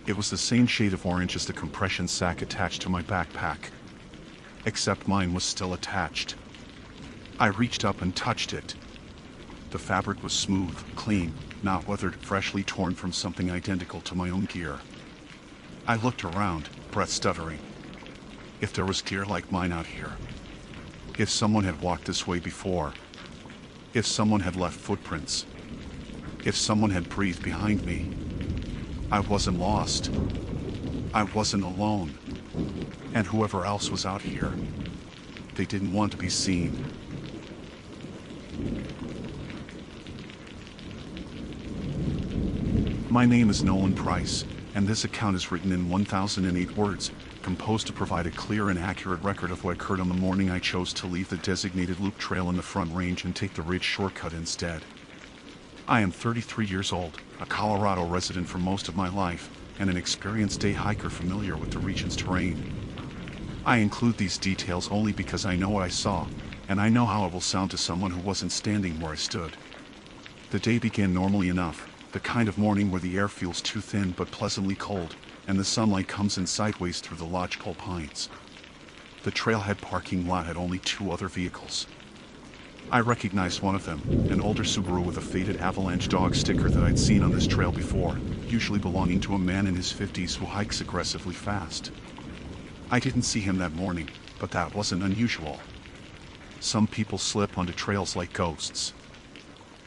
It was the same shade of orange as the compression sack attached to my backpack. Except mine was still attached. I reached up and touched it. The fabric was smooth, clean, not weathered, freshly torn from something identical to my own gear. I looked around, breath stuttering. If there was gear like mine out here. If someone had walked this way before. If someone had left footprints. If someone had breathed behind me. I wasn't lost. I wasn't alone. And whoever else was out here, they didn't want to be seen. My name is Nolan Price, and this account is written in 1008 words, composed to provide a clear and accurate record of what occurred on the morning I chose to leave the designated loop trail in the Front Range and take the ridge shortcut instead. I am 33 years old, a Colorado resident for most of my life, and an experienced day hiker familiar with the region's terrain. I include these details only because I know what I saw, and I know how it will sound to someone who wasn't standing where I stood. The day began normally enough, the kind of morning where the air feels too thin but pleasantly cold, and the sunlight comes in sideways through the lodgepole pines. The trailhead parking lot had only 2 other vehicles. I recognized one of them, an older Subaru with a faded avalanche dog sticker that I'd seen on this trail before, usually belonging to a man in his 50s who hikes aggressively fast. I didn't see him that morning, but that wasn't unusual. Some people slip onto trails like ghosts.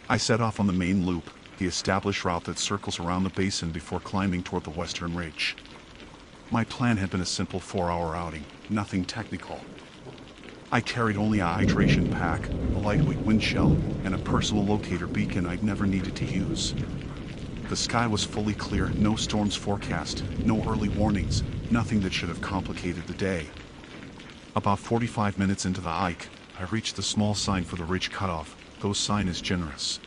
I set off on the main loop, the established route that circles around the basin before climbing toward the western ridge. My plan had been a simple 4-hour outing, nothing technical. I carried only a hydration pack, a lightweight wind shell, and a personal locator beacon I'd never needed to use. The sky was fully clear, no storms forecast, no early warnings, nothing that should have complicated the day. About 45 minutes into the hike, I reached the small sign for the ridge cutoff, though sign is generous.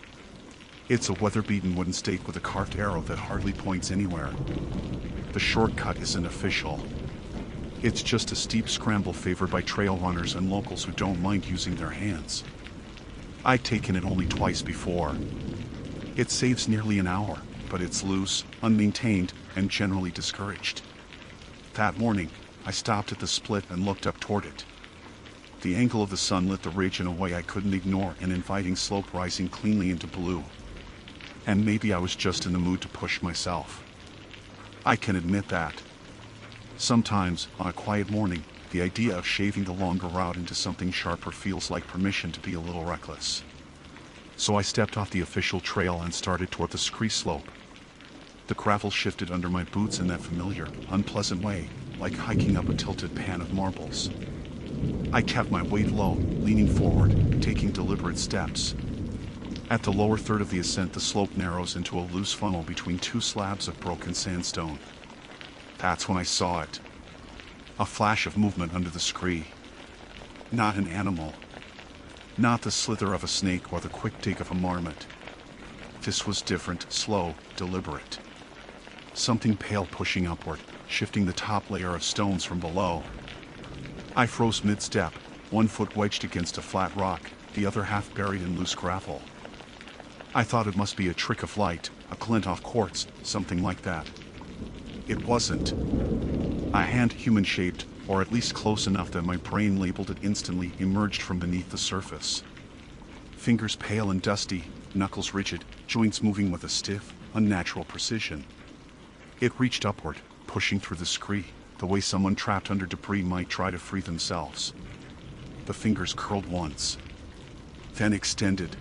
It's a weather-beaten wooden stake with a carved arrow that hardly points anywhere. The shortcut isn't official. It's just a steep scramble favored by trail runners and locals who don't mind using their hands. I'd taken it only twice before. It saves nearly an hour, but it's loose, unmaintained, and generally discouraged. That morning, I stopped at the split and looked up toward it. The angle of the sun lit the ridge in a way I couldn't ignore, an inviting slope rising cleanly into blue. And maybe I was just in the mood to push myself. I can admit that. Sometimes, on a quiet morning, the idea of shaving the longer route into something sharper feels like permission to be a little reckless. So I stepped off the official trail and started toward the scree slope. The gravel shifted under my boots in that familiar, unpleasant way, like hiking up a tilted pan of marbles. I kept my weight low, leaning forward, taking deliberate steps. At the lower third of the ascent, the slope narrows into a loose funnel between two slabs of broken sandstone. That's when I saw it. A flash of movement under the scree. Not an animal. Not the slither of a snake or the quick dig of a marmot. This was different, slow, deliberate. Something pale pushing upward, shifting the top layer of stones from below. I froze mid-step, one foot wedged against a flat rock, the other half buried in loose gravel. I thought it must be a trick of light, a glint off quartz, something like that. It wasn't. A hand, human-shaped, or at least close enough that my brain labeled it instantly, emerged from beneath the surface. Fingers pale and dusty, knuckles rigid, joints moving with a stiff, unnatural precision. It reached upward, pushing through the scree, the way someone trapped under debris might try to free themselves. The fingers curled once, then extended.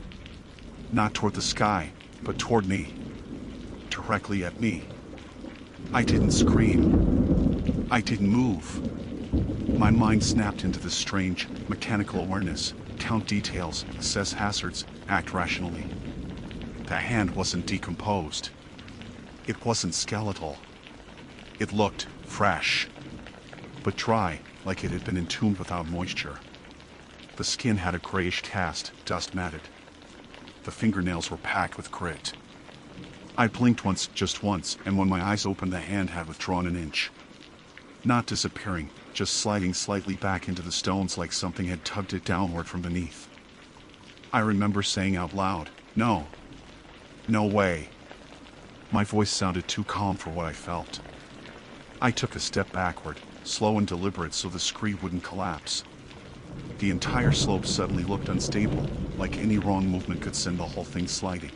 Not toward the sky, but toward me. Directly at me. I didn't scream. I didn't move. My mind snapped into this strange, mechanical awareness. Count details, assess hazards, act rationally. The hand wasn't decomposed. It wasn't skeletal. It looked fresh, but dry, like it had been entombed without moisture. The skin had a grayish cast, dust matted. The fingernails were packed with grit. I blinked once, just once, and when my eyes opened, the hand had withdrawn an inch. Not disappearing, just sliding slightly back into the stones like something had tugged it downward from beneath. I remember saying out loud, "No. No way." My voice sounded too calm for what I felt. I took a step backward, slow and deliberate so the scree wouldn't collapse. The entire slope suddenly looked unstable, like any wrong movement could send the whole thing sliding.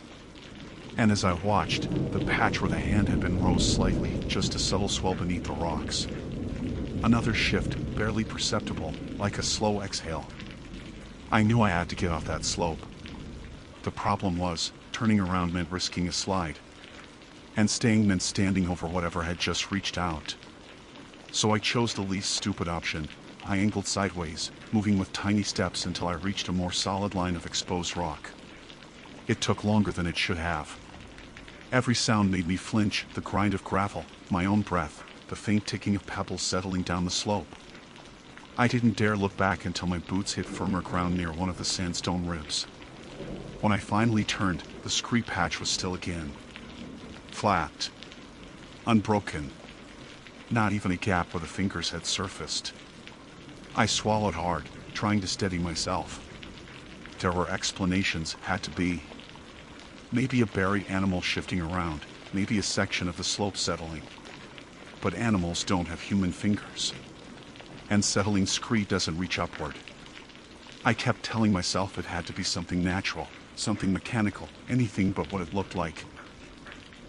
And as I watched, the patch where the hand had been rose slightly, just a subtle swell beneath the rocks. Another shift, barely perceptible, like a slow exhale. I knew I had to get off that slope. The problem was, turning around meant risking a slide. And staying meant standing over whatever had just reached out. So I chose the least stupid option. I angled sideways, moving with tiny steps until I reached a more solid line of exposed rock. It took longer than it should have. Every sound made me flinch, the grind of gravel, my own breath, the faint ticking of pebbles settling down the slope. I didn't dare look back until my boots hit firmer ground near one of the sandstone ribs. When I finally turned, the scree patch was still again. Flat. Unbroken. Not even a gap where the fingers had surfaced. I swallowed hard, trying to steady myself. There were explanations, had to be. Maybe a buried animal shifting around, maybe a section of the slope settling. But animals don't have human fingers. And settling scree doesn't reach upward. I kept telling myself it had to be something natural, something mechanical, anything but what it looked like.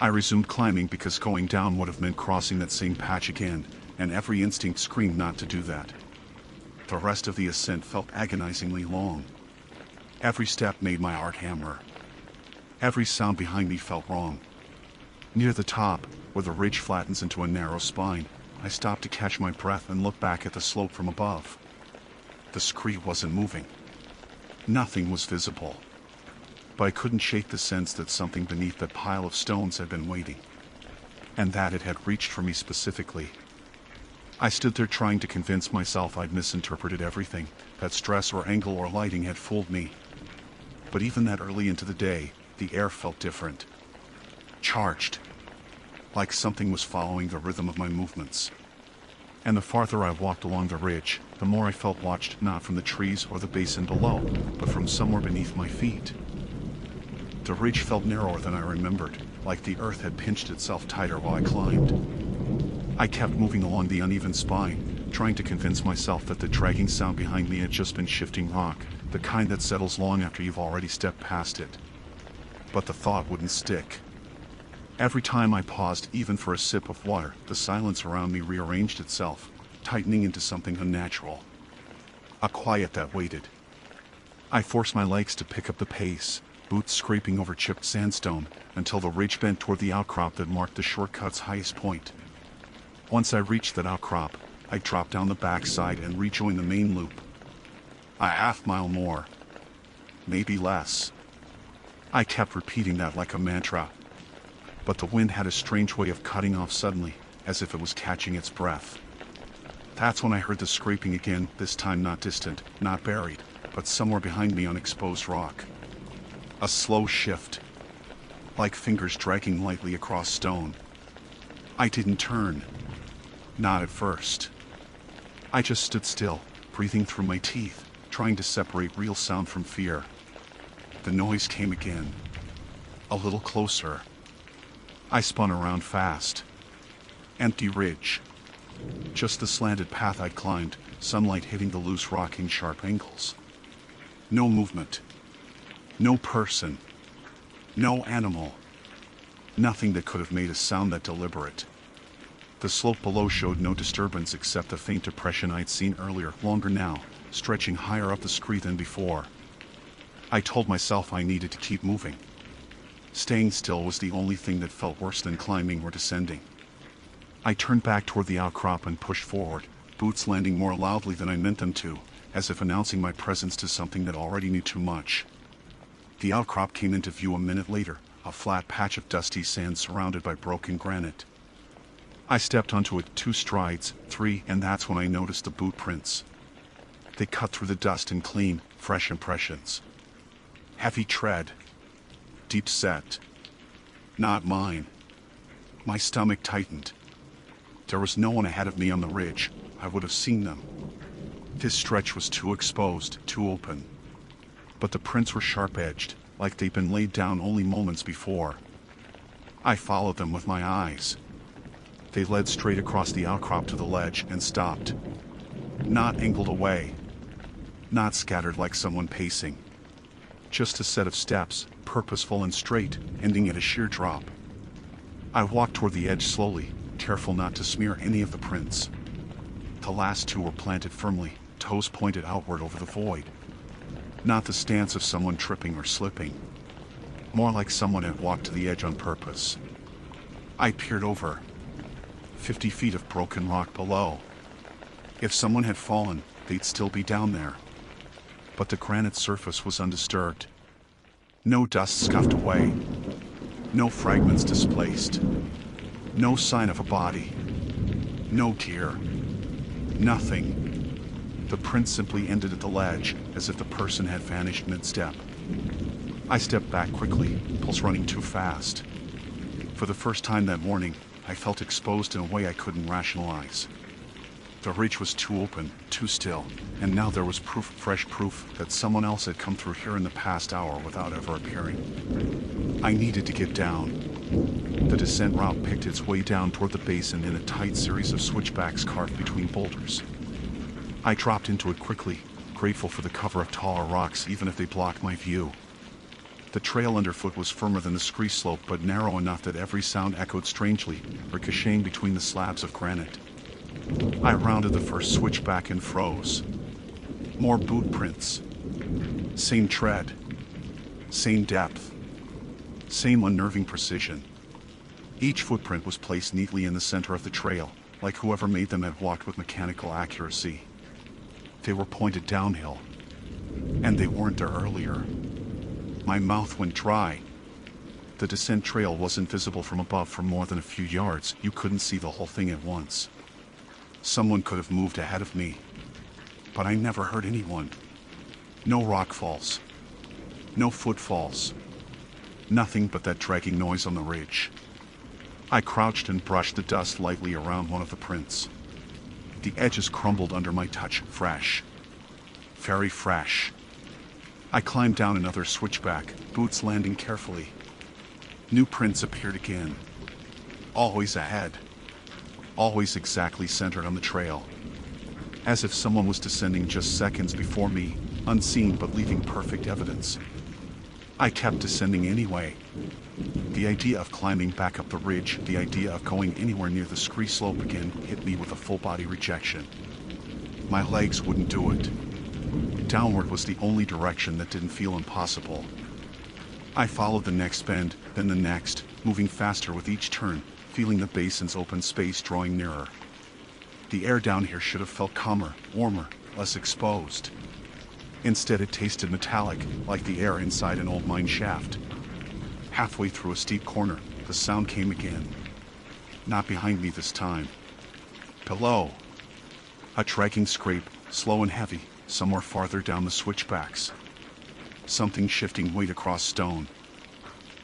I resumed climbing because going down would have meant crossing that same patch again, and every instinct screamed not to do that. The rest of the ascent felt agonizingly long. Every step made my heart hammer. Every sound behind me felt wrong. Near the top, where the ridge flattens into a narrow spine, I stopped to catch my breath and look back at the slope from above. The scree wasn't moving. Nothing was visible. But I couldn't shake the sense that something beneath that pile of stones had been waiting. And that it had reached for me specifically. I stood there trying to convince myself I'd misinterpreted everything, that stress or angle or lighting had fooled me. But even that early into the day, the air felt different. Charged. Like something was following the rhythm of my movements. And the farther I walked along the ridge, the more I felt watched not from the trees or the basin below, but from somewhere beneath my feet. The ridge felt narrower than I remembered, like the earth had pinched itself tighter while I climbed. I kept moving along the uneven spine, trying to convince myself that the dragging sound behind me had just been shifting rock, the kind that settles long after you've already stepped past it. But the thought wouldn't stick. Every time I paused, even for a sip of water, the silence around me rearranged itself, tightening into something unnatural. A quiet that waited. I forced my legs to pick up the pace, boots scraping over chipped sandstone, until the ridge bent toward the outcrop that marked the shortcut's highest point. Once I reached that outcrop, I dropped down the backside and rejoined the main loop. A half-mile more. Maybe less. I kept repeating that like a mantra. But the wind had a strange way of cutting off suddenly, as if it was catching its breath. That's when I heard the scraping again, this time not distant, not buried, but somewhere behind me on exposed rock. A slow shift, like fingers dragging lightly across stone. I didn't turn. Not at first. I just stood still, breathing through my teeth, trying to separate real sound from fear. The noise came again. A little closer. I spun around fast. Empty ridge. Just the slanted path I'd climbed, sunlight hitting the loose rock in sharp angles. No movement. No person. No animal. Nothing that could have made a sound that deliberate. The slope below showed no disturbance except the faint depression I'd seen earlier, longer now, stretching higher up the scree than before. I told myself I needed to keep moving. Staying still was the only thing that felt worse than climbing or descending. I turned back toward the outcrop and pushed forward, boots landing more loudly than I meant them to, as if announcing my presence to something that already knew too much. The outcrop came into view a minute later, a flat patch of dusty sand surrounded by broken granite. I stepped onto it 2 strides, 3, and that's when I noticed the boot prints. They cut through the dust in clean, fresh impressions. Heavy tread. Deep set. Not mine. My stomach tightened. There was no one ahead of me on the ridge. I would have seen them. This stretch was too exposed, too open. But the prints were sharp-edged, like they'd been laid down only moments before. I followed them with my eyes. They led straight across the outcrop to the ledge and stopped. Not angled away. Not scattered like someone pacing. Just a set of steps, purposeful and straight, ending at a sheer drop. I walked toward the edge slowly, careful not to smear any of the prints. The last 2 were planted firmly, toes pointed outward over the void. Not the stance of someone tripping or slipping. More like someone had walked to the edge on purpose. I peered over. 50 feet of broken rock below. If someone had fallen, they'd still be down there. But the granite surface was undisturbed. No dust scuffed away. No fragments displaced. No sign of a body. No tear. Nothing. The print simply ended at the ledge, as if the person had vanished mid-step. I stepped back quickly, pulse running too fast. For the first time that morning, I felt exposed in a way I couldn't rationalize. The ridge was too open, too still, and now there was proof, fresh proof, that someone else had come through here in the past hour without ever appearing. I needed to get down. The descent route picked its way down toward the basin in a tight series of switchbacks carved between boulders. I dropped into it quickly, grateful for the cover of taller rocks even if they blocked my view. The trail underfoot was firmer than the scree slope but narrow enough that every sound echoed strangely, ricocheting between the slabs of granite. I rounded the first switchback and froze. More boot prints. Same tread. Same depth. Same unnerving precision. Each footprint was placed neatly in the center of the trail, like whoever made them had walked with mechanical accuracy. They were pointed downhill. And they weren't there earlier. My mouth went dry. The descent trail wasn't visible from above for more than a few yards. You couldn't see the whole thing at once. Someone could have moved ahead of me. But I never heard anyone. No rock falls. No footfalls. Nothing but that dragging noise on the ridge. I crouched and brushed the dust lightly around one of the prints. The edges crumbled under my touch, fresh. Very fresh. I climbed down another switchback, boots landing carefully. New prints appeared again. Always ahead. Always exactly centered on the trail. As if someone was descending just seconds before me, unseen but leaving perfect evidence. I kept descending anyway. The idea of climbing back up the ridge, the idea of going anywhere near the scree slope again, hit me with a full-body rejection. My legs wouldn't do it. Downward was the only direction that didn't feel impossible. I followed the next bend, then the next, moving faster with each turn, feeling the basin's open space drawing nearer. The air down here should have felt calmer, warmer, less exposed. Instead it tasted metallic, like the air inside an old mine shaft. Halfway through a steep corner, the sound came again. Not behind me this time. Below. A dragging scrape, slow and heavy, somewhere farther down the switchbacks. Something shifting weight across stone.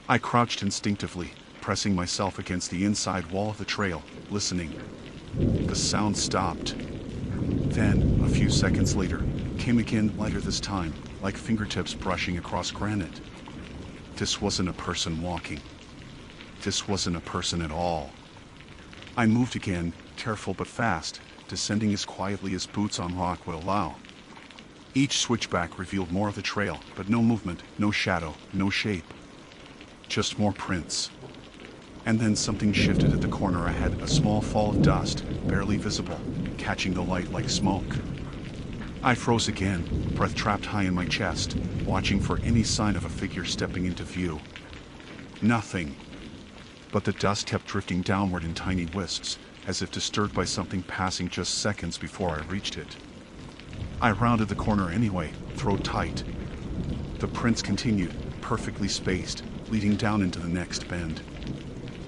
I crouched instinctively, pressing myself against the inside wall of the trail, listening. The sound stopped. Then, a few seconds later, came again, lighter this time, like fingertips brushing across granite. This wasn't a person walking. This wasn't a person at all. I moved again, careful but fast, descending as quietly as boots on rock would allow. Each switchback revealed more of the trail, but no movement, no shadow, no shape. Just more prints. And then something shifted at the corner ahead, a small fall of dust, barely visible, catching the light like smoke. I froze again, breath trapped high in my chest, watching for any sign of a figure stepping into view. Nothing. But the dust kept drifting downward in tiny wisps, as if disturbed by something passing just seconds before I reached it. I rounded the corner anyway, throat tight. The prints continued, perfectly spaced, leading down into the next bend.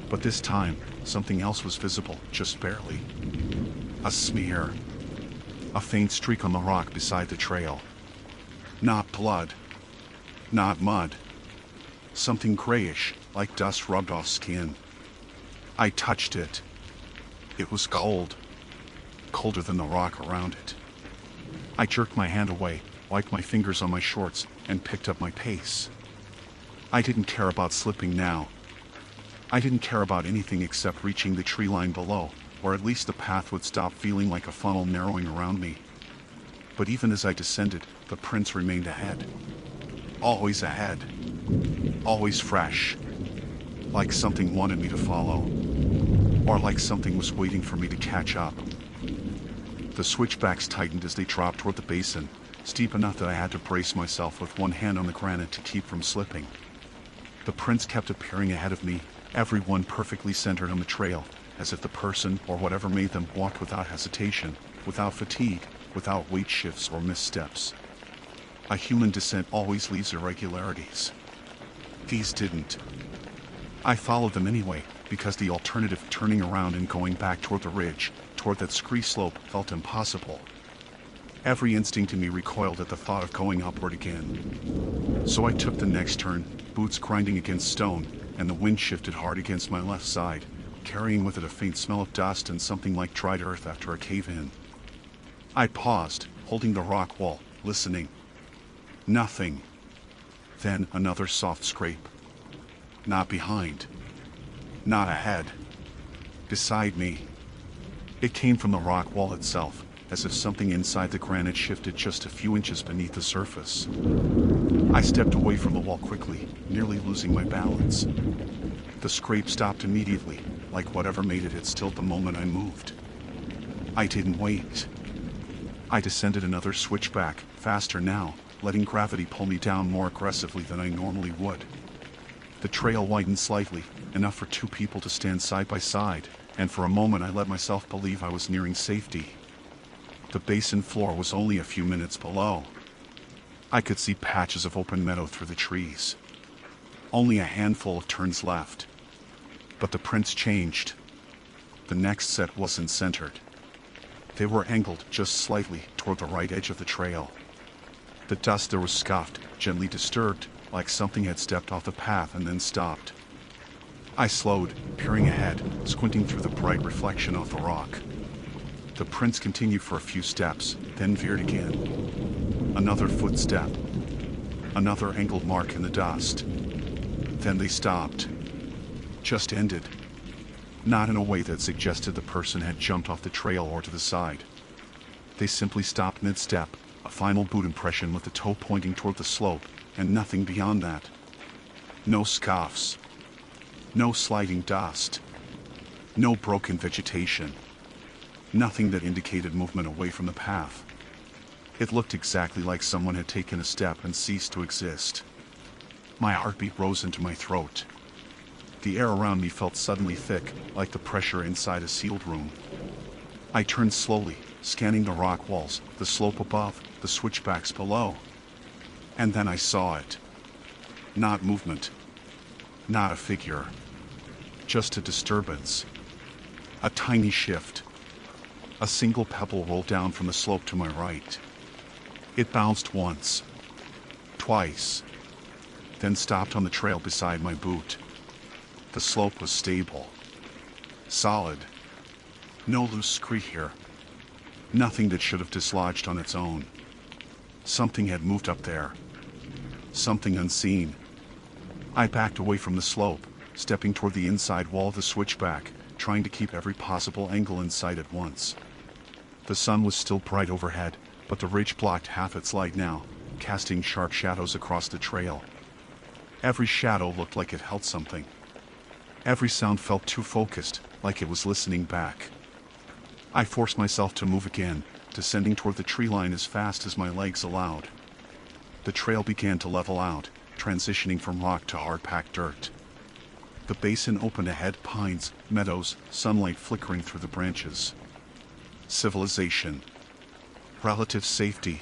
But this time, something else was visible, just barely. A smear. A faint streak on the rock beside the trail. Not blood. Not mud. Something grayish, like dust rubbed off skin. I touched it. It was cold. Colder than the rock around it. I jerked my hand away, wiped my fingers on my shorts, and picked up my pace. I didn't care about slipping now. I didn't care about anything except reaching the tree line below, or at least the path would stop feeling like a funnel narrowing around me. But even as I descended, the prints remained ahead. Always ahead. Always fresh. Like something wanted me to follow. Or like something was waiting for me to catch up. The switchbacks tightened as they dropped toward the basin, steep enough that I had to brace myself with one hand on the granite to keep from slipping. The prints kept appearing ahead of me, every one perfectly centered on the trail, as if the person or whatever made them walked without hesitation, without fatigue, without weight shifts or missteps. A human descent always leaves irregularities. These didn't. I followed them anyway, because the alternative, turning around and going back toward the ridge, toward that scree slope, felt impossible. Every instinct in me recoiled at the thought of going upward again. So I took the next turn, boots grinding against stone, and the wind shifted hard against my left side, carrying with it a faint smell of dust and something like dried earth after a cave-in. I paused, holding the rock wall, listening. Nothing. Then another soft scrape. Not behind. Not ahead. Beside me. It came from the rock wall itself, as if something inside the granite shifted just a few inches beneath the surface. I stepped away from the wall quickly, nearly losing my balance. The scrape stopped immediately, like whatever made it had stilled the moment I moved. I didn't wait. I descended another switchback, faster now, letting gravity pull me down more aggressively than I normally would. The trail widened slightly, enough for two people to stand side by side, and for a moment I let myself believe I was nearing safety. The basin floor was only a few minutes below. I could see patches of open meadow through the trees. Only a handful of turns left. But the prints changed. The next set wasn't centered. They were angled just slightly toward the right edge of the trail. The dust there was scuffed, gently disturbed, like something had stepped off the path and then stopped. I slowed, peering ahead, squinting through the bright reflection of the rock. The prints continued for a few steps, then veered again. Another footstep. Another angled mark in the dust. Then they stopped. Just ended. Not in a way that suggested the person had jumped off the trail or to the side. They simply stopped mid-step, a final boot impression with the toe pointing toward the slope, and nothing beyond that. No scuffs. No sliding dust. No broken vegetation. Nothing that indicated movement away from the path. It looked exactly like someone had taken a step and ceased to exist. My heartbeat rose into my throat. The air around me felt suddenly thick, like the pressure inside a sealed room. I turned slowly, scanning the rock walls, the slope above, the switchbacks below. And then I saw it. Not movement. Not a figure. Just a disturbance. A tiny shift. A single pebble rolled down from the slope to my right. It bounced once. Twice. Then stopped on the trail beside my boot. The slope was stable. Solid. No loose scree here. Nothing that should have dislodged on its own. Something had moved up there. Something unseen. I backed away from the slope, stepping toward the inside wall of the switchback, trying to keep every possible angle in sight at once. The sun was still bright overhead, but the ridge blocked half its light now, casting sharp shadows across the trail. Every shadow looked like it held something. Every sound felt too focused, like it was listening back. I forced myself to move again, descending toward the tree line as fast as my legs allowed. The trail began to level out, transitioning from rock to hard-packed dirt. The basin opened ahead, pines, meadows, sunlight flickering through the branches. Civilization. Relative safety.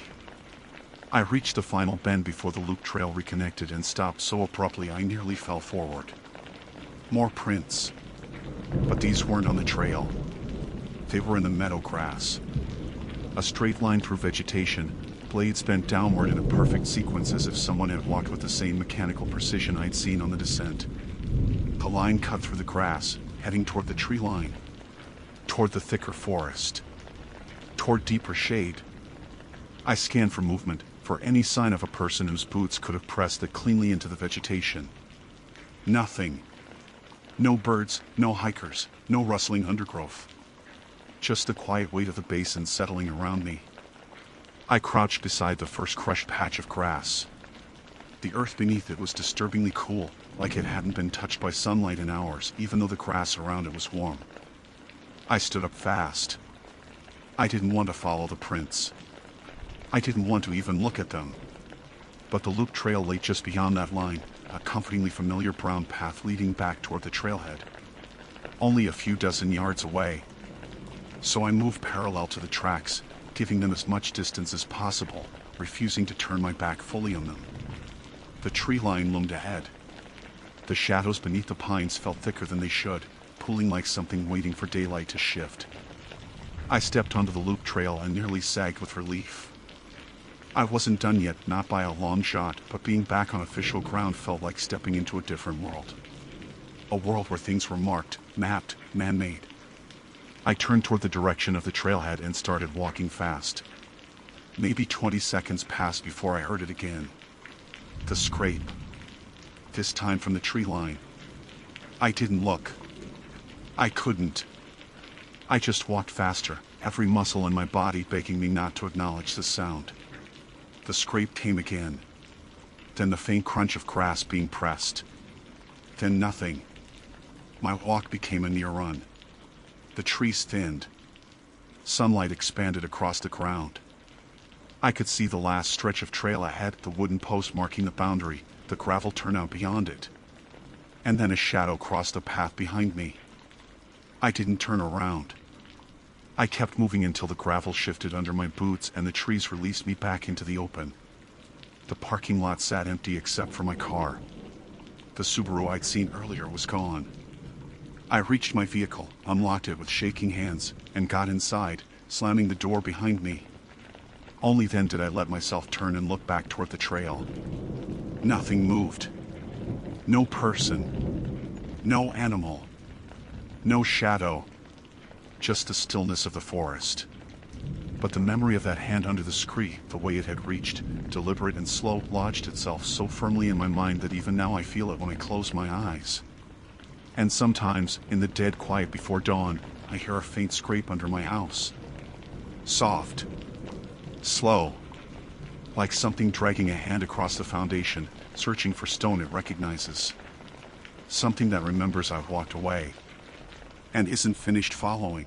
I reached the final bend before the loop trail reconnected and stopped so abruptly I nearly fell forward. More prints. But these weren't on the trail. They were in the meadow grass. A straight line through vegetation, blades bent downward in a perfect sequence as if someone had walked with the same mechanical precision I'd seen on the descent. The line cut through the grass, heading toward the tree line. Toward the thicker forest. Toward deeper shade. I scanned for movement, for any sign of a person whose boots could have pressed it cleanly into the vegetation. Nothing. No birds, no hikers, no rustling undergrowth. Just the quiet weight of the basin settling around me. I crouched beside the first crushed patch of grass. The earth beneath it was disturbingly cool, like it hadn't been touched by sunlight in hours, even though the grass around it was warm. I stood up fast. I didn't want to follow the prints. I didn't want to even look at them. But the loop trail lay just beyond that line, a comfortingly familiar brown path leading back toward the trailhead. Only a few dozen yards away. So I moved parallel to the tracks, giving them as much distance as possible, refusing to turn my back fully on them. The tree line loomed ahead. The shadows beneath the pines felt thicker than they should, pulling like something waiting for daylight to shift. I stepped onto the loop trail and nearly sagged with relief. I wasn't done yet, not by a long shot, but being back on official ground felt like stepping into a different world. A world where things were marked, mapped, man-made. I turned toward the direction of the trailhead and started walking fast. Maybe 20 seconds passed before I heard it again. The scrape. This time from the tree line. I didn't look. I couldn't. I just walked faster, every muscle in my body begging me not to acknowledge the sound. The scrape came again. Then the faint crunch of grass being pressed. Then nothing. My walk became a near run. The trees thinned. Sunlight expanded across the ground. I could see the last stretch of trail ahead, the wooden post marking the boundary, the gravel turnout beyond it. And then a shadow crossed the path behind me. I didn't turn around. I kept moving until the gravel shifted under my boots and the trees released me back into the open. The parking lot sat empty except for my car. The Subaru I'd seen earlier was gone. I reached my vehicle, unlocked it with shaking hands, and got inside, slamming the door behind me. Only then did I let myself turn and look back toward the trail. Nothing moved. No person. No animal. No shadow. Just the stillness of the forest. But the memory of that hand under the scree, the way it had reached, deliberate and slow, lodged itself so firmly in my mind that even now I feel it when I close my eyes. And sometimes, in the dead quiet before dawn, I hear a faint scrape under my house. Soft. Slow. Like something dragging a hand across the foundation, searching for stone it recognizes. Something that remembers I've walked away. And isn't finished following.